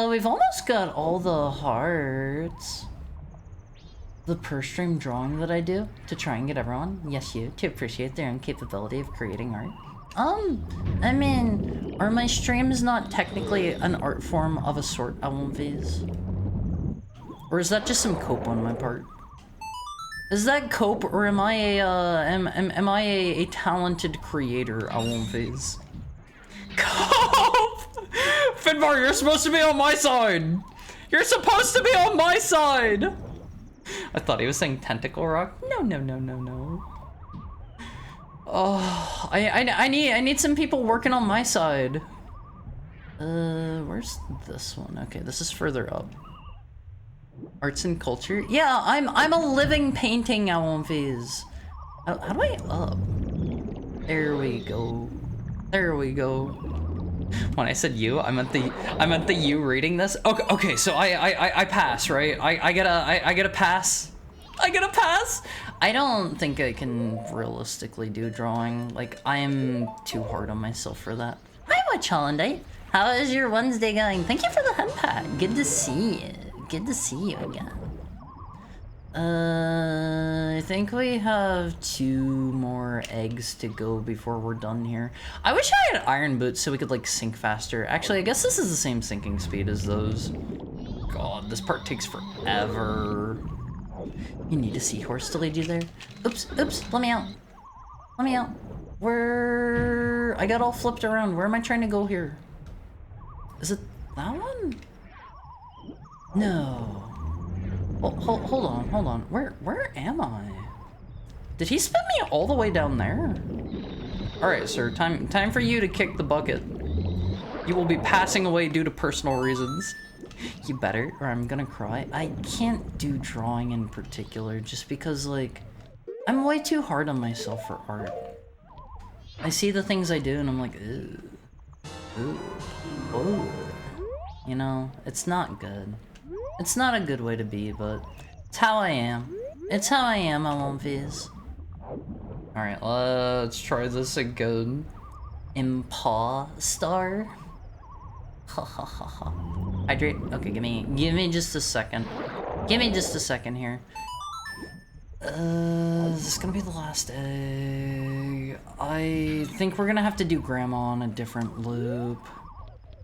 We've almost got all the hearts. The per stream drawing that I do to try and get everyone, yes you, to appreciate their own capability of creating art. I mean, are my streams not technically an art form of a sort, LMVs? Or is that just some cope on my part? Is that cope, or am I a talented creator, LMVs? Cope! Finbar, you're supposed to be on my side! You're supposed to be on my side! I thought he was saying Tentacle Rock. No. Oh, I need some people working on my side. Where's this one? Okay, this is further up. Arts and culture? Yeah, I'm a living painting, Alonfiz. How do I up? There we go. There we go. When I said you, I meant the you reading this. Okay, so I pass, right? I get a pass. I get a pass. I don't think I can realistically do drawing. Like, I'm too hard on myself for that. Hi, Watch Hollandite. How is your Wednesday going? Thank you for the head pat. Good to see you. Good to see you again. I think we have 2 more eggs to go before we're done here. I wish I had iron boots so we could like sink faster. Actually, I guess this is the same sinking speed as those. God, this part takes forever. You need a seahorse to lead you there. Oops, let me out. Let me out. Where? I got all flipped around. Where am I trying to go here? Is it that one? No. Hold on. Where am I? Did he spin me all the way down there? All right, sir. Time for you to kick the bucket. You will be passing away due to personal reasons. You better, or I'm gonna cry. I can't do drawing in particular, just because like I'm way too hard on myself for art. I see the things I do, and I'm like, ooh, oh. You know, it's not good. It's not a good way to be, but it's how I am. It's how I am, I won't fizz. Alright, let's try this again. Impostar? Ha ha ha ha. Hydrate? Okay, give me just a second. Give me just a second here. Is this gonna be the last egg? I think we're gonna have to do Grandma on a different loop.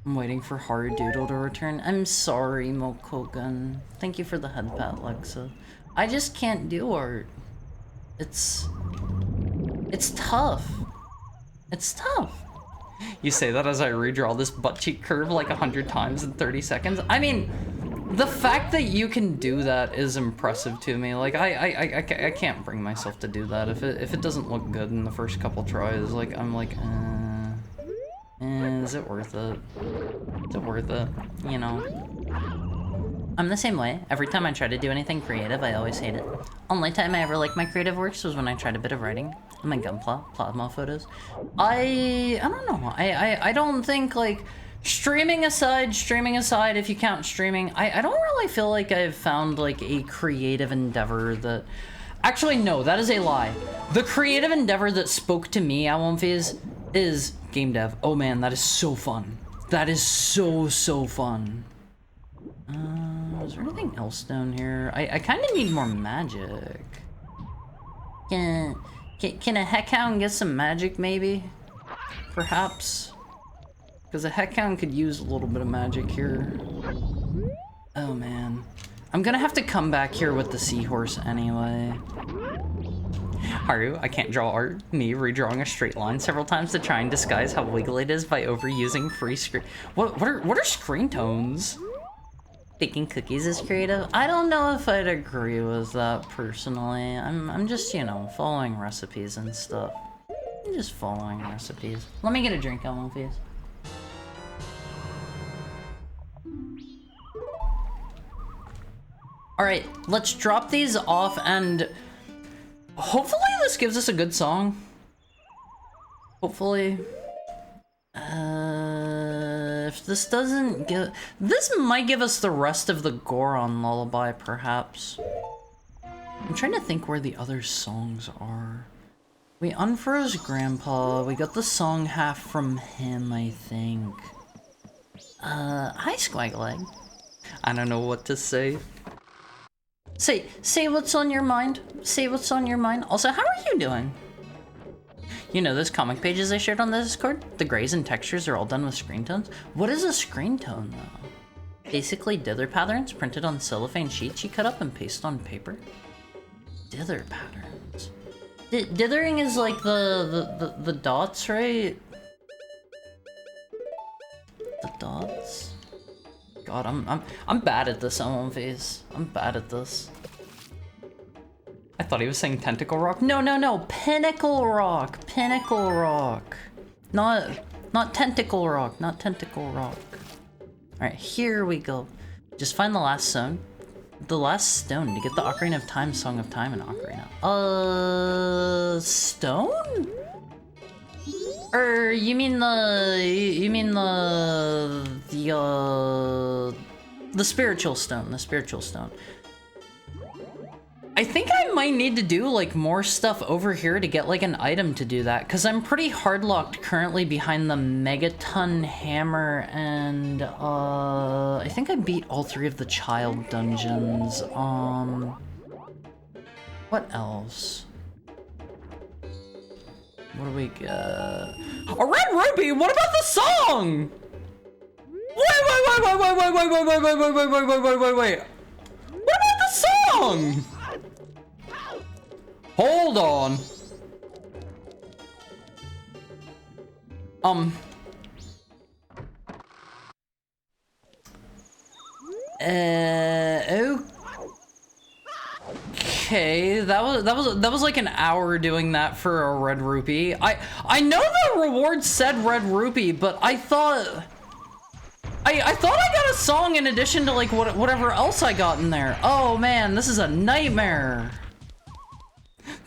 I'm waiting for Hard Doodle to return. I'm sorry, Mokogun. Thank you for the head pat, Lexa. I just can't do art. It's tough. It's tough. You say that as I redraw this butt cheek curve like 100 times in 30 seconds? I mean, the fact that you can do that is impressive to me. Like, I can't bring myself to do that. If it doesn't look good in the first couple tries, like, I'm like, is it worth it? Is it worth it? You know? I'm the same way. Every time I try to do anything creative, I always hate it. Only time I ever liked my creative works was when I tried a bit of writing. My gunpla plasma photos. I don't know. I don't think, like, streaming aside, if you count streaming, I don't really feel like I've found, like, a creative endeavor that... Actually, no, that is a lie. The creative endeavor that spoke to me, Alonfiz, is game dev. Oh man, that is so fun. That is so fun. Is there anything else down here? I kind of need more magic. Can a heckhound get some magic, maybe? Perhaps? Because a heckhound could use a little bit of magic here. Oh man. I'm gonna have to come back here with the seahorse anyway. Haru, I can't draw art. Me redrawing a straight line several times to try and disguise how wiggly it is by overusing free screen. What are screen tones? Baking cookies is creative? I don't know if I'd agree with that personally. I'm just, you know, following recipes and stuff. I'm just following recipes. Let me get a drink, Ellen, please. Alright, let's drop these off and hopefully this gives us a good song. Hopefully. If this doesn't give... This might give us the rest of the Goron lullaby, perhaps. I'm trying to think where the other songs are. We unfroze Grandpa. We got the song half from him, I think. Hi, Squagleg. I don't know what to say. Say what's on your mind. Say what's on your mind. Also, how are you doing? You know those comic pages I shared on the Discord? The grays and textures are all done with screen tones? What is a screen tone, though? Basically dither patterns printed on cellophane sheets you cut up and paste on paper? Dither patterns. Dithering is like the dots, right? The dots? God, I'm bad at this, Phase. I'm bad at this. I thought he was saying Tentacle Rock. No, Pinnacle Rock. Pinnacle Rock. Not Not tentacle rock, not tentacle rock. Alright, here we go. Just find the last stone. The last stone to get the Ocarina of Time, Song of Time in Ocarina. Stone? Or you mean the spiritual stone, the spiritual stone. I think I might need to do like more stuff over here to get like an item to do that, because I'm pretty hard locked currently behind the Megaton Hammer, and I think I beat all 3 of the child dungeons. What else? What do we get? A red ruby! What about the song? Wait. What about the song? Hold on. Okay, that was like an hour doing that for a red rupee. I know the reward said red rupee, but I thought I got a song in addition to like whatever else I got in there. Oh man, this is a nightmare.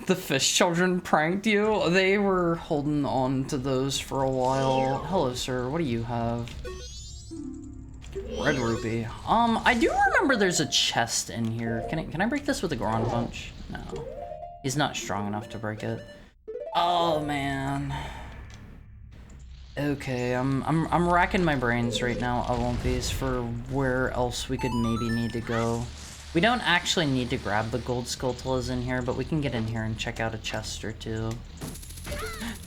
The fish children pranked you? They were holding on to those for a while. Hello, sir. What do you have? Red rupee. I do remember there's a chest in here. Can I break this with a Grand Punch? No. He's not strong enough to break it. Oh man. Okay, I'm racking my brains right now, Olympies, for where else we could maybe need to go. We don't actually need to grab the gold skulltulas in here, but we can get in here and check out a chest or two.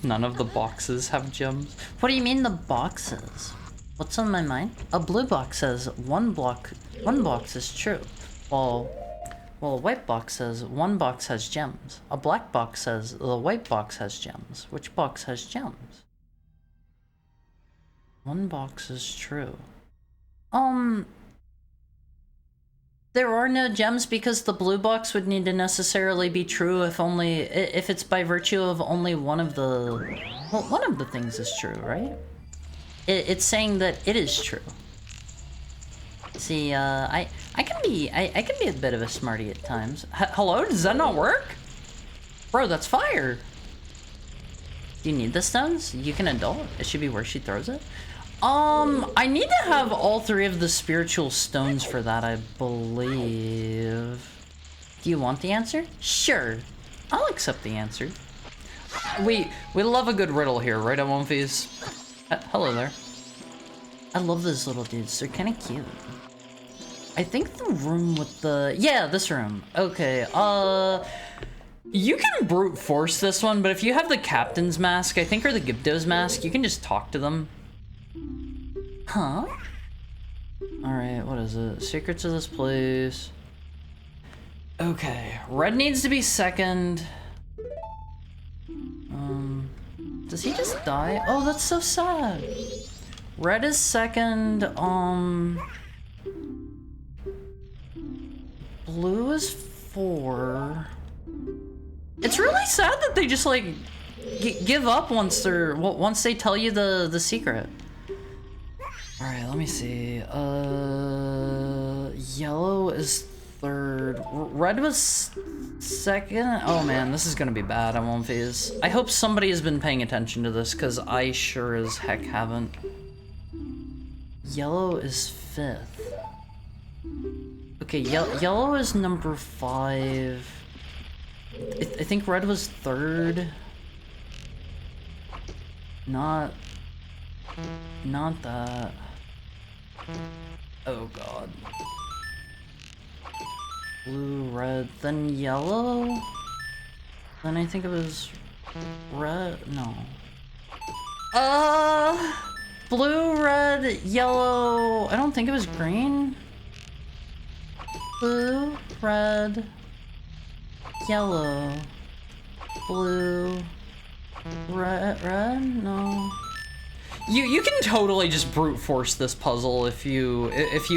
None of the boxes have gems. What do you mean the boxes? What's on my mind? A blue box says one box is true. Well, a white box says one box has gems. A black box says the white box has gems. Which box has gems? One box is true. There are no gems because the blue box would need to necessarily be true if it's by virtue of only one of the things is true, right? It's saying that it is true. See, I can be a bit of a smarty at times. Hello, does that not work? Bro, that's fire. Do you need the stones? You can adult. It should be where she throws it. I need to have all 3 of the spiritual stones for that, I believe. Do you want the answer? Sure. I'll accept the answer. We love a good riddle here, right, Wonfies? Hello there. I love those little dudes. They're kind of cute. I think the room with the... Yeah, this room. Okay, you can brute force this one, but if you have the captain's mask, I think, or the Gibdo's mask, you can just talk to them. Huh? Alright, what is it? Secrets of this place. Okay, red needs to be second. Does he just die? Oh, that's so sad. Red is second, blue is 4. It's really sad that they just, like, give up once they tell you the secret. Alright, let me see. Yellow is 3rd. Red was 2nd. Oh man, this is gonna be bad, I won't phase. I hope somebody has been paying attention to this, because I sure as heck haven't. Yellow is 5th. Okay, yellow is number 5. I think red was 3rd. Not that. Oh god. Blue, red, then yellow? Then I think it was red, no. Blue, red, yellow, I don't think it was green. Blue, red, yellow, blue, red, no. You can totally just brute force this puzzle if you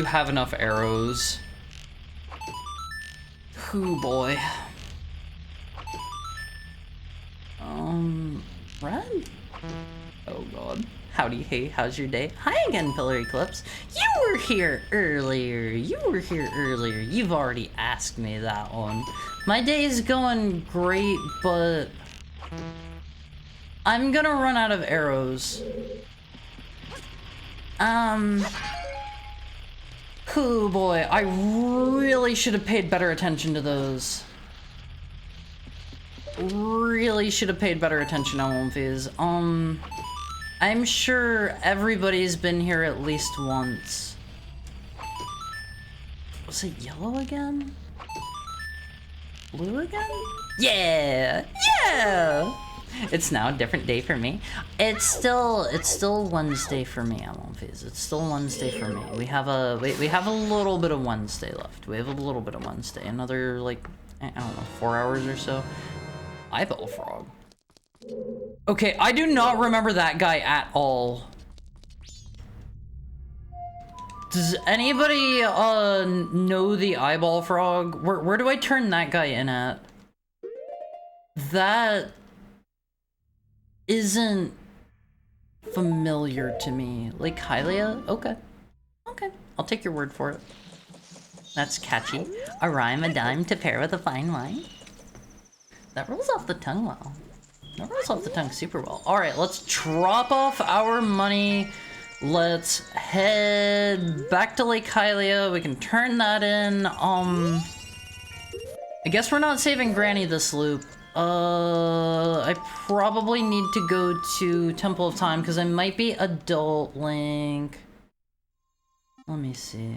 have enough arrows. Hoo boy. Red? Oh god. Howdy, hey, how's your day? Hi again, Pillar Eclipse. You were here earlier. You've already asked me that one. My day's going great, but I'm gonna run out of arrows. Oh boy, I really should have paid better attention to those. Really should have paid better attention on Wolfies. I'm sure everybody's been here at least once. Was it yellow again? Blue again? Yeah! Yeah! It's now a different day for me. It's still Wednesday for me, Wolfies. It's still Wednesday for me. We have a little bit of Wednesday left. We have a little bit of Wednesday. Another, like, I don't know, 4 hours or so. Eyeball frog. Okay, I do not remember that guy at all. Does anybody know the eyeball frog? Where do I turn that guy in at? That isn't familiar to me. Like Hylia? Okay. Okay, I'll take your word for it. That's catchy. A rhyme, a dime to pair with a fine wine. That rolls off the tongue well. That rolls off the tongue super well. Alright, let's drop off our money. Let's head back to Lake Hylia. We can turn that in. I guess we're not saving Granny this loop. I probably need to go to Temple of Time because I might be Adult Link. Let me see.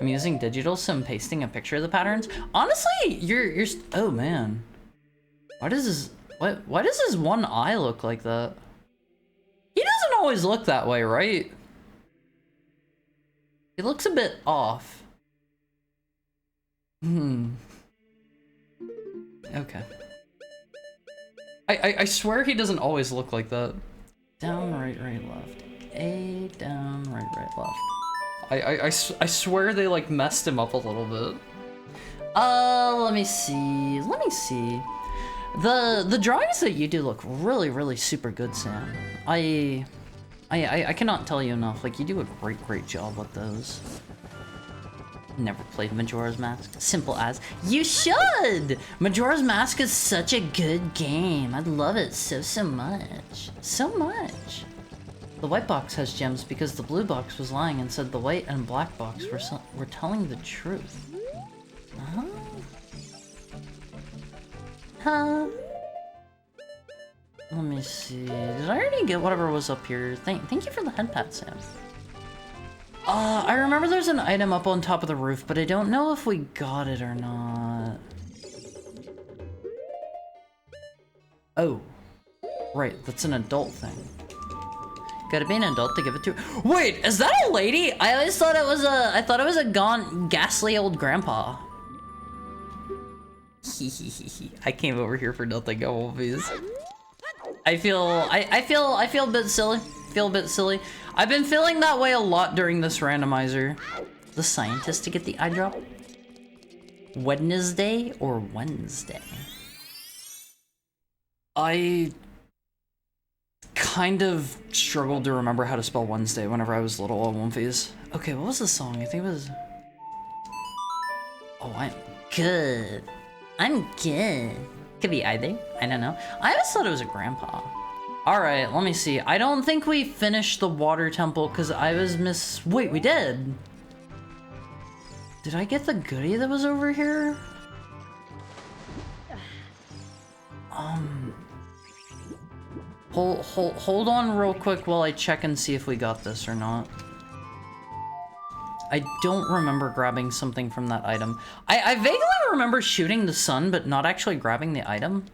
I'm using digital, so I'm pasting a picture of the patterns. Honestly, you're oh man. Why does his one eye look like that? He doesn't always look that way, right? He looks a bit off. Okay. I swear he doesn't always look like that. Down, right, left. A, down, right, left. I swear they like messed him up a little bit. Let me see. The drawings that you do look really super good, Sam. I cannot tell you enough. Like, you do a great job with those. Never played Majora's Mask. Simple as. You should! Majora's Mask is such a good game. I love it so much. So much. The white box has gems because the blue box was lying and said the white and black box were telling the truth. Huh? Huh? Let me see. Did I already get whatever was up here? Thank you for the head pat, Sam. I remember there's an item up on top of the roof, but I don't know if we got it or not. Oh. Right, that's an adult thing. Gotta be an adult to give it to. Wait, is that a lady? I always thought it was I thought it was a gaunt, ghastly old grandpa. I came over here for nothing, always. I feel a bit silly. I've been feeling that way a lot during this randomizer. The scientist to get the eye drop? Wednesday or Wednesday? I kind of struggled to remember how to spell Wednesday whenever I was little on One Phase. Okay, what was the song? I think it was... Oh, I'm good. I'm good. Could be either. I don't know. I always thought it was a grandpa. Alright, let me see. I don't think we finished the water temple because I was Wait, we did! Did I get the goodie that was over here? Hold on real quick while I check and see if we got this or not. I don't remember grabbing something from that item. I vaguely remember shooting the sun, but not actually grabbing the item.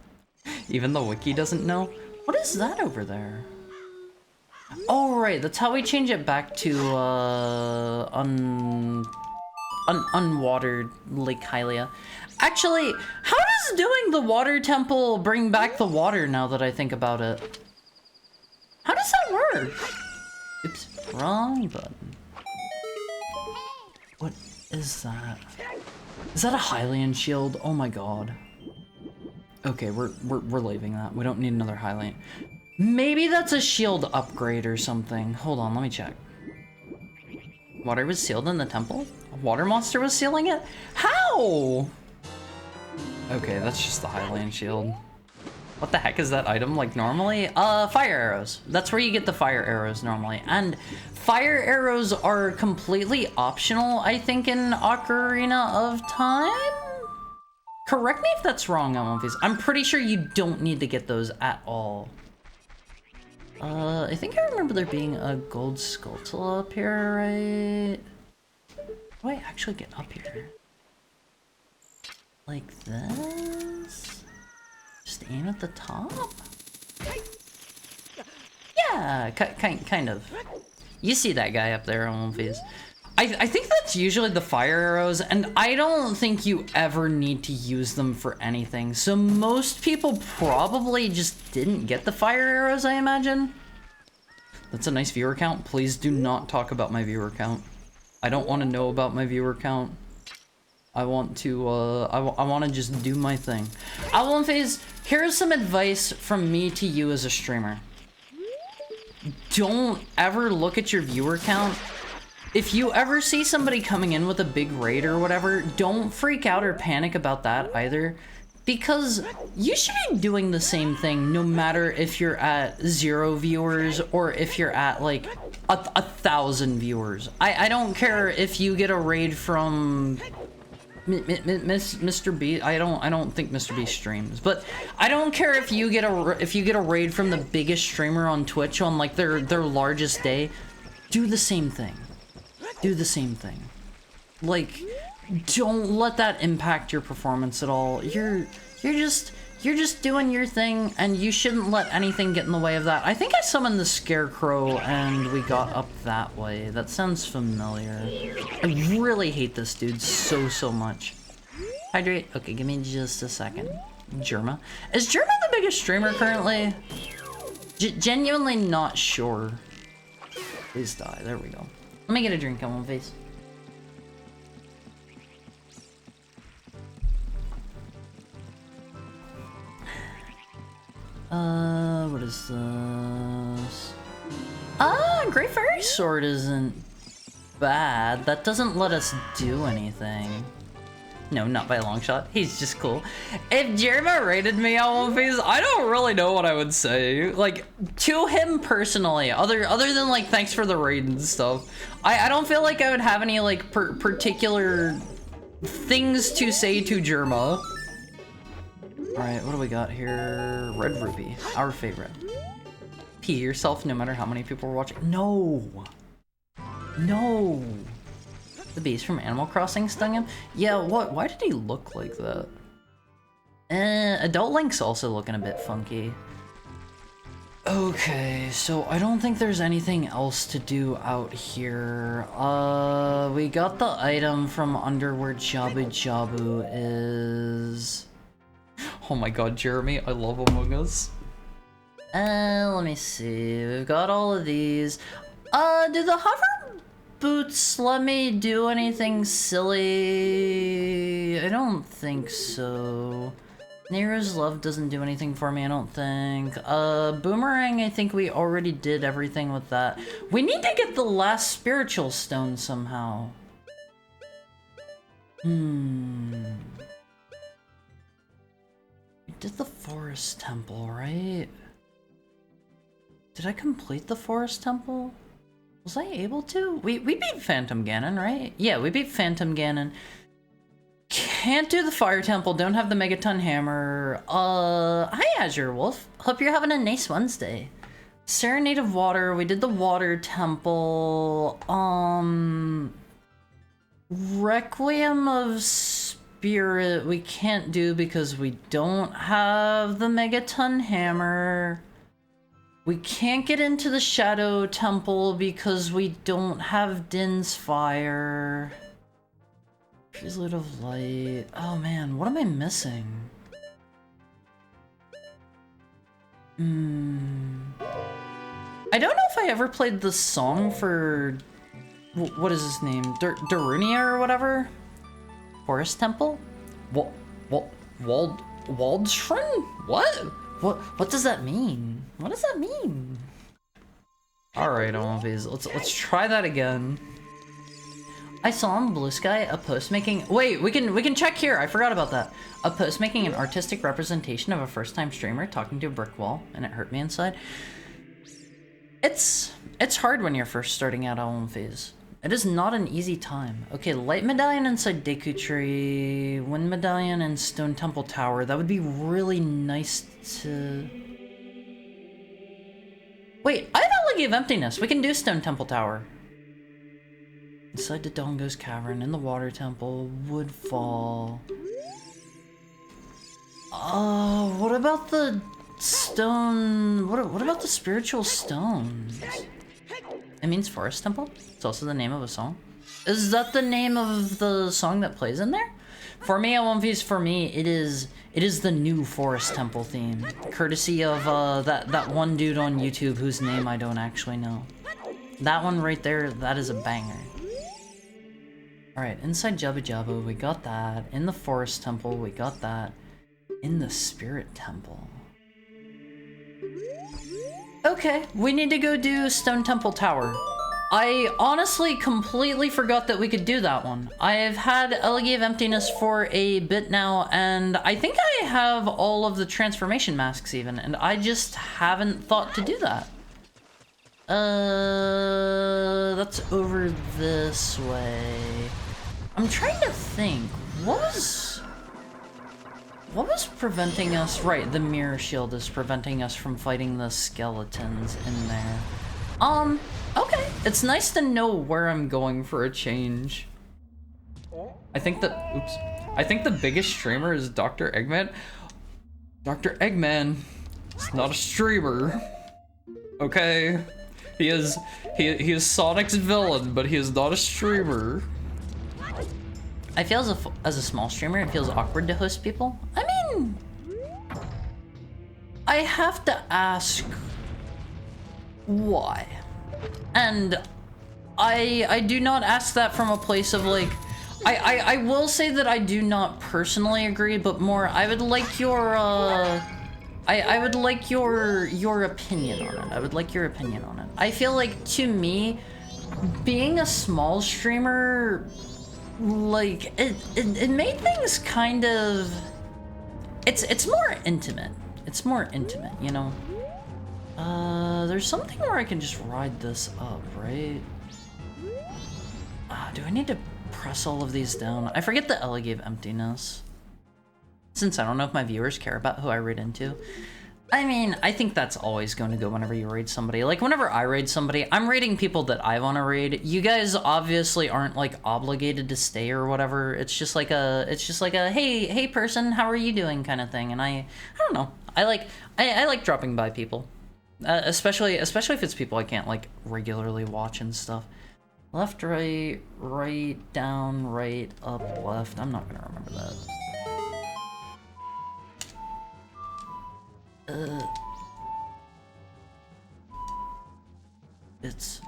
Even the wiki doesn't know. What is that over there? Oh, right, that's how we change it back to, unwatered Lake Hylia. Actually, how does doing the water temple bring back the water now that I think about it? How does that work? Oops, wrong button. What is that? Is that a Hylian shield? Oh my god. Okay, we're leaving that. We don't need another Hylian. Maybe that's a shield upgrade or something. Hold on, let me check. Water was sealed in the temple? A water monster was sealing it? How? Okay, that's just the Highland shield. What the heck is that item like normally? Fire arrows. That's where you get the fire arrows normally. And fire arrows are completely optional, I think, in Ocarina of Time? Correct me if that's wrong, Elmonfees. I'm pretty sure you don't need to get those at all. I think I remember there being a gold skulltula up here, right? How do I actually get up here? Like this? Just aim at the top? Yeah, kind of. You see that guy up there on one face. I think that's usually the fire arrows, and I don't think you ever need to use them for anything. So most people probably just didn't get the fire arrows, I imagine. That's a nice viewer count. Please do not talk about my viewer count. I don't want to know about my viewer count. I want to, I want to just do my thing. Phase, here's some advice from me to you as a streamer. Don't ever look at your viewer count. If you ever see somebody coming in with a big raid or whatever, don't freak out or panic about that either. Because you should be doing the same thing no matter if you're at 0 viewers or if you're at like 1,000 viewers. I don't care if you get a raid from Mr. B. I don't think Mr. B streams, but I don't care if you get a raid from the biggest streamer on Twitch on like their largest day. Do the same thing. Do the same thing. Like, don't let that impact your performance at all. You're just doing your thing, and you shouldn't let anything get in the way of that. I think I summoned the Scarecrow and we got up that way. That sounds familiar. I really hate this dude so much. Hydrate. Okay, give me just a second. Germa. Is Germa the biggest streamer currently? Genuinely not sure. Please die. There we go. Let me get a drink on my face. What is this? Great Fairy Sword isn't bad. That doesn't let us do anything. No, not by a long shot. He's just cool. If Jerma rated me on One Piece, I don't really know what I would say. Like, to him personally, other than like, thanks for the raid and stuff, I don't feel like I would have any like particular things to say to Jerma. Alright, what do we got here? Red Ruby, our favorite. Pee yourself no matter how many people are watching. No! No! The beast from Animal Crossing stung him? Yeah, what? Why did he look like that? Adult Link's also looking a bit funky. Okay, so I don't think there's anything else to do out here. We got the item from under where Jabu Jabu is. Oh my god, Jeremy, I love Among Us. Let me see. We've got all of these. Do the hover boots let me do anything silly? I don't think so. Nero's Love doesn't do anything for me, I don't think. Boomerang, I think we already did everything with that. We need to get the last spiritual stone somehow. We did the forest temple, right? Did I complete the forest temple? Was I able to? We beat Phantom Ganon, right? Yeah, we beat Phantom Ganon. Can't do the fire temple, don't have the Megaton hammer. Hi Azure Wolf. Hope you're having a nice Wednesday. Serenade of Water, we did the water temple. Requiem of Spirit we can't do because we don't have the Megaton hammer. We can't get into the Shadow Temple because we don't have Din's Fire. Drizzlet of Light. Oh man, what am I missing? I don't know if I ever played the song for... What is his name? Darunia or whatever? Forest Temple? Waldstron? What? What does that mean? What does that mean? Alright, Almonfies, let's try that again. I saw on Blue Sky a post making— wait, we can check here, I forgot about that. A post making an artistic representation of a first-time streamer talking to a brick wall, and it hurt me inside. It's hard when you're first starting out, Almonfies. It is not an easy time. Okay, light medallion inside Deku Tree, wind medallion and stone temple tower. That would be really nice to... wait, I have Elegy of Emptiness. We can do stone temple tower. Inside the Dongo's cavern, in the water temple, woodfall. What about the stone? What about the spiritual stones? It means forest temple. It's also the name of a song. Is that the name of the song that plays in there? For me, for me, it is the new forest temple theme, courtesy of that one dude on YouTube whose name I don't actually know. That one right there, that is a banger. Alright, inside Jabba Jabba, we got that. In the Forest Temple, we got that. In the Spirit Temple. Okay, we need to go do Stone Temple Tower. I honestly completely forgot that we could do that one. I've had Elegy of Emptiness for a bit now, and I think I have all of the transformation masks even, and I just haven't thought to do that. That's over this way. I'm trying to think, what was preventing us? Right, the mirror shield is preventing us from fighting the skeletons in there. Okay. It's nice to know where I'm going for a change. I think the biggest streamer is Dr. Eggman. Dr. Eggman is not a streamer. Okay? He is Sonic's villain, but he is not a streamer. I feel as a small streamer, it feels awkward to host people. I mean, I have to ask why. And I do not ask that from a place of like, I will say that I do not personally agree, but more I would like your I would like your opinion on it. I would like your opinion on it. I feel like, to me, being a small streamer, like it made things kind of, it's more intimate. It's more intimate, you know? There's something where I can just ride this up, right? Do I need to press all of these down? I forget the Elegy of Emptiness. Since I don't know if my viewers care about who I raid into. I mean, I think that's always going to go whenever you raid somebody. Like, whenever I raid somebody, I'm raiding people that I want to raid. You guys obviously aren't, like, obligated to stay or whatever. It's just like a, hey person, how are you doing kind of thing. And I don't know. I like dropping by people. Especially if it's people I can't, like, regularly watch and stuff. Left, right, right, down, right, up, left. I'm not gonna remember that. It's...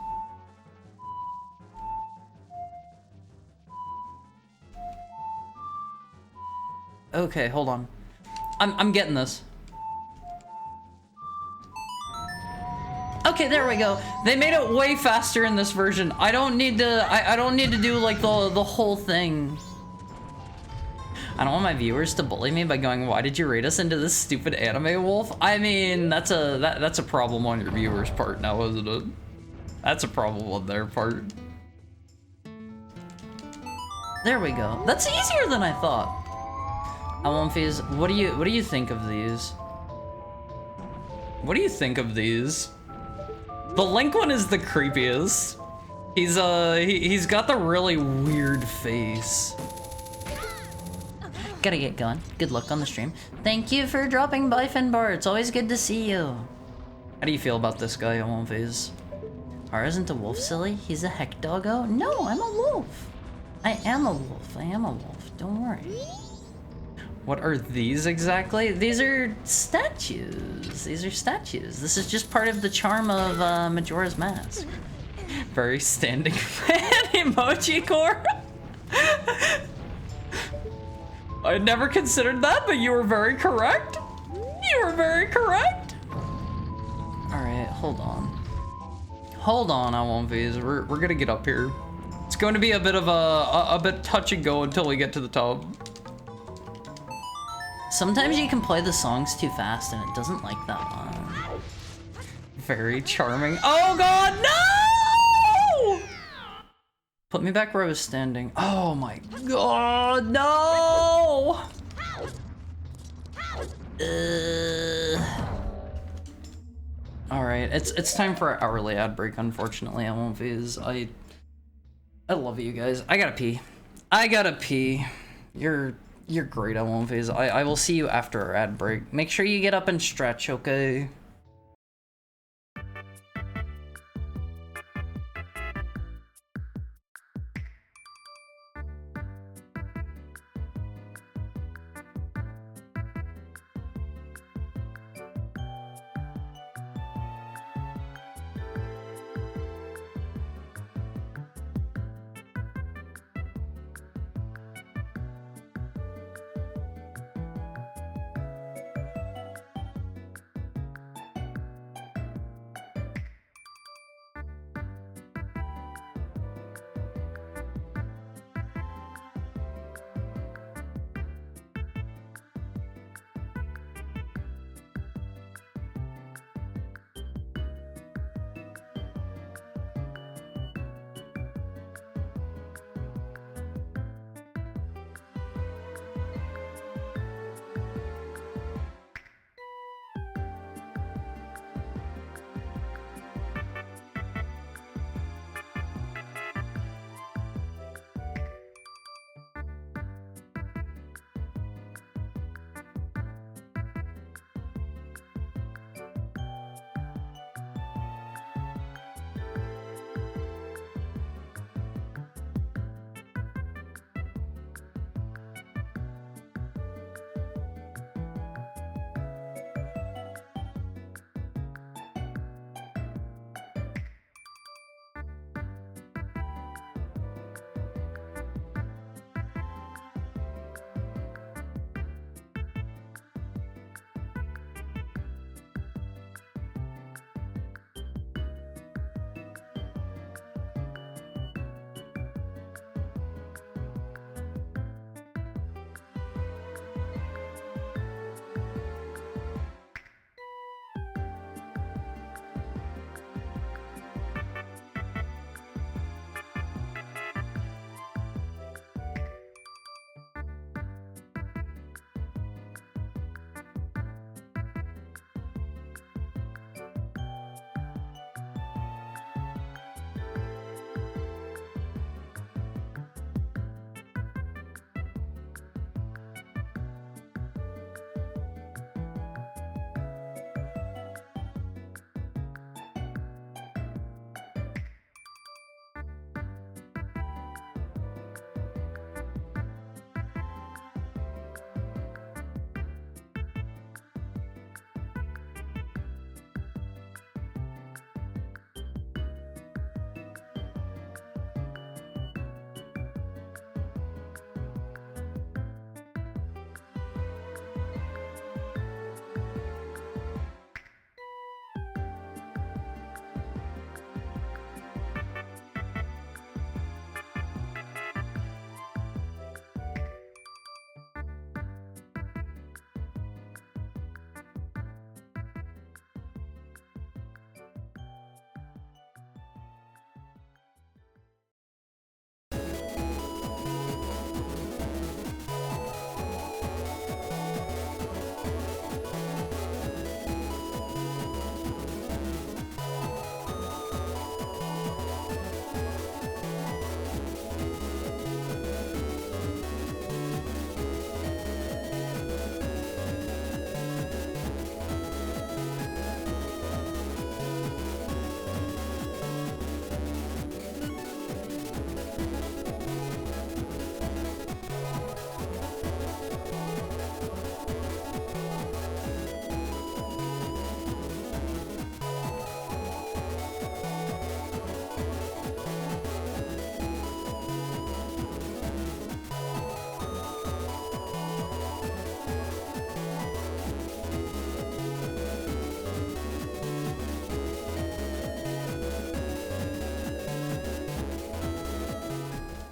okay, hold on. I'm getting this. Okay, there we go. They made it way faster in this version. I don't need to, I don't need to do like the whole thing. I don't want my viewers to bully me by going, why did you raid us into this stupid anime wolf? I mean, that's a problem on your viewers' part now, isn't it? That's a problem on their part. There we go. That's easier than I thought. Almonfies, what do you think of these? What do you think of these? The Link one is the creepiest. He's got the really weird face. Gotta get going. Good luck on the stream. Thank you for dropping by, Finbar. It's always good to see you. How do you feel about this guy, Almonfies? Har isn't a wolf, silly. He's a heck doggo. No, I'm a wolf. I am a wolf. I am a wolf. Don't worry. What are these exactly? These are statues. These are statues. This is just part of the charm of Majora's Mask. Very standing fan emoji core. I had never considered that, but you were very correct. You were very correct. All right, hold on. Hold on, I1Vs. We're gonna get up here. It's going to be a bit of a bit touch and go until we get to the top. Sometimes you can play the songs too fast and it doesn't like that one. Very charming. Oh God, no! Put me back where I was standing. Oh my God, no! All right, it's time for our hourly ad break. Unfortunately, I won't be. I love you guys. I gotta pee. I gotta pee. You're great. I won't phase. I will see you after our ad break. Make sure you get up and stretch, okay?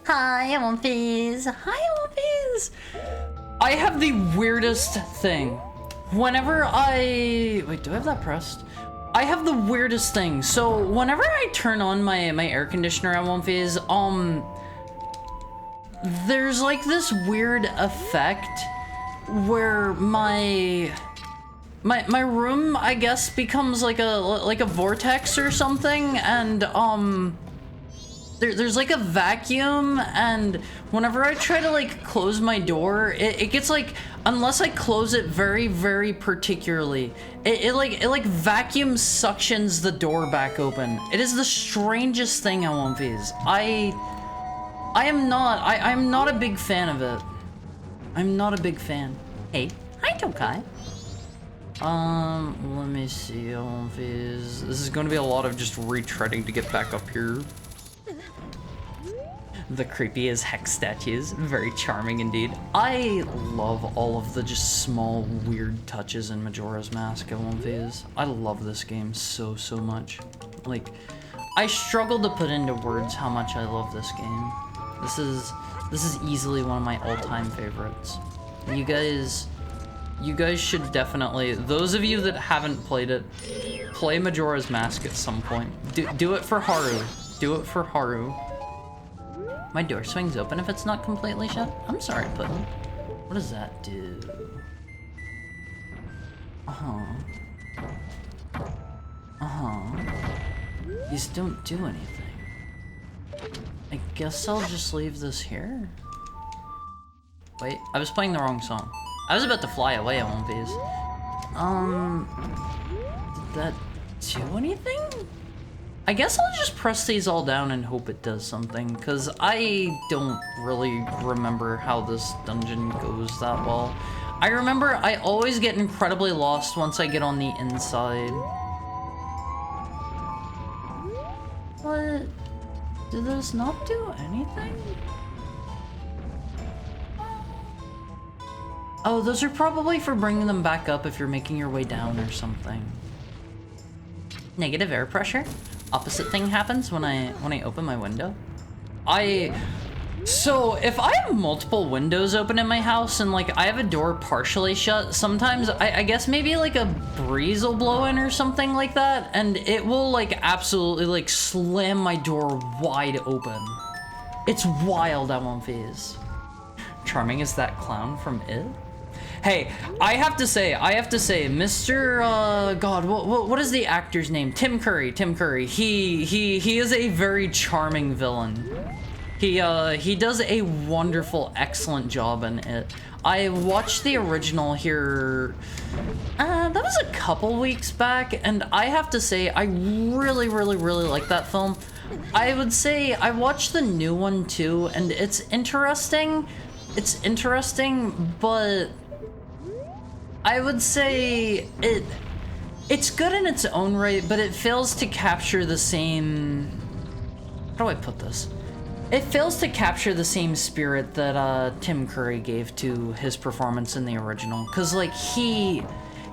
Hi, Omphys. Hi, Omphys. I have the weirdest thing. Whenever I... Wait, do I have that pressed? I have the weirdest thing. So, whenever I turn on my air conditioner at Omphys, there's like this weird effect where my room, I guess, becomes like a vortex or something, and there's like a vacuum, and whenever I try to like close my door, it gets like, unless I close it very, very particularly, it like vacuum suctions the door back open. It is the strangest thing I want these. I'm not a big fan of it. I'm not a big fan. Hey, hi Tokai. Let me see, This is gonna be a lot of just retreading to get back up here. The creepiest hex statues, very charming indeed. I love all of the just small weird touches in Majora's Mask at Omphys. I love this game so much. Like, I struggle to put into words how much I love this game. This is easily one of my all-time favorites. You guys should definitely, those of you that haven't played it, play Majora's Mask at some point. Do it for Haru. Do it for Haru. My door swings open if it's not completely shut. I'm sorry, Puddin. What does that do? These don't do anything. I guess I'll just leave this here. Wait, I was playing the wrong song. I was about to fly away at one piece. Did that do anything? I guess I'll just press these all down and hope it does something, because I don't really remember how this dungeon goes that well. I remember I always get incredibly lost once I get on the inside. What? Did this not do anything? Oh, those are probably for bringing them back up if you're making your way down or something. Negative air pressure. Opposite thing happens when I open my window. So if I have multiple windows open in my house and like I have a door partially shut, sometimes I guess maybe like a breeze will blow in or something like that, and it will like absolutely like slam my door wide open. It's wild at one phase. Charming as that clown from It. Hey, I have to say, Mr. God, what is the actor's name? Tim Curry. He is a very charming villain. He does a wonderful, excellent job in It. I watched the original here, that was a couple weeks back, and I have to say, I really like that film. I would say I watched the new one too, and it's interesting, but I would say it's good in its own right, but it fails to capture the same, how do I put this? It fails to capture the same spirit that Tim Curry gave to his performance in the original, cause like he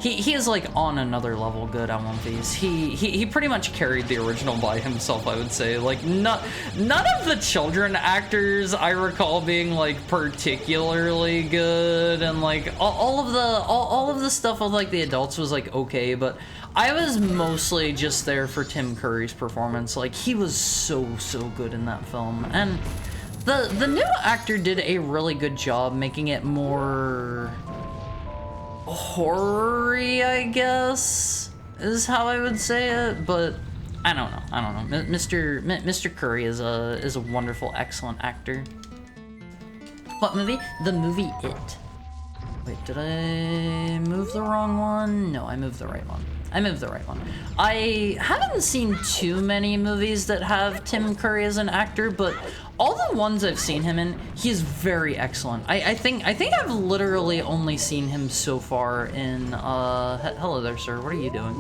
is like on another level good on One Piece. He pretty much carried the original by himself, I would say. Like none of the children actors I recall being like particularly good, and like all of the stuff with like the adults was like okay, but I was mostly just there for Tim Curry's performance. Like he was so good in that film, and the new actor did a really good job making it more horror-y, I guess, is how I would say it, but I don't know. Mr. Curry is a wonderful, excellent actor. What movie? The movie It. Wait, did I move the wrong one? No, I moved the right one. I haven't seen too many movies that have Tim Curry as an actor, but all the ones I've seen him in, he is very excellent. I think I've literally only seen him so far in, hello there, sir, what are you doing?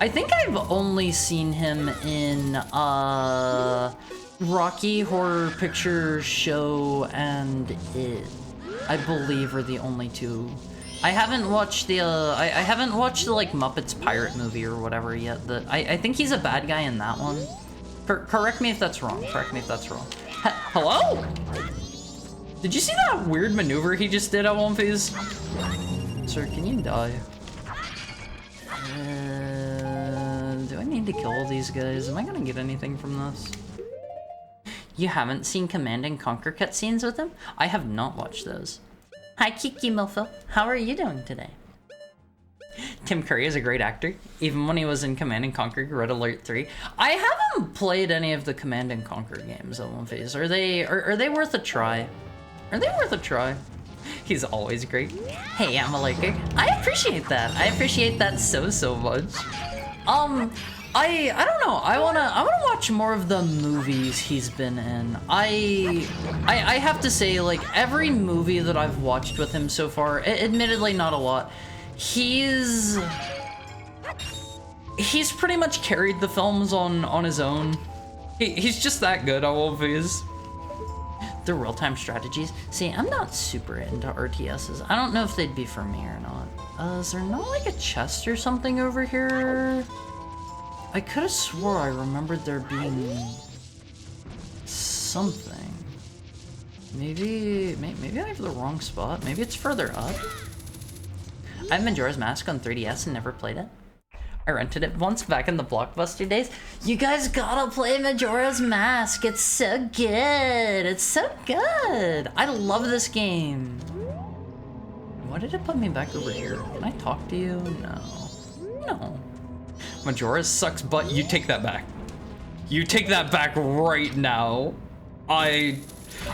I think I've only seen him in, Rocky Horror Picture Show and It, I believe, are the only two. I haven't watched the, like, Muppets Pirate movie or whatever yet. I think he's a bad guy in that one. Correct me if that's wrong. Hello? Did you see that weird maneuver he just did at one phase? Sir, can you die? Do I need to kill all these guys? Am I gonna get anything from this? You haven't seen Command and Conquer cutscenes with him? I have not watched those. Hi Kiki Milfo, how are you doing today? Tim Curry is a great actor, even when he was in Command and Conquer Red Alert 3. I haven't played any of the Command and Conquer games at one phase. Are they worth a try? Are they worth a try? He's always great. Hey, I'm allergic. I appreciate that. I appreciate that so much. I don't know. I wanna watch more of the movies he's been in. I have to say, like, every movie that I've watched with him so far, admittedly not a lot, he's pretty much carried the films on his own. He's just that good on one phase. The real-time strategies. See, I'm not super into RTSs. I don't know if they'd be for me or not. Is there not like a chest or something over here? I could have swore I remembered there being something. Maybe I have the wrong spot. Maybe it's further up. I have Majora's Mask on 3DS and never played it. I rented it once back in the Blockbuster days. You guys gotta play Majora's Mask. It's so good. It's so good. I love this game. Why did it put me back over here? Can I talk to you? No. No. Majora sucks butt. You take that back. You take that back right now. I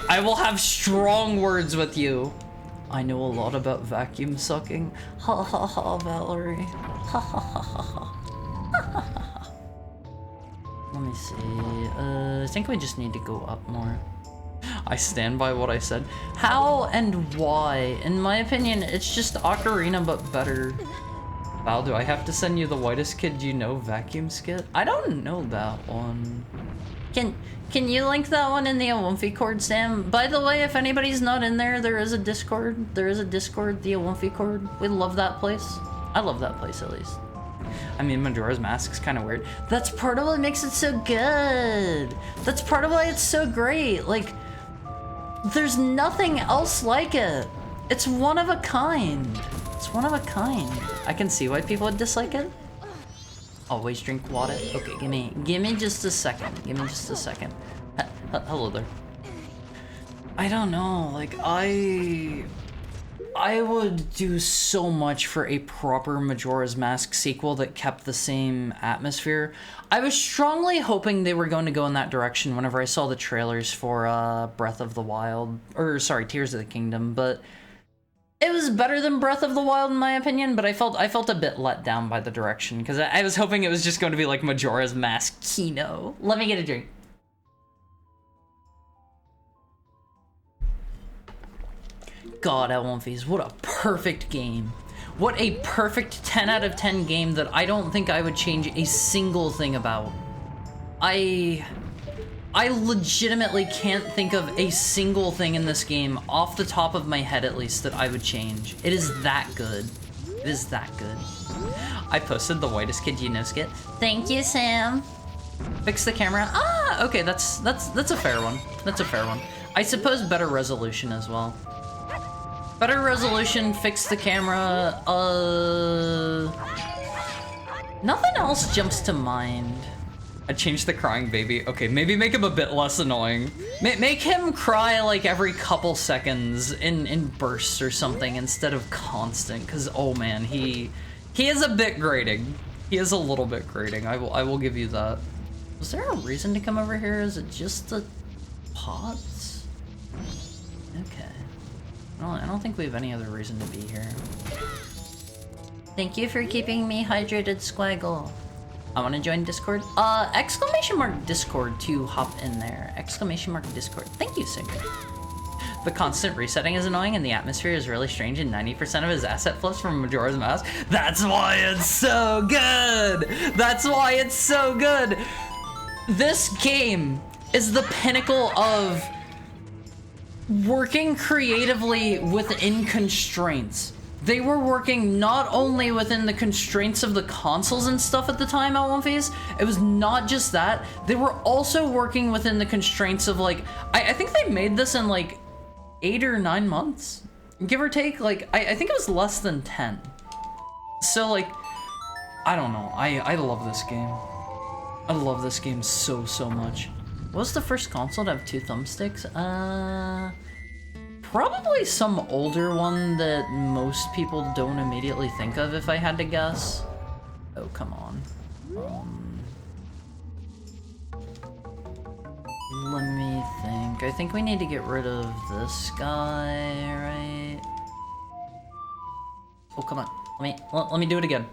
will have strong words with you. I know a lot about vacuum sucking. Ha ha ha, Valerie. Ha ha ha ha ha. Let me see. I think we just need to go up more. I stand by what I said. How and why? In my opinion, it's just Ocarina but better. Val, do I have to send you the whitest kid you know vacuum skit? I don't know that one. Can you link that one in the Awumfi Cord, Sam? By the way, if anybody's not in there, there is a Discord. There is a Discord, the Awumfi Cord. We love that place. I love that place, at least. I mean, Majora's Mask is kind of weird. That's part of what makes it so good. That's part of why it's so great. Like, there's nothing else like it. It's one of a kind. It's one of a kind. I can see why people would dislike it. Always drink water. Okay, give me just a second. Give me just a second. Hello there. I don't know, like, I would do so much for a proper Majora's Mask sequel that kept the same atmosphere. I was strongly hoping they were going to go in that direction whenever I saw the trailers for Breath of the Wild, or sorry, Tears of the Kingdom, but it was better than Breath of the Wild in my opinion, but I felt a bit let down by the direction, because I was hoping it was just going to be like Majora's Mask Kino. Let me get a drink. God, L1Vs, what a perfect game. What a perfect 10 out of 10 game that I don't think I would change a single thing about. I legitimately can't think of a single thing in this game, off the top of my head at least, that I would change. It is that good. It is that good. I posted the whitest kid you know skit. Thank you, Sam. Fix the camera. Ah, okay, that's a fair one. That's a fair one. I suppose better resolution as well. Better resolution, fix the camera, nothing else jumps to mind. I changed the crying baby. Okay, maybe make him a bit less annoying. Make him cry like every couple seconds in bursts or something instead of constant, because oh man, he is a bit grating. He is a little bit grating, I will give you that. Was there a reason to come over here? Is it just the pots? Okay. Well, I don't think we have any other reason to be here. Thank you for keeping me hydrated, Squaggle. I want to join Discord. Exclamation mark Discord to hop in there. Exclamation mark Discord. Thank you, Singer. The constant resetting is annoying and the atmosphere is really strange and 90% of his asset flips from Majora's Mask. That's why it's so good! That's why it's so good! This game is the pinnacle of working creatively within constraints. they were working not only within the constraints of the consoles and stuff at the time, L1Phase, it was not just that, they were also working within the constraints of like, I think they made this in like 8 or 9 months, give or take. Like, I think it was less than 10. So like, I don't know, I love this game. I love this game so much. What was the first console to have 2 thumbsticks? Probably some older one that most people don't immediately think of, if I had to guess. Oh, come on. Let me think. I think we need to get rid of this guy, right? Oh, come on. Let me do it again.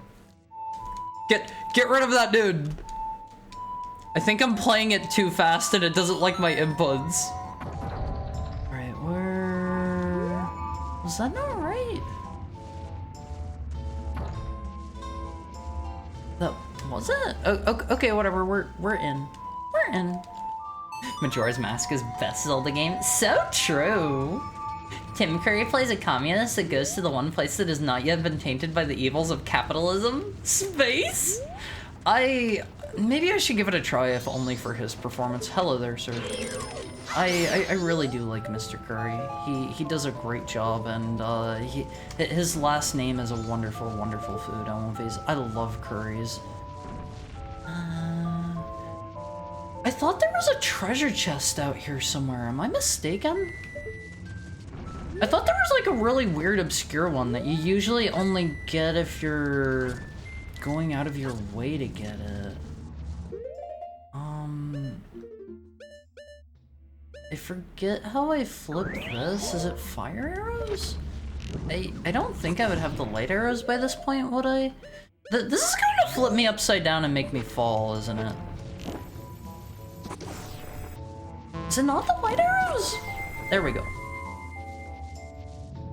Get rid of that dude. I think I'm playing it too fast and it doesn't like my inputs. Alright, where... Was that not right? That was it? Oh, okay, whatever. We're in. We're in. Majora's Mask is best Zelda game. So true. Tim Curry plays a communist that goes to the one place that has not yet been tainted by the evils of capitalism. Space? Maybe I should give it a try, if only for his performance. Hello there, sir. I really do like Mr. Curry. He does a great job, and his last name is a wonderful, wonderful food. I love curries. I thought there was a treasure chest out here somewhere. Am I mistaken? I thought there was like a really weird, obscure one that you usually only get if you're going out of your way to get it. I forget how I flipped this. Is it fire arrows? I don't think I would have the light arrows by this point, would I? This is going to flip me upside down and make me fall, isn't it? Is it not the light arrows? There we go.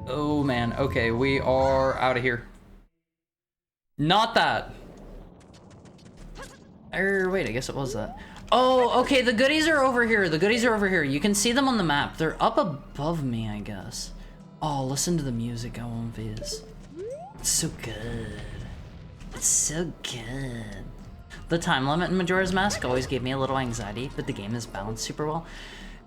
Oh man, okay, we are out of here. Not that. Wait, I guess it was that. Oh, okay, the goodies are over here. The goodies are over here. You can see them on the map. They're up above me, I guess. Oh, listen to the music, L1Phase. It's so good. It's so good. The time limit in Majora's Mask always gave me a little anxiety, but the game is balanced super well.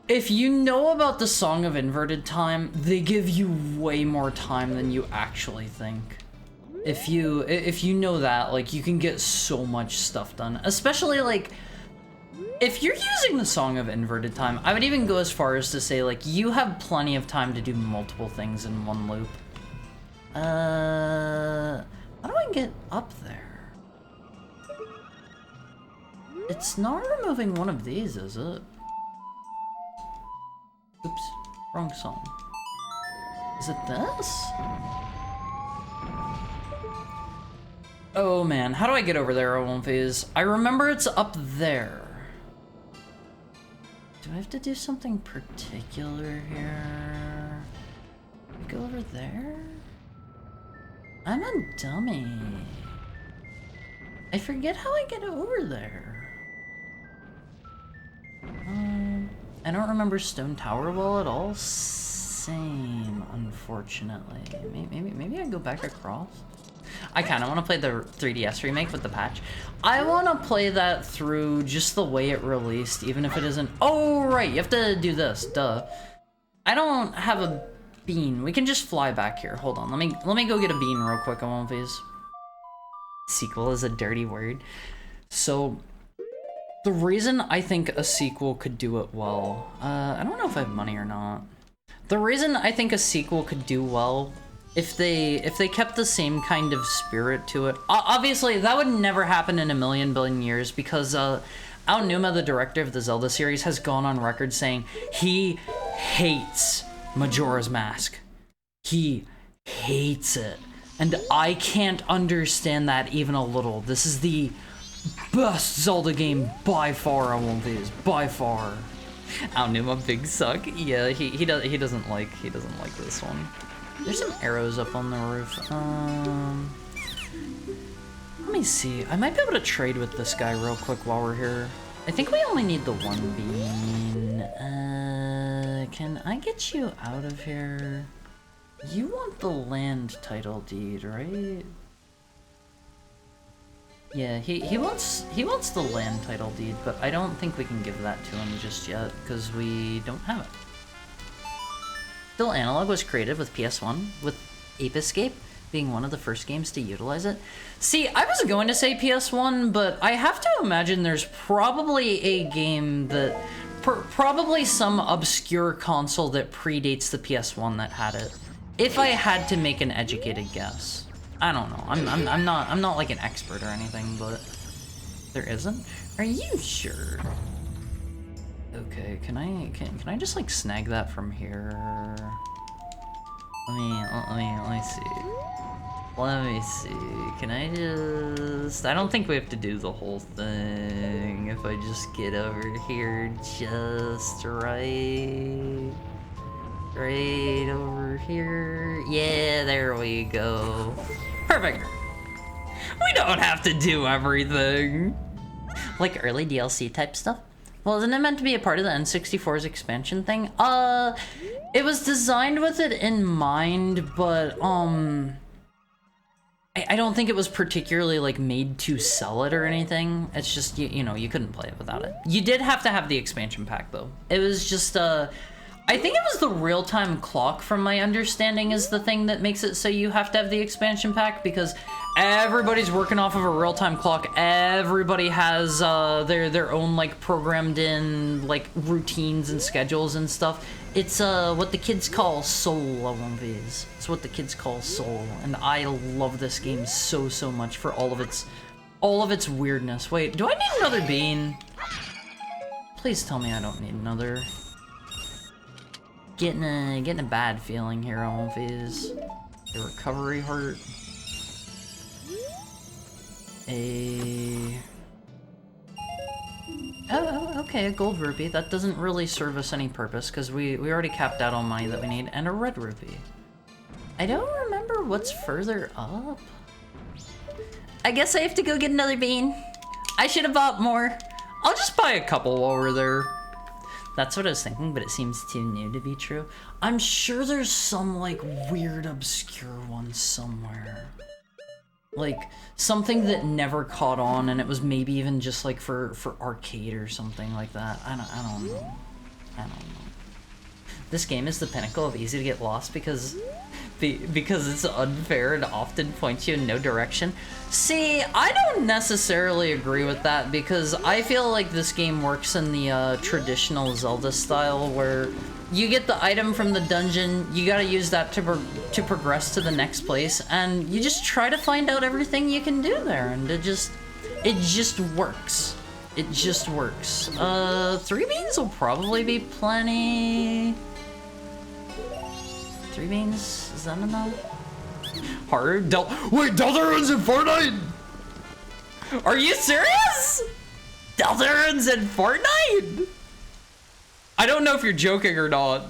If you know about the Song of Inverted Time, they give you way more time than you actually think. If you know that, like, you can get so much stuff done. Especially, like, if you're using the Song of Inverted Time, I would even go as far as to say, like, you have plenty of time to do multiple things in one loop. How do I get up there? It's not removing one of these, is it? Oops, wrong song. Is it this? Oh man, how do I get over there, L1Phase? I remember it's up there. Do I have to do something particular here? Go over there? I'm a dummy. I forget how I get over there. I don't remember Stone Tower well at all. Same, unfortunately. Maybe I go back across. I kind of want to play the 3DS remake with the patch. I want to play that through just the way it released, even if it isn't. Oh right, you have to do this. Duh. I don't have a bean. We can just fly back here. Hold on. Let me go get a bean real quick. L1Phase. Sequel is a dirty word. So. The reason I think a sequel could do it well, I don't know if I have money or not. The reason I think a sequel could do well, if they kept the same kind of spirit to it, obviously that would never happen in a million billion years because Aonuma, the director of the Zelda series, has gone on record saying he hates Majora's Mask. He hates it. And I can't understand that even a little. This is the best Zelda game by far. L1Phase, by far. Aonuma big suck. Yeah, he doesn't like this one. There's some arrows up on the roof. Let me see. I might be able to trade with this guy real quick while we're here. I think we only need the one bean. Can I get you out of here? You want the land title deed, right? Yeah, he wants the land title deed, but I don't think we can give that to him just yet because we don't have it. Still Analog was created with PS1, with Ape Escape being one of the first games to utilize it. See, I was going to say PS1, but I have to imagine there's probably a game that, probably some obscure console that predates the PS1 that had it. If I had to make an educated guess. I don't know. I'm not like an expert or anything, but there isn't. Are you sure? Okay, can I just like snag that from here? Let me see. Let me see. Can I just? I don't think we have to do the whole thing. If I just get over here, just right over here. Yeah, there we go. Perfect. We don't have to do everything. Like early DLC type stuff. Well, isn't it meant to be a part of the N64's expansion thing? It was designed with it in mind, but I don't think it was particularly like made to sell it or anything. It's just you know, you couldn't play it without it. You did have to have the expansion pack though. It was just I think it was the real-time clock, from my understanding, is the thing that makes it so you have to have the expansion pack, because everybody's working off of a real-time clock. Everybody has their own like programmed in like routines and schedules and stuff. It's what the kids call soul, It's what the kids call soul, and I love this game so much for all of its weirdness. Wait, do I need another bean? Please tell me I don't need another. Getting a bad feeling here, Almonfies. A recovery heart. Oh, okay, a gold rupee. That doesn't really serve us any purpose because we already capped out all money that we need, and a red rupee. I don't remember what's further up. I guess I have to go get another bean. I should have bought more. I'll just buy a couple while we're there. That's what I was thinking, but it seems too new to be true. I'm sure there's some, like, weird, obscure one somewhere. Like, something that never caught on, and it was maybe even just, like, for arcade or something like that. I don't know. I don't know. This game is the pinnacle of easy to get lost because it's unfair and often points you in no direction. See, I don't necessarily agree with that because I feel like this game works in the traditional Zelda style where you get the item from the dungeon, you gotta use that to progress to the next place, and you just try to find out everything you can do there, and it just works. It just works. 3 beans will probably be plenty. 3 beans? Is that enough? Hard? Wait, Deltarune's in Fortnite? Are you serious? Deltarune's in Fortnite? I don't know if you're joking or not.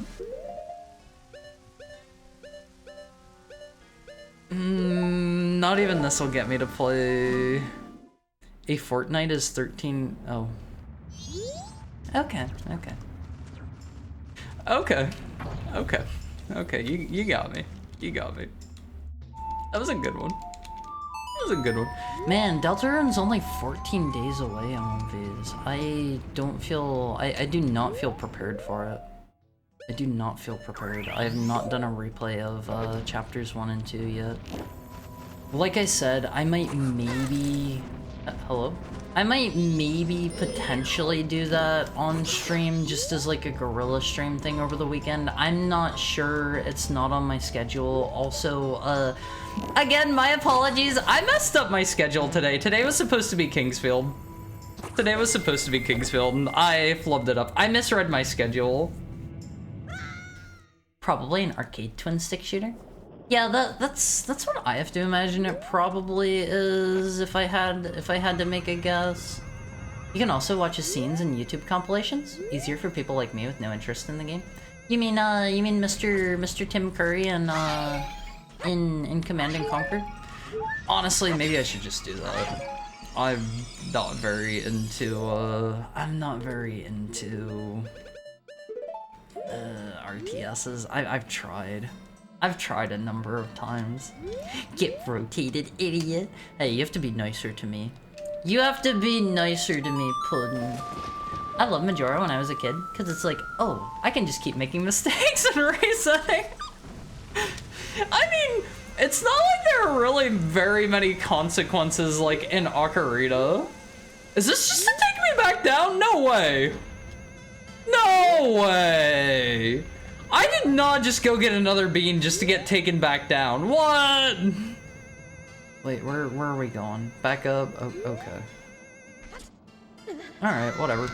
Not even this will get me to play. A Fortnite is 13. Oh. Okay. Okay, you got me. You got me. That was a good one. That was a good one. Man, Deltarune's only 14 days away on Viz. I do not feel prepared for it. I do not feel prepared. I have not done a replay of chapters 1 and 2 yet. Like I said, I might maybe... hello? I might maybe potentially do that on stream just as like a guerrilla stream thing over the weekend. I'm not sure. It's not on my schedule. Also, again, my apologies. I messed up my schedule today. Today was supposed to be Kingsfield. Today was supposed to be Kingsfield, and I flubbed it up. I misread my schedule. Probably an arcade twin stick shooter. Yeah, that's what I have to imagine it probably is if I had to make a guess. You can also watch his scenes in YouTube compilations. Easier for people like me with no interest in the game. You mean Mr. Tim Curry and in Command and Conquer? Honestly, maybe I should just do that. I'm not very into RTSs. I've tried. I've tried a number of times. Get rotated, idiot. Hey, you have to be nicer to me. You have to be nicer to me, Puddin'. I love Majora when I was a kid, because it's like, oh, I can just keep making mistakes and resetting. I mean, it's not like there are really very many consequences, like, in Ocarina. Is this just to take me back down? No way. No way. I did not just go get another bean just to get taken back down. What? Wait, where are we going? Back up? Oh, okay. Alright, whatever.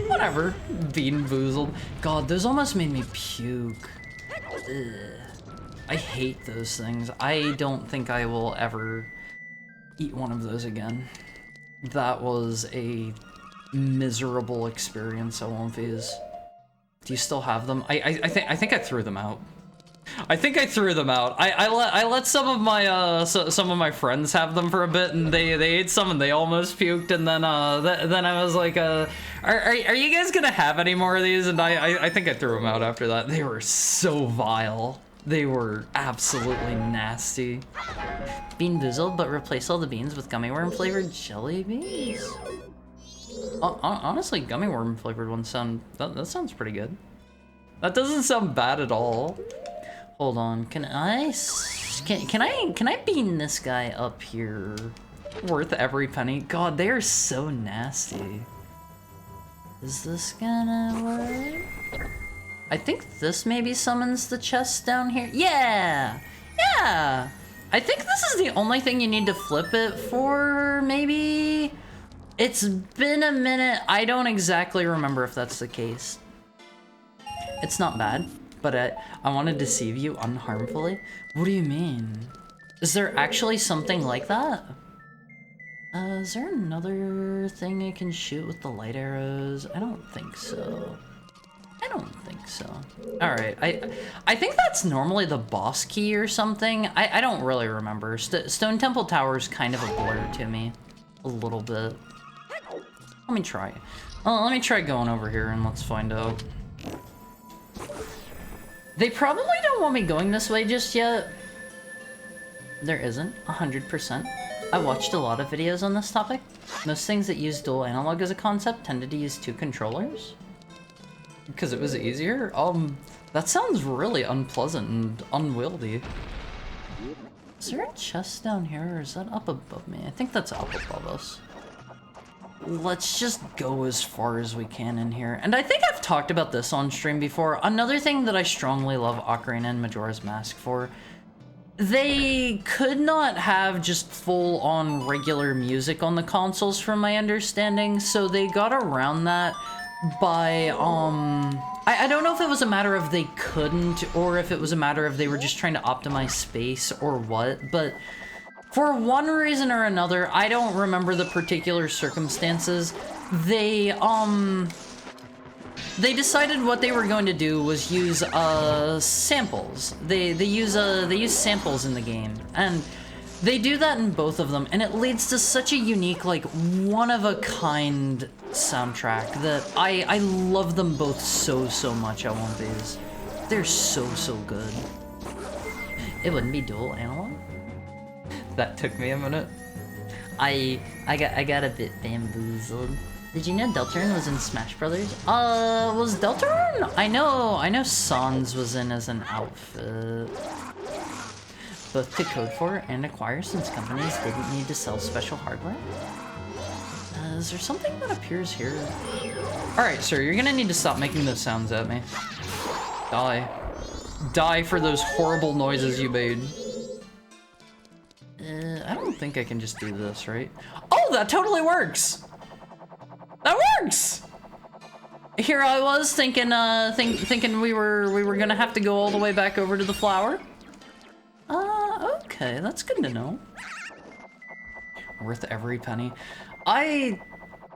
Whatever. Bean boozled. God, those almost made me puke. Ugh. I hate those things. I don't think I will ever eat one of those again. That was a miserable experience at One Phase. Do you still have them? I think I threw them out. I think I threw them out. I let some of my friends have them for a bit, and they ate some and they almost puked, and then I was like, are you guys gonna have any more of these? And I think I threw them out after that. They were so vile. They were absolutely nasty. Bean boozled, but replace all the beans with gummy worm flavored jelly beans. Honestly, gummy worm flavored ones sound that sounds pretty good. That doesn't sound bad at all. Hold on, can I bean this guy up here? Worth every penny. God, they are so nasty. Is this gonna work? I think this maybe summons the chest down here. Yeah! Yeah! I think this is the only thing you need to flip it for, maybe? It's been a minute. I don't exactly remember if that's the case. It's not bad, but I want to deceive you unharmfully. What do you mean? Is there actually something like that? Is there another thing I can shoot with the light arrows? I don't think so. I don't think so. Alright, I think that's normally the boss key or something. I don't really remember. Stone Temple Tower is kind of a blur to me. A little bit. Let me try. Let me try going over here and let's find out. They probably don't want me going this way just yet. There isn't, 100%. I watched a lot of videos on this topic. Most things that use dual analog as a concept tended to use 2 controllers. Because it was easier? That sounds really unpleasant and unwieldy. Is there a chest down here, or is that up above me? I think that's up above us. Let's just go as far as we can in here. And I think I've talked about this on stream before. Another thing that I strongly love Ocarina and Majora's Mask for, they could not have just full-on regular music on the consoles from my understanding, so they got around that by, I don't know if it was a matter of they couldn't, or if it was a matter of they were just trying to optimize space or what, but for one reason or another, I don't remember the particular circumstances, they decided what they were going to do was use, samples. They use samples in the game, and they do that in both of them, and it leads to such a unique, like, one-of-a-kind soundtrack that I love them both so much at One Phase. They're so good. It wouldn't be dual analog? That took me a minute. I got a bit bamboozled. Did you know Deltarune was in Smash Brothers? Was Deltarune? I know Sans was in as an outfit. Both to code for and acquire since companies didn't need to sell special hardware. Is there something that appears here? Alright, sir, you're gonna need to stop making those sounds at me. Die. Die for those horrible noises you made. I don't think I can just do this, right? Oh, that totally works! That works! Here I was thinking, thinking we were gonna have to go all the way back over to the flower. Okay, that's good to know. Worth every penny. I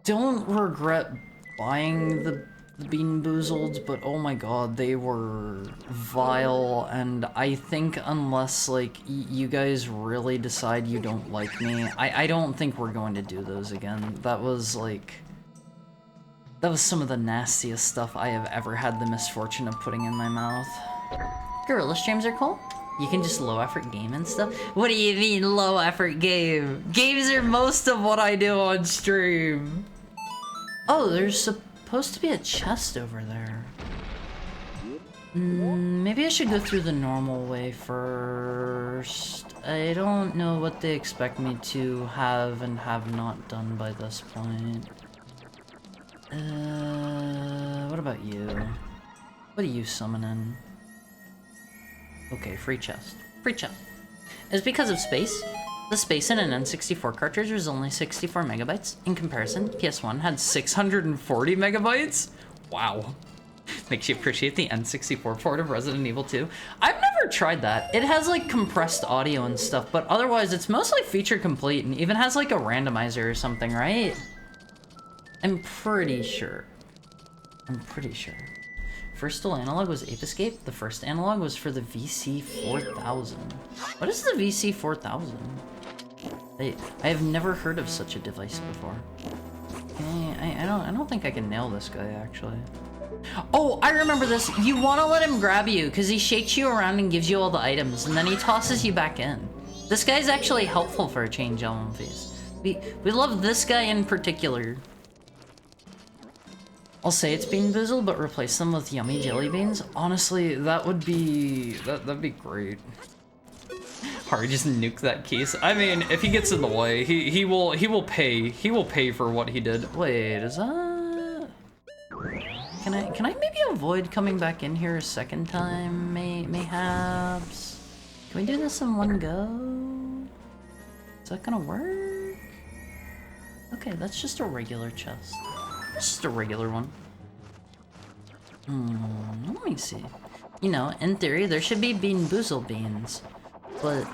don't regret buying the Bean Boozled, but oh my god, they were vile, and I think unless, like, you guys really decide you don't like me, I don't think we're going to do those again. That was, like... that was some of the nastiest stuff I have ever had the misfortune of putting in my mouth. Gorilla streams are cool. You can just low effort game and stuff? What do you mean low effort game? Games are most of what I do on stream. Oh, there's supposed to be a chest over there. Maybe I should go through the normal way first. I don't know what they expect me to have and have not done by this point. What about you? What are you summoning? Okay, free chest. Free chest. It's because of space. The space in an N64 cartridge was only 64 megabytes. In comparison, PS1 had 640 megabytes? Wow. Makes you appreciate the N64 port of Resident Evil 2. I've never tried that. It has like compressed audio and stuff, but otherwise it's mostly feature complete and even has like a randomizer or something, right? I'm pretty sure. I'm pretty sure. First still analog was Ape Escape. The first analog was for the VC4000. What is the VC4000? I have never heard of such a device before. I don't think I can nail this guy actually. Oh, I remember this. You want to let him grab you because he shakes you around and gives you all the items and then he tosses you back in. This guy's actually helpful for a change element phase. We love this guy in particular. I'll say it's Bean Boozled, but replace them with yummy jelly beans. Honestly, that'd be great. Hard, just nuke that case. I mean, if he gets in the way, he will pay for what he did. Wait, is that? Can I maybe avoid coming back in here a second time? Mayhaps. Can we do this in one go? Is that gonna work? Okay, that's just a regular chest. It's just a regular one. Let me see. You know, in theory, there should be Bean Boozle beans. But...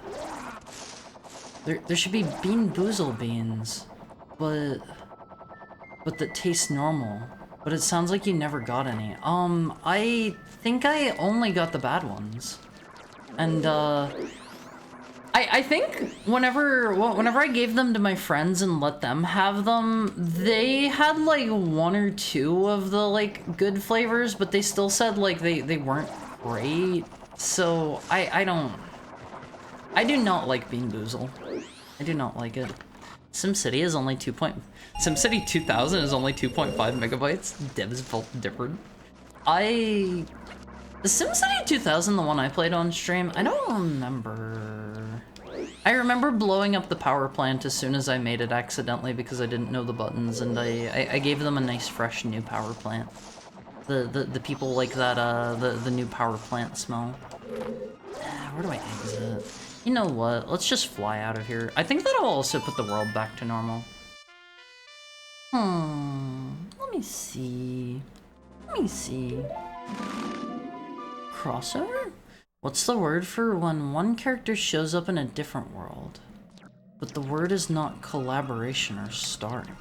There should be Bean Boozle beans. But that taste normal. But it sounds like you never got any. I think I only got the bad ones. And, I think whenever I gave them to my friends and let them have them, they had like one or two of the like good flavors, but they still said like they weren't great. So I do not like Bean Boozle. I do not like it. SimCity is only SimCity 2000 is only 2.5 megabytes. Devs felt different. The SimCity 2000, the one I played on stream, I don't remember. I remember blowing up the power plant as soon as I made it accidentally because I didn't know the buttons, and I gave them a nice fresh new power plant. The people like that the new power plant smell. Where do I exit? You know what? Let's just fly out of here. I think that'll also put the world back to normal. Let me see. Let me see. Crossover? What's the word for when one character shows up in a different world, but the word is not collaboration or starring?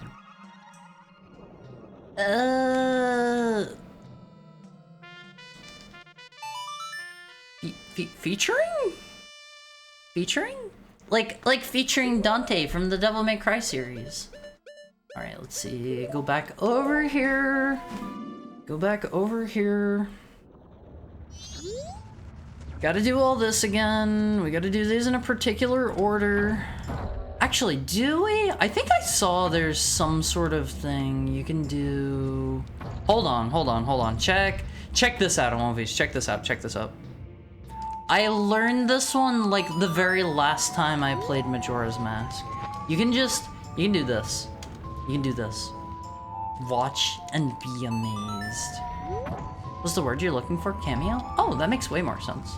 Featuring? Featuring? Like featuring Dante from the Devil May Cry series. Alright, let's see. Go back over here. Go back over here. Gotta do all this again. We gotta do these in a particular order. Actually, do we? I think I saw there's some sort of thing you can do. Hold on. Check this out, Movies. Check this out. I learned this one like the very last time I played Majora's Mask. You can do this. You can do this. Watch and be amazed. What's the word you're looking for? Cameo? Oh, that makes way more sense.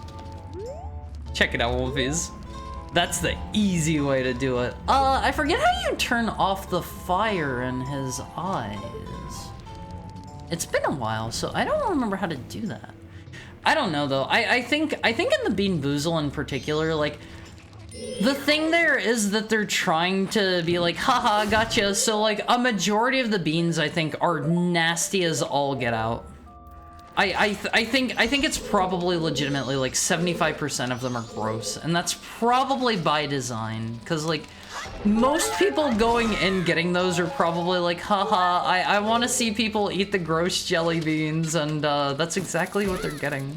Check it out, Wolfies. That's the easy way to do it. I forget how you turn off the fire in his eyes. It's been a while, so I don't remember how to do that. I don't know though. I think in the Bean Boozle in particular, like, the thing there is that they're trying to be like, haha, gotcha. So like a majority of the beans I think are nasty as all get out. I think it's probably legitimately like 75% of them are gross, and that's probably by design, because like most people going in getting those are probably like, haha, I want to see people eat the gross jelly beans, and that's exactly what they're getting.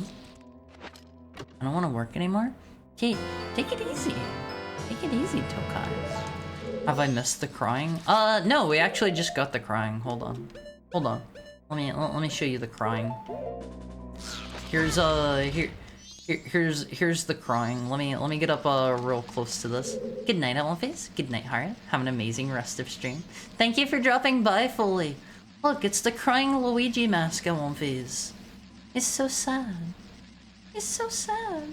I don't want to work anymore. Take it easy. Take it easy, Tokai. Have I missed the crying? No, we actually just got the crying. Hold on. Hold on. Let me show you the crying. Here's here's the crying. Let me get up real close to this. Good night, Owlface. Good night, Hara. Have an amazing rest of stream. Thank you for dropping by, Foley. Look, it's the crying Luigi mask, Owlface. It's so sad. It's so sad.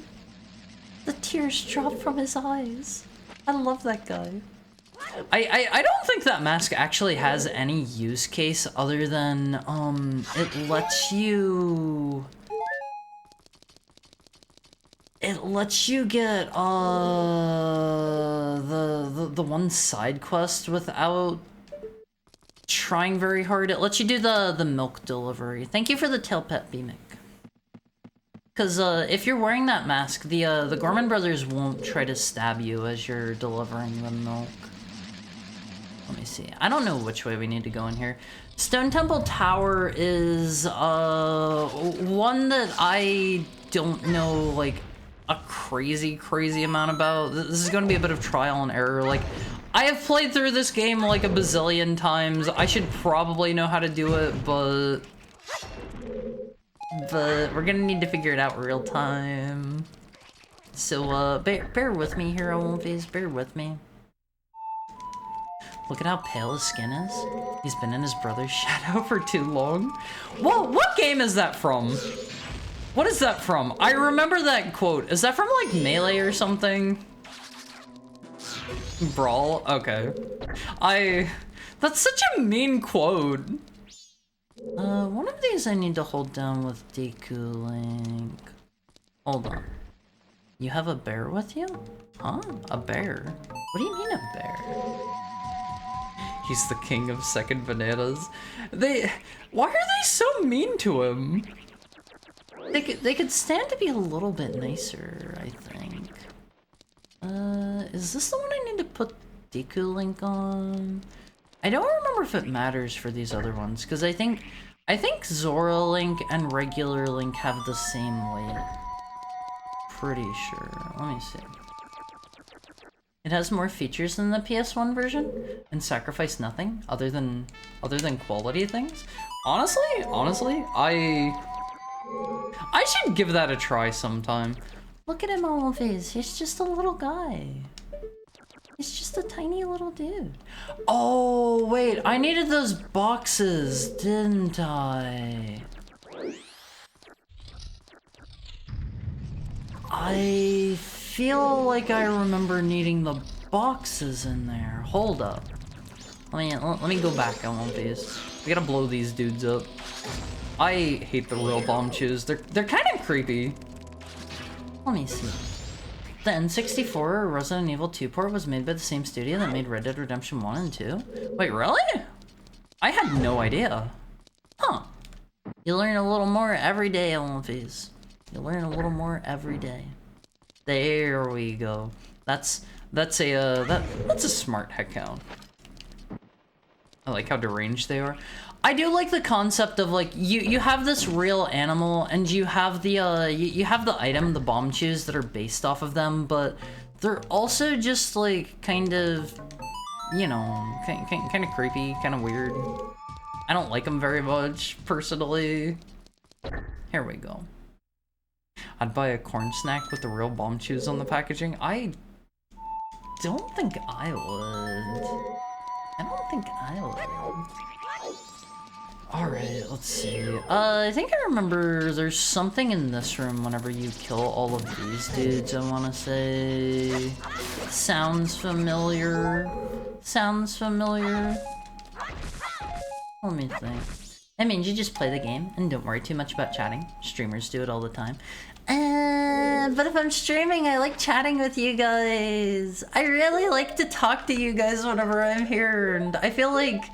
The tears drop from his eyes. I love that guy. I don't think that mask actually has any use case other than it lets you get the one side quest without trying very hard. It lets you do the milk delivery. Thank you for the tail pet, B-Mick. Because if you're wearing that mask, the Gorman brothers won't try to stab you as you're delivering the milk. Let me see. I don't know which way we need to go in here. Stone Temple Tower is one that I don't know like a crazy amount about. This is going to be a bit of trial and error. Like, I have played through this game like a bazillion times. I should probably know how to do it, but we're gonna need to figure it out real time. So bear with me here, Owlface. Bear with me. Look at how pale his skin is. He's been in his brother's shadow for too long. Whoa, what game is that from? What is that from? I remember that quote. Is that from like Melee or something? Brawl? Okay. That's such a mean quote. One of these I need to hold down with Deku Link. Hold on. You have a bear with you? Huh? A bear? What do you mean a bear? He's the king of second bananas. Why are they so mean to him? They could stand to be a little bit nicer, I think. Is this the one I need to put Deku Link on? I don't remember if it matters for these other ones, because I think Zora Link and regular Link have the same weight. Pretty sure. Let me see. It has more features than the PS1 version and sacrifice nothing other than quality things. Honestly, I should give that a try sometime. Look at him, Owlface. He's just a little guy. He's just a tiny little dude. Oh, wait. I needed those boxes, didn't I? I feel like I remember needing the boxes in there. Hold up. Let me go back on one of these. We gotta blow these dudes up. I hate the real bomb chews. They're kind of creepy. Let me see. The N64 Resident Evil 2 port was made by the same studio that made Red Dead Redemption 1 and 2. Wait, really? I had no idea. Huh. You learn a little more every day, Olympies. You learn a little more every day. There we go. That's a smart head count. I like how deranged they are. I do like the concept of like you have this real animal and you have the you have the item, the bomb chews that are based off of them, but they're also just like kind of, you know, kind of creepy, kind of weird. I don't like them very much personally. Here we go. I'd buy a corn snack with the real bomb chews on the packaging. I don't think I would. I don't think I would. Alright, let's see. I think I remember there's something in this room whenever you kill all of these dudes, I wanna say. Sounds familiar. Sounds familiar. Let me think. That means you just play the game and don't worry too much about chatting. Streamers do it all the time. But if I'm streaming, I like chatting with you guys. I really like to talk to you guys whenever I'm here, and I feel like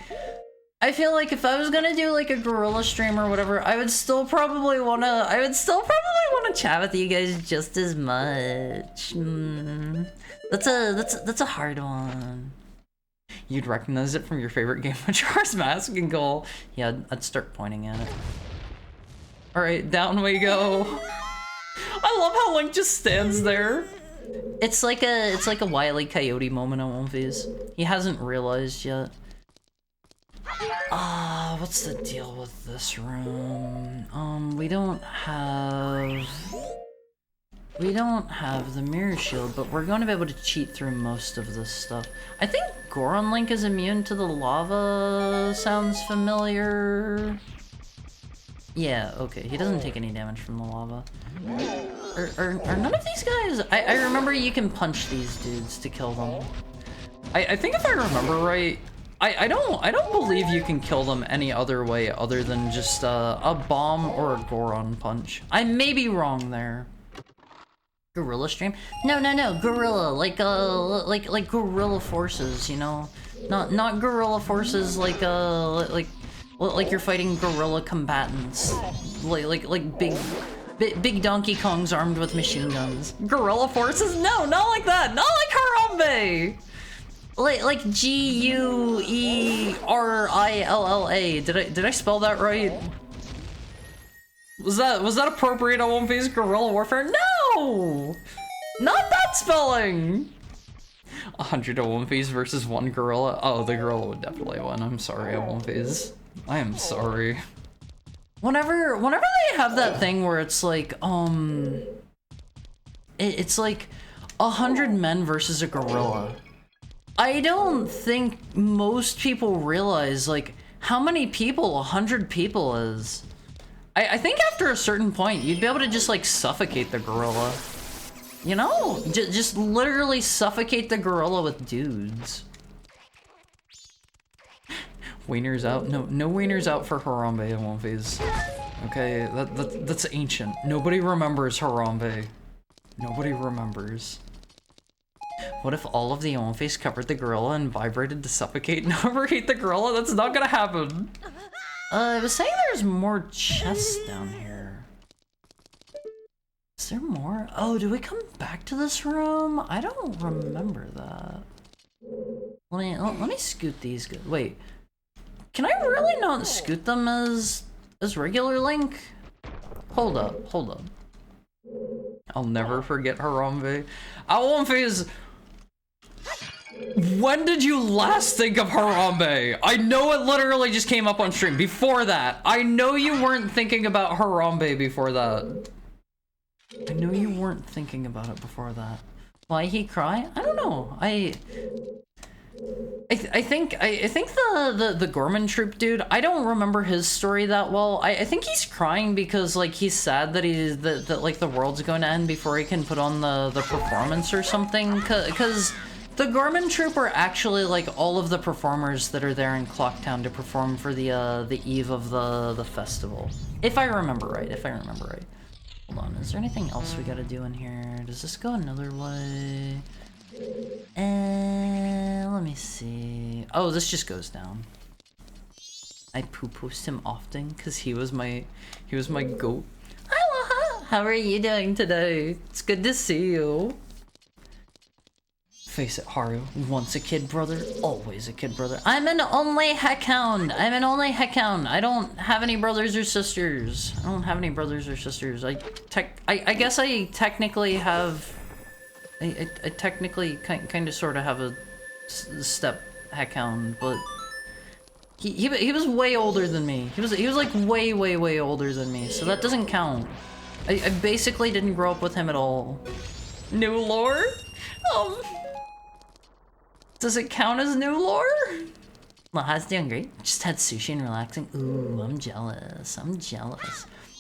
if I was gonna do like a guerrilla stream or whatever, I would still probably wanna chat with you guys just as much. That's a hard one. You'd recognize it from your favorite game, Majora's Mask, and go, yeah, I'd start pointing at it. Alright, down we go. I love how Link just stands there. It's like a Wile E. Coyote moment on One Piece. He hasn't realized yet. What's the deal with this room? We don't have the mirror shield, but we're going to be able to cheat through most of this stuff. I think Goron Link is immune to the lava. Sounds familiar. Yeah, okay, he doesn't take any damage from the lava. Are none of these guys... I remember you can punch these dudes to kill them. I think if I remember right, I don't believe you can kill them any other way other than just a bomb or a Goron punch. I may be wrong there. Gorilla stream? No, gorilla, like guerrilla forces, you know? Not guerrilla forces like you're fighting guerrilla combatants. Like big Donkey Kongs armed with machine guns. Guerrilla forces? No, not like that! Not like Harambe! Like G-U-E-R-I-L-L-A. Did I spell that right? Was that appropriate on One Piece guerrilla warfare? No! Not that spelling! 100 on One Piece versus 1 gorilla. Oh, the gorilla would definitely win. I'm sorry, on One Piece. I am sorry. Whenever they have that thing where it's like, it's like 100 men versus a gorilla. I don't think most people realize, like, how many people 100 people is. I think after a certain point, you'd be able to just, like, suffocate the gorilla. You know? Just literally suffocate the gorilla with dudes. Wieners out? No wieners out for Harambe in One Piece. Okay, that's ancient. Nobody remembers Harambe. Nobody remembers. What if all of the One Piece covered the gorilla and vibrated to suffocate and overheat the gorilla? That's not gonna happen. I was saying there's more chests down here. Is there more? Oh, do we come back to this room? I don't remember that. Let me scoot these. Wait, can I really not scoot them as regular Link? Hold up. I'll never forget Harambe. One Piece. When did you last think of Harambe? I know it literally just came up on stream. Before that, I know you weren't thinking about Harambe before that. I know you weren't thinking about it before that. Why he cry? I don't know. I think the Gorman Troop dude, I don't remember his story that well. I think he's crying because like he's sad that that like the world's going to end before he can put on the performance or something, cuz the Gorman Troop are actually like all of the performers that are there in Clocktown to perform for the eve of the festival. If I remember right. Hold on, is there anything else we gotta do in here? Does this go another way? Let me see. Oh, this just goes down. I poo-post him often because he was my goat. Aloha! How are you doing today? It's good to see you. Face it, Haru. Once a kid brother, always a kid brother. I'm an only heckhound. I don't have any brothers or sisters. I guess I technically have. I technically kind of sort of have a step heckhound, but he was way older than me. He was like way older than me, so that doesn't count. I basically didn't grow up with him at all. New lore? Does it count as new lore? Laha's doing great. Just had sushi and relaxing. Ooh, I'm jealous.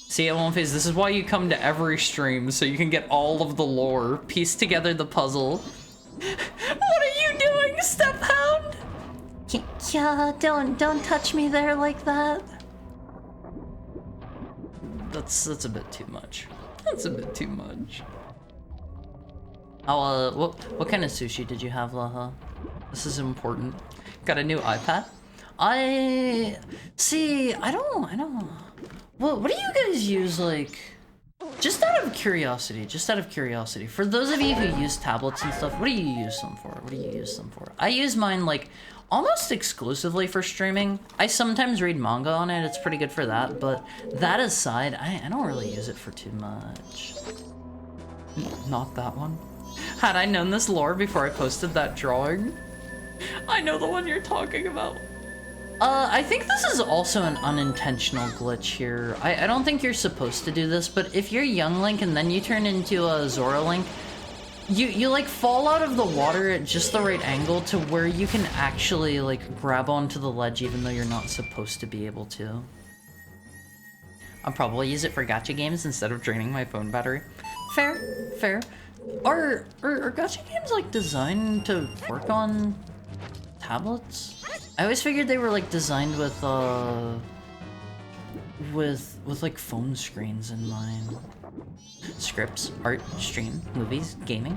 See, One Piece, this is why you come to every stream, so you can get all of the lore, piece together the puzzle. What are you doing, Stephound? Yeah, don't touch me there like that. That's a bit too much. What kind of sushi did you have, Laha? This is important. Got a new iPad? I don't. What do you guys use, like, just out of curiosity, for those of you who use tablets and stuff, what do you use them for? I use mine, like, almost exclusively for streaming. I sometimes read manga on it, it's pretty good for that, but that aside, I don't really use it for too much. Not that one. Had I known this lore before I posted that drawing, I know the one you're talking about. I think this is also an unintentional glitch here. I don't think you're supposed to do this, but if you're young Link and then you turn into a Zora Link, you like fall out of the water at just the right angle to where you can actually like grab onto the ledge even though you're not supposed to be able to. I'll probably use it for gacha games instead of draining my phone battery. Fair, fair. Are gacha games like designed to work on tablets? I always figured they were like designed with like phone screens in mind. Scripts, art, stream, movies, gaming.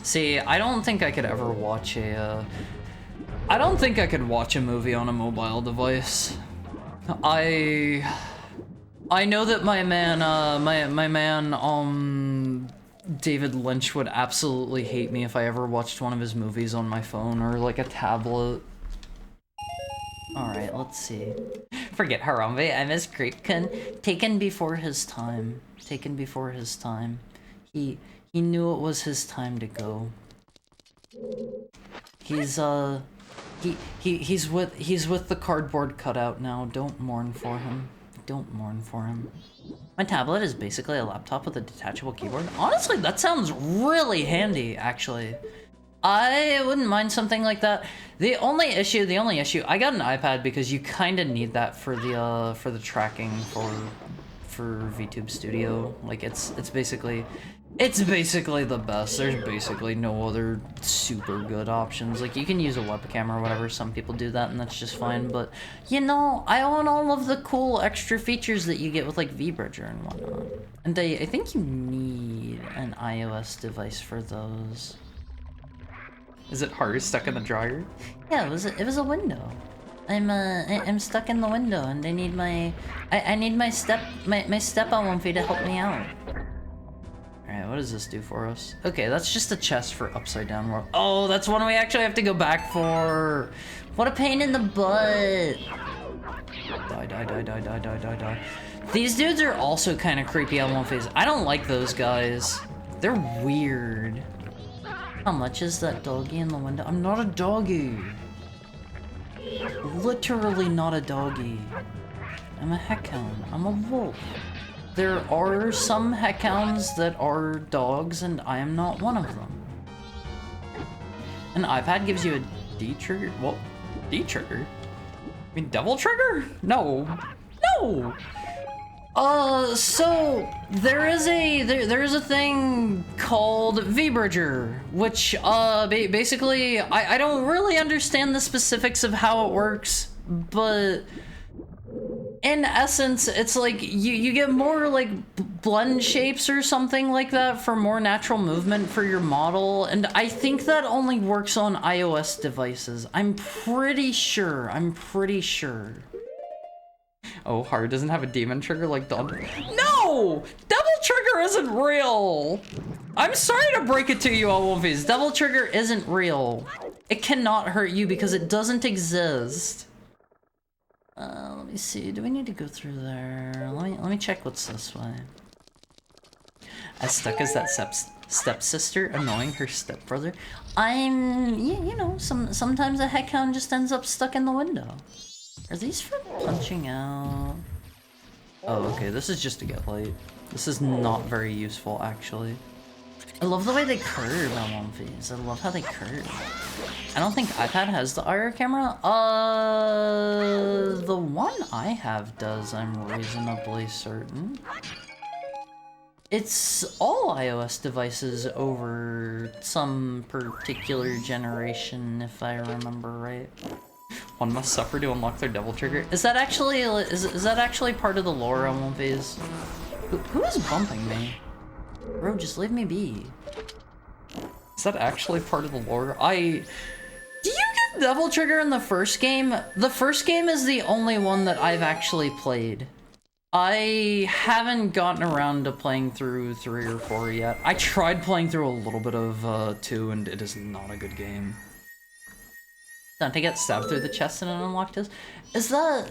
See, I don't think I could ever watch a I don't think I could watch a movie on a mobile device. I know that my man David Lynch would absolutely hate me if I ever watched one of his movies on my phone or like a tablet. Alright, let's see. Forget Harambe, I miss Creepkin. Taken before his time. Taken before his time. He knew it was his time to go. He's with the cardboard cutout now. Don't mourn for him. Don't mourn for him. My tablet is basically a laptop with a detachable keyboard. Honestly, that sounds really handy, actually. I wouldn't mind something like that. The only issue, I got an iPad because you kind of need that for the tracking for VTube Studio. Like it's basically the best. There's basically no other super good options. Like you can use a webcam or whatever. Some people do that and that's just fine. But you know, I want all of the cool extra features that you get with like vBridger and whatnot. And I think you need an iOS device for those. Is it hard stuck in the dryer? Yeah, it was a window. I'm stuck in the window and I need my step Alonfi to help me out. Alright, what does this do for us? Okay, that's just a chest for upside down world. Oh, that's one we actually have to go back for. What a pain in the butt. Die. These dudes are also kind of creepy Alonfis. I don't like those guys. They're weird. How much is that doggy in the window? I'm not a doggy. Literally not a doggy. I'm a heckhound. I'm a wolf. There are some heckhounds that are dogs, and I am not one of them. An iPad gives you a D trigger? Well, D trigger? I mean, double trigger? No. No! So there is a thing called vBridger, which basically I don't really understand the specifics of how it works, but in essence it's like you get more like blend shapes or something like that for more natural movement for your model, and I think that only works on iOS devices. I'm pretty sure. Oh, Hard doesn't have a demon trigger like Dawn. No! Devil Trigger isn't real! I'm sorry to break it to you, Alwolfies. Devil Trigger isn't real. It cannot hurt you because it doesn't exist. Let me see. Do we need to go through there? Let me check what's this way. As stuck as that stepsister annoying her stepbrother. You know, sometimes a heckhound just ends up stuck in the window. Are these for punching out? Oh, okay, this is just to get light. This is not very useful, actually. I love the way they curve on One Piece. I love how they curve. I don't think iPad has the IR camera. The one I have does, I'm reasonably certain. It's all iOS devices over some particular generation, if I remember right. One must suffer to unlock their devil trigger. Is that actually part of the lore on One Piece? Who is bumping me? Bro, just leave me be. Is that actually part of the lore? Do you get devil trigger in the first game? The first game is the only one that I've actually played. I haven't gotten around to playing through 3 or 4 yet. I tried playing through a little bit of 2 and it is not a good game. Dante gets stabbed through the chest and it unlocked his. Is that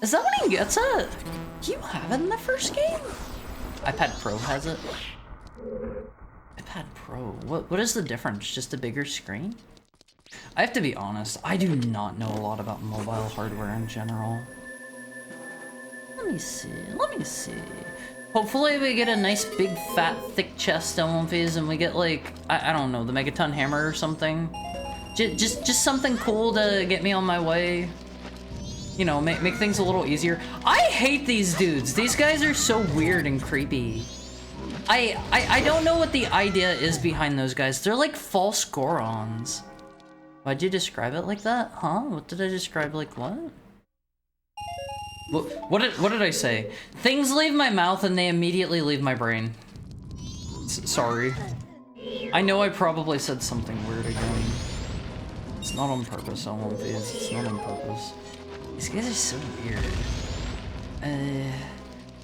what he gets at? Do you have it in the first game? iPad Pro has it. iPad Pro. What is the difference? Just a bigger screen? I have to be honest, I do not know a lot about mobile hardware in general. Let me see. Hopefully we get a nice big fat thick chest Phase and we get like, I don't know, the Megaton Hammer or something. Just something cool to get me on my way. You know, make things a little easier. I hate these dudes. These guys are so weird and creepy. I don't know what the idea is behind those guys. They're like false Gorons. Why'd you describe it like that? Huh? What did I describe like what? What did I say? Things leave my mouth and they immediately leave my brain. Sorry. I know I probably said something weird again. It's not on purpose, Phase. It's not on purpose. These guys are so weird.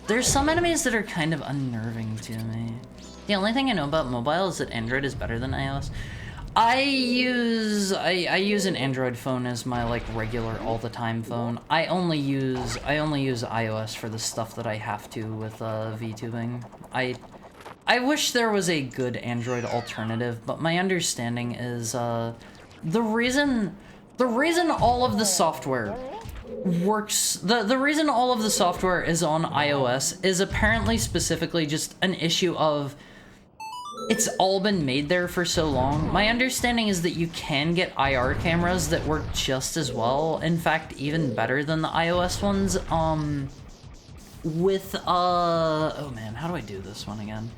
There's some enemies that are kind of unnerving to me. The only thing I know about mobile is that Android is better than iOS. I use an Android phone as my like regular all the time phone. I only use iOS for the stuff that I have to with VTubing. I wish there was a good Android alternative, but my understanding is the reason all of the software works, the reason all of the software is on iOS is apparently specifically just an issue of it's all been made there for so long. My understanding is that you can get IR cameras that work just as well, in fact even better than the iOS ones, with oh man, how do I do this one again?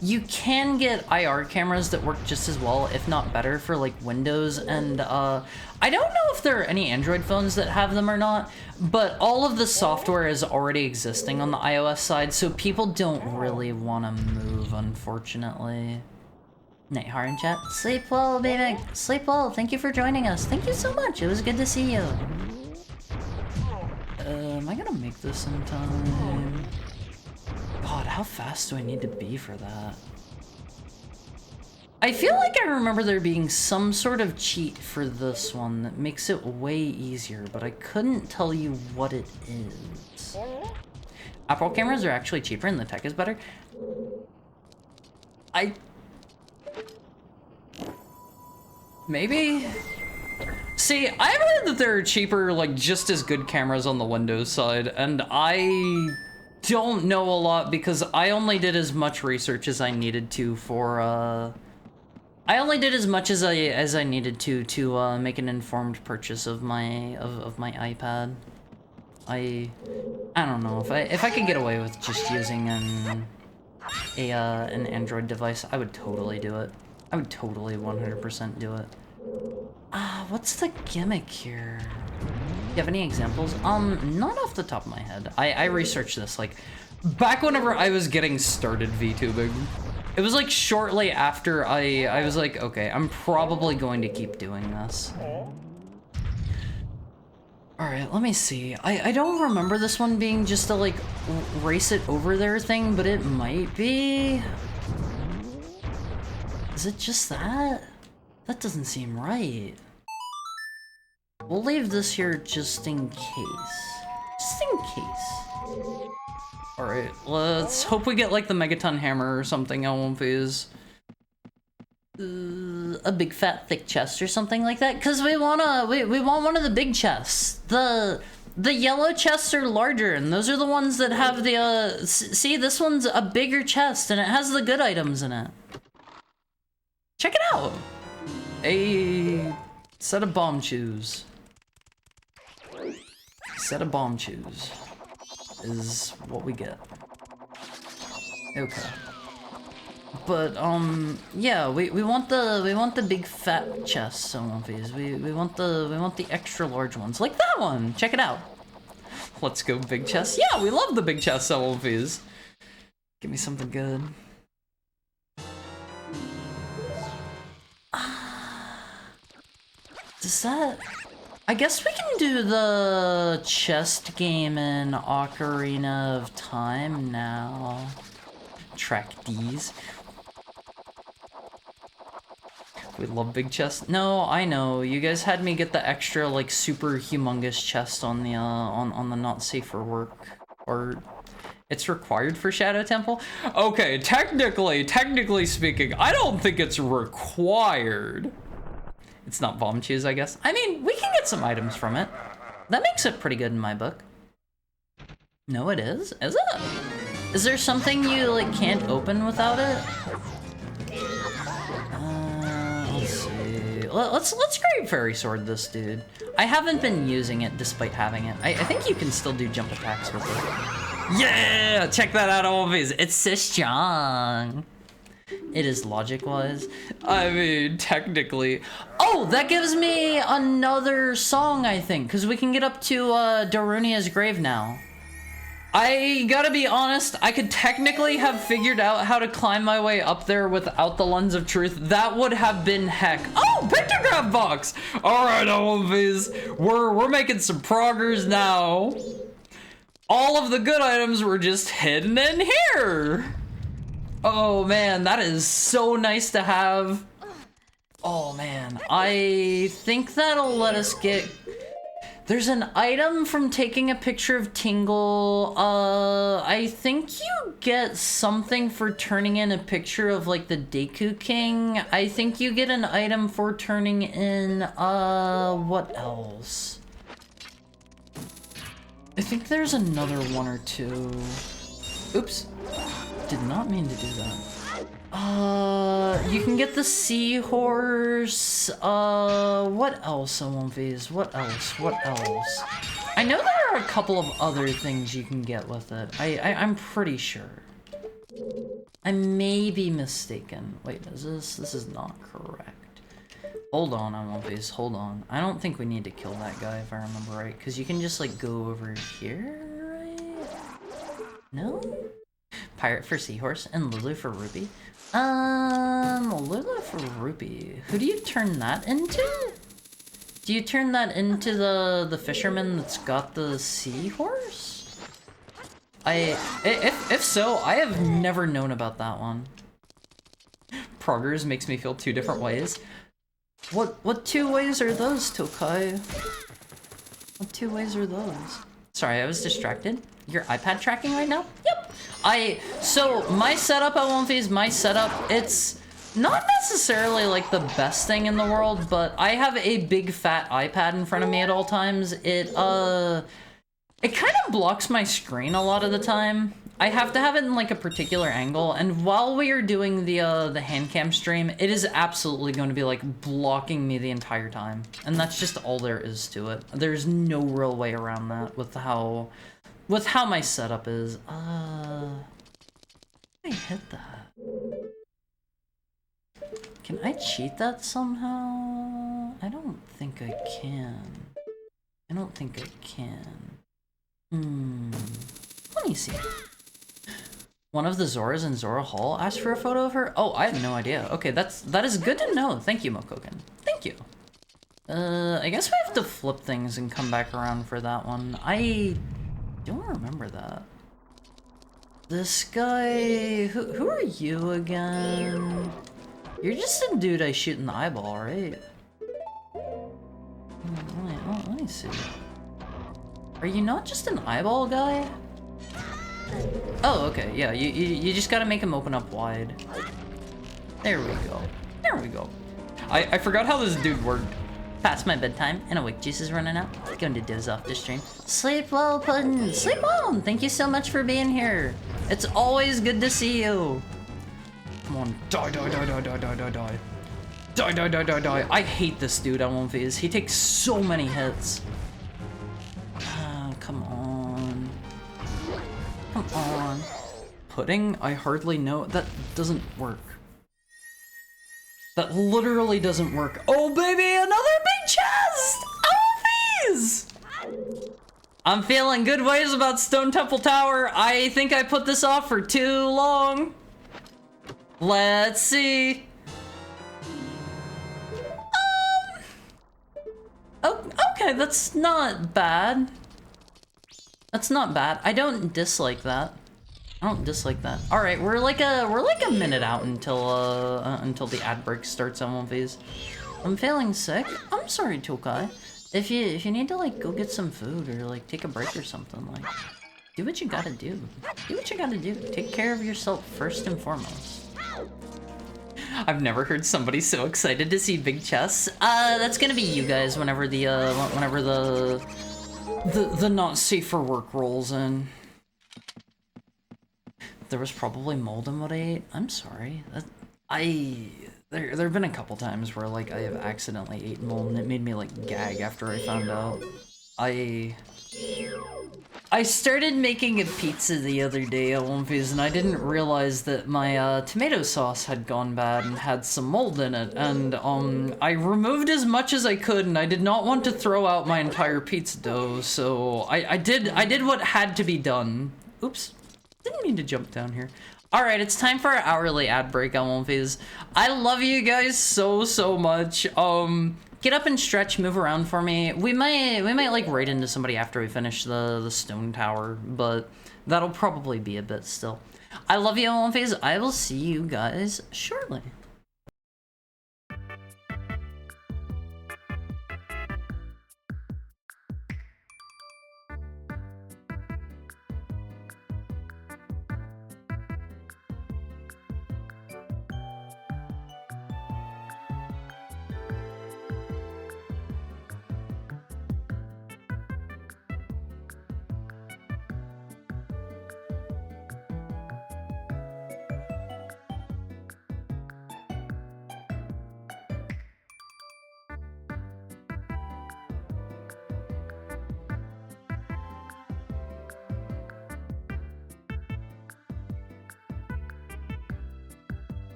You can get IR cameras that work just as well, if not better, for like Windows, and I don't know if there are any Android phones that have them or not, but all of the software is already existing on the iOS side, so people don't really want to move, unfortunately. Nighthar in chat. Sleep well, baby. Sleep well. Thank you for joining us. Thank you so much. It was good to see you. Am I gonna make this in time? God, how fast do I need to be for that? I feel like I remember there being some sort of cheat for this one that makes it way easier, but I couldn't tell you what it is. Apple cameras are actually cheaper and the tech is better. Maybe? See, I've heard that there are cheaper, like, just as good cameras on the Windows side, and I don't know a lot because I only did as much research as I needed to for, I only did as much as I needed to make an informed purchase of my iPad. I don't know, if I could get away with just using an Android device, I would totally do it. I would totally 100% do it. What's the gimmick here? Do you have any examples? Not off the top of my head. I researched this, like, back whenever I was getting started VTubing. It was, like, shortly after I was like, okay, I'm probably going to keep doing this. Alright, let me see. I don't remember this one being just a, like, race it over there thing, but it might be. Is it just that? That doesn't seem right. We'll leave this here just in case. Just in case. Alright, let's hope we get like the Megaton Hammer or something Phase. A big fat thick chest or something like that, because we want one of the big chests. The yellow chests are larger, and those are the ones that have the see, this one's a bigger chest and it has the good items in it. Check it out. A set of bomb shoes. Set of bomb shoes is what we get. Okay. But yeah, we want the big fat chests on these. We want the extra large ones. Like that one. Check it out. Let's go big chests. Yeah, we love the big chests on these. Give me something good. Does that... I guess we can do the chest game in Ocarina of Time now. Track D's. We love big chests. No, I know. You guys had me get the extra, like, super humongous chest on the not safe for work. Or... It's required for Shadow Temple? Okay, technically speaking, I don't think it's required. It's not bomb chews, I guess. I mean, we can get some items from it. That makes it pretty good in my book. No, it is? Is it? Is there something you, like, can't open without it? Let's see. Let's Great Fairy Sword this dude. I haven't been using it despite having it. I think you can still do jump attacks with it. Yeah! Check that out, always. It's so strong. It is logic-wise. I mean, technically. Oh, that gives me another song, I think, because we can get up to Darunia's grave now. I gotta be honest, I could technically have figured out how to climb my way up there without the Lens of Truth. That would have been heck. Oh, pictograph box! Alright, Olympies, we're making some progress now. All of the good items were just hidden in here. Oh man, that is so nice to have. Oh man, I think that'll let us get... There's an item from taking a picture of Tingle. I think you get something for turning in a picture of like the Deku King. I think you get an item for turning in, what else? I think there's another one or two. Oops. Did not mean to do that. You can get the seahorse. What else, Omvies? What else? I know there are a couple of other things you can get with it. I'm pretty sure. I may be mistaken. Wait, is this? This is not correct. Hold on, Omvies, hold on. I don't think we need to kill that guy if I remember right, because you can just like go over here, right? No? Pirate for Seahorse and Lulu for Rupee? Lulu for Rupee. Who do you turn that into? Do you turn that into the fisherman that's got the seahorse? If so, I have never known about that one. Proggers makes me feel two different ways. What two ways are those, Tokai? What two ways are those? Sorry, I was distracted. Your iPad tracking right now? Yep. So my setup at One my setup, it's not necessarily like the best thing in the world, but I have a big fat iPad in front of me at all times. It kind of blocks my screen a lot of the time. I have to have it in like a particular angle, and while we are doing the hand cam stream, it is absolutely going to be like blocking me the entire time. And that's just all there is to it. There's no real way around that with how my setup is. I hit that. Can I cheat that somehow? I don't think I can. Let me see. One of the Zoras in Zora Hall asked for a photo of her? Oh, I have no idea. Okay, that is good to know. Thank you, Mokoken. Thank you. I guess we have to flip things and come back around for that one. I don't remember that. This guy... Who are you again? You're just a dude I shoot in the eyeball, right? Let me see. Are you not just an eyeball guy? Oh, okay, yeah, you just gotta make him open up wide. There we go. There we go. I forgot how this dude worked. Past my bedtime, and a wick juice is running out. Going to doze off the stream. Sleep well, Puddin'. Sleep well. Thank you so much for being here. It's always good to see you. Come on, die, die, die, die, die, die, die, die. Die, die, die, die, die. I hate this dude on One Phase. He takes so many hits. Come on. Come on. Pudding? I hardly know. That doesn't work. That literally doesn't work. Oh, baby, another big chest! Oh, these! I'm feeling good ways about Stone Temple Tower. I think I put this off for too long. Let's see. Oh, okay, that's not bad. That's not bad. I don't dislike that. I don't dislike that. All right, we're like a minute out until the ad break starts on One Phase. I'm feeling sick. I'm sorry, Tokai. If you need to like go get some food or like take a break or something, like Do what you gotta do. Do what you gotta do. Take care of yourself first and foremost. I've never heard somebody so excited to see big chests. That's gonna be you guys whenever the not safe for work rolls in. There was probably mold in what I ate. I'm sorry. There have been a couple times where like I have accidentally eaten mold and it made me like gag after I found out. I started making a pizza the other day at Wimpy's and I didn't realize that my tomato sauce had gone bad and had some mold in it, and I removed as much as I could, and I did not want to throw out my entire pizza dough, so I did what had to be done. Oops. Didn't mean to jump down here. Alright, it's time for our hourly ad break on Wolfies. I love you guys so much. Get up and stretch, move around for me. We might like right into somebody after we finish the stone tower, but that'll probably be a bit still. I love you, Wolfies. I will see you guys shortly.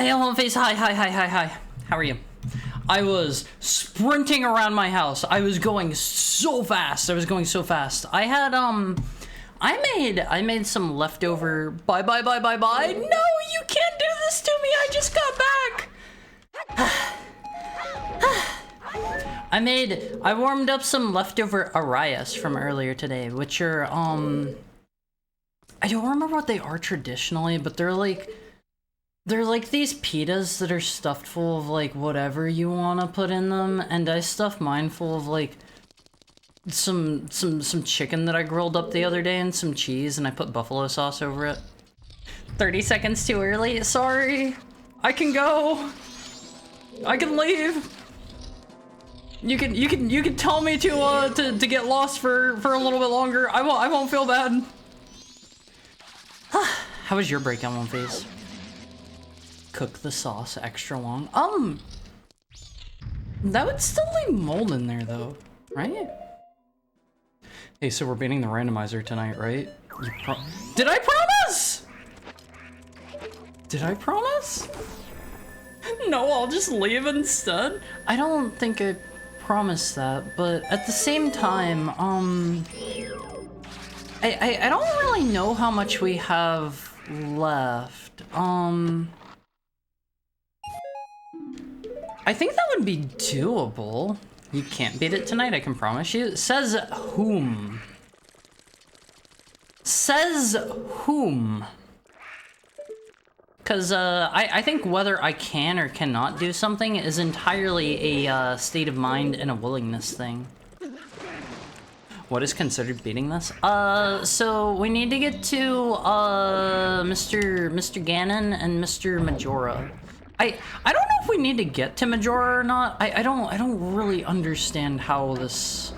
Hi, One Face. Hi. How are you? I was sprinting around my house. I was going so fast. I had, I made some leftover. Bye. No, you can't do this to me. I just got back. I warmed up some leftover Arias from earlier today, which are, I don't remember what they are traditionally, but they're like these pitas that are stuffed full of like whatever you want to put in them, and I stuffed mine full of like some chicken that I grilled up the other day and some cheese, and I put buffalo sauce over it. 30 seconds too early. Sorry. I can go. I can leave. You can tell me to get lost for a little bit longer. I won't feel bad. How was your break on One Face? Cook the sauce extra long. That would still leave mold in there though, right? Hey, so we're beating the randomizer tonight, right? Did I promise? Did I promise? No, I'll just leave instead. I don't think I promised that, but at the same time, I don't really know how much we have left. I think that would be doable. You can't beat it tonight, I can promise you. Says whom? Says whom? Because I think whether I can or cannot do something is entirely a state of mind and a willingness thing. What is considered beating this? So we need to get to Mr. Ganon and Mr. Majora. I don't know if we need to get to Majora or not. I don't really understand how this.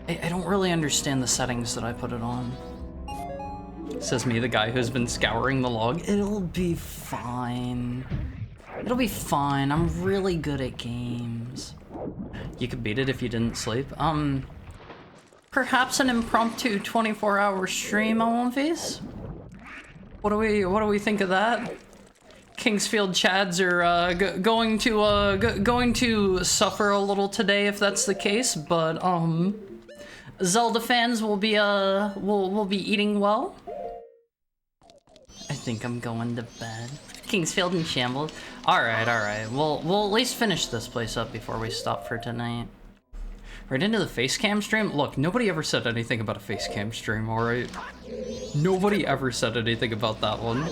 I don't really understand the settings that I put it on. Says me, the guy who's been scouring the log. It'll be fine. It'll be fine. I'm really good at games. You could beat it if you didn't sleep. Perhaps an impromptu 24-hour stream on One Face? What do we think of that? Kingsfield Chads are going to suffer a little today if that's the case, but Zelda fans will be eating well. I think I'm going to bed. Kingsfield in shambles. All right. We'll at least finish this place up before we stop for tonight. Right into the face cam stream? Look, nobody ever said anything about a face cam stream, alright? Nobody ever said anything about that one.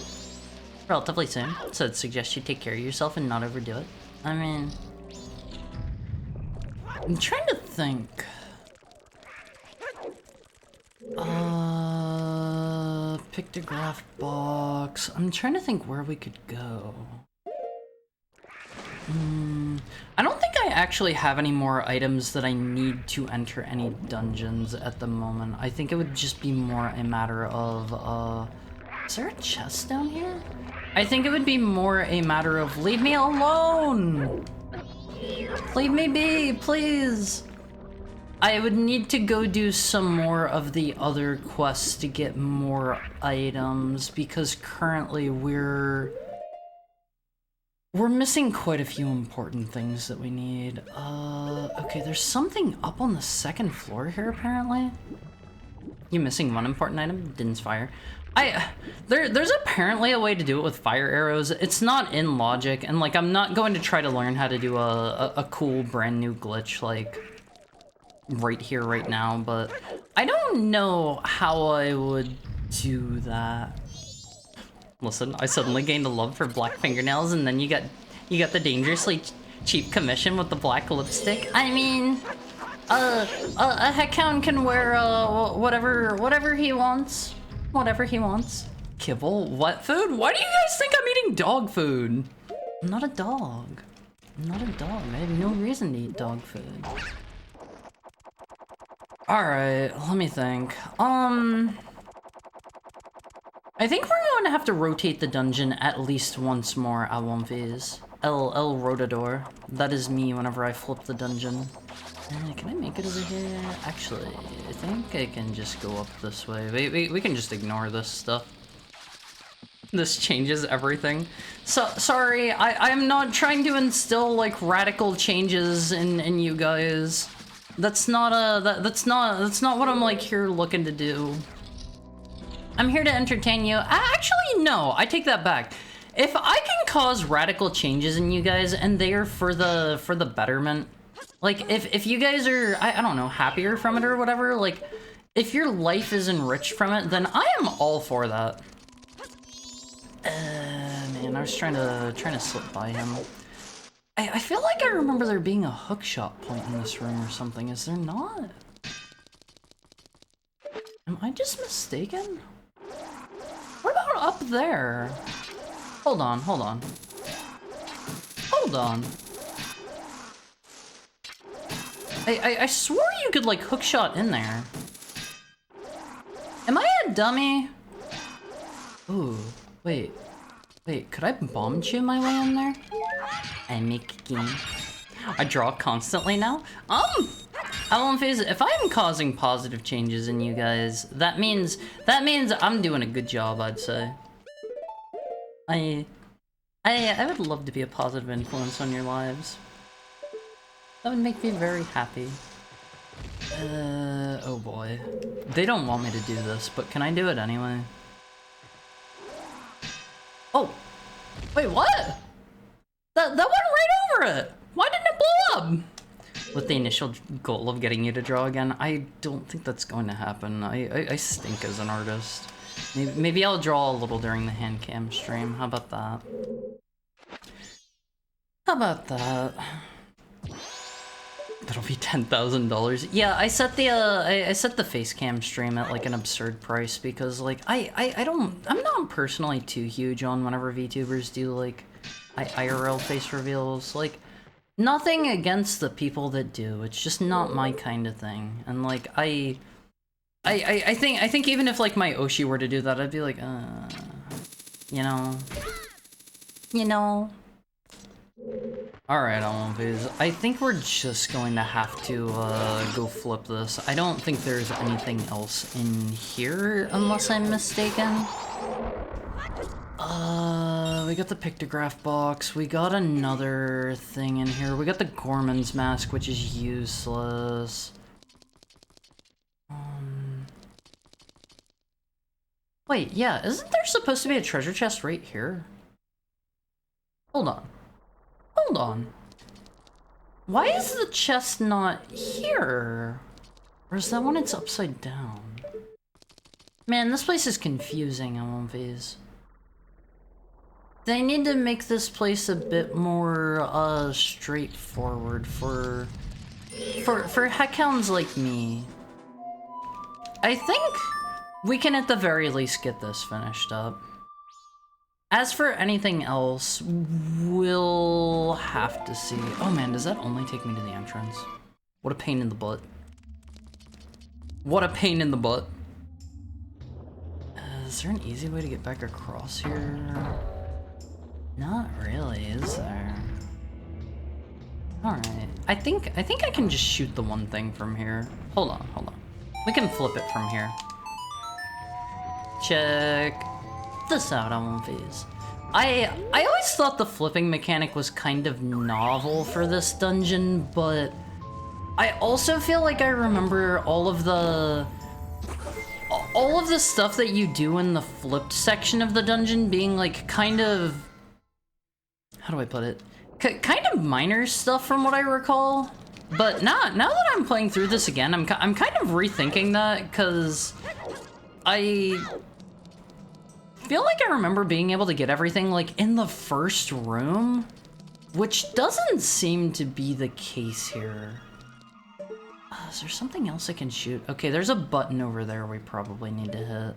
Relatively soon, so I'd suggest you take care of yourself and not overdo it. I mean... I'm trying to think... Pictograph box... I'm trying to think where we could go. I don't think I actually have any more items that I need to enter any dungeons at the moment. I think it would just be more a matter of, is there a chest down here? I think it would be more a matter of, leave me alone! Leave me be, please! I would need to go do some more of the other quests to get more items, because currently we're missing quite a few important things that we need. Okay, there's something up on the second floor here, apparently. You missing one important item? Din's fire. There's apparently a way to do it with fire arrows. It's not in logic, and like, I'm not going to try to learn how to do a cool brand new glitch, like, right here, right now, but I don't know how I would do that. Listen, I suddenly gained a love for black fingernails, and then you got the dangerously cheap commission with the black lipstick. I mean, a heckhound can wear whatever he wants, Kibble, what food? Why do you guys think I'm eating dog food? I'm not a dog. I have no reason to eat dog food. All right, let me think. I think we're going to have to rotate the dungeon at least once more at One Face. El Rotador. That is me whenever I flip the dungeon. Can I make it over here? Actually, I think I can just go up this way. We can just ignore this stuff. This changes everything. So sorry, I'm not trying to instill like radical changes in you guys. That's not that's not what I'm like here looking to do. I'm here to entertain you. Actually, no, I take that back. If I can cause radical changes in you guys and they are for the betterment, like if you guys are I don't know, happier from it or whatever, like if your life is enriched from it, then I am all for that. Man, I was trying to slip by him. I feel like I remember there being a hookshot point in this room or something. Is there not? Am I just mistaken? What about up there? Hold on, hold on. Hold on. I swore you could like hookshot in there. Am I a dummy? Ooh. Wait, could I bomb chew my way in there? I make a game. I draw constantly now? Phase, if I'm causing positive changes in you guys, that means I'm doing a good job, I'd say. I would love to be a positive influence on your lives. That would make me very happy. Oh boy. They don't want me to do this, but can I do it anyway? Oh! Wait, what? That went right over it! Why didn't it blow up? With the initial goal of getting you to draw again, I don't think that's going to happen. I stink as an artist. Maybe I'll draw a little during the hand cam stream. How about that? How about that? That'll be $10,000. Yeah, I set the I set the face cam stream at like an absurd price because like I'm not personally too huge on whenever VTubers do like IRL face reveals. Like nothing against the people that do. It's just not my kind of thing. And like I think even if like my Oshi were to do that, I'd be like, you know. Alright, I think we're just going to have to go flip this. I don't think there's anything else in here, unless I'm mistaken. We got the pictograph box, we got another thing in here, we got the Gorman's mask, which is useless. Wait, yeah, isn't there supposed to be a treasure chest right here? Hold on. Hold on. Why is the chest not here? Or is that when it's upside down? Man, this place is confusing, These. They need to make this place a bit more, straightforward for heckhounds like me. I think we can at the very least get this finished up. As for anything else, we'll have to see. Oh man, does that only take me to the entrance? What a pain in the butt. What a pain in the butt. Is there an easy way to get back across here? Not really, is there? Alright. I think I can just shoot the one thing from here. Hold on. We can flip it from here. Check this out on One Phase. I always thought the flipping mechanic was kind of novel for this dungeon, but I also feel like I remember all of the stuff that you do in the flipped section of the dungeon being like kind of, how do I put it? Kind of minor stuff from what I recall. But now that I'm playing through this again, I'm kind of rethinking that, because I feel like I remember being able to get everything like in the first room, which doesn't seem to be the case here. Is there something else I can shoot? Okay, there's a button over there we probably need to hit.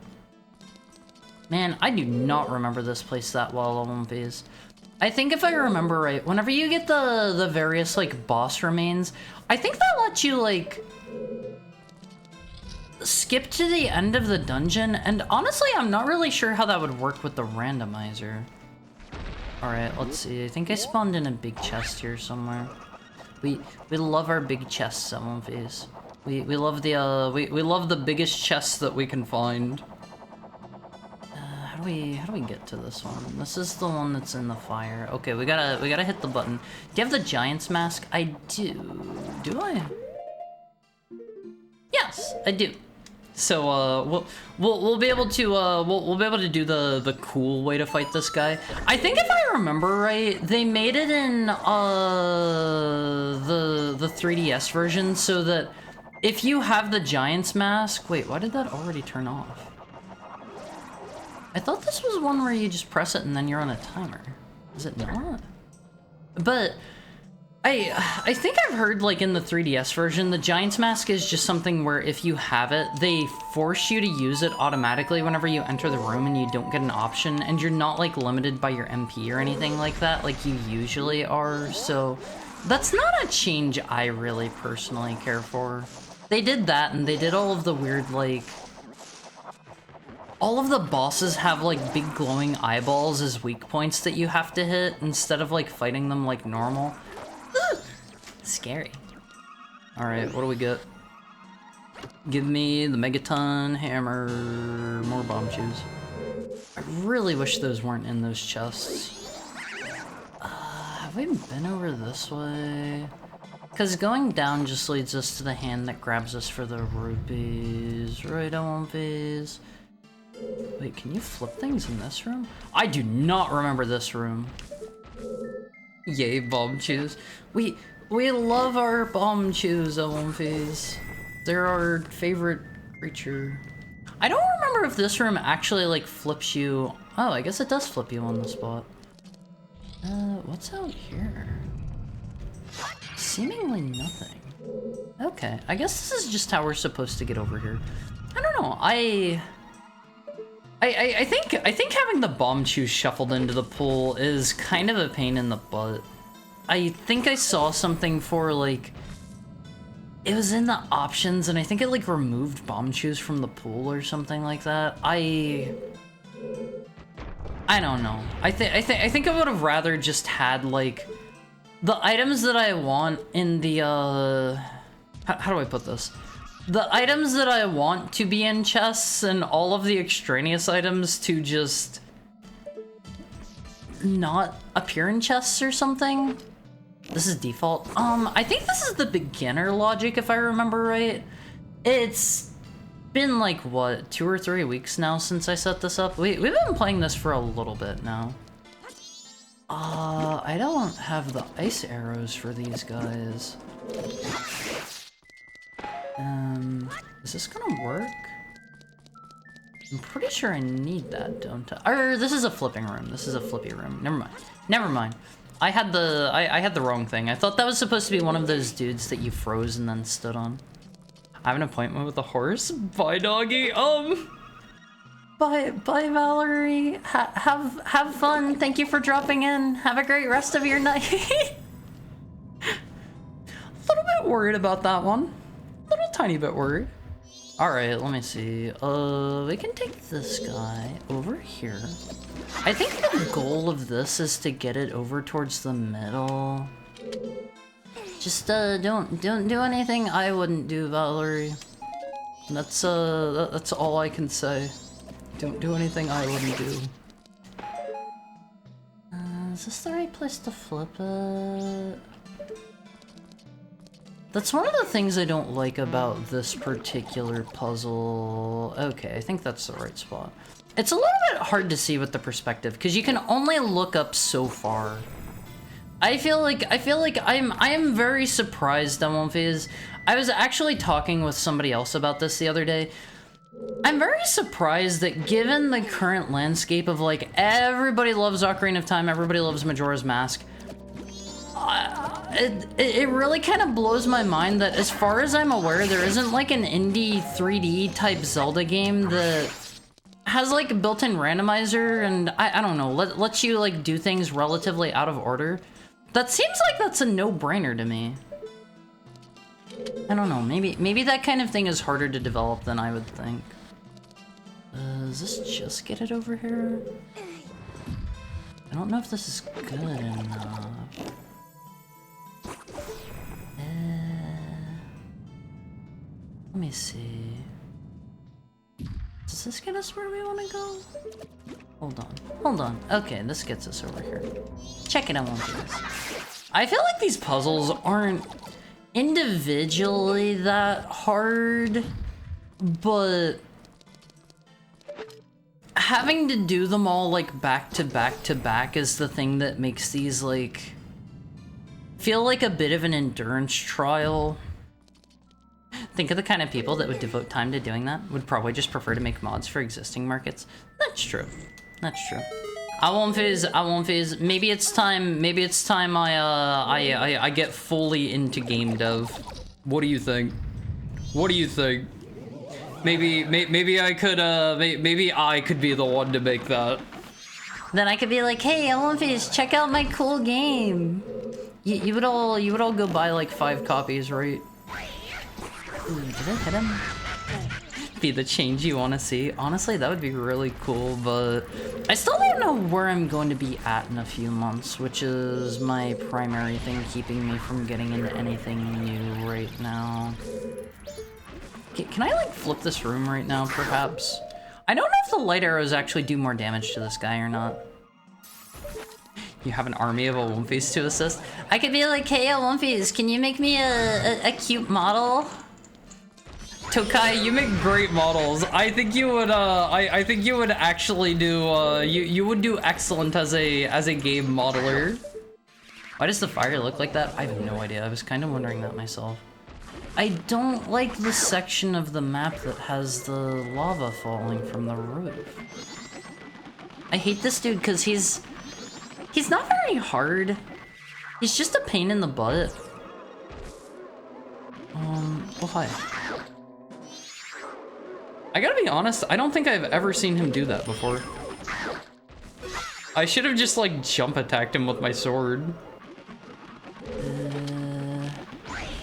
Man, I do not remember this place that well on One Piece. I think if I remember right, whenever you get the various like boss remains, I think that lets you like skip to the end of the dungeon, and honestly I'm not really sure how that would work with the randomizer. Alright, let's see. I think I spawned in a big chest here somewhere. We love our big chests at One Piece. We love the we love the biggest chests that we can find. How how do we get to this one? This is the one that's in the fire. Okay, we gotta hit the button. Do you have the Giant's Mask? I do. Do I? Yes, I do. So we'll be able to we'll be able to do the cool way to fight this guy. I think if I remember right, they made it in the 3DS version so that if you have the Giant's Mask, wait, why did that already turn off? I thought this was one where you just press it and then you're on a timer. Is it not? But I think I've heard, like, in the 3DS version, the Giant's Mask is just something where if you have it, they force you to use it automatically whenever you enter the room and you don't get an option, and you're not, like, limited by your MP or anything like that, like you usually are, so that's not a change I really personally care for. They did that, and they did all of the weird, like... All of the bosses have, like, big glowing eyeballs as weak points that you have to hit, instead of, like, fighting them like normal. Scary. Alright, what do we get? Give me the Megaton Hammer, more bomb shoes. I really wish those weren't in those chests. Have we been over this way? Because going down just leads us to the hand that grabs us for the rupees. Right on, phase. Wait, can you flip things in this room? I do not remember this room. Yay, bomb chews. We love our bomb chews, Phase. They're our favorite creature. I don't remember if this room actually, like, flips you. Oh, I guess it does flip you on the spot. What's out here? Seemingly nothing. Okay, I guess this is just how we're supposed to get over here. I don't know, I think having the bomb chew shuffled into the pool is kind of a pain in the butt. I think I saw something for, like, it was in the options, and I think it, like, removed bomb chews from the pool or something like that. I don't know. I think I would have rather just had, like, the items that I want in the how do I put this? The items that I want to be in chests and all of the extraneous items to just not appear in chests or something. This is default. I think this is the beginner logic, if I remember right. It's been like, what, 2 or 3 weeks now since I set this up? We've been playing this for a little bit now. I don't have the ice arrows for these guys. Is this gonna work? I'm pretty sure I need that, don't I? Or this is a flipping room. This is a flippy room. Never mind. Never mind. I had the wrong thing. I thought that was supposed to be one of those dudes that you froze and then stood on. I have an appointment with a horse. Bye, doggy. Bye, Valerie. Have fun. Thank you for dropping in. Have a great rest of your night. A little bit worried about that one. A little tiny bit worried. All right, let me see. We can take this guy over here. I think the goal of this is to get it over towards the middle. Just don't do anything I wouldn't do, Valerie. That's all I can say. Don't do anything I wouldn't do. Is this the right place to flip it? That's one of the things I don't like about this particular puzzle. Okay, I think that's the right spot. It's a little bit hard to see with the perspective because you can only look up so far. I feel like I am very surprised, Phase. I was actually talking with somebody else about this the other day. I'm very surprised that given the current landscape of, like, everybody loves Ocarina of Time, everybody loves Majora's Mask, it really kind of blows my mind that, as far as I'm aware, there isn't, like, an indie 3D type Zelda game that has, like, a built-in randomizer and, I don't know, lets you, like, do things relatively out of order. That seems like that's a no-brainer to me. I don't know, maybe that kind of thing is harder to develop than I would think. Does this just get it over here? I don't know if this is good enough. Let me see. Does this get us where we want to go? Hold on. Okay, this gets us over here. Check it out, won't do this. I feel like these puzzles aren't individually that hard, but having to do them all like back to back to back is the thing that makes these like feel like a bit of an endurance trial. Think of the kind of people that would devote time to doing that, would probably just prefer to make mods for existing markets. That's true. That's true. I won't phase. Maybe it's time I get fully into game dev. What do you think? What do you think? Maybe I could be the one to make that. Then I could be like, hey, I won't phase, check out my cool game. You would all go buy like 5 copies, right? Ooh, did I hit him? Be the change you want to see. Honestly, that would be really cool, but I still don't know where I'm going to be at in a few months, which is my primary thing keeping me from getting into anything new right now. Can I like flip this room right now, perhaps? I don't know if the light arrows actually do more damage to this guy or not. You have an army of Awumfis to assist? I could be like, hey Awumfis, can you make me a cute model? Tokai, you make great models. I think you would I think you would actually do you would do excellent as a game modeler. Why does the fire look like that? I have no idea. I was kind of wondering that myself. I don't like the section of the map that has the lava falling from the roof. I hate this dude because he's not very hard. He's just a pain in the butt. Oh hi. I gotta be honest, I don't think I've ever seen him do that before. I should have just like jump attacked him with my sword.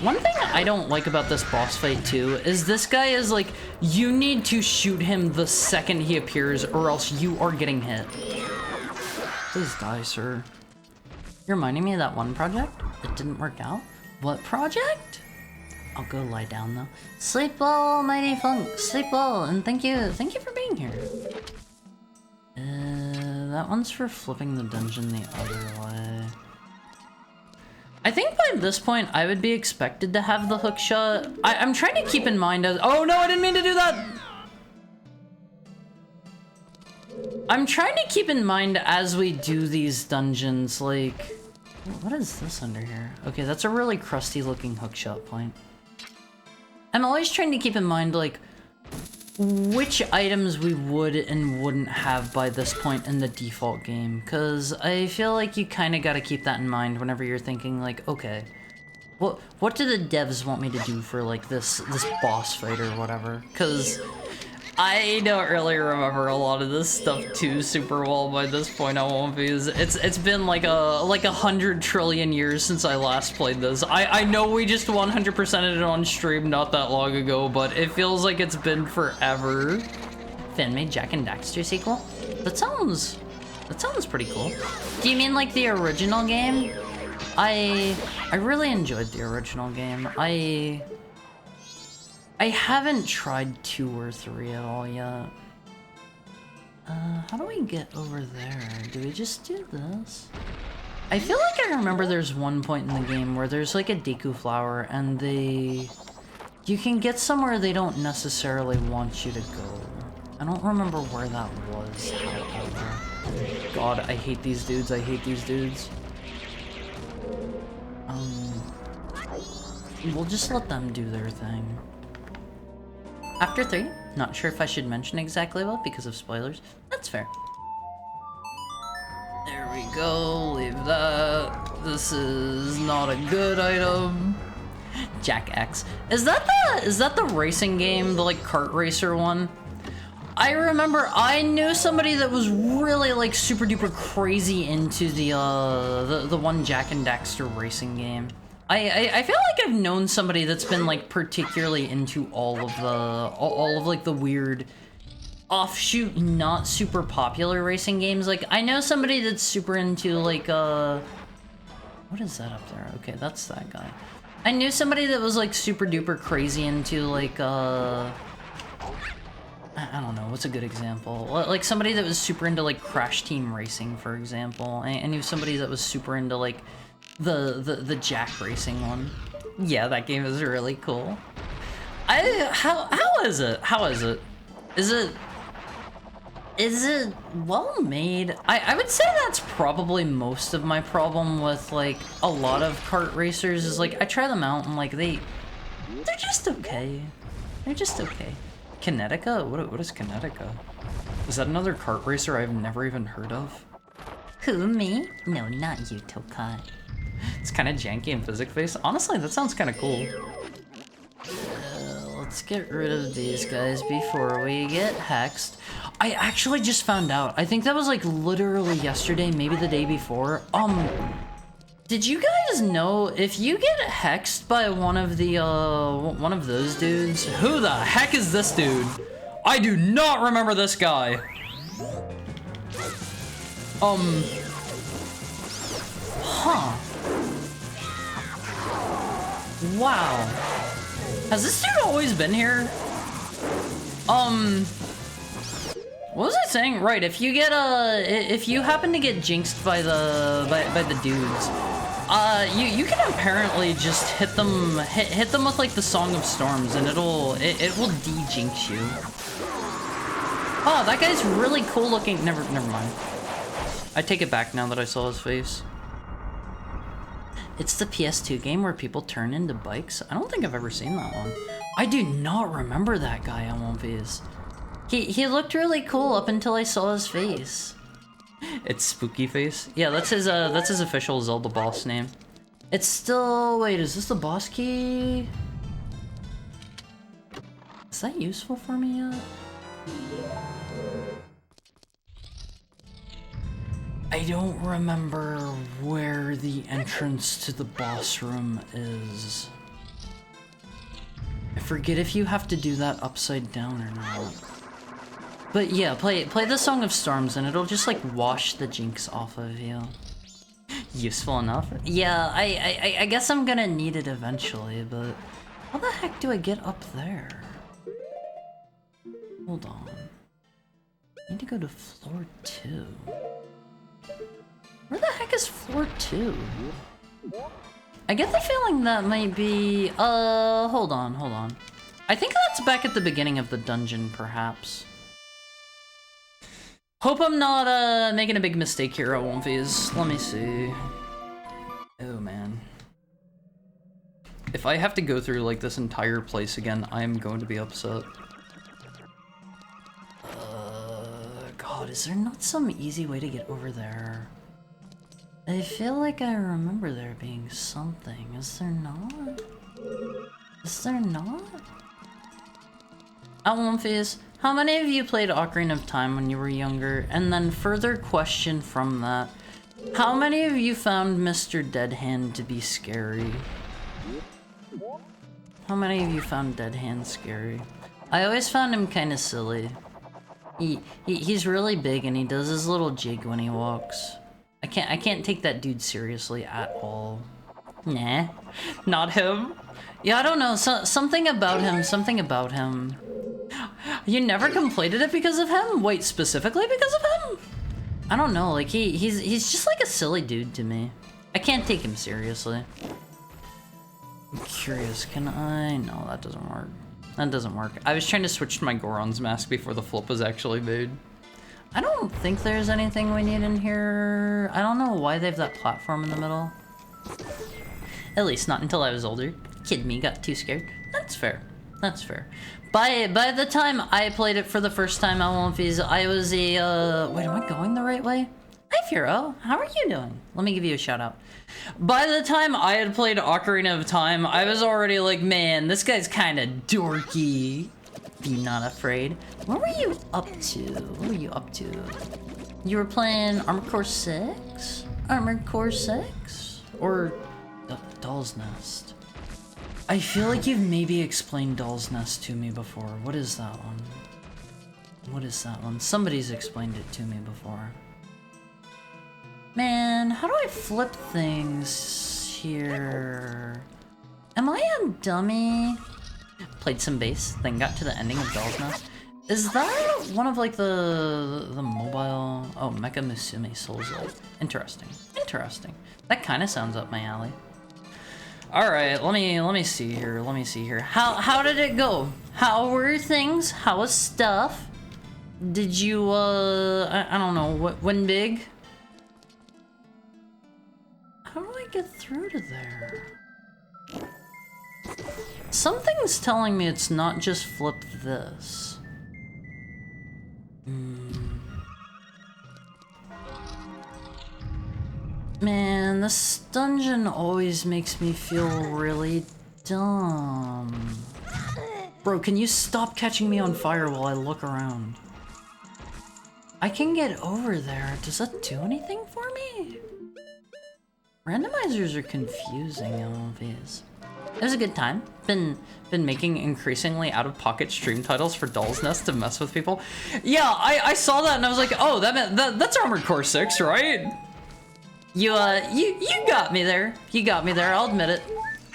One thing I don't like about this boss fight too is this guy is like, you need to shoot him the second he appears or else you are getting hit. Please die, sir. You're reminding me of that one project? It didn't work out? What project? I'll go lie down though. Sleep well, mighty funk. Sleep well, and thank you for being here. That one's for flipping the dungeon the other way. I think by this point I would be expected to have the hook shot. I'm trying to keep in mind as— oh no, I didn't mean to do that! I'm trying to keep in mind as we do these dungeons, like— what is this under here? Okay, that's a really crusty looking hookshot point. I'm always trying to keep in mind, like, which items we would and wouldn't have by this point in the default game, because I feel like you kind of got to keep that in mind whenever you're thinking, like, okay, what do the devs want me to do for, like, this boss fight or whatever? Because I don't really remember a lot of this stuff too super well by this point. I won't be. It's been like 100 trillion years since I last played this. I know we just 100%ed it on stream not that long ago, but it feels like it's been forever. Fan made Jak and Daxter sequel? That sounds pretty cool. Do you mean like the original game? I really enjoyed the original game. I haven't tried 2 or 3 at all yet. How do we get over there? Do we just do this? I feel like I remember there's one point in the game where there's like a Deku flower and you can get somewhere they don't necessarily want you to go. I don't remember where that was, however. God, I hate these dudes, I hate these dudes. We'll just let them do their thing. After 3, not sure if I should mention exactly what because of spoilers. That's fair. There we go, leave that. This is not a good item. Jak X. Is that the racing game, the like kart racer one? I remember I knew somebody that was really like super duper crazy into the one Jak and Daxter racing game. I feel like I've known somebody that's been like particularly into all of like the weird offshoot not super popular racing games. Like I know somebody that's super into like what is that up there? Okay, that's that guy. I knew somebody that was like super duper crazy into like I don't know, what's a good example? Like somebody that was super into like Crash Team Racing, for example, and you somebody that was super into like the Jack Racing one. Yeah, that game is really cool. How is it? How is it? Is it well made? I would say that's probably most of my problem with like a lot of kart racers is like I try them out and like they're just okay. They're just okay. Kinetica? What is Kinetica? Is that another kart racer I've never even heard of? Who, me? No, not you, Tokai. It's kind of janky in Physic Face. Honestly, that sounds kind of cool. Let's get rid of these guys before we get hexed. I actually just found out. I think that was like literally yesterday, maybe the day before. Did you guys know if you get hexed by one of those dudes? Who the heck is this dude? I do not remember this guy. Huh. Wow. Has this dude always been here? What was I saying? Right, if you get if you happen to get jinxed by the dudes, you can apparently just hit them with like the Song of Storms, and it will de-jinx you. Oh, that guy's really cool looking. Never mind. I take it back now that I saw his face. It's the PS2 game where people turn into bikes. I don't think I've ever seen that one. I do not remember that guy on One Piece. He looked really cool up until I saw his face. It's Spooky Face. Yeah, that's his official Zelda boss name. It's still, wait, is this the boss key? Is that useful for me yet? I don't remember where the entrance to the boss room is. I forget if you have to do that upside down or not. But yeah, play the Song of Storms and it'll just like wash the jinx off of you. Useful enough? Yeah, I guess I'm gonna need it eventually, but how the heck do I get up there? Hold on. I need to go to floor 2. Where the heck is floor 2? I get the feeling that might be, hold on. I think that's back at the beginning of the dungeon, perhaps. Hope I'm not, making a big mistake here at Womfies. Let me see. Oh, man. If I have to go through, like, this entire place again, I am going to be upset. God, is there not some easy way to get over there? I feel like I remember there being something. Is there not? Is there not? Womfies, how many of you played Ocarina of Time when you were younger? And then further question from that, how many of you found Mr. Dead Hand to be scary? How many of you found Dead Hand scary? I always found him kind of silly. He's really big and he does his little jig when he walks. I can't take that dude seriously at all. Nah, not him. Yeah, I don't know, something about him. You never completed it because of him? Wait, specifically because of him? I don't know, like he's just like a silly dude to me. I can't take him seriously. I'm curious, can I? No, that doesn't work. That doesn't work. I was trying to switch to my Goron's mask before the flip was actually made. I don't think there's anything we need in here. I don't know why they have that platform in the middle. At least not until I was older. Kid me got too scared. That's fair. That's fair. By the time I played it for the first time on Womfies, I was a, wait, am I going the right way? Hi, Furo. How are you doing? Let me give you a shout out. By the time I had played Ocarina of Time, I was already like, man, this guy's kind of dorky. Be not afraid. What were you up to? What were you up to? You were playing Armored Core 6? Armored Core 6? Or Doll's Nest? I feel like you've maybe explained Doll's Nest to me before. What is that one? What is that one? Somebody's explained it to me before. Man, how do I flip things here? Am I a dummy? Played some bass, then got to the ending of Doll's Nest. Is that one of like the mobile? Oh, Mecha Musume Souls Light. Interesting. Interesting. That kind of sounds up my alley. All right, let me see here. Let me see here. How did it go? How were things? How was stuff? Did you I don't know, what win big? How do I get through to there? Something's telling me it's not just flip this. Man, this dungeon always makes me feel really dumb. Bro, can you stop catching me on fire while I look around? I can get over there. Does that do anything for me? Randomizers are confusing, LVs. It was a good time. Been making increasingly out-of-pocket stream titles for Doll's Nest to mess with people. Yeah, I saw that and I was like, oh, that's Armored Core 6, right? You got me there. You got me there, I'll admit it.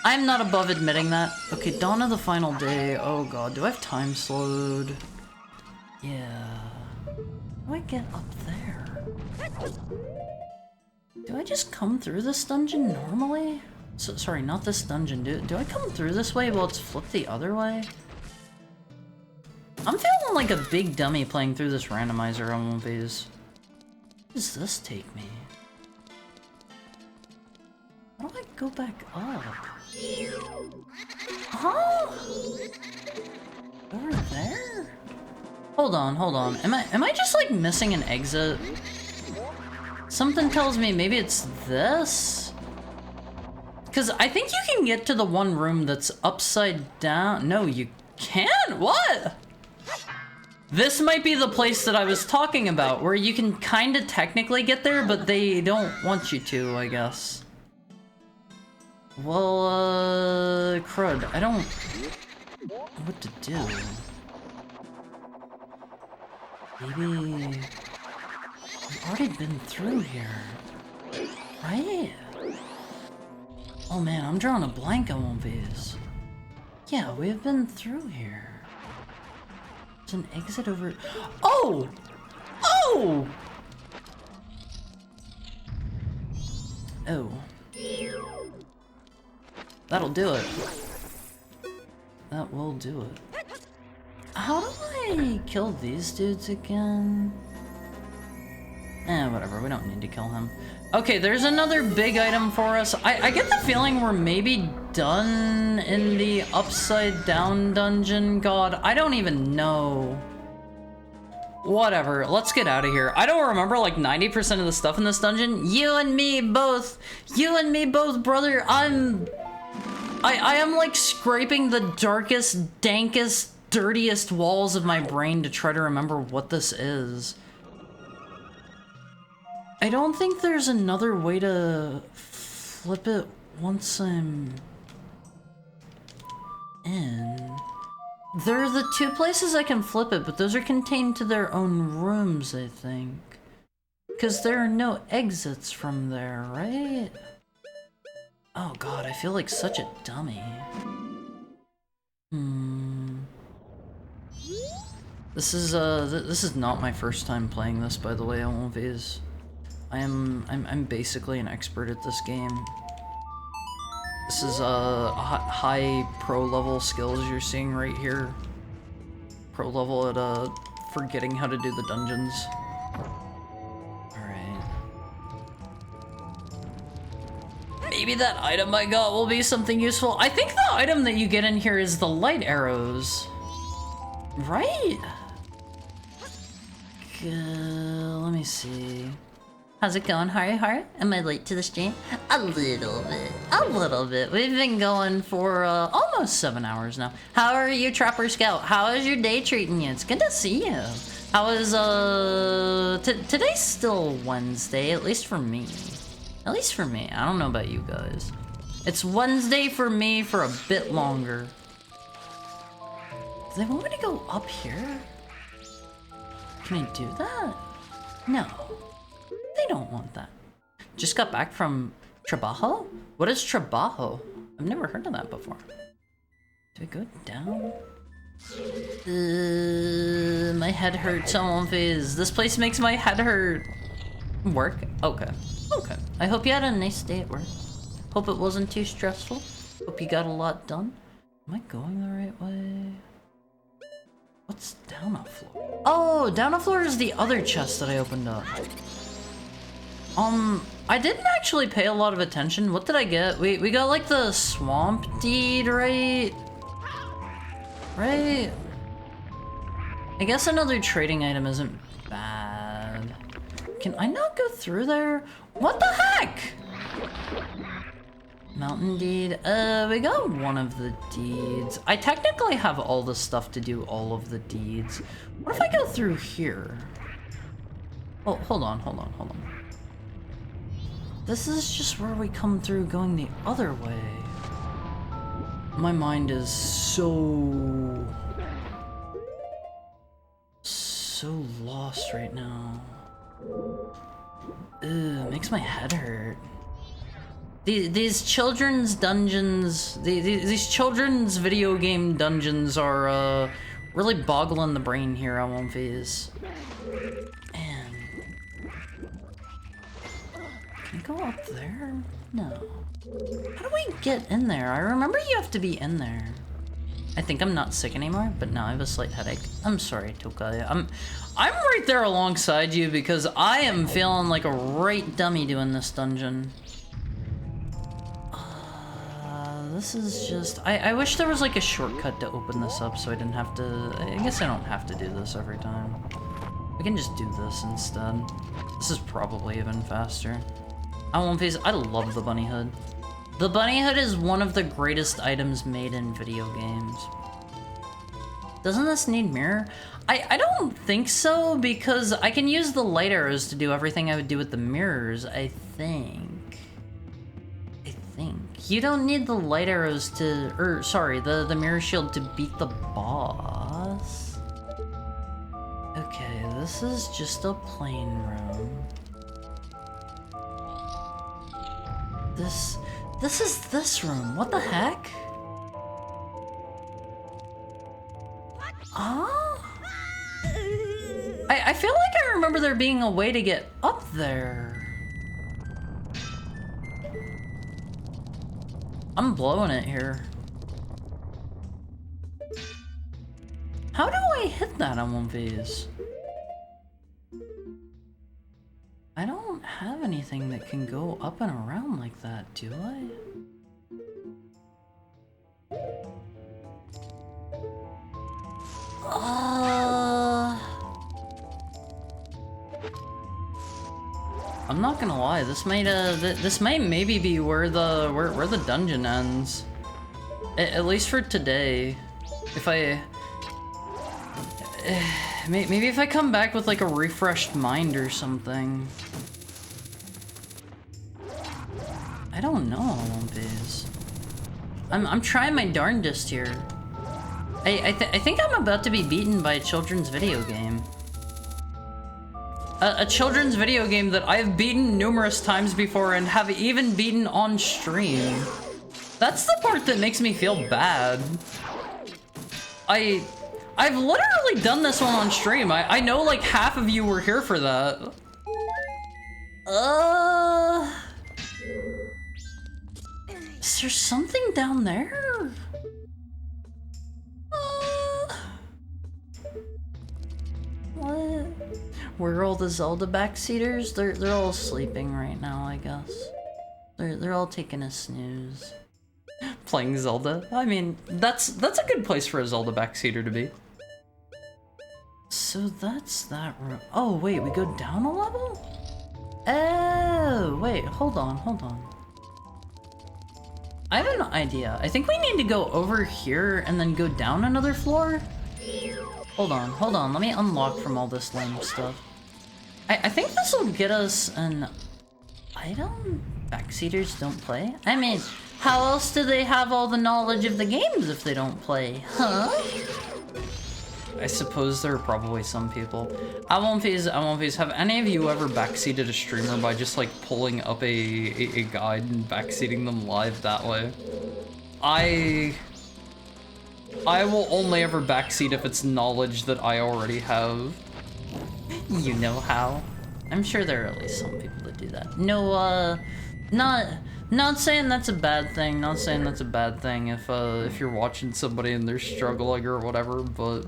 I'm not above admitting that. Okay, Dawn of the Final Day. Oh god, do I have time slowed? Yeah. How do I get up there? Do I just come through this dungeon normally? So, sorry, not this dungeon. Do I come through this way while it's flipped the other way? I'm feeling like a big dummy playing through this randomizer on movies. Where does this take me? How do I go back up? Huh? Over there? Hold on, hold on. Am I just like missing an exit? Something tells me maybe it's this? Because I think you can get to the one room that's upside down. No, you can't? What? This might be the place that I was talking about, where you can kind of technically get there, but they don't want you to, I guess. Well, crud. I don't know what to do. Maybe... I've already been through here. Right? Oh man, I'm drawing a blank on one of these. Yeah, we've been through here. There's an exit over... Oh! Oh! Oh. That'll do it. That will do it. How do I kill these dudes again? Whatever, we don't need to kill him. Okay, there's another big item for us. I get the feeling we're maybe done in the upside down dungeon. God, I don't even know. Whatever, let's get out of here. I don't remember like 90% of the stuff in this dungeon. You and me both. You and me both, brother. I am like scraping the darkest, dankest, dirtiest walls of my brain to try to remember what this is. I don't think there's another way to flip it once I'm in. There are the two places I can flip it, but those are contained to their own rooms, I think. Because there are no exits from there, right? Oh god, I feel like such a dummy. This is not my first time playing this, by the way, Olvies. I'm basically an expert at this game. This is high pro level skills you're seeing right here. Pro level at forgetting how to do the dungeons. Alright. Maybe that item I got will be something useful. I think the item that you get in here is the light arrows. Right? Let me see. How's it going, Hari? Am I late to the stream? A little bit. A little bit. We've been going for almost 7 hours now. How are you, Trapper Scout? How is your day treating you? It's good to see you. How is, today's still Wednesday, at least for me. At least for me. I don't know about you guys. It's Wednesday for me for a bit longer. Do they want me to go up here? Can I do that? No. They don't want that. Just got back from Trabajo? What is Trabajo? I've never heard of that before. Do I go down? My head hurts on Fizz. This place makes my head hurt. Work? Okay. Okay. I hope you had a nice day at work. Hope it wasn't too stressful. Hope you got a lot done. Am I going the right way? What's down a floor? Oh, down a floor is the other chest that I opened up. I didn't actually pay a lot of attention. What did I get? We got like the swamp deed, right? Right? I guess another trading item isn't bad. Can I not go through there? What the heck? Mountain deed. We got one of the deeds. I technically have all the stuff to do all of the deeds. What if I go through here? Oh, hold on. This is just where we come through going the other way. My mind is so lost right now. Ugh, makes my head hurt. These children's dungeons, these children's video game dungeons are really boggling the brain here on One Phase. Man. Can I go up there? No. How do we get in there? I remember you have to be in there. I think I'm not sick anymore, but now I have a slight headache. I'm sorry, Tokai. I'm right there alongside you because I am feeling like a right dummy doing this dungeon. This is just... I wish there was like a shortcut to open this up so I didn't have to... I guess I don't have to do this every time. We can just do this instead. This is probably even faster. I love the bunny hood. The bunny hood is one of the greatest items made in video games. Doesn't this need mirror? I don't think so, because I can use the light arrows to do everything I would do with the mirrors, I think. You don't need the light arrows to, or sorry, the mirror shield to beat the boss. Okay, this is just a plain room. This is this room. What the heck? Huh? I feel like I remember there being a way to get up there. I'm blowing it here. How do I hit that on One Phase? I don't have anything that can go up and around like that, do I? I'm not gonna lie, this might maybe be where the dungeon ends. At least for today. If I maybe if I come back with like a refreshed mind or something. I don't know, One Phase. I'm trying my darndest here. I think I'm about to be beaten by a children's video game. A children's video game that I've beaten numerous times before and have even beaten on stream. That's the part that makes me feel bad. I've literally done this one on stream. I know like half of you were here for that. Is there something down there? What? Where are all the Zelda backseaters? They're all sleeping right now, I guess. They're all taking a snooze. Playing Zelda? I mean, that's a good place for a Zelda backseater to be. So that's that room. Oh wait, we go down a level? Oh wait, hold on. I have an idea. I think we need to go over here and then go down another floor. Hold on, let me unlock from all this lame stuff. I think this will get us an item? Backseaters don't play? I mean, how else do they have all the knowledge of the games if they don't play? Huh? I suppose there are probably some people. I won't phase. Have any of you ever backseated a streamer by just like pulling up a guide and backseating them live that way? I will only ever backseat if it's knowledge that I already have. You know how. I'm sure there are at least some people that do that. No, not saying that's a bad thing. Not saying that's a bad thing if you're watching somebody and they're struggling or whatever, but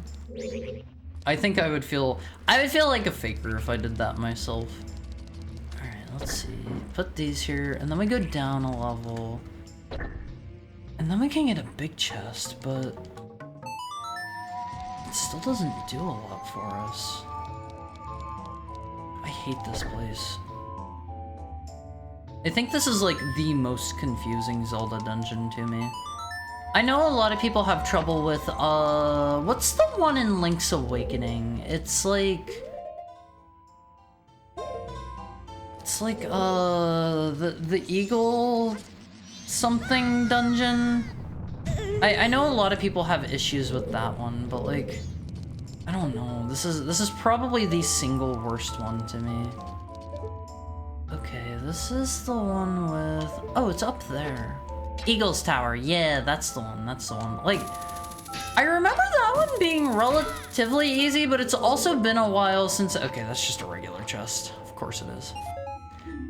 I think I would feel like a faker if I did that myself. All right, let's see. Put these here, and then we go down a level, and then we can get a big chest, but it still doesn't do a lot for us. I hate this place. I think this is like the most confusing Zelda dungeon to me. I know a lot of people have trouble with, what's the one in Link's Awakening? It's like, the eagle something dungeon. I know a lot of people have issues with that one, but like, I don't know. This is probably the single worst one to me. Okay, this is the one with, oh, it's up there. Eagle's Tower, yeah, that's the one, Like, I remember that one being relatively easy, but it's also been a while since, okay, that's just a regular chest. Of course it is.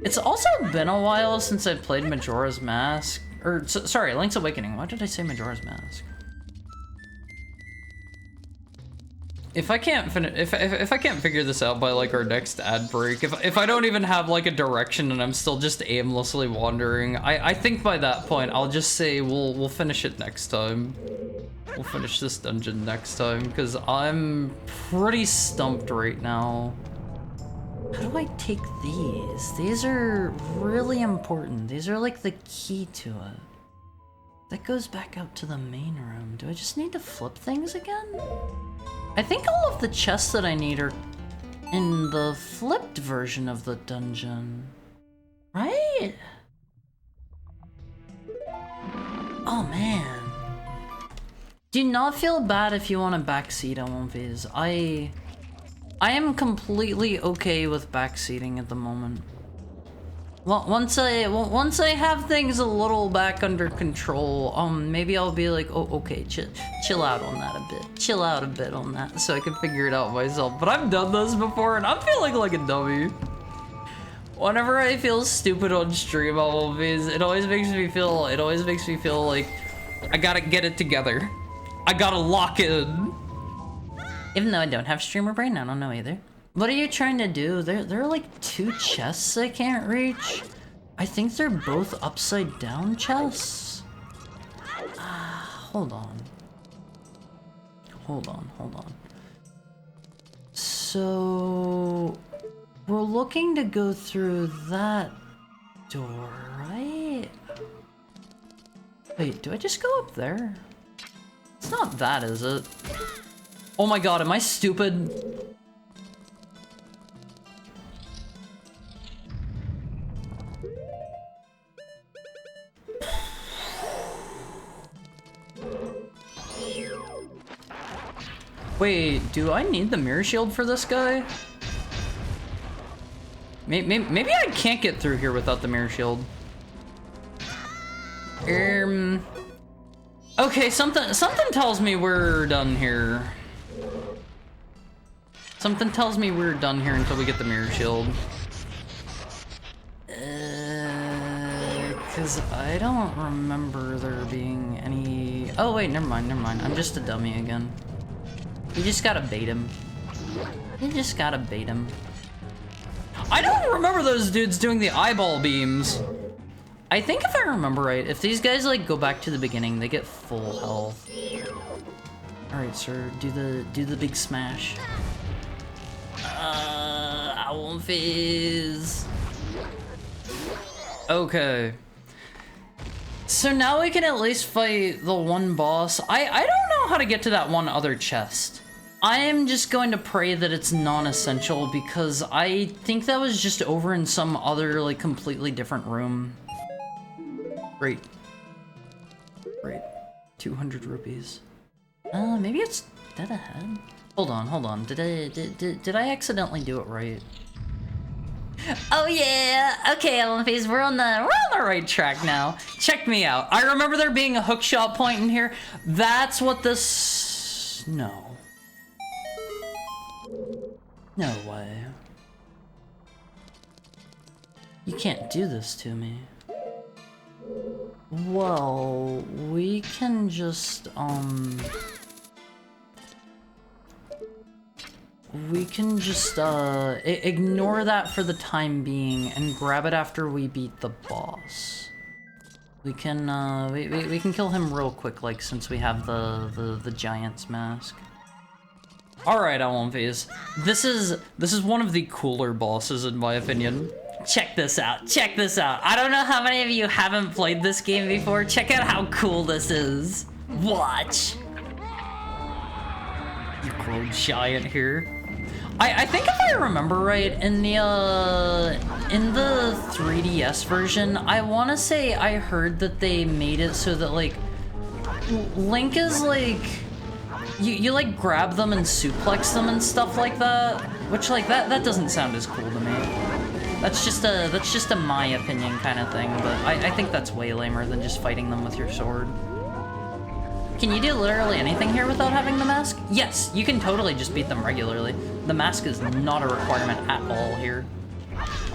It's also been a while since I played Majora's Mask, or, sorry, Link's Awakening. Why did I say Majora's Mask? If I can't if I can't figure this out by like our next ad break, if I don't even have like a direction and I'm still just aimlessly wandering, I think by that point I'll just say we'll finish it next time. We'll finish this dungeon next time because I'm pretty stumped right now. How do I take these? These are really important. These are like the key to it. That goes back out to the main room. Do I just need to flip things again? I think all of the chests that I need are in the flipped version of the dungeon, right? Oh man. Do not feel bad if you want to backseat on one of these. I am completely okay with backseating at the moment. Well, once I have things a little back under control, maybe I'll be like, oh, okay, chill out on that a bit. Chill out a bit on that so I can figure it out myself. But I've done this before and I'm feeling like a dummy. Whenever I feel stupid on stream on these, it always makes me feel like I gotta get it together. I gotta lock in. Even though I don't have streamer brain, I don't know either. What are you trying to do? There are like 2 chests I can't reach. I think they're both upside down chests. Hold on. Hold on. So we're looking to go through that door, right? Wait, do I just go up there? It's not that, is it? Oh my god, am I stupid? Wait, do I need the mirror shield for this guy? Maybe I can't get through here without the mirror shield. Okay, something tells me we're done here. Something tells me we're done here until we get the mirror shield. Cause I don't remember there being any... Oh wait, never mind. I'm just a dummy again. You just gotta bait him. I don't remember those dudes doing the eyeball beams. I think if I remember right, if these guys like go back to the beginning, they get full health. All right, sir, do the big smash. I want fizz. Okay. So now we can at least fight the one boss. I don't know how to get to that one other chest. I am just going to pray that it's non-essential because I think that was just over in some other like completely different room. Great. 200 rupees. Maybe it's dead ahead. Hold on. Did I accidentally do it right? Oh yeah. Okay, Phase, we're on the right track now. Check me out. I remember there being a hookshot point in here. That's what this. No. No way. You can't do this to me. Well, we can just, we can just, ignore that for the time being and grab it after we beat the boss. We can, we can kill him real quick, like, since we have the giant's mask. Alright, Phase. This is one of the cooler bosses, in my opinion. Check this out, check this out. I don't know how many of you haven't played this game before. Check out how cool this is. Watch. You grow giant here. I think if I remember right, in the 3DS version, I want to say I heard that they made it so that, like, Link is, like, you like, grab them and suplex them and stuff like that, which, like, that doesn't sound as cool to me. That's just a my opinion kind of thing, but I think that's way lamer than just fighting them with your sword. Can you do literally anything here without having the mask? Yes, you can totally just beat them regularly. The mask is not a requirement at all here.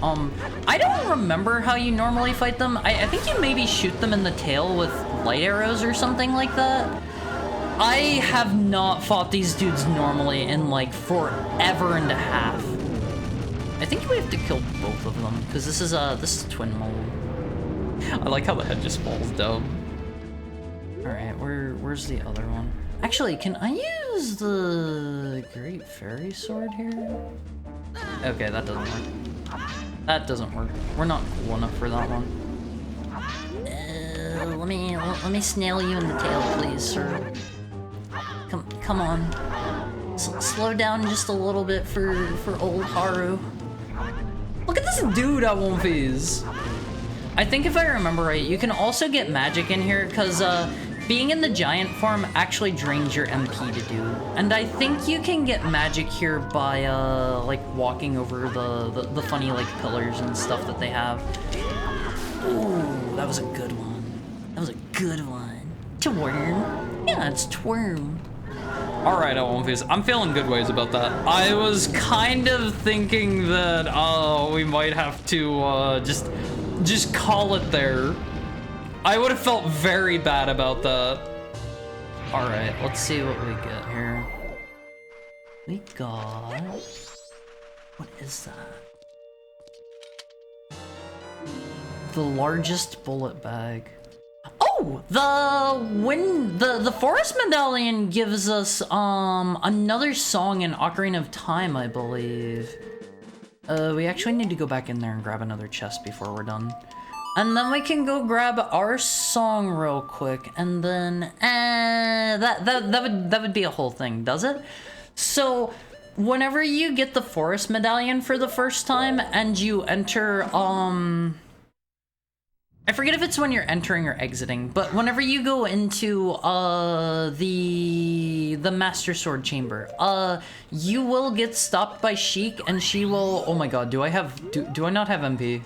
I don't remember how you normally fight them. I think you maybe shoot them in the tail with light arrows or something like that. I have not fought these dudes normally in, like, forever and a half. I think we have to kill both of them, because this is twin mold. I like how the head just falls down. Alright, where's the other one? Actually, can I use the Great Fairy Sword here? Okay, that doesn't work. That doesn't work. We're not cool enough for that one. Let me snail you in the tail, please, sir. Come on. Slow down just a little bit for old Haru. Look at this dude at Phase. I think if I remember right, you can also get magic in here, because being in the giant form actually drains your MP to do. And I think you can get magic here by, like, walking over the funny, like, pillars and stuff that they have. Ooh, that was a good one. That was a good one. Twirm. Yeah, it's twirm. Alright, Phase. I'm feeling good ways about that. I was kind of thinking that, we might have to, just call it there. I would have felt very bad about that. Alright, let's see what we get here. We got... What is that? The largest bullet bag. Oh! The forest medallion gives us, another song in Ocarina of Time, I believe. We actually need to go back in there and grab another chest before we're done. And then we can go grab our song real quick, and then, that would be a whole thing, does it? So, whenever you get the forest medallion for the first time, and you enter, I forget if it's when you're entering or exiting, but whenever you go into, the Master Sword Chamber, you will get stopped by Sheik, and she will, oh my god, do I not have MP?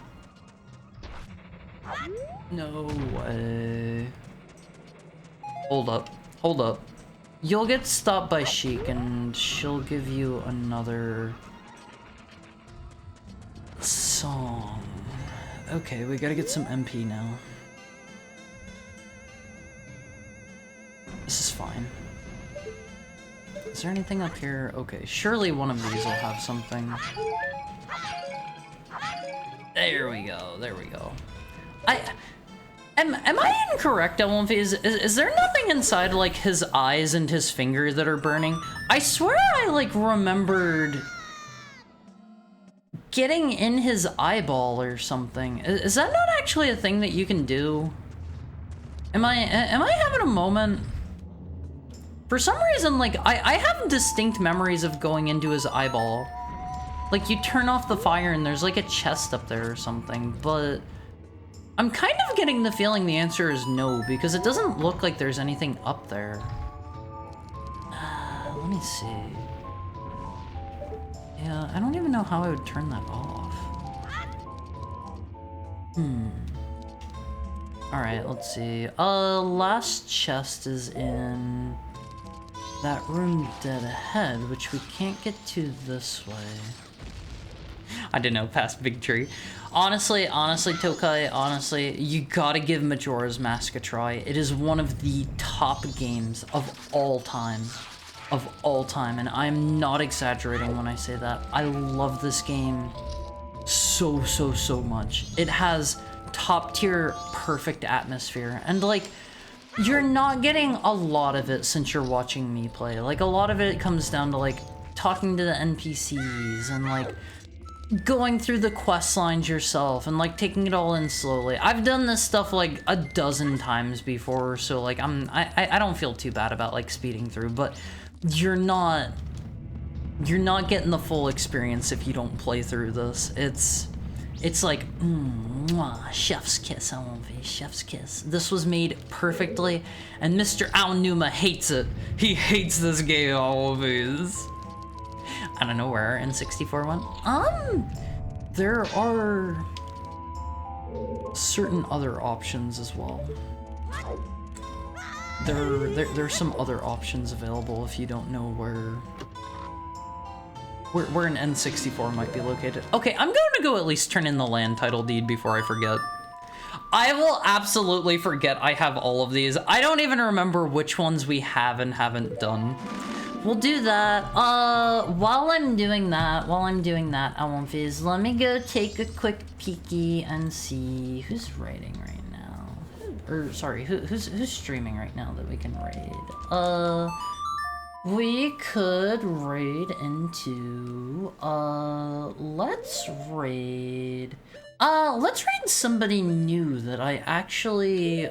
No way. Hold up. You'll get stopped by Sheik, and she'll give you another song. Okay, we gotta get some MP now. This is fine. Is there anything up here? Okay, surely one of these will have something. There we go, there we go. Am I incorrect, Phase? Is there nothing inside, like, his eyes and his finger that are burning? I swear I, like, remembered getting in his eyeball or something. Is that not actually a thing that you can do? Am I having a moment? For some reason, like, I have distinct memories of going into his eyeball. Like, you turn off the fire and there's, like, a chest up there or something, but I'm kind of getting the feeling the answer is no, because it doesn't look like there's anything up there. Let me see. Yeah, I don't even know how I would turn that off. Alright, let's see. Last chest is in that room dead ahead, which we can't get to this way. I didn't know, past Big Tree. Honestly, Tokai, honestly, you gotta give Majora's Mask a try. It is one of the top games of all time. And I'm not exaggerating when I say that. I love this game so much. It has top tier perfect atmosphere, and like, you're not getting a lot of it since you're watching me play. Like, a lot of it comes down to like talking to the NPCs and like going through the quest lines yourself and like taking it all in slowly. I've done this stuff like a dozen times before, so like I don't feel too bad about like speeding through, but you're not getting the full experience if you don't play through this. It's like, mwah, chef's kiss, I won't be chef's kiss. This was made perfectly, and Mr. Aonuma hates it. He hates this game always. I don't know where N64 went. There are certain other options as well. There's some other options available if you don't know where an N64 might be located. Okay, I'm going to go at least turn in the land title deed before I forget. I will absolutely forget I have all of these. I don't even remember which ones we have and haven't done. We'll do that. While I'm doing that, Alonfiz, let me go take a quick peeky and see who's raiding right now. Or sorry, who's streaming right now that we can raid. We could raid into, let's raid somebody new that I actually,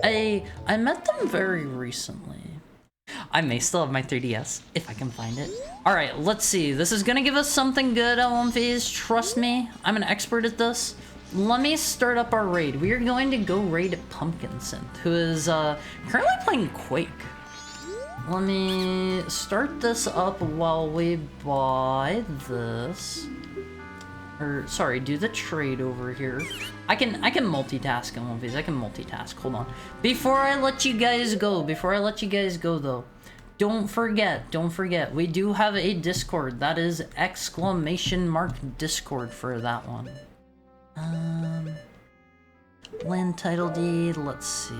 I met them very recently. I may still have my 3DS, if I can find it. Alright, let's see. This is gonna give us something good, LMVs. Trust me, I'm an expert at this. Let me start up our raid. We are going to go raid Pumpkin Synth, who is, currently playing Quake. Let me start this up while we buy this. Or, sorry, do the trade over here. I can multitask in one of these. I can multitask. Hold on. Before I let you guys go though, don't forget, we do have a Discord. That is ! Discord for that one. Land title deed, let's see.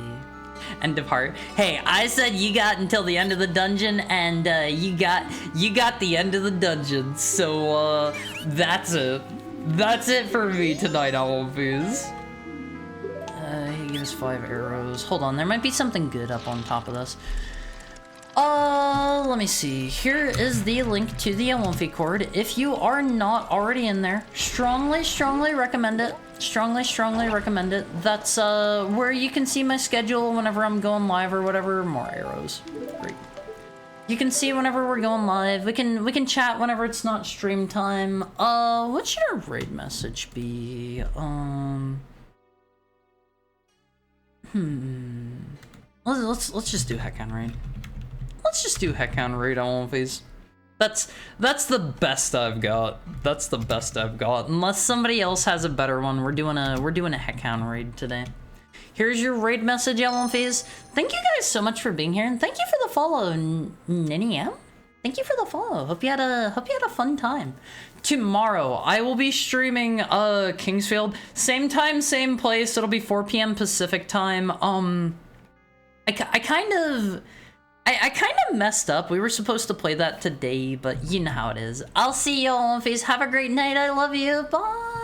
End of heart. Hey, I said you got until the end of the dungeon, and you got the end of the dungeon. So that's it. That's it for me tonight, Always. He gives 5 arrows. Hold on, there might be something good up on top of this. Let me see. Here is the link to the Olympic Cord. If you are not already in there, strongly recommend it. Strongly recommend it. That's where you can see my schedule whenever I'm going live or whatever. More arrows. Great. You can see whenever we're going live. We can chat whenever it's not stream time. What should our raid message be? Let's just do Heckhound raid. Let's just do Heckhound raid on all of these. That's the best I've got. That's the best I've got. Unless somebody else has a better one, we're doing a Heckhound raid today. Here's your raid message, LMFs. Thank you guys so much for being here, and thank you for the follow, Niniam. Thank you for the follow. Hope you had a fun time. Tomorrow I will be streaming Kingsfield. Same time, same place. It'll be 4 p.m. Pacific time. I kind of messed up. We were supposed to play that today, but you know how it is. I'll see you all on face. Have a great night. I love you. Bye.